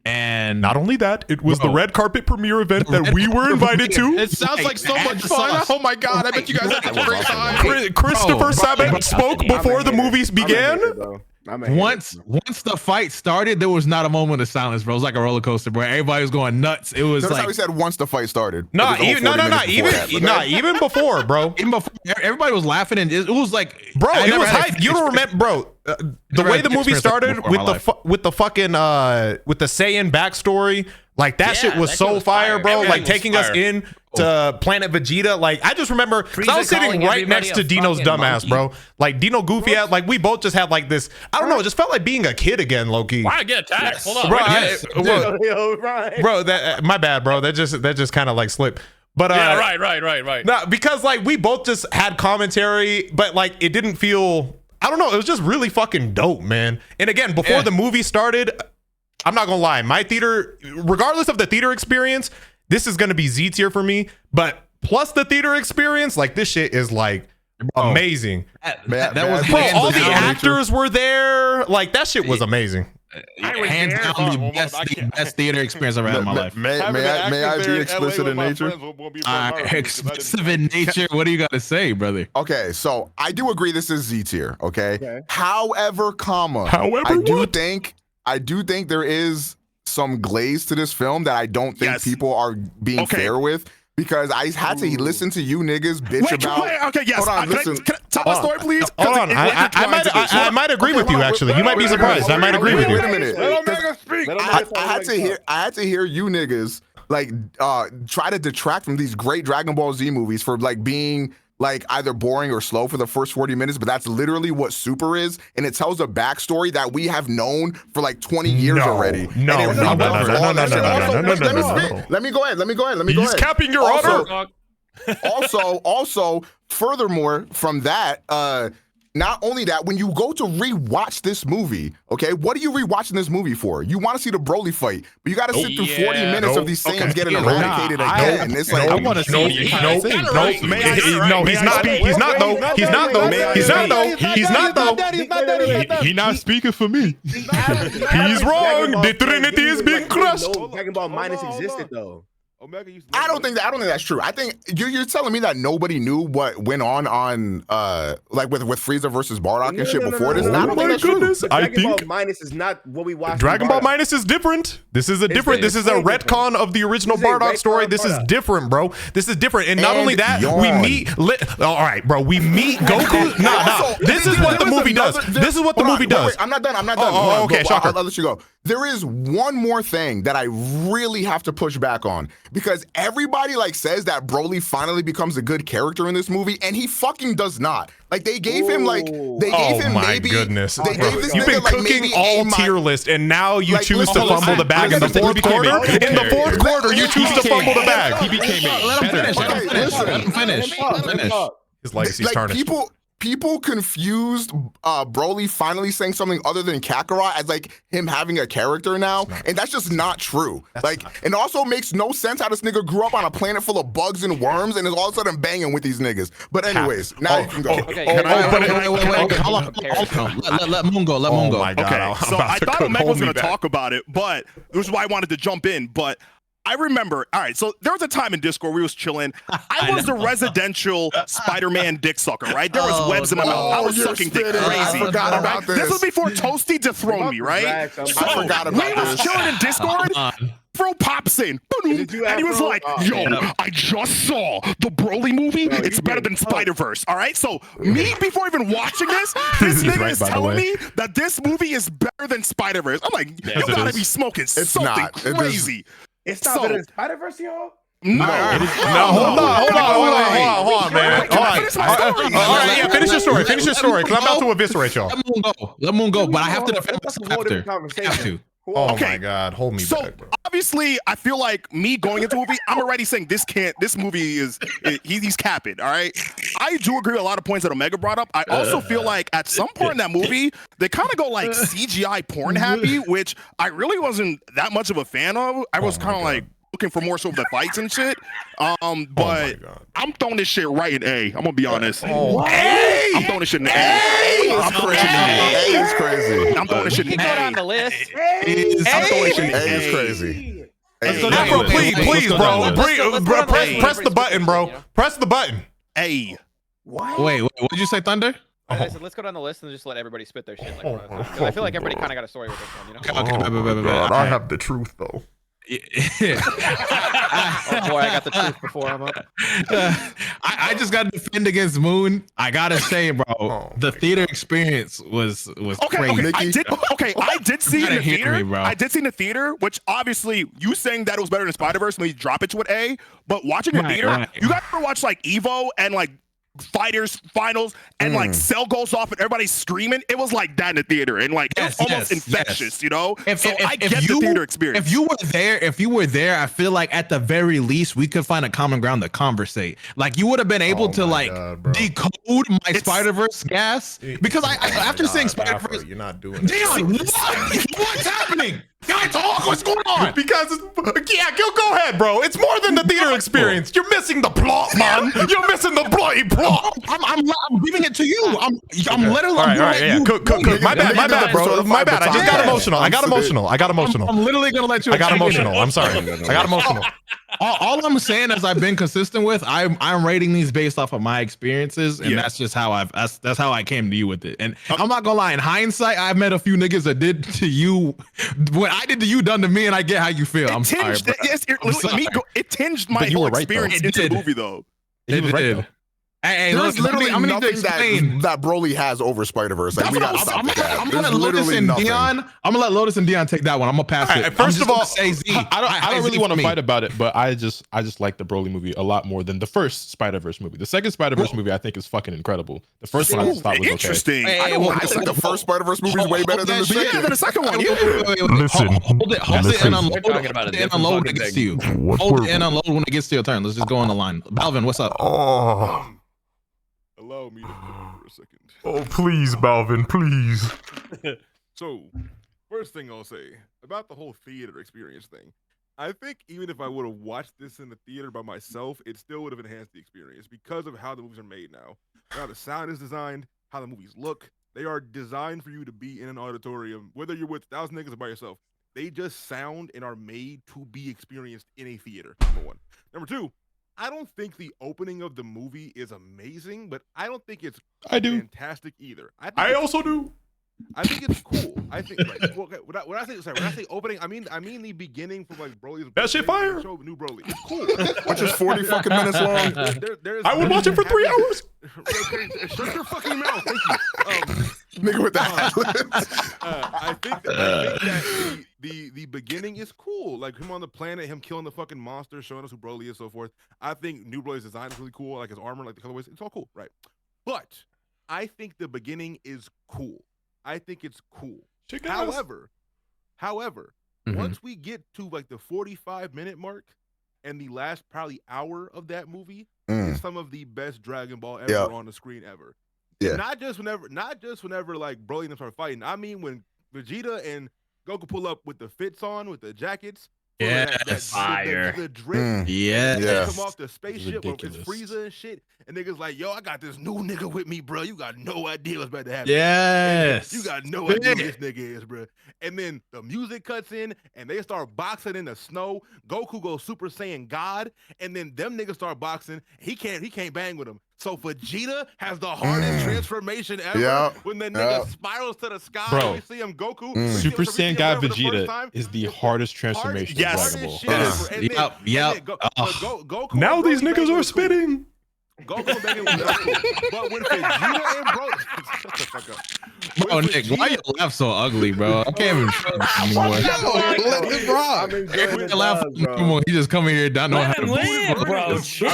And Not only that, it was the red carpet premiere event that we were invited to. It sounds like so much fun. Oh my god! I bet you guys had a great time. Christopher Sabat spoke before the movies began. once the fight started, there was not a moment of silence, bro. It was like a roller coaster, bro. Everybody was going nuts. It was That's like how we said once the fight started. No, It was a whole 40 minutes before that, but even before, bro. even before, everybody was laughing, and it was like, Bro, I it never was had hype. You don't remember, bro? The way the movie started with the fucking with the Saiyan backstory, like that shit was so fire, bro. Everything Like was taking us fire. in to Planet Vegeta. Like I just remember 'cause I was sitting calling right everybody next to a Dino's fucking dumbass, monkey. bro. Like Dino goofy ass. Like we both just had like this. I don't know. It just felt like being a kid again, low key. Why get attacked? Hold on. Bro, Yo, Ryan. bro, that my bad, bro. That just kind of like slipped. But Yeah, right. no, because like we both just had commentary, but like it didn't feel. I don't know. It was just really fucking dope, man. And again, before the movie started, I'm not gonna lie. My theater, regardless of the theater experience, this is gonna be Z tier for me. But plus the theater experience, like this shit is like amazing. that was Bro, hands all the down- actors were there. Like that shit was amazing. hands down the best theater experience I've ever had in my life. May I be explicit in nature? Expensive in nature. What do you got to say, brother? Okay, so I do agree this is Z tier. Okay. Okay. However, I do think there is some glaze to this film that I don't think people are being fair with. Because I had to listen to you niggas bitch about. Okay, yes. Hold on, listen. Can I tell my story, please? Hold on. I might agree with you. Actually, you might be surprised. I might agree with you. Wait a minute. I had to hear you niggas like try to detract from these great Dragon Ball Z movies for like being like either boring or slow for the first 40 minutes, but that's literally what Super is, and it tells a backstory that we have known for like 20 years already. No. Let me go ahead. He's capping your honor. Also, furthermore, from that, not only that, when you go to rewatch this movie, okay, what are you rewatching this movie for? You want to see the Broly fight, but you got to sit through 40 minutes of these Saiyans getting eradicated again. And it's like, I want to see. He's not speaking for me. He's wrong. The Trinity is being crushed. Dragon Ball Minus existed though. I don't think that's true. I think you're telling me that nobody knew what went on like with Frieza versus Bardock and shit before this. I don't think that's true. Dragon Ball Minus is not what we watched. Dragon Ball Minus is different. This is a retcon of the original Bardock story. This is different, bro. This is different. And not only that, we meet. All right, bro. We meet Goku. Nah. This is what the movie does. This is what the movie does. I'm not done. Oh, okay, shocker. I'll let you go. There is one more thing that I really have to push back on because everybody like says that Broly finally becomes a good character in this movie, and he fucking does not. Like they gave him goodness. They gave this You've nigga, been like, cooking maybe all A- tier list, and now you Like, choose to listen, fumble the bag in the fourth quarter. In the fourth quarter, you choose to fumble the bag. He became Let him finish. His legacy's tarnished. People confused Broly finally saying something other than Kakarot as like him having a character now, and that's just not true. And it also makes no sense how this nigga grew up on a planet full of bugs and worms and is all of a sudden banging with these niggas. But anyways, now you can go. Wait. Hold on. Let Moon go. Oh my God. Okay, so I thought Omega was going to talk about it, but this is why I wanted to jump in. But I remember, all right, so there was a time in Discord we was chilling. I was the residential Spider-Man dick sucker, right? There was webs in my mouth. I was sucking dick crazy. I forgot about this. This was before Toasty dethroned me, right? So we was chilling in Discord. Afro pops in, and he was like, "Yo, I just saw the Broly movie. It's better than Spider-Verse." All right, so me before even watching this nigga right, is by the telling way. me that this movie is better than Spider-Verse. I'm like, Yes, you it gotta is. be smoking It's something not. It is- crazy. It's not better than Spider-Verse, y'all. No, hold on, man. All right, yeah, finish your story. Finish your story, because I'm about to eviscerate y'all. Let Moon go, but I have to defend myself after. I have to. Oh my God, hold me back, bro. Obviously, I feel like me going into a movie, I'm already saying this movie is, he's capping, all right? I do agree with a lot of points that Omega brought up. I also feel like at some point in that movie, they kind of go like CGI porn happy, which I really wasn't that much of a fan of. I was kind of like looking for more so of the fights and shit. But I'm throwing this shit right in A. I'm gonna be honest. I'm throwing this shit in A. I'm throwing this shit in A. A is crazy. I'm throwing this shit in Go A. down the list. I'm throwing this shit in A A. is crazy. Afro, please, bro. Press the button, bro. Press the button. A. What? Wait, what did you say, Thunder? I said, let's go down the list and just let everybody spit their shit. Like, I feel like everybody kind of got a story with this one, you know? God, I have the truth, though. Oh boy, I got the truth before I'm up. I just got to defend against Moon. I gotta say, bro, the theater experience was crazy. I did see it in the theater. Me, bro. I did see it in the theater, which obviously you saying that it was better than Spider-Verse made you drop it to an A. But watching the theater, you guys ever watch like Evo and like Fighters finals and like Cell goes off and everybody's screaming? It was like that in the theater and like it was almost infectious, you know? I get the theater experience. If you were there, I feel like at the very least we could find a common ground to conversate. Like you would have been able to decode my Spider-Verse gas because after seeing Spider-Verse, you're not doing Dion, what's happening? Can I talk? What's going on? Because go ahead, bro. It's more than the theater experience. You're missing the plot, man. You're missing the bloody plot. I'm giving it to you. I'm literally. All right, cook. My bad, bro. My bad. I just got emotional. I got emotional. I'm literally gonna let you. I got emotional. I'm sorry. I got emotional. All I'm saying is I've been consistent with. I'm rating these based off of my experiences, and that's just how that's how I came to you with it. And I'm not gonna lie. In hindsight, I've met a few niggas that did to you what I did to you done to me, and I get how you feel. I'm sorry, bro. It tinged my whole experience into the movie, though. It did. Hey, there's look, literally I'm gonna nothing that Broly has over Spider-Verse. Like, we gotta stop with that. I'm gonna let Lotus and Dion. I'm gonna let Lotus and Dion take that one. I'm gonna pass it. First of all, say Z. I don't really want to fight about it, but I just like the Broly movie a lot more than the first Spider-Verse movie. The second Spider-Verse movie I think is fucking incredible. The first one I just thought was okay. Interesting. I think the first Spider-Verse movie is way better than the second. Yeah, than the second one. Listen, hold it and unload. Hold it and unload when it gets to you. Hold it and unload when it gets to your turn. Let's just go on the line. Balvin, what's up? Allow me to for a second. Oh, please, Balvin, please. So, first thing I'll say about the whole theater experience thing, I think even if I would have watched this in the theater by myself, it still would have enhanced the experience because of how the movies are made now. How the sound is designed, how the movies look. They are designed for you to be in an auditorium, whether you're with 1,000 niggas or by yourself. They just sound and are made to be experienced in a theater, number one. Number two, I don't think the opening of the movie is amazing, but I don't think it's fantastic either. I also do. I think it's cool. I think when I say opening, I mean the beginning from like Broly's. That shit fire. Show New Broly. It's cool. Which is 40 fucking minutes long. I would watch it for 3 hours. Shut your fucking mouth. Thank you. Nigga with that. I think that the beginning is cool. Like him on the planet, him killing the fucking monster, showing us who Broly is, so forth. I think New Broly's design is really cool. Like his armor, like the colorways, it's all cool, right? But I think the beginning is cool. I think it's cool. However, once we get to like the 45-minute mark and the last probably hour of that movie is some of the best Dragon Ball ever on the screen ever. Yeah. Not just whenever like Broly and them start fighting. I mean when Vegeta and Goku pull up with the fits on, with the jackets. Yes. Fire. The drip. Yeah. Come off the spaceship with it's Frieza and shit. And niggas like, yo, I got this new nigga with me, bro. You got no idea what's about to happen. Yes. You got no idea who this nigga is, bro. And then the music cuts in and they start boxing in the snow. Goku goes Super Saiyan God. And then them niggas start boxing. He can't bang with him. So Vegeta has the hardest transformation ever. Yep. When the nigga spirals to the sky, Bro. we see him Goku. Super Saiyan God Vegeta is the hardest transformation in Dragon Ball. Goku Now and these Broly niggas banging are was cool. spitting. Goku and banging was cool. But when Vegeta and Broly, shut the fuck up. Bro, Nick, why you laugh so ugly, bro? I can't even anymore. Let this rock. I'm enjoying the Laugh anymore. He just coming here, don't know how to live, bro. Chill.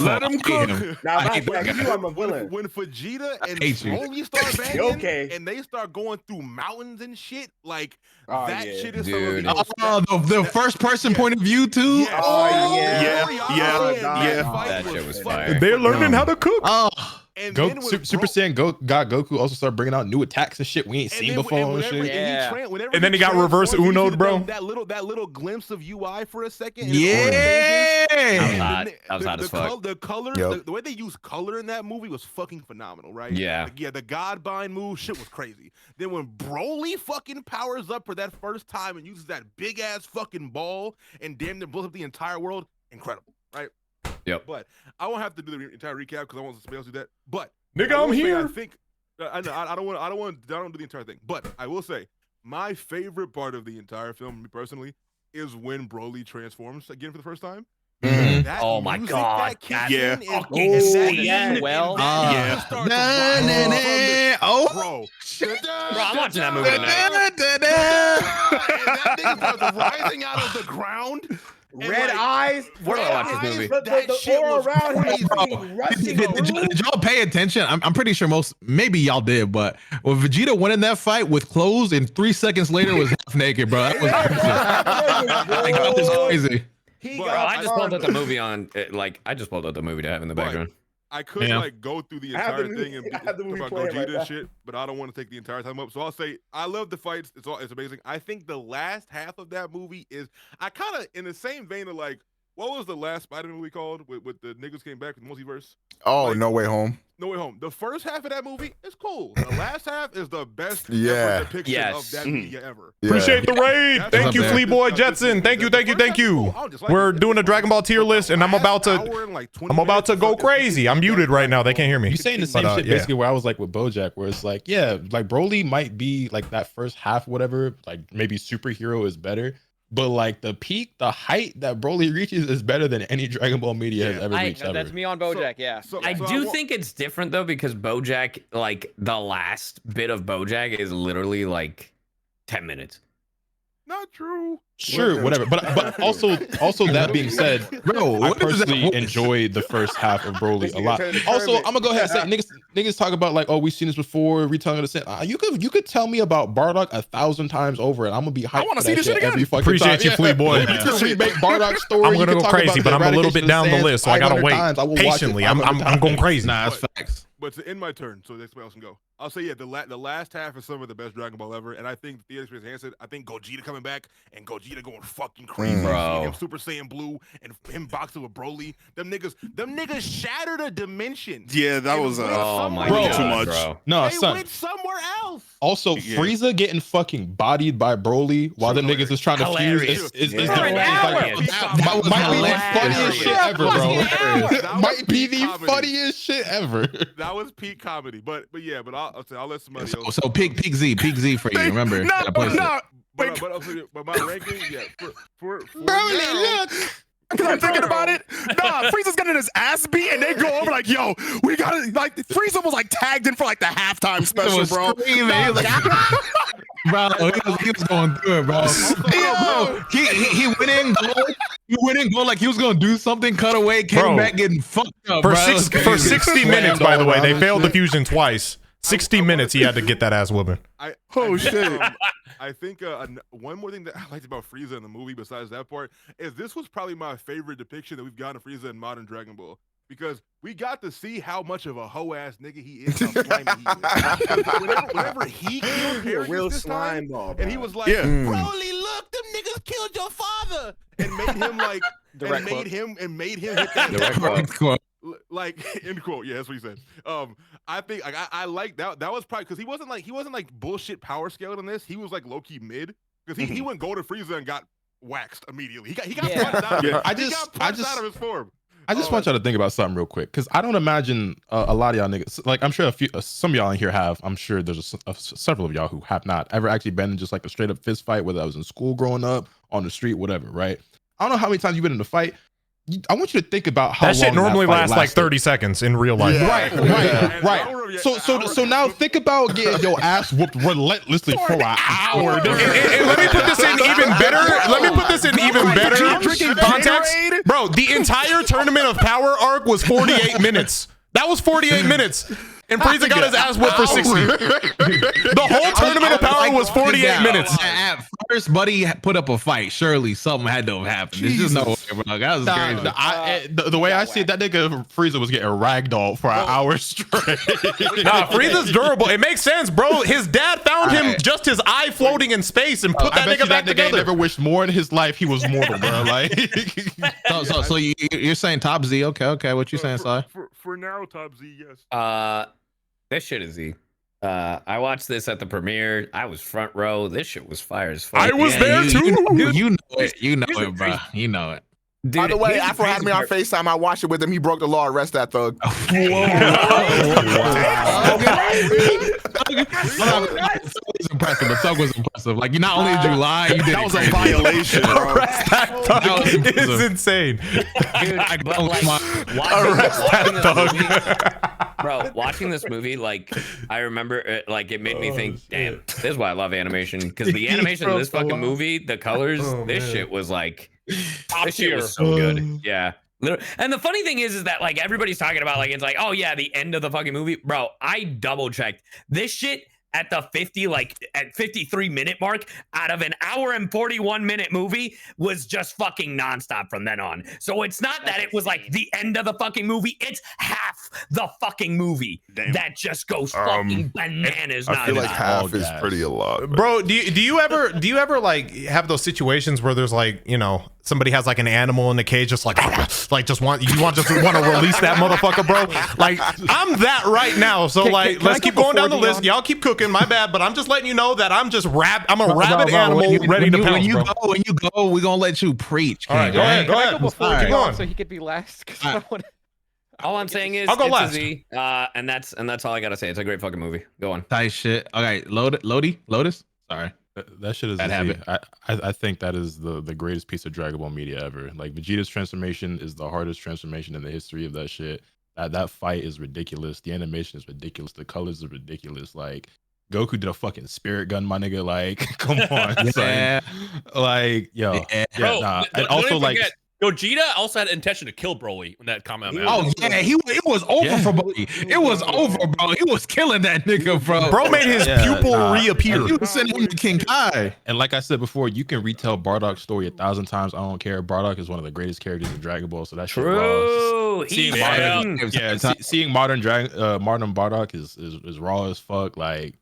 Let him cook. Now, if I you, I'm a villain. When Vegeta and hate you. Broly start banging, Okay. and they start going through mountains and shit, like Oh, that yeah. shit is Dude. the first person point of view too. Yes. Oh, That shit was fire. They're learning how to cook. Oh, And Go, then when Super Saiyan God Goku also started bringing out new attacks and shit we ain't seen before and shit. And then he got reverse Uno'd, bro. That little glimpse of UI for a second. yeah. That was hot as fuck. The color, Yep. the way they used color in that movie was fucking phenomenal, right? Yeah. The Godbind move, shit was crazy. Then when Broly fucking powers up for that first time and uses that big ass fucking ball and damn near blows up the entire world, incredible, right? Yep. But I won't have to do the entire recap because I want somebody else to do that. But Nigga, I will I'm say, here. I think I don't want to do the entire thing. But I will say my favorite part of the entire film, me personally, is when Broly transforms again for the first time. That Oh my music God, that kicks yeah. in and Fucking that- scene, and well. that music starts to rise from the- Oh, bro. Bro, I'm watching that movie tonight. And that thing starts rising out of the ground. and Red like, eyes. Where do I watch this eyes, movie? that The shit aura was around him crazy. is fucking rushing did y'all pay attention? I'm pretty sure maybe y'all did, but when Vegeta went in that fight with clothes and 3 seconds later was half naked, bro. That was crazy. That was crazy. Bro, I just pulled out the movie on, I just pulled out the movie to have in the background. I could like go through the I have the entire movie- thing and I have the talk movie about playing Gogeta right and now. shit, but I don't want to take the entire time up. So I'll say I love the fights. It's amazing. I think the last half of that movie is I kind of in the same vein of like what was the last Spider-Man movie called with the niggas came back with multiverse? Oh, Like, No Way Home. No Way Home. The first half of that movie is cool. The last half is the best Yeah. depiction of that media ever. Yeah. Appreciate the raid. That's Thank up you, there. Flea Boy Jetson. Thank you. We're doing a Dragon Ball tier list, and I'm about to go crazy. I'm muted right now. They can't hear me. You saying the same But, shit yeah. basically where I was like with BoJack, where it's like, yeah, like Broly might be like that first half, whatever, like maybe superhero is better, but like the peak, the height that Broly reaches is better than any Dragon Ball media has ever reached. That's me on BoJack. Yeah. I do think it's different though because BoJack, like the last bit of BoJack, is literally like 10 minutes. Not true. Sure, whatever. But also that being said, Bro, I what is that personally voice? enjoyed the first half of Broly a lot. Also, I'm gonna go ahead and say niggas talk about like, oh, we've seen this before, retelling of the same. You could tell me about Bardock 1,000 times over, and I'm gonna be hyped. I want to see this shit every again. fucking Appreciate time. you, Flea Boy. You can remake Bardock's story. I'm You gonna can go talk crazy, about but the I'm a little bit eradication down of the Sans list, so I gotta 500 wait times. I will watch it patiently. I'm 500 going times. crazy. Nah, that's facts. But to end my turn, so next else can go. I'll say the last half is some of the best Dragon Ball ever, and I think the theater experience enhanced it. I think Gogeta coming back and Gogeta going fucking crazy, Bro. seeing him Super Saiyan Blue and him boxing with Broly. Them niggas shattered a dimension. Yeah, that And was went Oh my somewhere Bro, god, too much. bro. No, They son. went somewhere else. Also, Yeah. Frieza getting fucking bodied by Broly while them niggas is trying to fuse Hilarious. is Yeah. the For an like, hour. that might be the Hilarious. funniest shit ever, bro. That was Might be peak the comedy. funniest shit ever. That was peak comedy, but I'll let somebody else. So peak Z for you. Remember? No, Gotta place it. no. But my ranking, yeah, for Broly, now, Because I'm thinking about it. Nah, Frieza's getting his ass beat, and they go over like, "Yo, we got to like." Frieza was like tagged in for like the halftime special, was bro. screaming. He was like, bro, he was going through it, bro. He went in goal. He went in goal like he was gonna do something. Cut away, came Bro. back getting fucked up. For bro. It was for crazy. 60 minutes, by the way, they failed the fusion twice. 60 minutes, he had to get that ass whooping. I think one more thing that I liked about Frieza in the movie, besides that part, is this was probably my favorite depiction that we've gotten of Frieza in modern Dragon Ball. Because we got to see how much of a hoe ass nigga he is. How slimy he is. Whenever he killed He a Arrogance real this time, slime ball, and he bro. was like, Yeah. "Broly, look, them niggas killed your father," and made him like, Direct quote. and made him hit that. Direct quote. Cool. Like end quote. Yeah, that's what he said. I think like I like that. That was probably because he wasn't like bullshit power scaled in this. He was like low key mid because he went Golden Frieza and got waxed immediately. He got punched out. Yeah. He got punched out of his form. I just want y'all to think about something real quick, because I don't imagine a lot of y'all niggas, like I'm sure some of y'all in here have, I'm sure there's several of y'all who have not ever actually been in just like a straight up fist fight, whether I was in school growing up, on the street, whatever, right? I don't know how many times you've been in a fight. I want you to think about how that shit long normally that fight lasts like 30 seconds in real life. Yeah. Right. So now think about getting your ass whooped relentlessly for an hour. And let me put this in even better. Let me put this in even better context, bro. The entire Tournament of Power arc was 48 minutes. That was 48 minutes. And Frieza got his ass whooped for 60. The whole Tournament of Power was 48 minutes. At first, Buddy put up a fight. Surely something had to have happened. There's just no way, bro. That was crazy. The way I see it, that nigga Frieza was getting ragdolled for an hour straight. Nah, Frieza's durable. It makes sense, bro. His dad found him just his eye floating in space and put that nigga back together. Never wished more in his life he was mortal, bro. Like, so you're saying top Z? Okay. What you saying, Si? For now, top Z, yes. This shit is Z. I watched this at the premiere. I was front row. This shit was fire as fuck. I was there too. You know it. You know it, bro. You know it. Dude, by the way, Afro had me on FaceTime. I watched it with him. He broke the law. Arrest that thug. Was impressive. The thug was impressive. Like, you not only did you lie, you did. That was a violation, bro. Arrest that thug. It's insane. Dude, but like, watching this movie, like, I remember it, like, it made me think, damn, this is why I love animation, because the animation in this fucking movie, the colors, this shit was like, this shit was so good. Yeah. And the funny thing is that, like, everybody's talking about, like, it's like, oh yeah, the end of the fucking movie. Bro, I double checked this shit at the 53-minute mark out of an hour and 41-minute movie was just fucking nonstop from then on. So it's not that it was like the end of the fucking movie. It's half the fucking movie that just goes fucking bananas. I feel like half is pretty a lot. Bro, do you ever like have those situations where there's like, you know, somebody has like an animal in the cage, just like just want to release that motherfucker, bro? Like, I'm that right now. So let's keep going down the list. Y'all keep cooking. My bad, but I'm just letting you know that I'm a rabid animal ready to pounce, bro. When you go, we're gonna let you preach. All right, go ahead. Can I go before you go so he could be last? All I'm saying is, I'll go last. A Z, and that's all I gotta say. It's a great fucking movie. Go on. Tight shit. Okay, Lotus. Sorry. That shit is bad habit. I think that is the greatest piece of Dragon Ball media ever. Like, Vegeta's transformation is the hardest transformation in the history of that shit. That fight is ridiculous. The animation is ridiculous. The colors are ridiculous. Like, Goku did a fucking spirit gun, my nigga. Like, come on, son. Like, yo, Bro, nah. And also, like, Gogeta also had intention to kill Broly when that comment out. Oh yeah, it was over for Broly. It was over, bro. He was killing that nigga, bro. Bro made his pupil reappear. He was sending him to King Kai. And like I said before, you can retell Bardock's story 1,000 times. I don't care. Bardock is one of the greatest characters in Dragon Ball, so that shit raw. Seeing modern Bardock is raw as fuck. Like,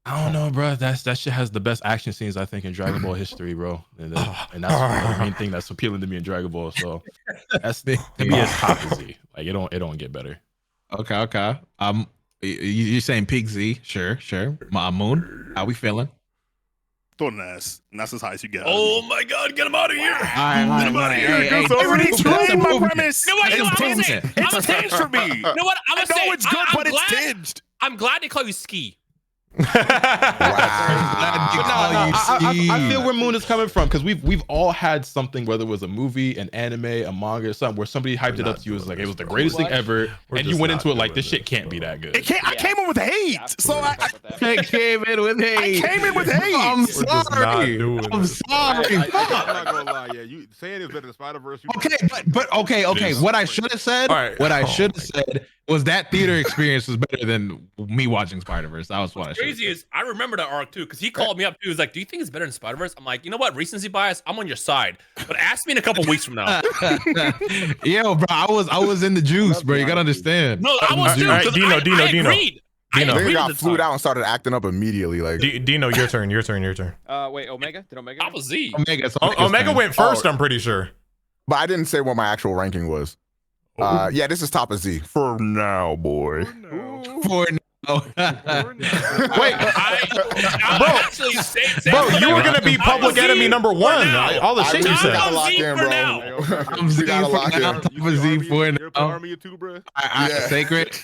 I don't know, bro. That shit has the best action scenes, I think, in Dragon Ball history, bro. And that's the main thing that's appealing to me in Dragon Ball. So that's to me as top of Z. Like, it don't get better. Okay. You're saying Pig Z? Sure. Moon, how we feeling? Throwing an ass, and that's as high as you get. Oh my God, get him out of here! Get him out of here! I already explained my premise. You know what? I'm gonna say it's tinged for me. You know what? I'm gonna say it's good, but it's tinged. I'm glad they call you Ski. I feel where Moon is coming from, because we've all had something, whether it was a movie, an anime, a manga, or something, where somebody hyped it up to you as like it was the greatest thing ever, and you went into it like this shit can't be that good. I came in with hate, so I came in with hate. I'm sorry. I'm not gonna lie, yeah, you saying it's better than Spider-Verse. Okay. What I should have said, was that theater experience was better than me watching Spider-Verse. That was what I should. Crazy is I remember that arc too, because he called me up too. He was like, "Do you think it's better than Spider-Verse?" I'm like, you know what, recency bias. I'm on your side, but ask me in a couple weeks from now. Yo, bro, I was in the juice, bro. You gotta understand. No, I was too. Right, Dino. Dino got flued out and started acting up immediately. Like, Dino, your turn. Wait, Omega? Did Omega? Top of Z. Omega went first. I'm pretty sure. But I didn't say what my actual ranking was. Yeah, this is top of Z for now, boy. Oh. Wait, Bro, bro, you were gonna be public enemy number one. All the shit you said. gotta lock in, bro. I'm Z gotta for lock in. now. I'm a Z for now. Army too, bro. Yeah. Sacred.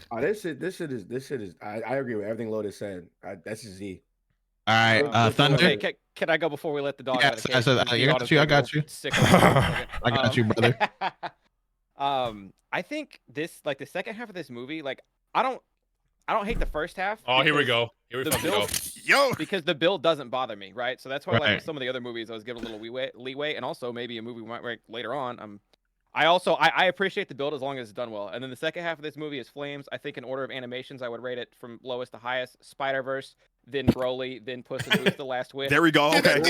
Oh, this shit is. I agree with everything Lotus said. That's a Z. All right, Thunder. Okay, can I go before we let the dog out of the cage? I got you. I got you, brother. I think this, like the second half of this movie, like I don't hate the first half. Oh, here we go. Here we fucking go. Yo, Because the build doesn't bother me, right? So that's why, like, with some of the other movies, I was given a little leeway, and also maybe a movie we might rank later on. I appreciate the build as long as it's done well. And then the second half of this movie is flames. I think in order of animations, I would rate it from lowest to highest: Spider-Verse, then Broly, then Puss in Boots: The Last Wish. there we go. Okay. And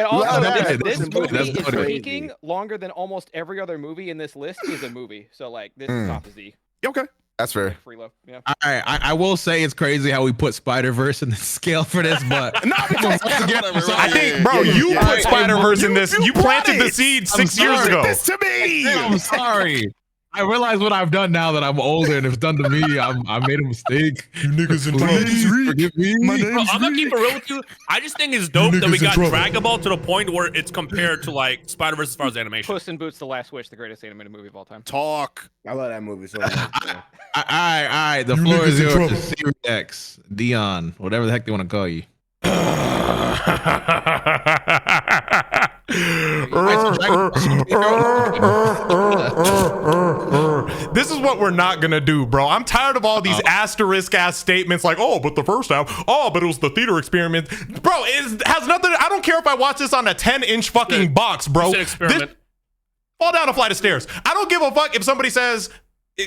also, this That's movie good. is peaking longer than almost every other movie in this list is a movie. So, like, this is top of Z. Okay. That's fair. Freelo, yeah. All right, I will say it's crazy how we put Spider-Verse in the scale for this, but I think, bro, you put Spider-Verse in this. You planted the seed 6 years ago. This to me. I'm sorry. I realize what I've done now that I'm older and it's done to me. I made a mistake. You niggas in Please forgive me. Bro, I'm gonna keep it real with you. I just think it's dope that we got Dragon Ball to the point where it's compared to like Spider-Verse as far as animation. Puss in Boots: The Last Wish, the greatest animated movie of all time. Talk. I love that movie so much. All right. The floor is yours. SeeReax, Dion, whatever the heck they want to call you. This is what we're not gonna do, bro. I'm tired of all these asterisk ass statements like, oh, but the first half, oh, but it was the theater experiment. Bro, it has nothing. I don't care if I watch this on a 10-inch fucking box, bro. Experiment. Fall down a flight of stairs. I don't give a fuck if somebody says,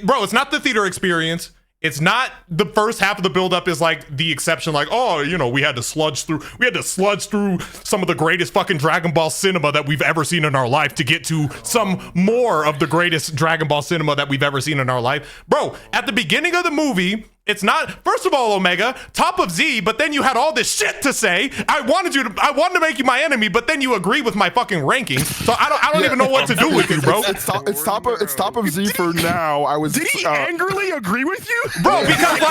bro, it's not the theater experience. It's not the first half of the buildup is like the exception, like, oh, you know, we had to sludge through some of the greatest fucking Dragon Ball cinema that we've ever seen in our life to get to some more of the greatest Dragon Ball cinema that we've ever seen in our life. Bro, at the beginning of the movie, it's not, first of all, Omega, top of Z, but then you had all this shit to say. I wanted to make you my enemy, but then you agree with my fucking ranking. So I don't even know what to do with you, bro. It's top of Z for now. I was. Did he angrily agree with you, bro? Because bro,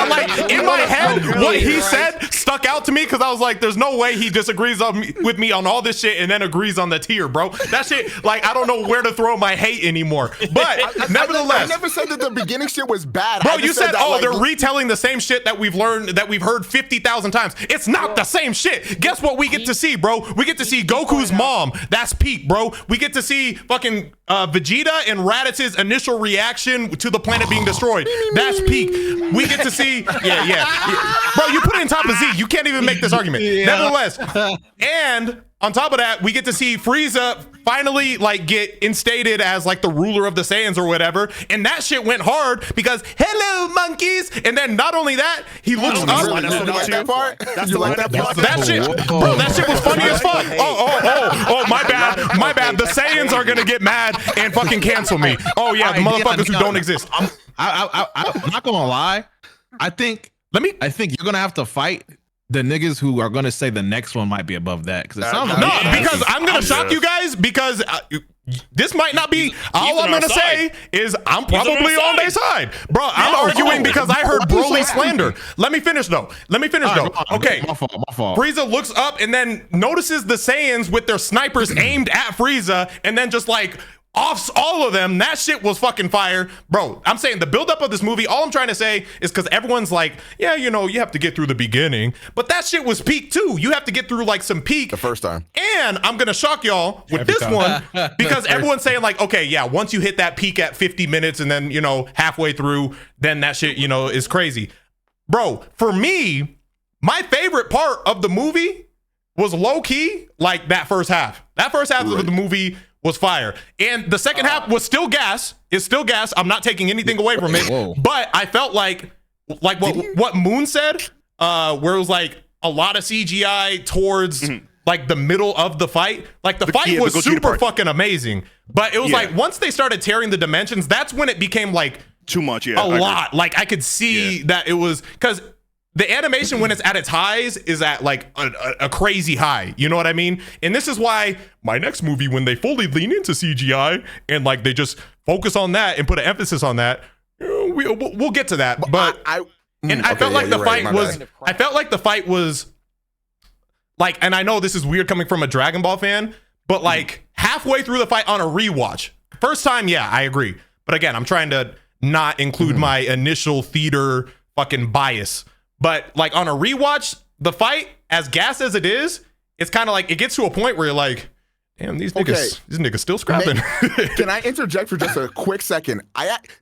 like in my head, what he said stuck out to me because I was like, there's no way he disagrees with me on all this shit and then agrees on the tier, bro. That shit, like, I don't know where to throw my hate anymore. But nevertheless, I never said that the beginning shit was bad. Bro, you said, oh, like, they're retelling the same shit that we've heard 50,000 times. It's not the same shit. Guess what we get to see, bro? We get to see Goku's mom. That's peak, bro. We get to see fucking Vegeta and Raditz' initial reaction to the planet being destroyed. That's peak. We get to see, yeah. Bro, you put it in top of Z. You can't even make this argument. Nevertheless, and on top of that, we get to see Frieza finally like get instated as like the ruler of the Saiyans or whatever, and that shit went hard because hello monkeys, and then not only that, he looks up. That shit, bro, that shit was funny as fuck. Oh, my bad. The Saiyans are gonna get mad and fucking cancel me. Oh yeah, the motherfuckers who don't exist. I'm not gonna lie. I think you're gonna have to fight the niggas who are gonna say the next one might be above that because it sounds because I'm gonna shock you guys because this might not be all I'm gonna say is I'm probably on their side, bro. I'm arguing because I heard Broly slander. Let me finish though. Okay, my fault. Frieza looks up and then notices the Saiyans with their snipers aimed at Frieza and then just like offs all of them. That shit was fucking fire, bro. I'm saying the buildup of this movie, all I'm trying to say is because everyone's like, yeah, you know, you have to get through the beginning, but that shit was peak too. You have to get through like some peak the first time. And I'm gonna shock y'all with this one because everyone's saying like, okay, yeah, once you hit that peak at 50 minutes and then, you know, halfway through, then that shit, you know, is crazy. Bro, for me, my favorite part of the movie was low key like that first half. That first half of the movie was fire. And the second half was still gas. It's still gas. I'm not taking anything away from it. But I felt like what Moon said, where it was like a lot of CGI towards like the middle of the fight. Like the fight was super fucking amazing. But it was like once they started tearing the dimensions, that's when it became like too much. A lot. Like I could see that it was because the animation when it's at its highs is at like a crazy high. You know what I mean? And this is why my next movie, when they fully lean into CGI and like they just focus on that and put an emphasis on that, we'll get to that. But I felt like the fight was. I felt like the fight was like, and I know this is weird coming from a Dragon Ball fan, but like halfway through the fight on a rewatch, first time, yeah, I agree. But again, I'm trying to not include my initial theater fucking bias. But like on a rewatch, the fight, as gassed as it is, it's kind of like it gets to a point where you're like, damn, these niggas still scrapping. Can I interject for just a quick second?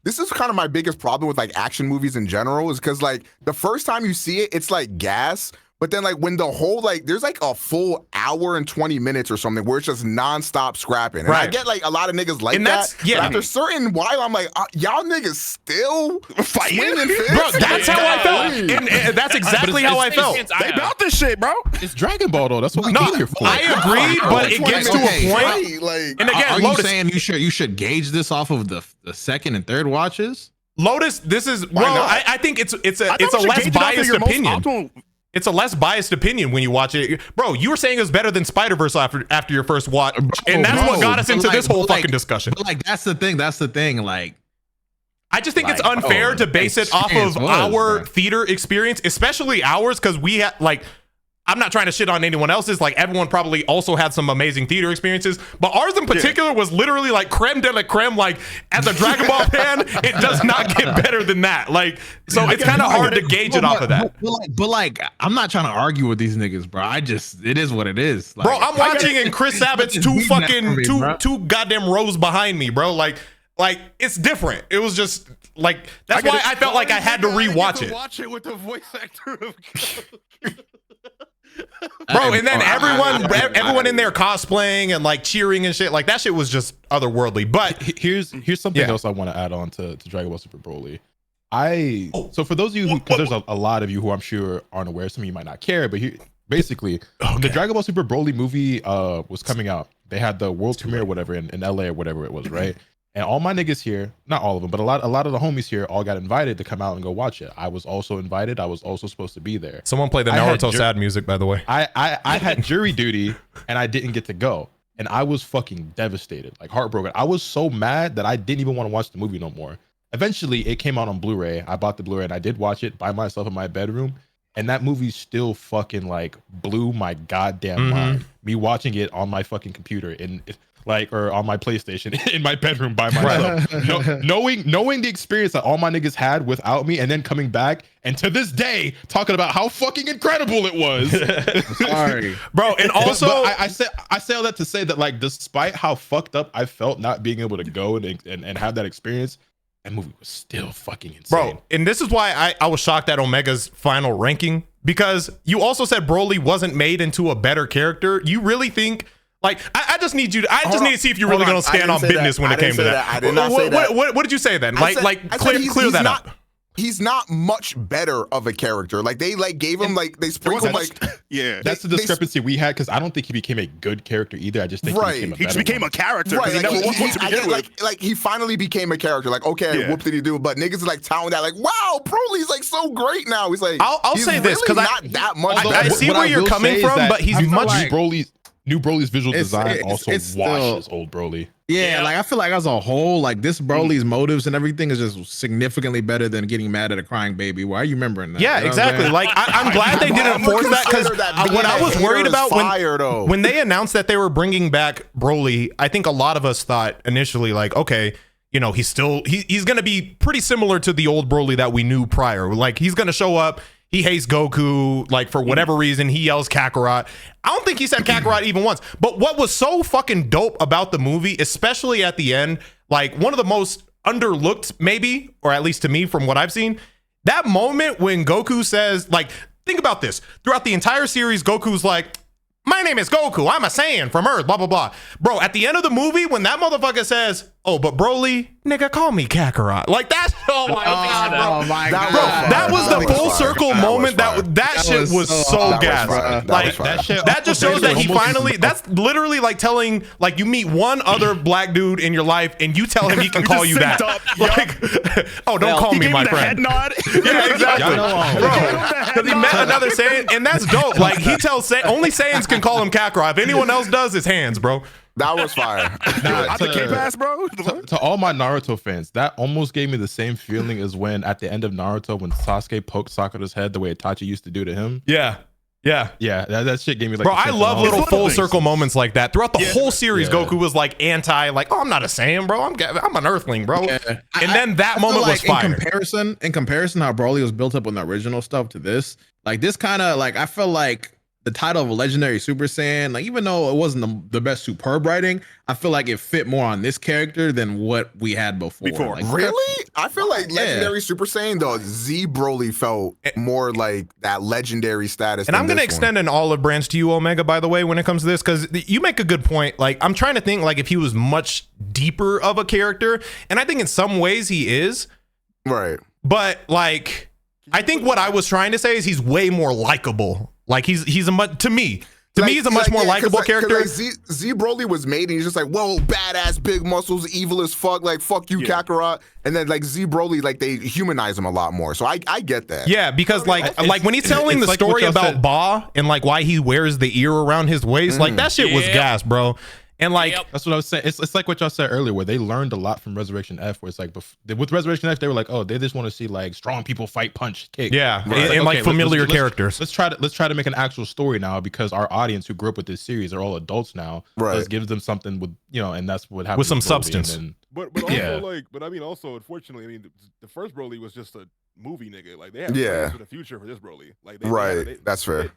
This is kind of my biggest problem with like action movies in general, is because like the first time you see it, it's like gas. But then, like, when the whole, like, there's, like, a full hour and 20 minutes or something where it's just nonstop scrapping. And I get, like, a lot of niggas like that. Yeah. But after a certain while, I'm like, y'all niggas still fighting? Bro, that's how I felt. And that's exactly how I felt. They about this shit, bro. It's Dragon Ball, though. That's what we came here for. I agree, but it gets to a point. Like, and again, are you saying you should gauge this off of the second and third watches? Lotus, this is, well, I think it's a less biased opinion. It's a less biased opinion when you watch it. Bro, you were saying it was better than Spider-Verse after your first watch. And that's what got us into this whole fucking discussion. But like, that's the thing. Like, I just think it's unfair to base it off of our theater experience, especially ours, because we had, like, I'm not trying to shit on anyone else's. Like, everyone probably also had some amazing theater experiences, but ours in particular was literally like creme de la creme. Like, as a Dragon Ball fan, it does not get better than that. Like, so it's kind of hard to gauge it off of that. But like, I'm not trying to argue with these niggas, bro. It is what it is. Like, bro, I'm watching and Chris Sabat's two goddamn rows behind me, bro. Like it's different. It was just like, that's why I felt like I had to rewatch it. Watch it with the voice actor of bro, and then everyone in there cosplaying and like cheering and shit, like that shit was just otherworldly. But here's something else I want to add on to Dragon Ball Super Broly. So for those of you, because there's a lot of you who I'm sure aren't aware, some of you might not care, but basically the Dragon Ball Super Broly movie was coming out. They had the world premiere or whatever in LA or whatever it was, right? And all my niggas here, not all of them, but a lot of the homies here all got invited to come out and go watch it. I was also invited. I was also supposed to be there. Someone play the Naruto sad music, by the way. I had jury duty and I didn't get to go. And I was fucking devastated, like heartbroken. I was so mad that I didn't even want to watch the movie no more. Eventually, it came out on Blu-ray. I bought the Blu-ray and I did watch it by myself in my bedroom. And that movie still fucking like blew my goddamn mind. Me watching it on my fucking computer or on my PlayStation in my bedroom by myself, knowing the experience that all my niggas had without me, and then coming back and to this day talking about how fucking incredible it was. Sorry, bro. And also, but I say all that to say that, like, despite how fucked up I felt not being able to go and have that experience, that movie was still fucking insane, bro. And this is why I was shocked at Omega's final ranking, because you also said Broly wasn't made into a better character. You really think? Like, I just need you to, need to see if you're really going to stand on business when it came to that. I did not say that. What did you say then? Clear that up. He's not much better of a character. Like, they like gave him like, they sprinkled like, yeah. That's the discrepancy we had, because I don't think he became a good character either. I just think he just became a character. Right. Like, he never was to begin with. Like he finally became a character. Like, okay, what did he do? But niggas is like touting that, like, wow, Broly's like so great now. He's like, I'll say this, because not that much. I see where you're coming from, but he's much. New Broly's visual design also washes old Broly. Yeah, like I feel like as a whole, like this Broly's motives and everything is just significantly better than getting mad at a crying baby. Why are you remembering that? Yeah, exactly. Like I'm glad they didn't force that, because what I was worried about when they announced that they were bringing back Broly, I think a lot of us thought initially, like, okay, you know, he's gonna be pretty similar to the old Broly that we knew prior. Like, he's gonna show up. He hates Goku, like, for whatever reason. He yells Kakarot. I don't think he said Kakarot even once. But what was so fucking dope about the movie, especially at the end, like, one of the most underlooked, maybe, or at least to me from what I've seen, that moment when Goku says, like, think about this. Throughout the entire series, Goku's like, my name is Goku. I'm a Saiyan from Earth, blah, blah, blah. Bro, at the end of the movie, when that motherfucker says, oh, but Broly, nigga, call me Kakarot. Like that's Oh my god. Oh my bro, god. that was the full circle moment. That shit was so gas. Like that just shows that he finally. That's literally like telling, like, you meet one other black dude in your life and you tell him he can call you that. Like, oh, don't call me my friend. Nod. Yeah, exactly. Because he met another Saiyan, and that's dope. Like he tells only Saiyans can call him Kakarot. If anyone else does, it's hands, bro. That was fire. I the K-Pass, bro. To all my Naruto fans, that almost gave me the same feeling as when at the end of Naruto, when Sasuke poked Sakura's head the way Itachi used to do to him. Yeah. That shit gave me like. Bro, I love little full circle moments like that. Throughout the whole series, Goku was like like, oh, I'm not a Saiyan, bro. I'm an Earthling, bro. Yeah. And then that moment was fire. In comparison, how Broly was built up on the original stuff to this, like this kind of like I feel like the title of a legendary Super Saiyan, like even though it wasn't the best superb writing, I feel like it fit more on this character than what we had before. Like, really? I feel like legendary Super Saiyan, though, Z Broly felt more like that legendary status. And I'm going to extend an olive branch to you, Omega, by the way, when it comes to this, because you make a good point. Like, I'm trying to think like if he was much deeper of a character, and I think in some ways he is. Right. But like, I think what I was trying to say is he's way more likable. Like he's a much, to me he's a much more likable character. Like Z Broly was made and he's just like, whoa, badass, big muscles, evil as fuck, like fuck you, Kakarot. And then like Z Broly, like they humanize him a lot more. So I get that. Yeah, because like when he's telling the story about Ba and like why he wears the ear around his waist, like that shit was gas, bro. And like that's what I was saying. It's like what y'all said earlier, where they learned a lot from Resurrection F. Where it's like with Resurrection F, they were like, oh, they just want to see like strong people fight, punch, kick. Yeah, and like familiar characters. Let's try to make an actual story now, because our audience who grew up with this series are all adults now. Right, so it gives them something with and that's what happens with some substance. But also I mean also unfortunately, I mean the first Broly was just a movie nigga. Like they had plans for the future for this Broly. Like that's fair.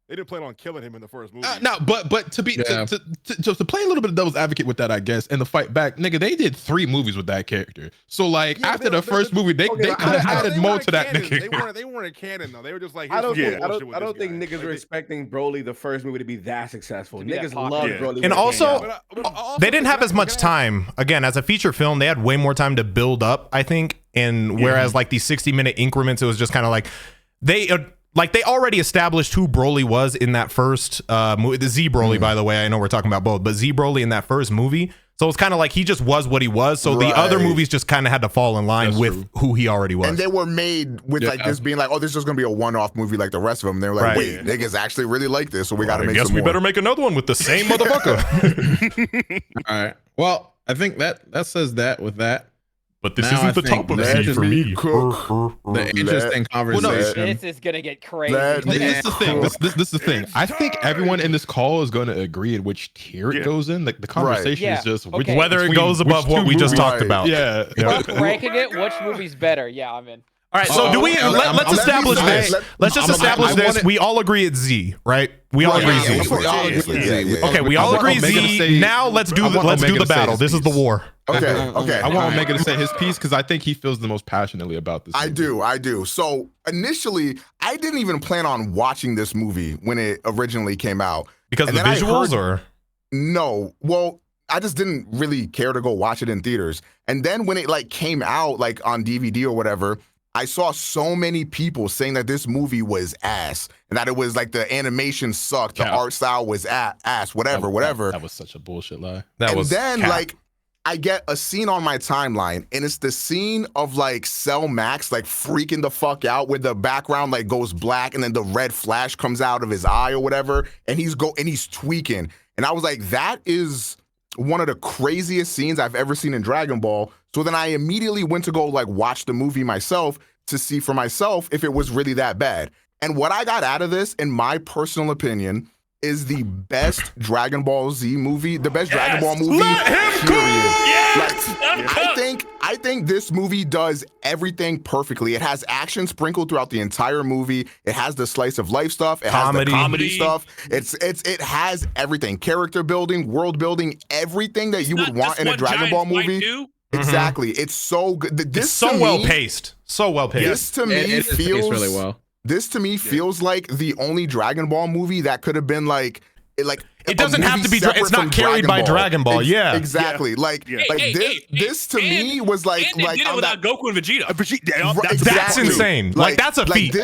They didn't plan on killing him in the first movie. No, but to play a little bit of devil's advocate with that, I guess, and the fight back, nigga, they did 3 movies with that character. So like after the first movie, they could have added more to that nigga. They weren't a canon though. They were just like, I don't think niggas were expecting Broly the first movie to be that successful. Niggas love Broly. And also, they didn't have as much time. Again, as a feature film, they had way more time to build up, I think. And whereas like these 60-minute increments, it was just kind of like they already established who Broly was in that first movie. The Z Broly, by the way, I know we're talking about both, but Z Broly in that first movie. So it's kind of like he just was what he was. So the other movies just kind of had to fall in line with who he already was. And they were made with like this being like, oh, this is just gonna be a one-off movie like the rest of them. They were like, wait, niggas actually really like this, so we got to make some more. I guess we better make another one with the same motherfucker. All right. Well, I think that says that with that. But this isn't the top of Z for me. The interesting conversation. This is gonna get crazy. This is the thing. This is the thing. I think everyone in this call is going to agree in which tier it goes in. Like the conversation is just whether it goes above what we just talked about. Yeah. Ranking it, which movie's better? Yeah, I'm in. All right, so do we? Let's establish this. Let's just establish this. We all agree it's Z, right? We all agree Z. Okay, we all agree Z. Now let's do the battle. This is the war. Okay. I want Omega to say his piece because I think he feels the most passionately about this. I do. So initially, I didn't even plan on watching this movie when it originally came out because of the visuals, or no? Well, I just didn't really care to go watch it in theaters. And then when it like came out like on DVD or whatever, I saw so many people saying that this movie was ass and that it was like the animation sucked, the art style was ass, whatever. That was such a bullshit lie. Like I get a scene on my timeline and it's the scene of like Cell Max like freaking the fuck out where the background like goes black and then the red flash comes out of his eye or whatever and he's tweaking. And I was like, that is one of the craziest scenes I've ever seen in Dragon Ball. So then I immediately went to go like watch the movie myself to see for myself if it was really that bad. And what I got out of this, in my personal opinion, is the best Dragon Ball Z movie, the best Dragon Ball movie. Let him go! Yes! Like, I think this movie does everything perfectly. It has action sprinkled throughout the entire movie. It has the slice of life stuff. It has the comedy stuff. It has everything. Character building, world building, everything that you would want in a Dragon Ball movie. Exactly. It's so good. It's so well paced. So well paced. This to me feels really well. This to me feels like the only Dragon Ball movie that could have been like it doesn't have to be. It's not carried by Dragon Ball. Yeah, exactly. This to me was like did it without Goku and Vegeta. That's insane. Like that's a feat.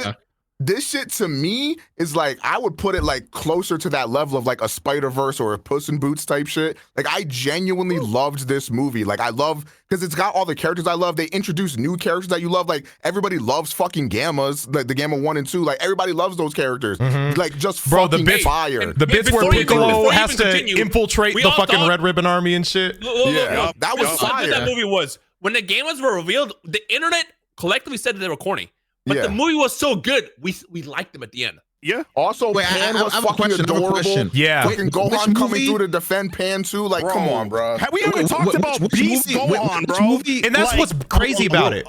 This shit to me is like, I would put it like closer to that level of like a Spider-Verse or a Puss in Boots type shit. Like I genuinely loved this movie. Like I love, because it's got all the characters I love. They introduce new characters that you love. Like everybody loves fucking Gammas, like the Gamma 1 and 2. Like everybody loves those characters. Like just fucking fire. The bits where Piccolo has to infiltrate the fucking Red Ribbon Army and shit. That was fire. That movie was, when the Gammas were revealed, the internet collectively said that they were corny. But the movie was so good, we liked them at the end. Yeah. Also, Pan was fucking adorable. Yeah. Fucking Gohan coming through to defend Pan too. Like, come on, bro. Have we ever talked about Beast Gohan, bro? And that's what's crazy about it.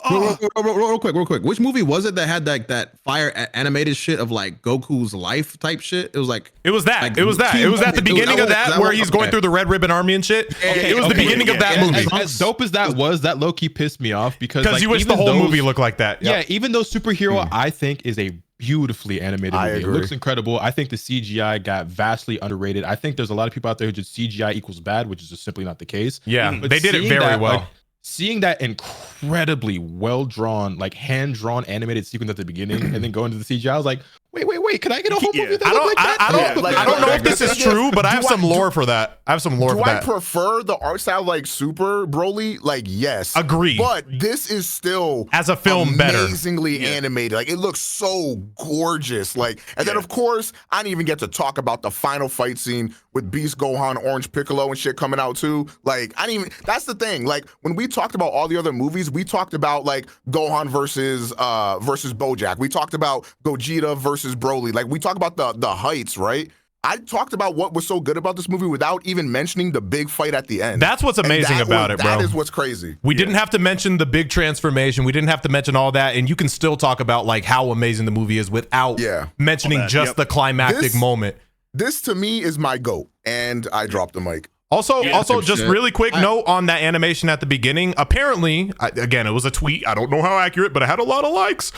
Real quick. Which movie was it that had like that fire animated shit of like Goku's life type shit? It was like it was at the beginning of that where he's going through the Red Ribbon Army and shit. It was the beginning of that movie. As dope as that was, that low key pissed me off because you wish the whole movie looked like that. Yeah, even though Superhero I think is a beautifully animated movie. It looks incredible. I think the CGI got vastly underrated. I think there's a lot of people out there who just CGI equals bad, which is just simply not the case. Yeah, but they did it very well. Seeing that incredibly well-drawn, like hand-drawn animated sequence at the beginning and then go into the CGI, I was like, wait, can I get a whole movie that looks like that? I don't know if this is true, but I have some lore for that. I have some lore for that. Do I prefer the art style like Super Broly? Like, yes. Agreed. But this is still as a film amazingly animated. Like, it looks so gorgeous. Like, and then of course, I didn't even get to talk about the final fight scene with Beast Gohan, Orange Piccolo, and shit coming out too. Like, I didn't even. That's the thing. Like, when we talked about all the other movies, we talked about like Gohan versus BoJack. We talked about Gogeta versus Broly. Like, we talk about the heights, right? I talked about what was so good about this movie without even mentioning the big fight at the end. That's what's amazing about it, bro. That is what's crazy. We didn't have to mention the big transformation. We didn't have to mention all that, and you can still talk about like how amazing the movie is without mentioning just the climactic moment. This to me is my GOAT, and I dropped the mic. Also, just really quick note on that animation at the beginning. Apparently, again, it was a tweet. I don't know how accurate, but it had a lot of likes.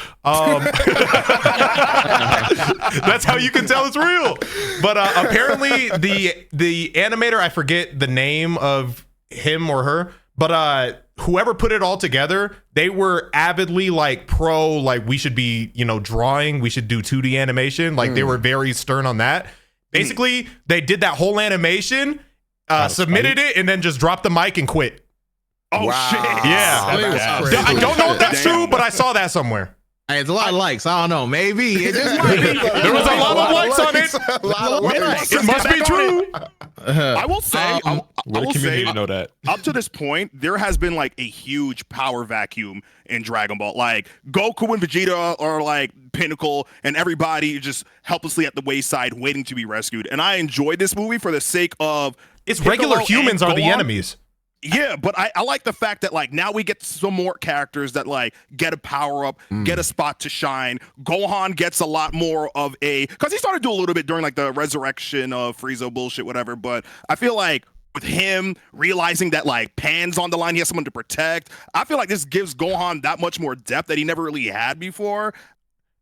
That's how you can tell it's real. But apparently, the animator, I forget the name of him or her, but whoever put it all together, they were avidly like pro, like we should be, drawing. We should do 2D animation. Like they were very stern on that. Basically, they did that whole animation. Submitted it and then just dropped the mic and quit. Oh shit! Yeah, I don't know if that's true, but I saw that somewhere. Hey, it's a lot of likes. I don't know. Maybe it just might be. There was a lot of likes on it. It must be true. I will say, I will say, know that. Up to this point, there has been like a huge power vacuum in Dragon Ball. Like Goku and Vegeta are like pinnacle, and everybody just helplessly at the wayside waiting to be rescued. And I enjoyed this movie for the sake of it's regular humans are the enemies. Yeah, but I like the fact that like now we get some more characters that like get a power up, get a spot to shine. Gohan gets a lot more of because he started to do a little bit during like the resurrection of Frieza bullshit, whatever. But I feel like with him realizing that like Pan's on the line, he has someone to protect. I feel like this gives Gohan that much more depth that he never really had before.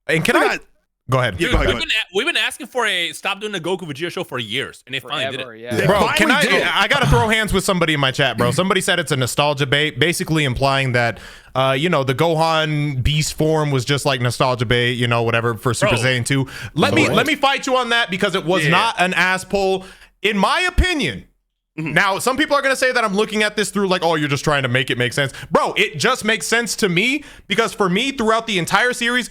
And can I go ahead? Yeah, go ahead. We've been asking for stop doing the Goku Vegeta show for years, and they finally did it. Yeah. Bro, I gotta throw hands with somebody in my chat, bro. Somebody said it's a nostalgia bait, basically implying that the Gohan beast form was just like nostalgia bait, whatever for Super Saiyan 2. Let me fight you on that because it was not an ass pull, in my opinion. Now, some people are going to say that I'm looking at this through like, oh, you're just trying to make it make sense. Bro, it just makes sense to me because for me, throughout the entire series,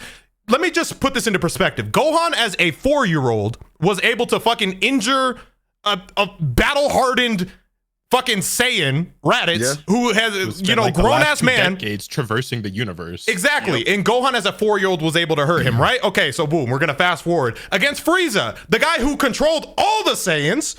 let me just put this into perspective. Gohan as a 4-year-old was able to fucking injure a battle-hardened fucking Saiyan, Raditz, who has, grown-ass man. Decades traversing the universe. Exactly. And Gohan as a 4-year-old was able to hurt him, right? Okay, so boom, we're going to fast forward. Against Frieza, the guy who controlled all the Saiyans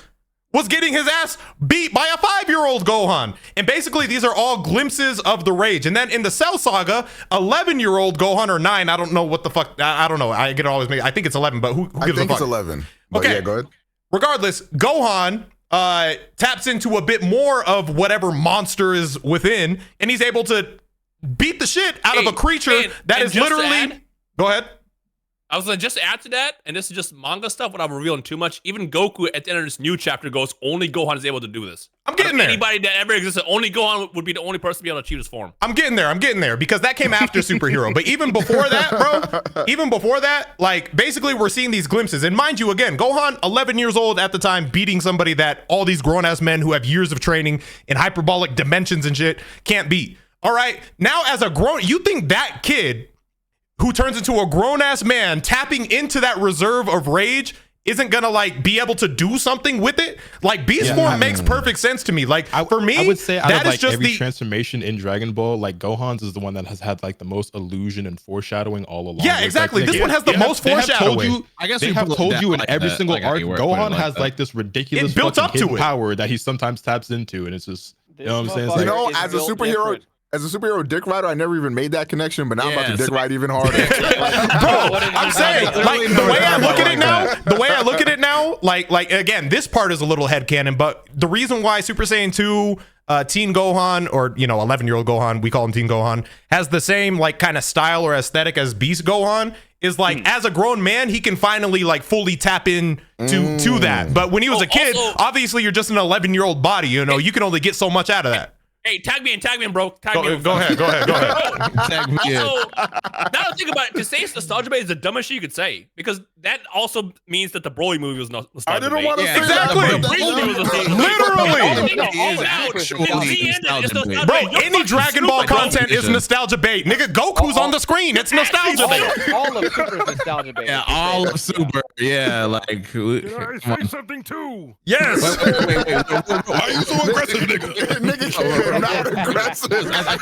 was getting his ass beat by a 5-year-old Gohan. And basically, these are all glimpses of the rage. And then in the Cell Saga, 11-year-old Gohan, or 9, I don't know what the fuck, I don't know. I get it always made. I think it's 11, but who gives a fuck? I think it's 11. But yeah, go ahead. Regardless, Gohan taps into a bit more of whatever monster is within, and he's able to beat the shit out of a creature that is literally... Go ahead. I was like, just add to that, and this is just manga stuff without revealing too much. Even Goku at the end of this new chapter goes, only Gohan is able to do this. I'm getting there. Anybody that ever existed, only Gohan would be the only person to be able to achieve this form. I'm getting there because that came after Superhero. But even before that, like basically we're seeing these glimpses. And mind you, again, Gohan, 11 years old at the time, beating somebody that all these grown-ass men who have years of training in hyperbolic dimensions and shit can't beat. All right, now as a grown, you think that kid who turns into a grown-ass man tapping into that reserve of rage isn't gonna like be able to do something with it? Like beast form makes perfect sense to me. Like for me, I would say out that of is like just every the transformation in Dragon Ball, like Gohan's is the one that has had like the most illusion and foreshadowing all along. Yeah, exactly. This one has the most foreshadowing. I guess they have told you in every single arc, Gohan has like this ridiculous built up to it. power that he sometimes taps into, and it's just you know what I'm saying. It's You like, know, as a superhero. As a superhero dick rider, I never even made that connection, but now I'm about to dick ride even harder. Bro, I'm saying, like, the way I look at it now, like again, this part is a little headcanon, but the reason why Super Saiyan 2, Teen Gohan, or, 11-year-old Gohan, we call him Teen Gohan, has the same, like, kind of style or aesthetic as Beast Gohan is, like, as a grown man, he can finally, like, fully tap in to that. But when he was a kid, obviously, you're just an 11-year-old body, you can only get so much out of that. Hey, tag me in, bro. Go ahead. Tag me in. Also, now that I think about it, to say it's nostalgia bait is the dumbest shit you could say, because that also means that the Broly movie was nostalgia bait. I didn't want to say exactly. Literally. Bro, any Dragon Ball content is nostalgia bait. Nigga, Goku's on the screen. It's nostalgia bait. All of Super is nostalgia bait. Yeah, all of Super. Yeah, like. Can I say something too? Yes. Wait. Why are you so aggressive, nigga? Not aggressive. I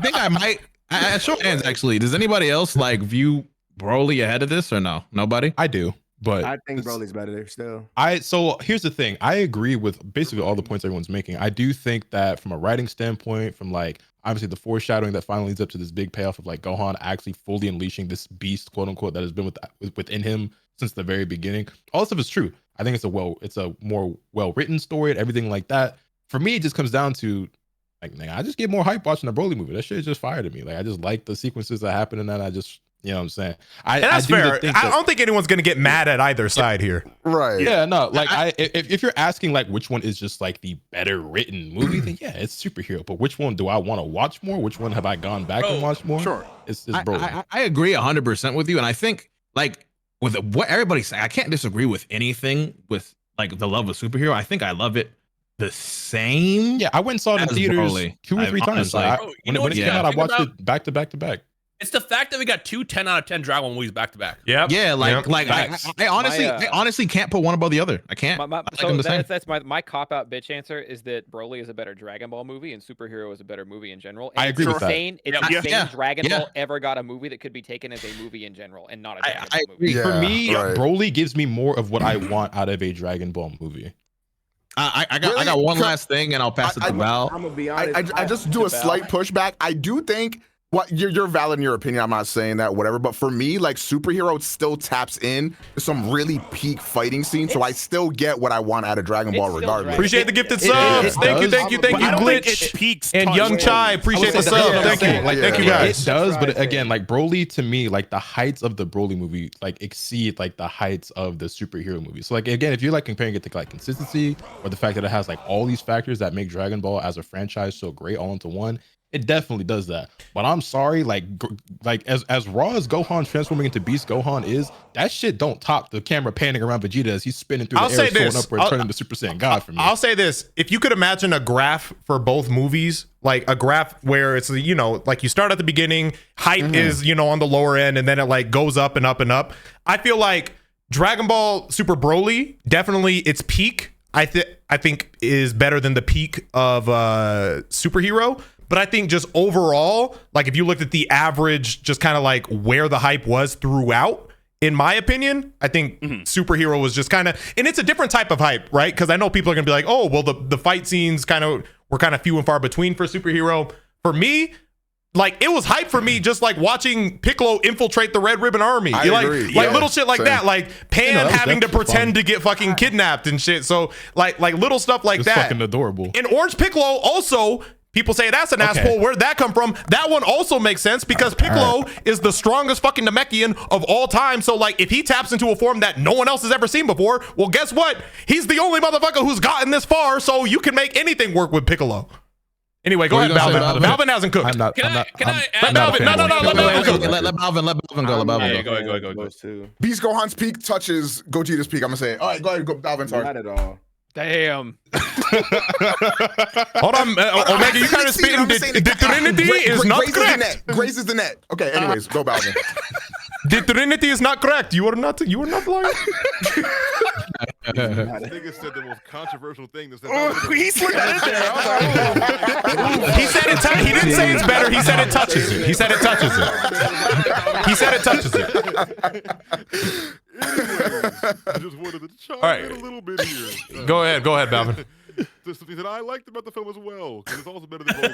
think I might. I show hands actually. Does anybody else like view Broly ahead of this or no? Nobody? I do, but I think Broly's better there still. So here's the thing. I agree with basically all the points everyone's making. I do think that from a writing standpoint, from like obviously the foreshadowing that finally leads up to this big payoff of like Gohan actually fully unleashing this beast, quote unquote, that has been within him since the very beginning. All this stuff is true. I think it's a more well-written story and everything like that. For me, it just comes down to like, I just get more hype watching the Broly movie. That shit is just fire to me. Like, I just like the sequences that happen in that. I just, you know what I'm saying? That's fair. I don't think anyone's gonna get mad at either side here. Right. Yeah, no. Like, if you're asking like which one is just like the better written movie, then yeah, it's Superhero. But which one do I want to watch more? Which one have I gone back and watched more? Sure. It's Broly. I agree 100% with you, and I think like with what everybody's saying, I can't disagree with anything with like the love of Superhero. I think I love it the same. Yeah, I went and saw it in theaters Broly. 2 or 3 times. Like, when it came out, I watched it back to back to back. It's the fact that we got 2 10 out of 10 Dragon Ball movies back to back. Yep. Yeah, I honestly can't put one above the other. I can't. That's my cop-out bitch answer is that Broly is a better Dragon Ball movie and Superhero is a better movie in general. And I agree with that. It's insane Dragon Ball ever got a movie that could be taken as a movie in general and not a Dragon Ball movie. For me, Broly gives me more of what I want out of a Dragon Ball movie. I got one last thing and I'll pass it to Val. I'm gonna be honest. I just do a slight pushback. I do think you're valid in your opinion. I'm not saying that, whatever. But for me, like Superhero still taps in to some really peak fighting scenes. So I still get what I want out of Dragon Ball regardless. Appreciate the gifted subs. Thank you, Glitch. And Young Chai, appreciate the sub. Thank you. Thank you guys. It does, but again, like Broly to me, like the heights of the Broly movie like exceed like the heights of the superhero movie. So like again, if you're like comparing it to like consistency or the fact that it has like all these factors that make Dragon Ball as a franchise so great all into one, it definitely does that. But I'm sorry, like as raw as Gohan transforming into Beast Gohan is, that shit don't top the camera panning around Vegeta as he's spinning through the air, soaring upward, turning to Super Saiyan God for me. I'll say this: if you could imagine a graph for both movies, like a graph where it's like you start at the beginning, hype is on the lower end, and then it like goes up and up and up. I feel like Dragon Ball Super Broly definitely its peak. I think is better than the peak of Superhero. But I think just overall, like if you looked at the average, just kind of like where the hype was throughout, in my opinion, I think Superhero was just kind of, and it's a different type of hype, right? Because I know people are gonna be like, oh, well, the fight scenes were kind of few and far between for Superhero. For me, like it was hype for me, just like watching Piccolo infiltrate the Red Ribbon Army. Like little shit like that, like Pan having to pretend to get fucking kidnapped and shit. So like little stuff like that. Fucking adorable. And Orange Piccolo also People say that's an ass pull. Where'd that come from? That one also makes sense because Piccolo is the strongest fucking Namekian of all time. So like, if he taps into a form that no one else has ever seen before, well, guess what? He's the only motherfucker who's gotten this far. So you can make anything work with Piccolo. Anyway, go ahead, Balvin. Balvin hasn't cooked. Can I let Balvin? No, let Balvin cook. Let Balvin go. Let Balvin go. Go. Beast Gohan's peak touches Gogeta's peak. I'm gonna say. All right, go ahead, go Balvin. Sorry. Not at all. Damn. Hold on, Omega, you kind of spitting. The Trinity is not correct. Grace is the net. Okay, anyways, go Balvin. The Trinity is not correct. You are not lying. I think it said the most controversial thing. That He slid that in there. He said it. He didn't say it's better. He said it touches it. He said it touches it. He said it touches it. I just wanted to chime in a little bit here. Go ahead, Balvin. There's something that I liked about the film as well, because it's also better than Boy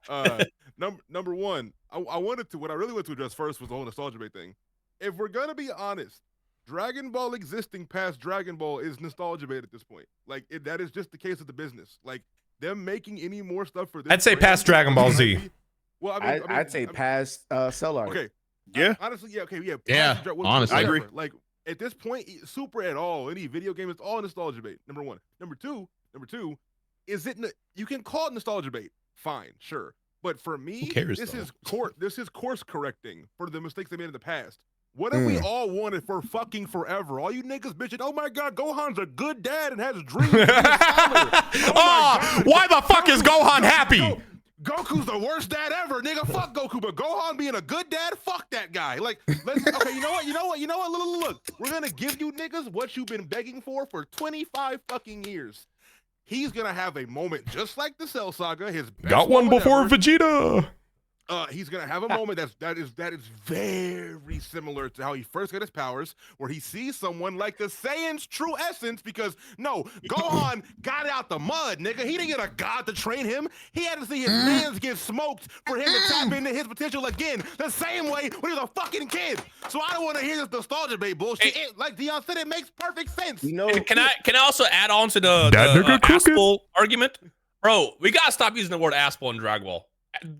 to me. Number one, I wanted to. What I really wanted to address first was the whole nostalgia bait thing. If we're gonna be honest, Dragon Ball existing past Dragon Ball is nostalgia bait at this point. Like that is just the case of the business. Like them making any more stuff for this. I'd say past Dragon Ball Z. Well, I'd say past Cell Art. Okay. Yeah. Honestly, yeah. Okay. Yeah. Yeah. Honestly, I agree. Like at this point, Super at all, any video game, it's all nostalgia bait. Number one. Number two, is it? You can call it nostalgia bait. Fine, sure. But for me, this is course correcting for the mistakes they made in the past. What have we all wanted for fucking forever? All you niggas bitching, oh my god, Gohan's a good dad and has dreams. Why the fuck is Gohan happy? Goku's the worst dad ever, nigga. Fuck Goku, but Gohan being a good dad, fuck that guy. Like, okay, you know what? Look, we're gonna give you niggas what you've been begging for 25 fucking years. He's gonna have a moment just like the Cell Saga. His got one before Vegeta. He's gonna have a moment that is very similar to how he first got his powers, where he sees someone like the Saiyan's true essence. Because no, Gohan got out the mud, nigga. He didn't get a god to train him. He had to see his mans get smoked for him to tap into his potential again, the same way when he was a fucking kid. So I don't want to hear this nostalgia bait bullshit. Like Dion said, it makes perfect sense. You know, can I also add on to the Aspel argument, bro? We gotta stop using the word Aspel in Dragon Ball.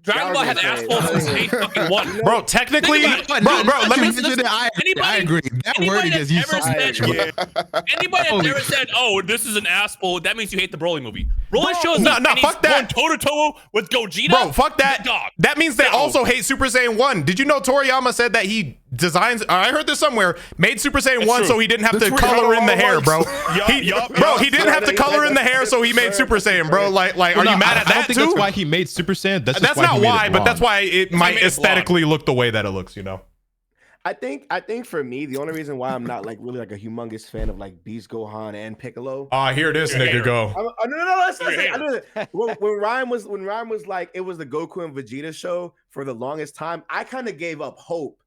Dragon Ball has Aspel since day fucking one. Bro, technically, bro, let me. I agree. That word is used. Anybody that never said, "Oh, this is an Aspel," that means you hate the Broly movie. Broly shows no, up and fuck he's that. going toe to toe with Gogeta. Bro, fuck that. Dog. That means they also hate Super Saiyan 1. Did you know Toriyama said that he designs? I heard this somewhere. Made Super Saiyan 1 so he didn't have to color in the hair, bro. He didn't have to color in the hair, so he made Super Saiyan, bro. Like, are you mad at that too? That's why he made Super Saiyan. That's not why, but that's why it might aesthetically look the way that it looks, you know. I think for me, the only reason why I'm not like really like a humongous fan of like Beast Gohan and Piccolo. Hear this nigga go. No. When Ryan was like, it was the Goku and Vegeta show for the longest time, I kind of gave up hope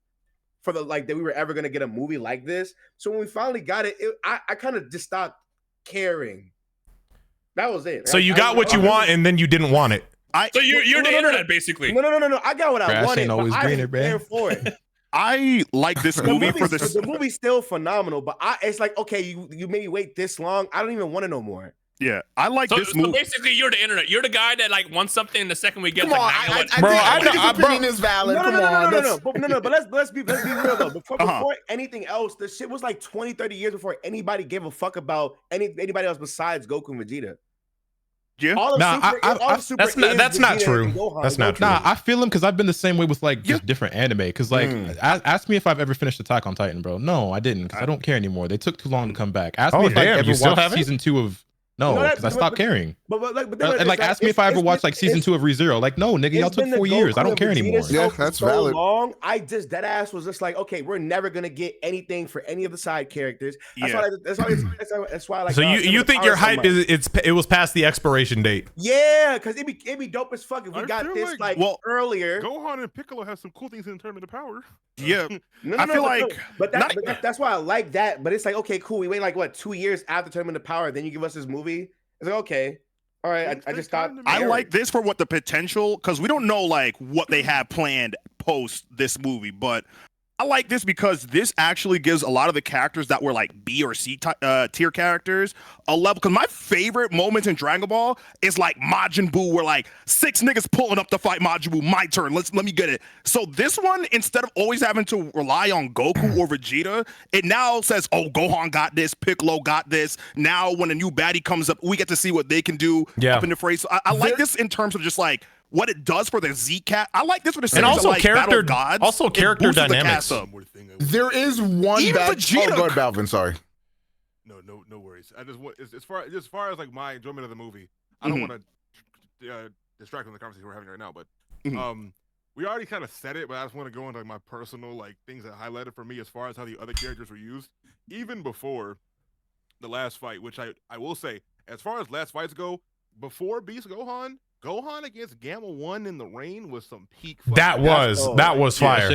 for the like that we were ever gonna get a movie like this. So when we finally got it, I kind of just stopped caring. That was it. So you got what you want, and then you didn't want it. So you're the internet, basically. No. I got what I wanted. Ain't always greener, there for it. I like this movie for this. The movie's still phenomenal, but it's like, okay, you made me wait this long. I don't even want it no more. Yeah, I like this movie. So basically, you're the internet. You're the guy that like wants something, and the second we get, Come on, I think his opinion is valid. No. But let's be real though. Before anything else, the shit was like 20, 30 years before anybody gave a fuck about anybody else besides Goku and Vegeta. Yeah, that's not true. That's not true. Nah, I feel him because I've been the same way with like just different anime. Because like, ask me if I've ever finished Attack on Titan, bro. No, I didn't because I don't care anymore. They took too long to come back. Ask me if I ever watched season 2 of. No, because I stopped caring. But ask me if I ever watched like season 2 of ReZero. Like, no, nigga, y'all took 4 years. I don't care anymore. Yeah, that's valid. Long, that ass was just like, okay, we're never gonna get anything for any of the side characters. That's why. Like, so you think your hype it was past the expiration date? Yeah, because it'd be dope as fuck if we got this like earlier. Gohan and Piccolo have some cool things in Tournament of Power. Yeah, that's why I like that. But it's like, okay, cool. We wait like what 2 years after Tournament of Power, then you give us this movie. It's like, okay, all right. I just thought I like this for what the potential, because we don't know like what they have planned post this movie, but I like this because this actually gives a lot of the characters that were like B or C tier characters a level. Because my favorite moments in Dragon Ball is like Majin Buu, where like 6 niggas pulling up to fight Majin Buu. My turn. Let me get it. So this one, instead of always having to rely on Goku or Vegeta, it now says, "Oh, Gohan got this. Piccolo got this." Now, when a new baddie comes up, we get to see what they can do up in the phrase. So I like this in terms of just like what it does for the Z-Cat. I like this for the series and also like character gods. also character dynamics. There is one Even bad. Vegeta- Oh, go ahead, Balvin. Sorry. No worries. I just want as far as like my enjoyment of the movie, I don't want to distract from the conversation we're having right now, but we already kind of said it, but I just want to go into like my personal like things that highlighted for me as far as how the other characters were used, even before the last fight, which I will say, as far as last fights go, before Beast Gohan against Gamma 1 in the rain was some peak. That was fire.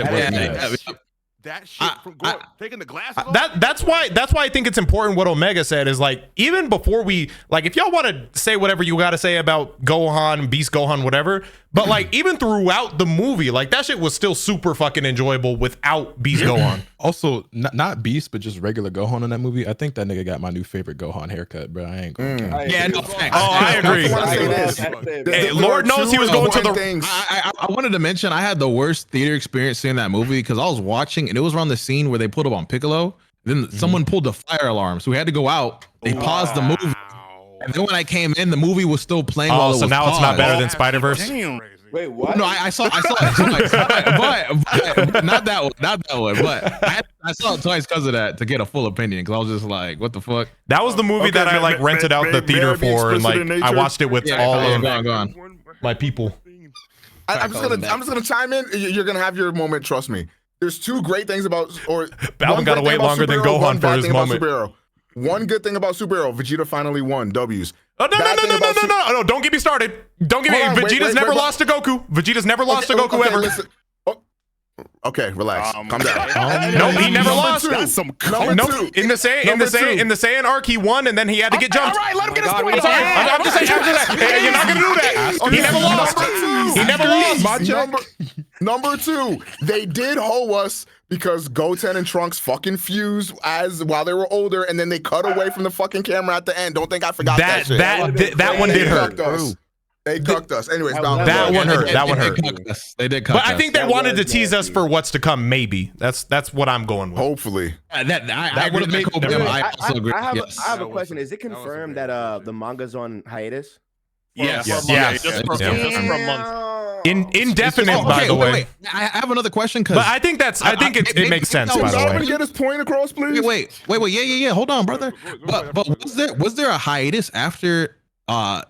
That shit from taking the glasses off. That's why I think it's important what Omega said is like, even before we like, if y'all want to say whatever you got to say about Gohan, Beast Gohan, whatever, but like even throughout the movie, like that shit was still super fucking enjoyable without Beast Gohan. Also, not Beast, but just regular Gohan in that movie. I think that nigga got my new favorite Gohan haircut, bro. I ain't going. I agree. Hey, Lord knows he was going to the things. I wanted to mention I had the worst theater experience seeing that movie because I was watching and it was around the scene where they pulled up on Piccolo. Then someone pulled the fire alarm, so we had to go out. They paused the movie, and then when I came in, the movie was still playing. While so now paused. It's not better than Spider-Verse. Wait, what? No, I saw it twice, but not that one. But I saw it twice because of that to get a full opinion. Because I was just like, what the fuck? That was the movie that I like rented out the theater for, and like I watched it with all of my people. I'm just gonna chime in. You're gonna have your moment. Trust me. There's two great things about, Balvin got to wait longer than Gohan for his moment. One good thing about Superhero, Vegeta finally won. W's. Oh, no, don't get me started. Don't get me. Vegeta's never lost to Goku. Vegeta's never lost to Goku ever. Listen. Okay, relax. Calm down. No, he never lost. That's some Nope. In the Saiyan arc, he won, and then he had to get jumped. All right, let him get his point. I'm sorry. I'm just saying. Hey, you're not gonna do that. He never lost. He never lost. Number 2, they did hoe us because Goten and Trunks fucking fused while they were older, and then they cut away from the fucking camera at the end. Don't think I forgot that shit. That one did hurt. They cucked us. Anyways, that one hurt. That one hurt. They did cuck us. But I think they wanted to tease us for what's to come. Maybe that's what I'm going with. Hopefully. I would have made I also agree. I have a question. Is it confirmed that the manga's on hiatus? Yes. Just for a month. Indefinite, by the way. Wait. I have another question. But I think it makes sense. By the way, get his point across, please. Wait. Yeah. Hold on, brother. But was there a hiatus after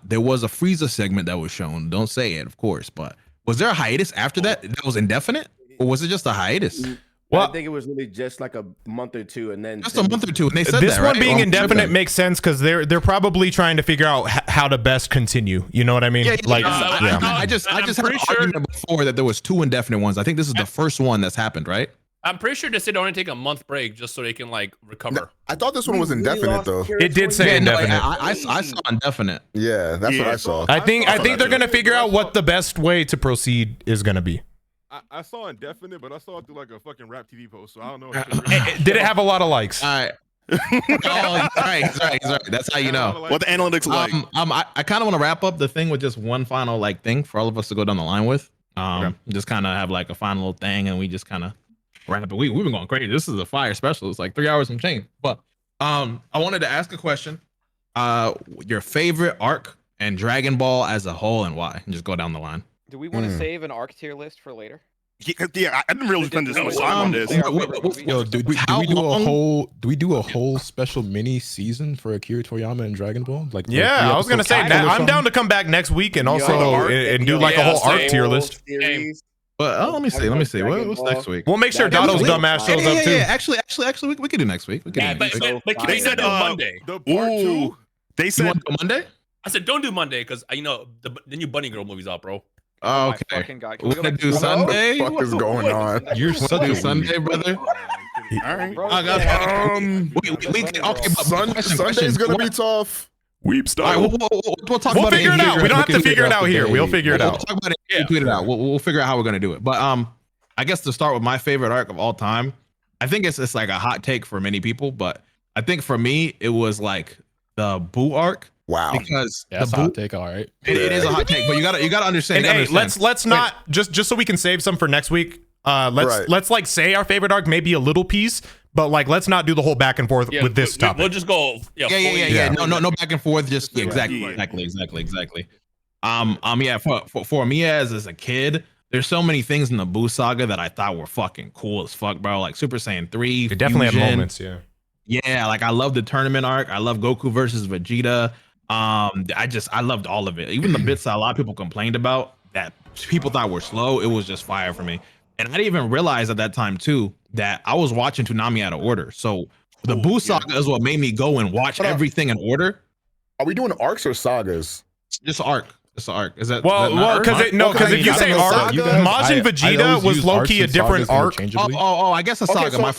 there was a Frieza segment that was shown? Don't say it, of course. But was there a hiatus after that was indefinite, or was it just a hiatus? Well, I think it was really just like a month or two, and then just a month or two. And they said this that, one right? being indefinite makes sense because they're probably trying to figure out how to best continue. You know what I mean? I just had an argument before that there was 2 indefinite ones. I think this is the first one that's happened, right? I'm pretty sure they said only take a month break just so they can like recover. I thought this one was indefinite though. It did say indefinite. I saw indefinite. Yeah, that's what I saw. I think they're gonna figure out what the best way to proceed is gonna be. I saw indefinite, but I saw it through like a fucking rap TV post, so I don't know. Did it have a lot of likes? All right. He's right. That's how you know what the analytics like. I kind of want to wrap up the thing with just one final like thing for all of us to go down the line with. Just kind of have like a final little thing, and we just kind of wrap it. We've been going crazy. This is a fire special. It's like 3 hours and change. But I wanted to ask a question. Your favorite arc and Dragon Ball as a whole, and why? And just go down the line. Do we want to save an arc tier list for later? Yeah, I didn't really spend this much time on this. Yo, do we do a whole special mini season for Akira Toriyama and Dragon Ball? Like, I was gonna say I'm down to come back next week and also and do like a whole arc tier list. But let me see. What's next week? We'll make sure Dotto's dumbass shows up too. Actually, we could do next week. But they said Monday. The part 2. They said Monday. I said don't do Monday because the new Bunny Girl movie's out, bro. Oh, okay. We're gonna do Sunday. What the fuck is going on? You're such a Sunday, brother. All right. Sunday's gonna be tough. Weep style. All right, we'll talk about it. We'll figure it out. We don't have to figure it out here. We'll figure it out. We'll talk about it. We'll tweet it out. We'll figure out how we're gonna do it. But I guess to start with my favorite arc of all time, I think it's like a hot take for many people, but I think for me it was like the Boo arc. Wow. Because that's the a hot take, all right. It is a hot take, but you gotta understand. And hey, let's not just so we can save some for next week. Let's like say our favorite arc, maybe a little piece, but like let's not do the whole back and forth with this topic. We'll just go. Yeah. No back and forth. Just exactly. Yeah. For me as a kid, there's so many things in the Boo saga that I thought were fucking cool as fuck, bro. Like Super Saiyan 3. They definitely have moments, yeah. Yeah, like I love the tournament arc. I love Goku versus Vegeta. I loved all of it. Even the bits that a lot of people complained about that people thought were slow, it was just fire for me. And I didn't even realize at that time too that I was watching Toonami out of order. So the Boo saga is what made me go and watch everything in order. Are we doing arcs or sagas? Just arc. It's an arc. Is that well? Because if you say arc, Majin Vegeta was low key a different arc. I guess a saga.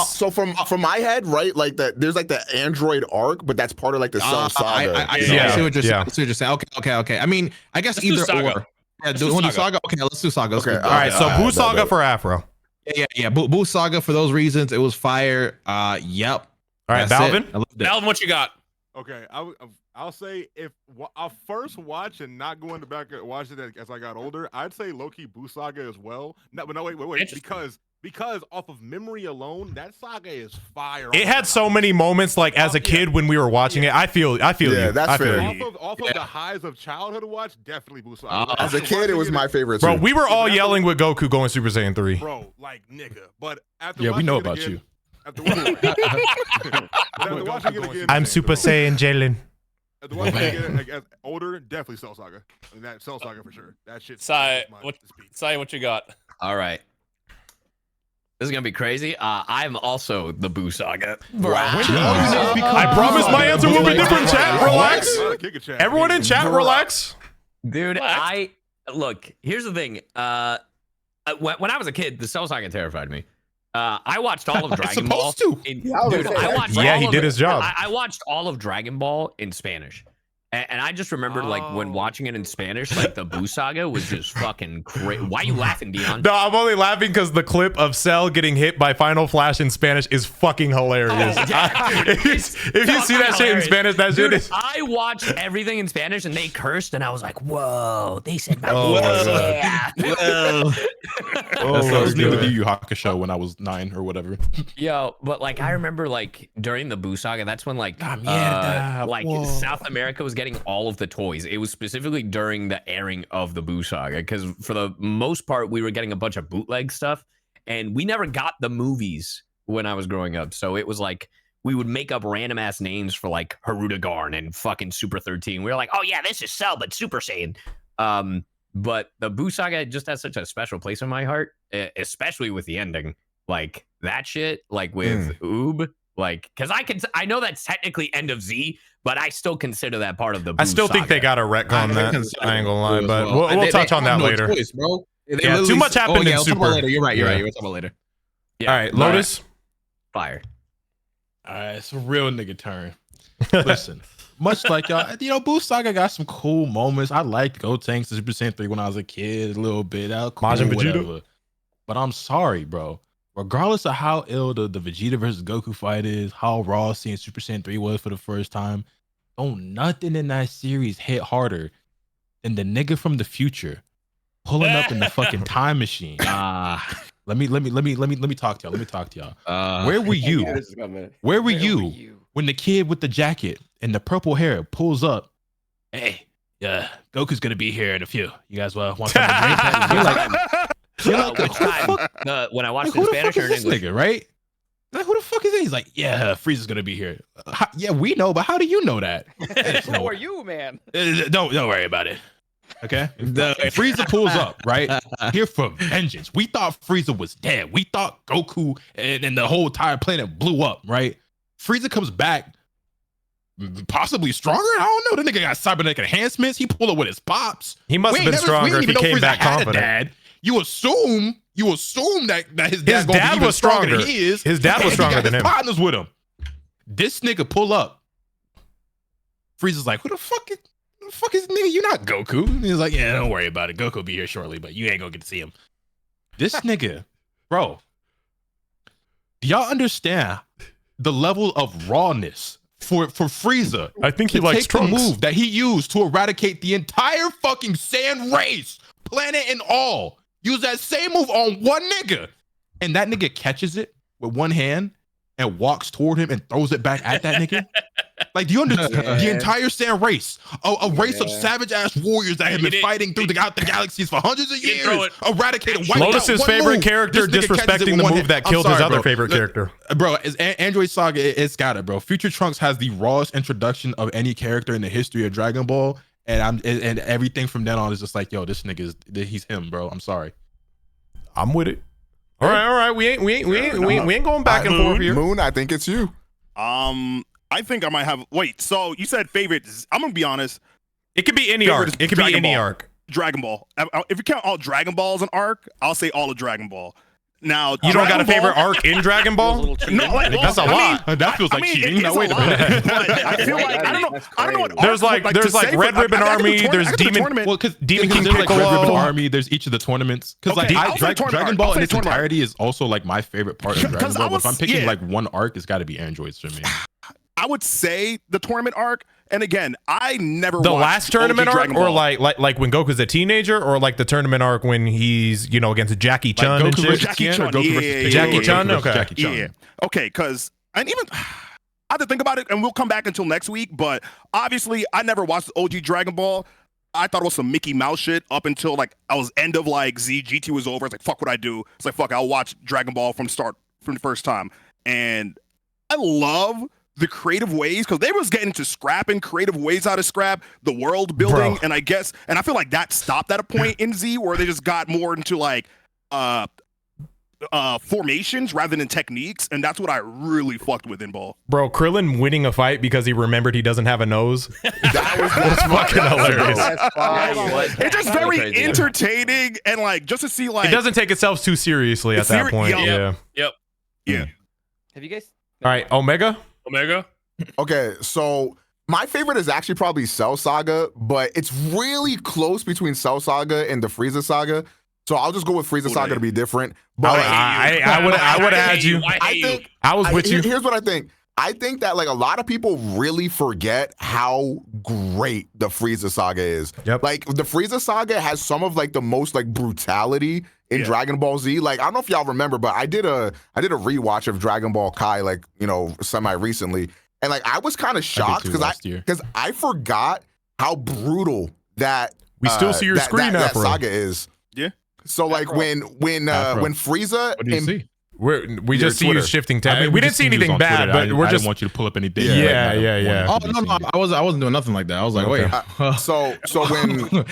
So from my head, right? Like that, there's like the Android arc, but that's part of like the Cell saga. I see what you're saying. Okay. I mean, I guess let's either or. Yeah, do saga. Okay, let's do saga. Okay. All right. So Boo saga for Afro. Yeah. Boo saga for those reasons. It was fire. Yep. All right, Balvin. Balvin, what you got? Okay, I'll say if I'll first watch and not go into back and watch it as I got older, I'd say low-key Boo saga as well. No, but no, wait, because off of memory alone, that saga is fire. It had so many moments like as a kid when we were watching it. I feel you. That's fair. Off of the highs of childhood watch, definitely Boo saga. As a kid, it was my favorite too. Bro, we were all yelling with Goku going Super Saiyan 3. Bro, like nigga. But after we know about you. I'm Super Saiyan Jalen. The one thing as older, definitely Cell Saga. I mean, that Cell Saga for sure. That shit. Sai, what you got? All right. This is gonna be crazy. I'm also the Boo saga. Wow. I promise my answer will be different. Chat, relax. Everyone in chat, relax. Dude, look. Here's the thing. When I was a kid, the Cell Saga terrified me. I watched all of Dragon Ball. He did his job. I watched all of Dragon Ball in Spanish. And I just remembered, like, when watching it in Spanish, like, the Boo saga was just fucking crazy. Why are you laughing, Dion? No, I'm only laughing because the clip of Cell getting hit by Final Flash in Spanish is fucking hilarious. If you see that shit in Spanish, that shit is... I watched everything in Spanish, and they cursed, and I was like, whoa. They said, whoa. That was near the Yu Yu Hakusho when I was 9 or whatever. Yo, but, like, I remember, like, during the Boo saga, that's when, like, South America was getting all of the toys. It was specifically during the airing of the Boo saga, because for the most part we were getting a bunch of bootleg stuff, and we never got the movies when I was growing up. So it was like we would make up random ass names for like Haruda Garn and fucking Super 13. We were like, oh yeah, this is Cell but Super Saiyan. But the Boo saga just has such a special place in my heart, especially with the ending. Like that shit, like with Oob. Like, because I know that's technically end of Z, but I still consider that part of the Boo I still think saga. they got to retcon that. I ain't gonna lie, but we'll touch on that later. Choice, bro. Yeah, too much happened in Super. Later. You're right. We'll talk about later. Yeah. All right, Lotus. Fire. All right, it's a real nigga turn. Listen, much like y'all, Boo saga got some cool moments. I liked Gotenks to Super Saiyan 3 when I was a kid a little bit. Cool, Majin Vegeta. Whatever. But I'm sorry, bro. Regardless of how ill the Vegeta versus Goku fight is, how raw seeing Super Saiyan 3 was for the first time, nothing in that series hit harder than the nigga from the future pulling up in the fucking time machine. Let me talk to y'all. Where were you? Where were you when the kid with the jacket and the purple hair pulls up? Hey, Goku's gonna be here in a few. You guys want something to drink? Which time? When I watched in Spanish or in English? Nigga, right? Like, who the fuck is he? He's like, yeah, Frieza's gonna be here. Yeah, we know, but how do you know that? Who are you, man? Don't worry about it. Okay? Frieza pulls up, right? Here for vengeance. We thought Frieza was dead. We thought Goku and the whole entire planet blew up, right? Frieza comes back, possibly stronger. I don't know. The nigga got cybernetic enhancements. He pulled up with his pops. He must have been stronger if he came back confident. You assume that his dad was stronger than he is. His dad was stronger than him. Partners with him. This nigga pull up. Frieza's like, who the fuck is nigga? You're not Goku. And he's like, yeah, don't worry about it. Goku will be here shortly, but you ain't gonna get to see him. This nigga, bro. Do y'all understand the level of rawness for Frieza? I think he likes take the Trunks. move that he used to eradicate the entire fucking sand race, planet and all. Use that same move on one nigga, and that nigga catches it with one hand and walks toward him and throws it back at that nigga. Like, do you understand? The entire sand race, a race of savage ass warriors that have been fighting throughout the galaxies for hundreds of years, eradicated. Lotus's favorite character disrespecting the move that killed his other favorite character. Bro, Android Saga, it's got it, bro. Future Trunks has the rawest introduction of any character in the history of Dragon Ball, and everything from then on is just like, yo, this nigga he's him, bro. I'm sorry. I'm with it. All right. We ain't going back and forth here. Moon, I think it's you. I think I might have. Wait, so you said favorite? I'm gonna be honest. It could be any arc. It could be any arc. Dragon Ball. If you count all Dragon Balls an arc, I'll say all of Dragon Ball. Now you don't got a favorite arc in Dragon Ball? No, like, that's a lot. That feels like cheating. No, wait a minute. I feel like I don't know what there's like Red Ribbon Army. There's Demon. Well, because Demon King there's like Red Ribbon Piccolo. Army. There's each of the tournaments. Because like Dragon Ball in its entirety is also like my favorite part of Dragon Ball. But if I'm picking like one arc, it's got to be Androids for me. I would say the tournament arc. And again, I never the watched last tournament OG arc, Dragon or Ball. like when Goku's a teenager, or like the tournament arc when he's against Jackie Chun and shit. Jackie Chun, Jackie Chun, okay. Jackie Chun. Yeah. Okay, because and even I have to think about it, and we'll come back until next week. But obviously, I never watched the OG Dragon Ball. I thought it was some Mickey Mouse shit up until like I was end of like GT was over. It's like fuck what I do. It's like fuck, I'll watch Dragon Ball from the first time, and I love the creative ways, because they was getting to scrapping creative ways out of scrap, the world building, and I feel like that stopped at a point in Z where they just got more into like formations rather than techniques, and that's what I really fucked with in Ball. Bro, Krillin winning a fight because he remembered he doesn't have a nose. That's fucking hilarious. It's just very entertaining, and like just to see like it doesn't take itself too seriously at that point. Yeah. Yep. Have you guys? All right, Omega. Okay, so my favorite is actually probably Cell Saga, but it's really close between Cell Saga and the Frieza Saga. So I'll just go with Frieza Saga to be different. But I would have had you. I was with you. Here's what I think. I think that like a lot of people really forget how great the Frieza Saga is. Yep. Like the Frieza Saga has some of like the most like brutality in Dragon Ball Z. Like I don't know if y'all remember, but I did a rewatch of Dragon Ball Kai like, semi recently. And like I was kind of shocked because I forgot how brutal that we still see your screen that saga is. Yeah. So like when Frieza What do you see? We just see you shifting tab. We didn't see anything bad, but I didn't want you to pull up anything. Yeah. Oh no, I wasn't doing nothing like that. I was like, wait. So when you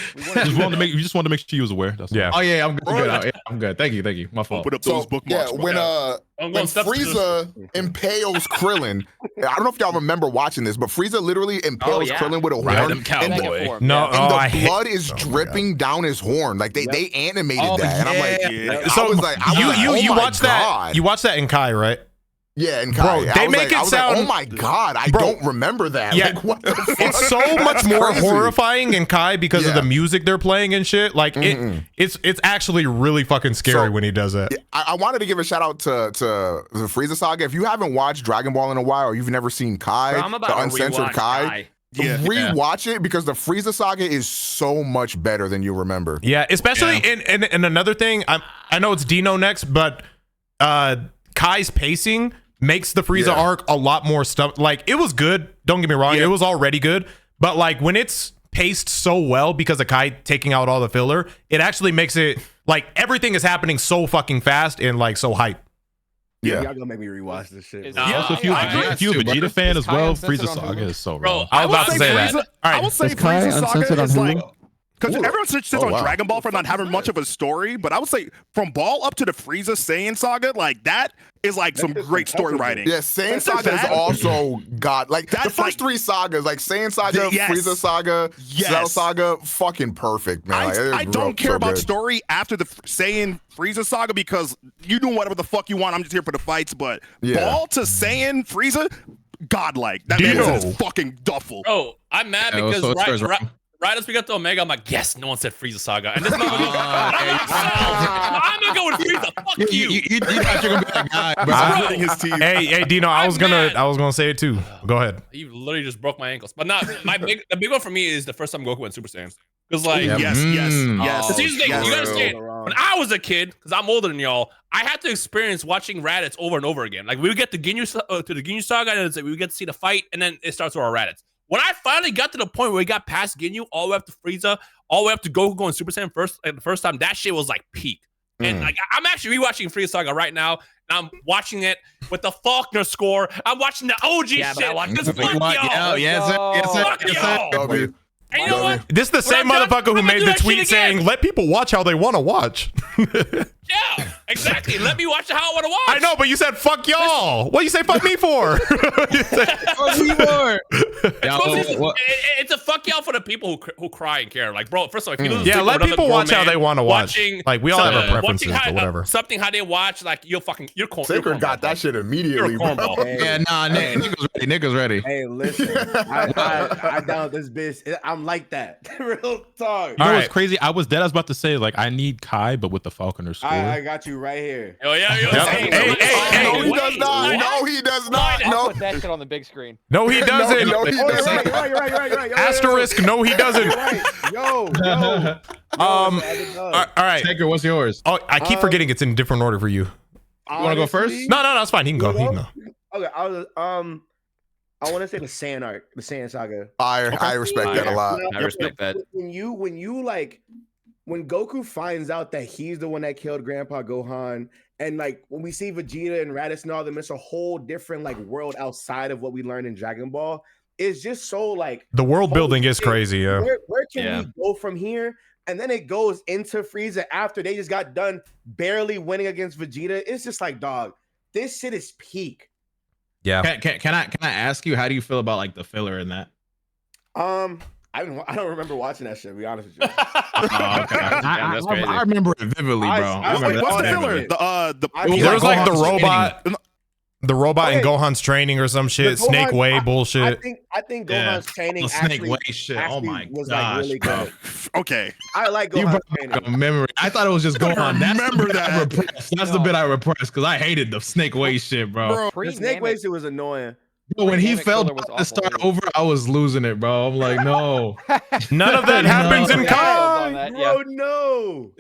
just wanted to make sure you was aware. That's yeah. Oh yeah, I'm good. I'm good. Thank you. My fault. Put up those bookmarks. Yeah, when Frieza impales Krillin, I don't know if y'all remember watching this, but Frieza literally impales Krillin with a horn. Cowboy. And the blood is dripping down his horn. Like they animated that, and I'm like, so I was like, you watched that? You watched that in Kai, right? Yeah, in Kai. Bro, they make it sound. Oh my god, I don't remember that. Yeah, like, what the fuck? It's so much more horrifying in Kai because of the music they're playing and shit. Like it's actually really fucking scary when he does that. I wanted to give a shout out to the Frieza Saga. If you haven't watched Dragon Ball in a while, or you've never seen Kai, the uncensored Kai. Rewatch it because the Frieza Saga is so much better than you remember. Yeah, especially in another thing. I know it's Dino next, but Kai's pacing makes the Frieza arc a lot more stuff. Like it was good. Don't get me wrong, it was already good. But like when it's paced so well because of Kai taking out all the filler, it actually makes it like everything is happening so fucking fast and like so hype. Y'all gonna make me rewatch this shit. Also, if you're a Vegeta fan as well, Frieza Saga is so raw. I was about to say that. All right, I will say Frieza Saga is like. Because everyone sits on Dragon Ball for not having much of a story, but I would say from Ball up to the Frieza Saiyan Saga, like that is like some great story writing. Yeah, Saiyan Saga has also got like the first three sagas, like Saiyan Saga, Frieza Saga, Cell Saga, fucking perfect, man. I don't care about story after the Saiyan Frieza Saga because you do whatever the fuck you want. I'm just here for the fights, but Ball to Saiyan Frieza, godlike. That man is in his fucking duffel. Oh, I'm mad because right as we got to Omega, I'm like, yes, no one said Frieza Saga. And this motherfucker, I'm gonna go with You thought you're gonna be that guy, bro. Gritting his teeth. Hey, Dino, I was gonna say it too. Go ahead. You literally just broke my ankles. But not the big one for me is the first time Goku went Super Saiyan. Because like yes. See, here's the thing, you understand. When I was a kid, because I'm older than y'all, I had to experience watching Raditz over and over again. Like we would get to the Ginyu Saga, and we would get to see the fight, and then it starts with our Raditz. When I finally got to the point where we got past Ginyu, all the way up to Frieza, all the way up to Goku going Super Saiyan the first time, that shit was like peak. And like I'm actually rewatching Frieza Saga right now, and I'm watching it with the Faulkner score. I'm watching the OG shit. Fuck y'all. And you know what? This is the same motherfucker who made the tweet saying, "Let people watch how they want to watch." Yeah, exactly. Let me watch how I want to watch. I know, but you said "fuck y'all." What you say "fuck me" for? It's a fuck y'all for the people who cry and care. Like, bro, first of all, if you lose let people watch how they want to watch. Like, we all have our preferences, but whatever. Something how they watch, like you're Sacred got that shit immediately. Yeah, nah, niggas ready. Hey, listen, I down this bitch. I'm like that. Real talk. You know what's crazy? I was about to say like I need Kai, but with the Falconer score. I got you right here. Oh yeah, hey, no, he does not. No, he does not. I'll No, put that shit on the big screen. No, he doesn't. No, he doesn't. You're right. Asterisk. No, he doesn't. Yo. All right. Sacred, what's yours? Oh, I keep forgetting it's in different order for you. You want to go first? No, it's fine. He can go. Okay, I want to say the Saiyan arc, the Saiyan saga. I respect that a lot. I respect that. When Goku finds out that he's the one that killed Grandpa Gohan, and like when we see Vegeta and Raditz and all them, it's a whole different like world outside of what we learned in Dragon Ball. It's just so like the world building is crazy. Yeah. Where can we go from here? And then it goes into Frieza after they just got done barely winning against Vegeta. It's just like, dog, this shit is peak. Yeah. Can I ask you, how do you feel about like the filler in that? I don't remember watching that shit, to be honest with you. Okay. I remember it vividly, bro. What's the filler? There was like the robot in Gohan's training or some shit. Snake Way bullshit. I think Gohan's training Snake Way shit. Oh my was gosh, like really good. Okay. I like you Gohan's brought training. a memory. I thought it was just Gohan. Remember that. That's the bit I repressed because I hated the Snake Way shit, bro. The Snake Way shit was annoying. Bro, when he fell to start over, I was losing it, bro. I'm like, no. None of that happens in Kai. Bro, no.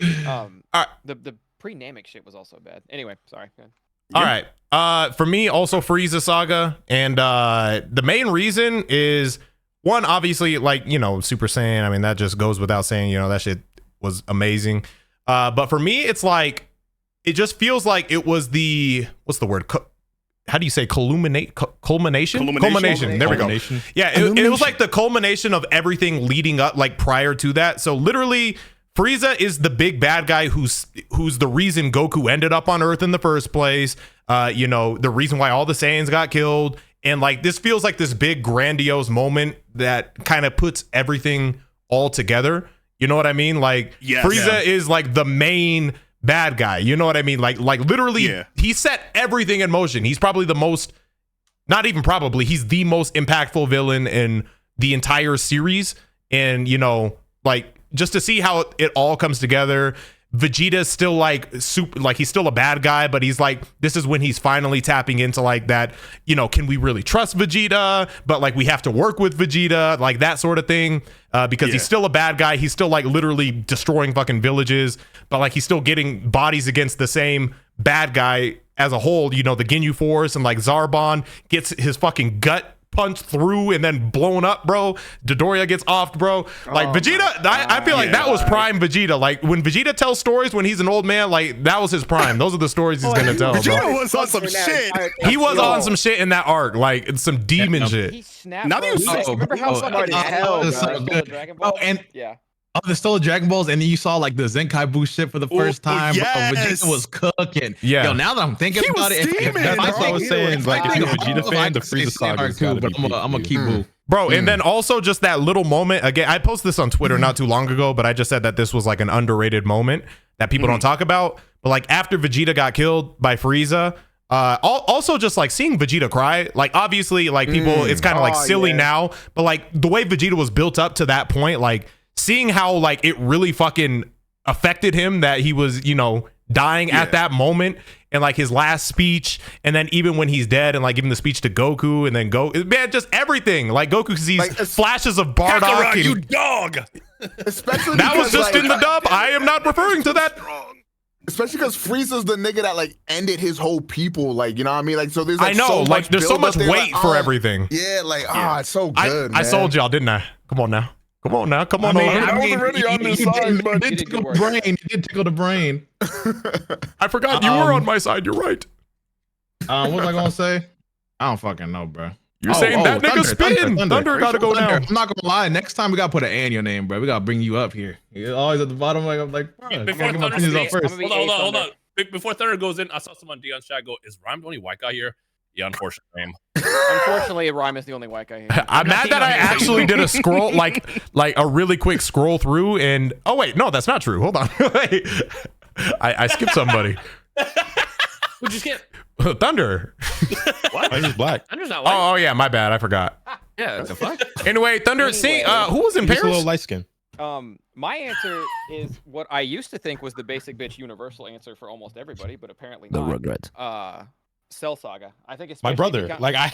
The pre-Namek shit was also bad. Anyway, sorry. Go ahead. All right. For me, also Frieza Saga, and the main reason is one, obviously, like, you know, Super Saiyan. I mean, that just goes without saying. You know, that shit was amazing. But for me, it's like it just feels like it was the what's the word? How do you say culmination? There we go. Yeah, it was like the culmination of everything leading up, like prior to that. So literally, Frieza is the big bad guy who's the reason Goku ended up on Earth in the first place. You know, the reason why all the Saiyans got killed. And like this feels like this big grandiose moment that kind of puts everything all together. You know what I mean? Like Frieza is like the main bad guy. You know what I mean? Like literally he set everything in motion. He's probably the most, not even probably, he's the most impactful villain in the entire series. And, you know, like just to see how it all comes together. Vegeta's still like he's still a bad guy, but he's like, this is when he's finally tapping into like that, you know, can we really trust Vegeta? But like we have to work with Vegeta, like that sort of thing. Because he's still a bad guy. He's still like literally destroying fucking villages, but like he's still getting bodies against the same bad guy as a whole, you know, the Ginyu Force, and like Zarbon gets his fucking gut punched through and then blown up, bro. Dodoria gets offed, bro. Like Vegeta, I feel like that was prime Vegeta. Like when Vegeta tells stories when he's an old man, like that was his prime. Those are the stories he's gonna tell. Vegeta bro. was on some shit. He was on some shit in that arc, like it's some demon shit. He snapped. Now that you remember how fucking hell Dragon Ball? The Stolen Dragon Balls, and then you saw like the Zenkai shit for the first time. Yes. Bro, Vegeta was cooking. Yeah. Yo, now that I'm thinking about it, that's what I was saying. Like, if you're a Vegeta fan, the Frieza saga is too. But I'm gonna keep moving. Bro, and then also just that little moment, again, I posted this on Twitter not too long ago, but I just said that this was like an underrated moment that people don't talk about. But like after Vegeta got killed by Frieza, also just like seeing Vegeta cry, like obviously like people, it's kind of like silly now, but like the way Vegeta was built up to that point, like seeing how like it really fucking affected him that he was, you know, dying at that moment, and like his last speech, and then even when he's dead, and like giving the speech to Goku, and then man, just everything. Like Goku sees like, flashes of Bardock. Kakarot, and, you dog. Especially that was just in the dub. I am not referring to that. Especially because Frieza's the nigga that like ended his whole people, like, you know what I mean? Like, so there's like I know, so like much there's so much build-up weight there, for everything. Yeah, like it's so good. I sold y'all, didn't I? Come on now. Come on now. Come on over. I was already on this side, but It did tickle the brain. It did tickle the brain. I forgot you were on my side. You're right. What was I gonna say? I don't fucking know, bro. You're saying that nigga spin. Thunder gotta go now. I'm not gonna lie. Next time we gotta put an A in your name, bro. We gotta bring you up here. You're always at the bottom. Like I'm like, bro, Before get my Thunder opinions out speaks, first. hold on. Before Thunder goes in, I saw someone Dion's chat go, "Is Rhyme the only white guy here?" Yeah, unfortunately. Unfortunately, Rhyme is the only white guy here. I'm mad that I actually did a scroll, like a really quick scroll through, and oh wait, no, that's not true. Hold on, wait. I skipped somebody. Who'd you skip? Thunder. What? He's black. Thunder's not white. Oh yeah, my bad. I forgot. Yeah, the fuck. Anyway, Thunder. See, who was in He's a little Paris? light skin. My answer is what I used to think was the basic bitch universal answer for almost everybody, but apparently not. The Rugrats. Cell Saga. I think it's My brother. Like I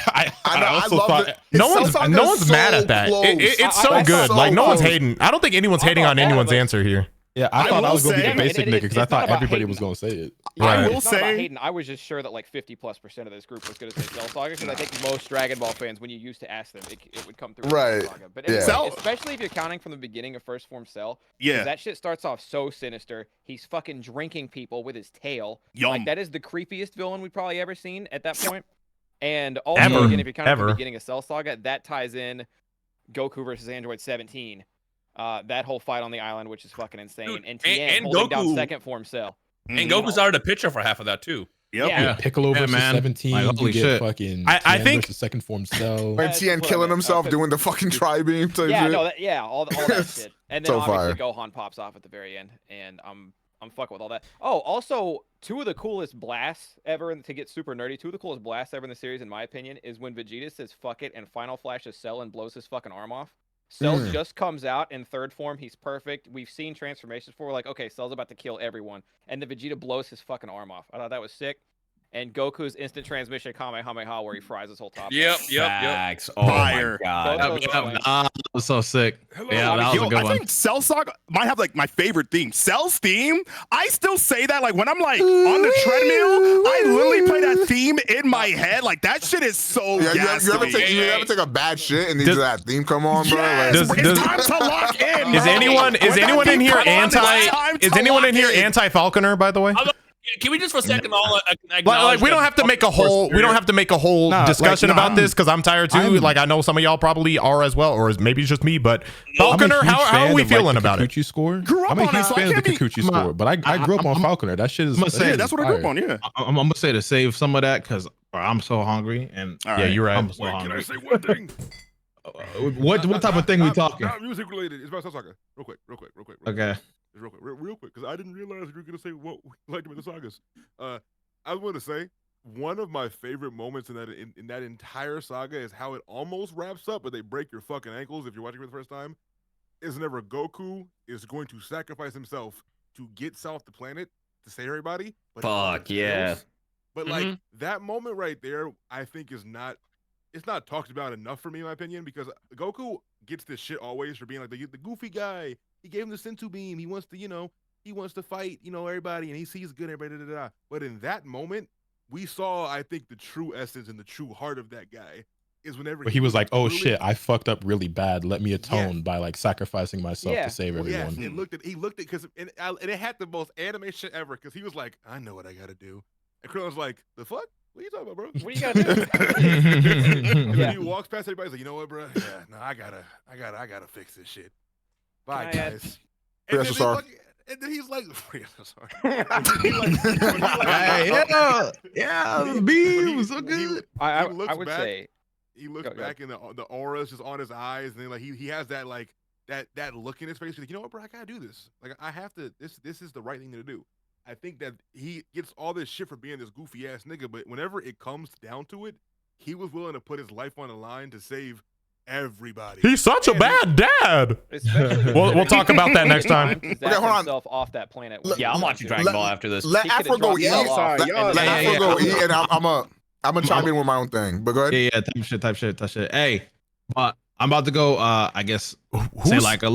also love thought. it. No Cell one's Saga's mad so at that. close. It's so That's good. so Like no one's close. hating. I don't think anyone's hating on anyone's answer here. Yeah, I thought I was gonna be the say- basic and nigga it- because I it's not thought about everybody hating. was gonna say it. Right. I will It's not about say, hating. I was just sure that like 50+% of this group was going to say Cell Saga because I think most Dragon Ball fans, when you used to ask them, it would come through. Right. Cell Saga. But Yeah. anyway, Cell- especially if you're counting from the beginning of First Form Cell, 'cause yeah, that shit starts off so sinister. He's fucking drinking people with his tail. Yum. Like that is the creepiest villain we've probably ever seen at that point. And also, Ever. again, if you're counting from Ever. the beginning of Cell Saga, that ties in Goku versus Android 17. That whole fight on the island, which is fucking insane. Dude, and Tien and holding Goku- down Second Form Cell. And Goku's out of the picture for half of that too. Yep. Yeah. Piccolo versus man. 17. Like, holy you get shit. fucking. I Tien think- versus second form cell. When That's Tien what I killing meant. himself, 'Cause- doing the fucking tri-beam type Yeah, shit. no, all that shit. And then So obviously fire. Gohan pops off at the very end, and I'm fucking with all that. Oh, also, two of the coolest blasts ever, and to get super nerdy, two of the coolest blasts ever in the series, in my opinion, is when Vegeta says "fuck it" and Final Flashes Cell and blows his fucking arm off. Cell just comes out in third form. He's perfect. We've seen transformations before. Like, okay, Cell's about to kill everyone, and then Vegeta blows his fucking arm off. I thought that was sick. And Goku's instant transmission Kamehameha, where he fries his whole top. Yep. Facts. Oh Fire. my god. That was so sick. Yeah, that was Yo, a good I one. think Cell Saga might have like my favorite theme. Cell's theme, I still say that like when I'm like on the treadmill, I literally play that theme in my head. Like that shit is so Yeah, gas you to ever me. take a bad shit and then Does- that theme come on, bro? Yes, Like, Does- it's time to lock in. Is bro. anyone When that in theme here comes on, it's time is to anyone in lock here anti Falconer, by the way? Can we just for a second all Like we don't have to make a whole discussion about this because I'm tired too. Like I know some of y'all probably are as well, or maybe it's just me. But Falconer, how are we feeling about it? Kikuchi score. Grew up I'm a on it, huge so I fan of the can't be- Kikuchi score, but I grew up on Falconer. That shit is. I'm gonna say- Yeah, that's what I grew up fire. on. Yeah. I'm gonna say to save some of that because I'm so hungry and All Yeah, right. you're right. I'm so Wait, can I hungry. say one thing? What type of thing we talking? Not music related. It's about Cell Saga. Real quick. Okay. Just real quick, because I didn't realize you were gonna say what we liked about the sagas. I want to say one of my favorite moments in that entire saga is how it almost wraps up, but they break your fucking ankles if you're watching for the first time. Is whenever Goku is going to sacrifice himself to get South the planet to save everybody. But he Fuck fucking yeah. fails. But like that moment right there, I think it's not talked about enough for me, in my opinion, because Goku gets this shit always for being like the goofy guy. He gave him the Senzu beam. He wants to fight, everybody, and he sees good everybody. But in that moment, we saw, I think, the true essence and the true heart of that guy is whenever But he was like, "Oh literally- shit, I fucked up really bad. Let me atone by like sacrificing myself Yeah. to save Well, everyone." yes, he looked at because and it had the most anime shit ever because he was like, I know what I gotta do, and Krillin was like, the fuck? What are you talking about, bro? What do you gotta do? And Yeah. he walks past everybody. He's like, you know what, bro? Yeah, no, I gotta fix this shit. Bye, Can I add- guys. Free And then, SSR. and then he's like, free SSR. Yeah, beam was so good. I looks would back- say He looks Go. back and the aura is just on his eyes, and then like he has that like that look in his face. He's like, you know what, bro? I gotta do this. Like I have to. This is the right thing to do. I think that he gets all this shit for being this goofy ass nigga, but whenever it comes down to it, he was willing to put his life on the line to save everybody. He's such a bad dad. We'll talk about that next time. Okay, hold on. Off that planet. Yeah, I'm watching Dragon Ball after this. Let Afro go eat. Let Afro go eat, and I'm gonna chime in with my own thing. But go ahead. Yeah, type shit. Hey, but I'm about to go. I guess say like a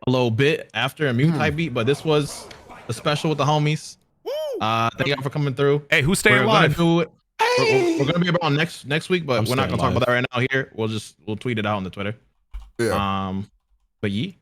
little bit after a mute type beat, but this was a special with the homies. Thank y'all for coming through. Hey, who's staying live? We're gonna be about next week, but we're not gonna talk about that right now here. We'll tweet it out on the Twitter. Yeah. But all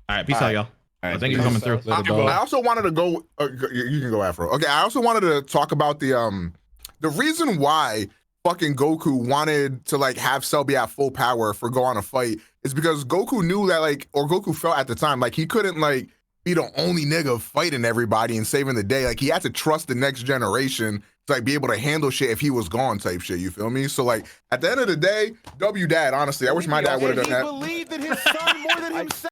right, peace out, y'all. All right, thank you for coming through. I also wanted to go. You can go, Afro. Okay, I also wanted to talk about the reason why fucking Goku wanted to like have Cell be at full power for go on a fight is because Goku knew that Goku felt at the time like he couldn't like be the only nigga fighting everybody and saving the day. Like he had to trust the next generation to like be able to handle shit if he was gone type shit. You feel me? So like at the end of the day, W dad, honestly, I wish my dad would have done that. He believed in his son more than himself.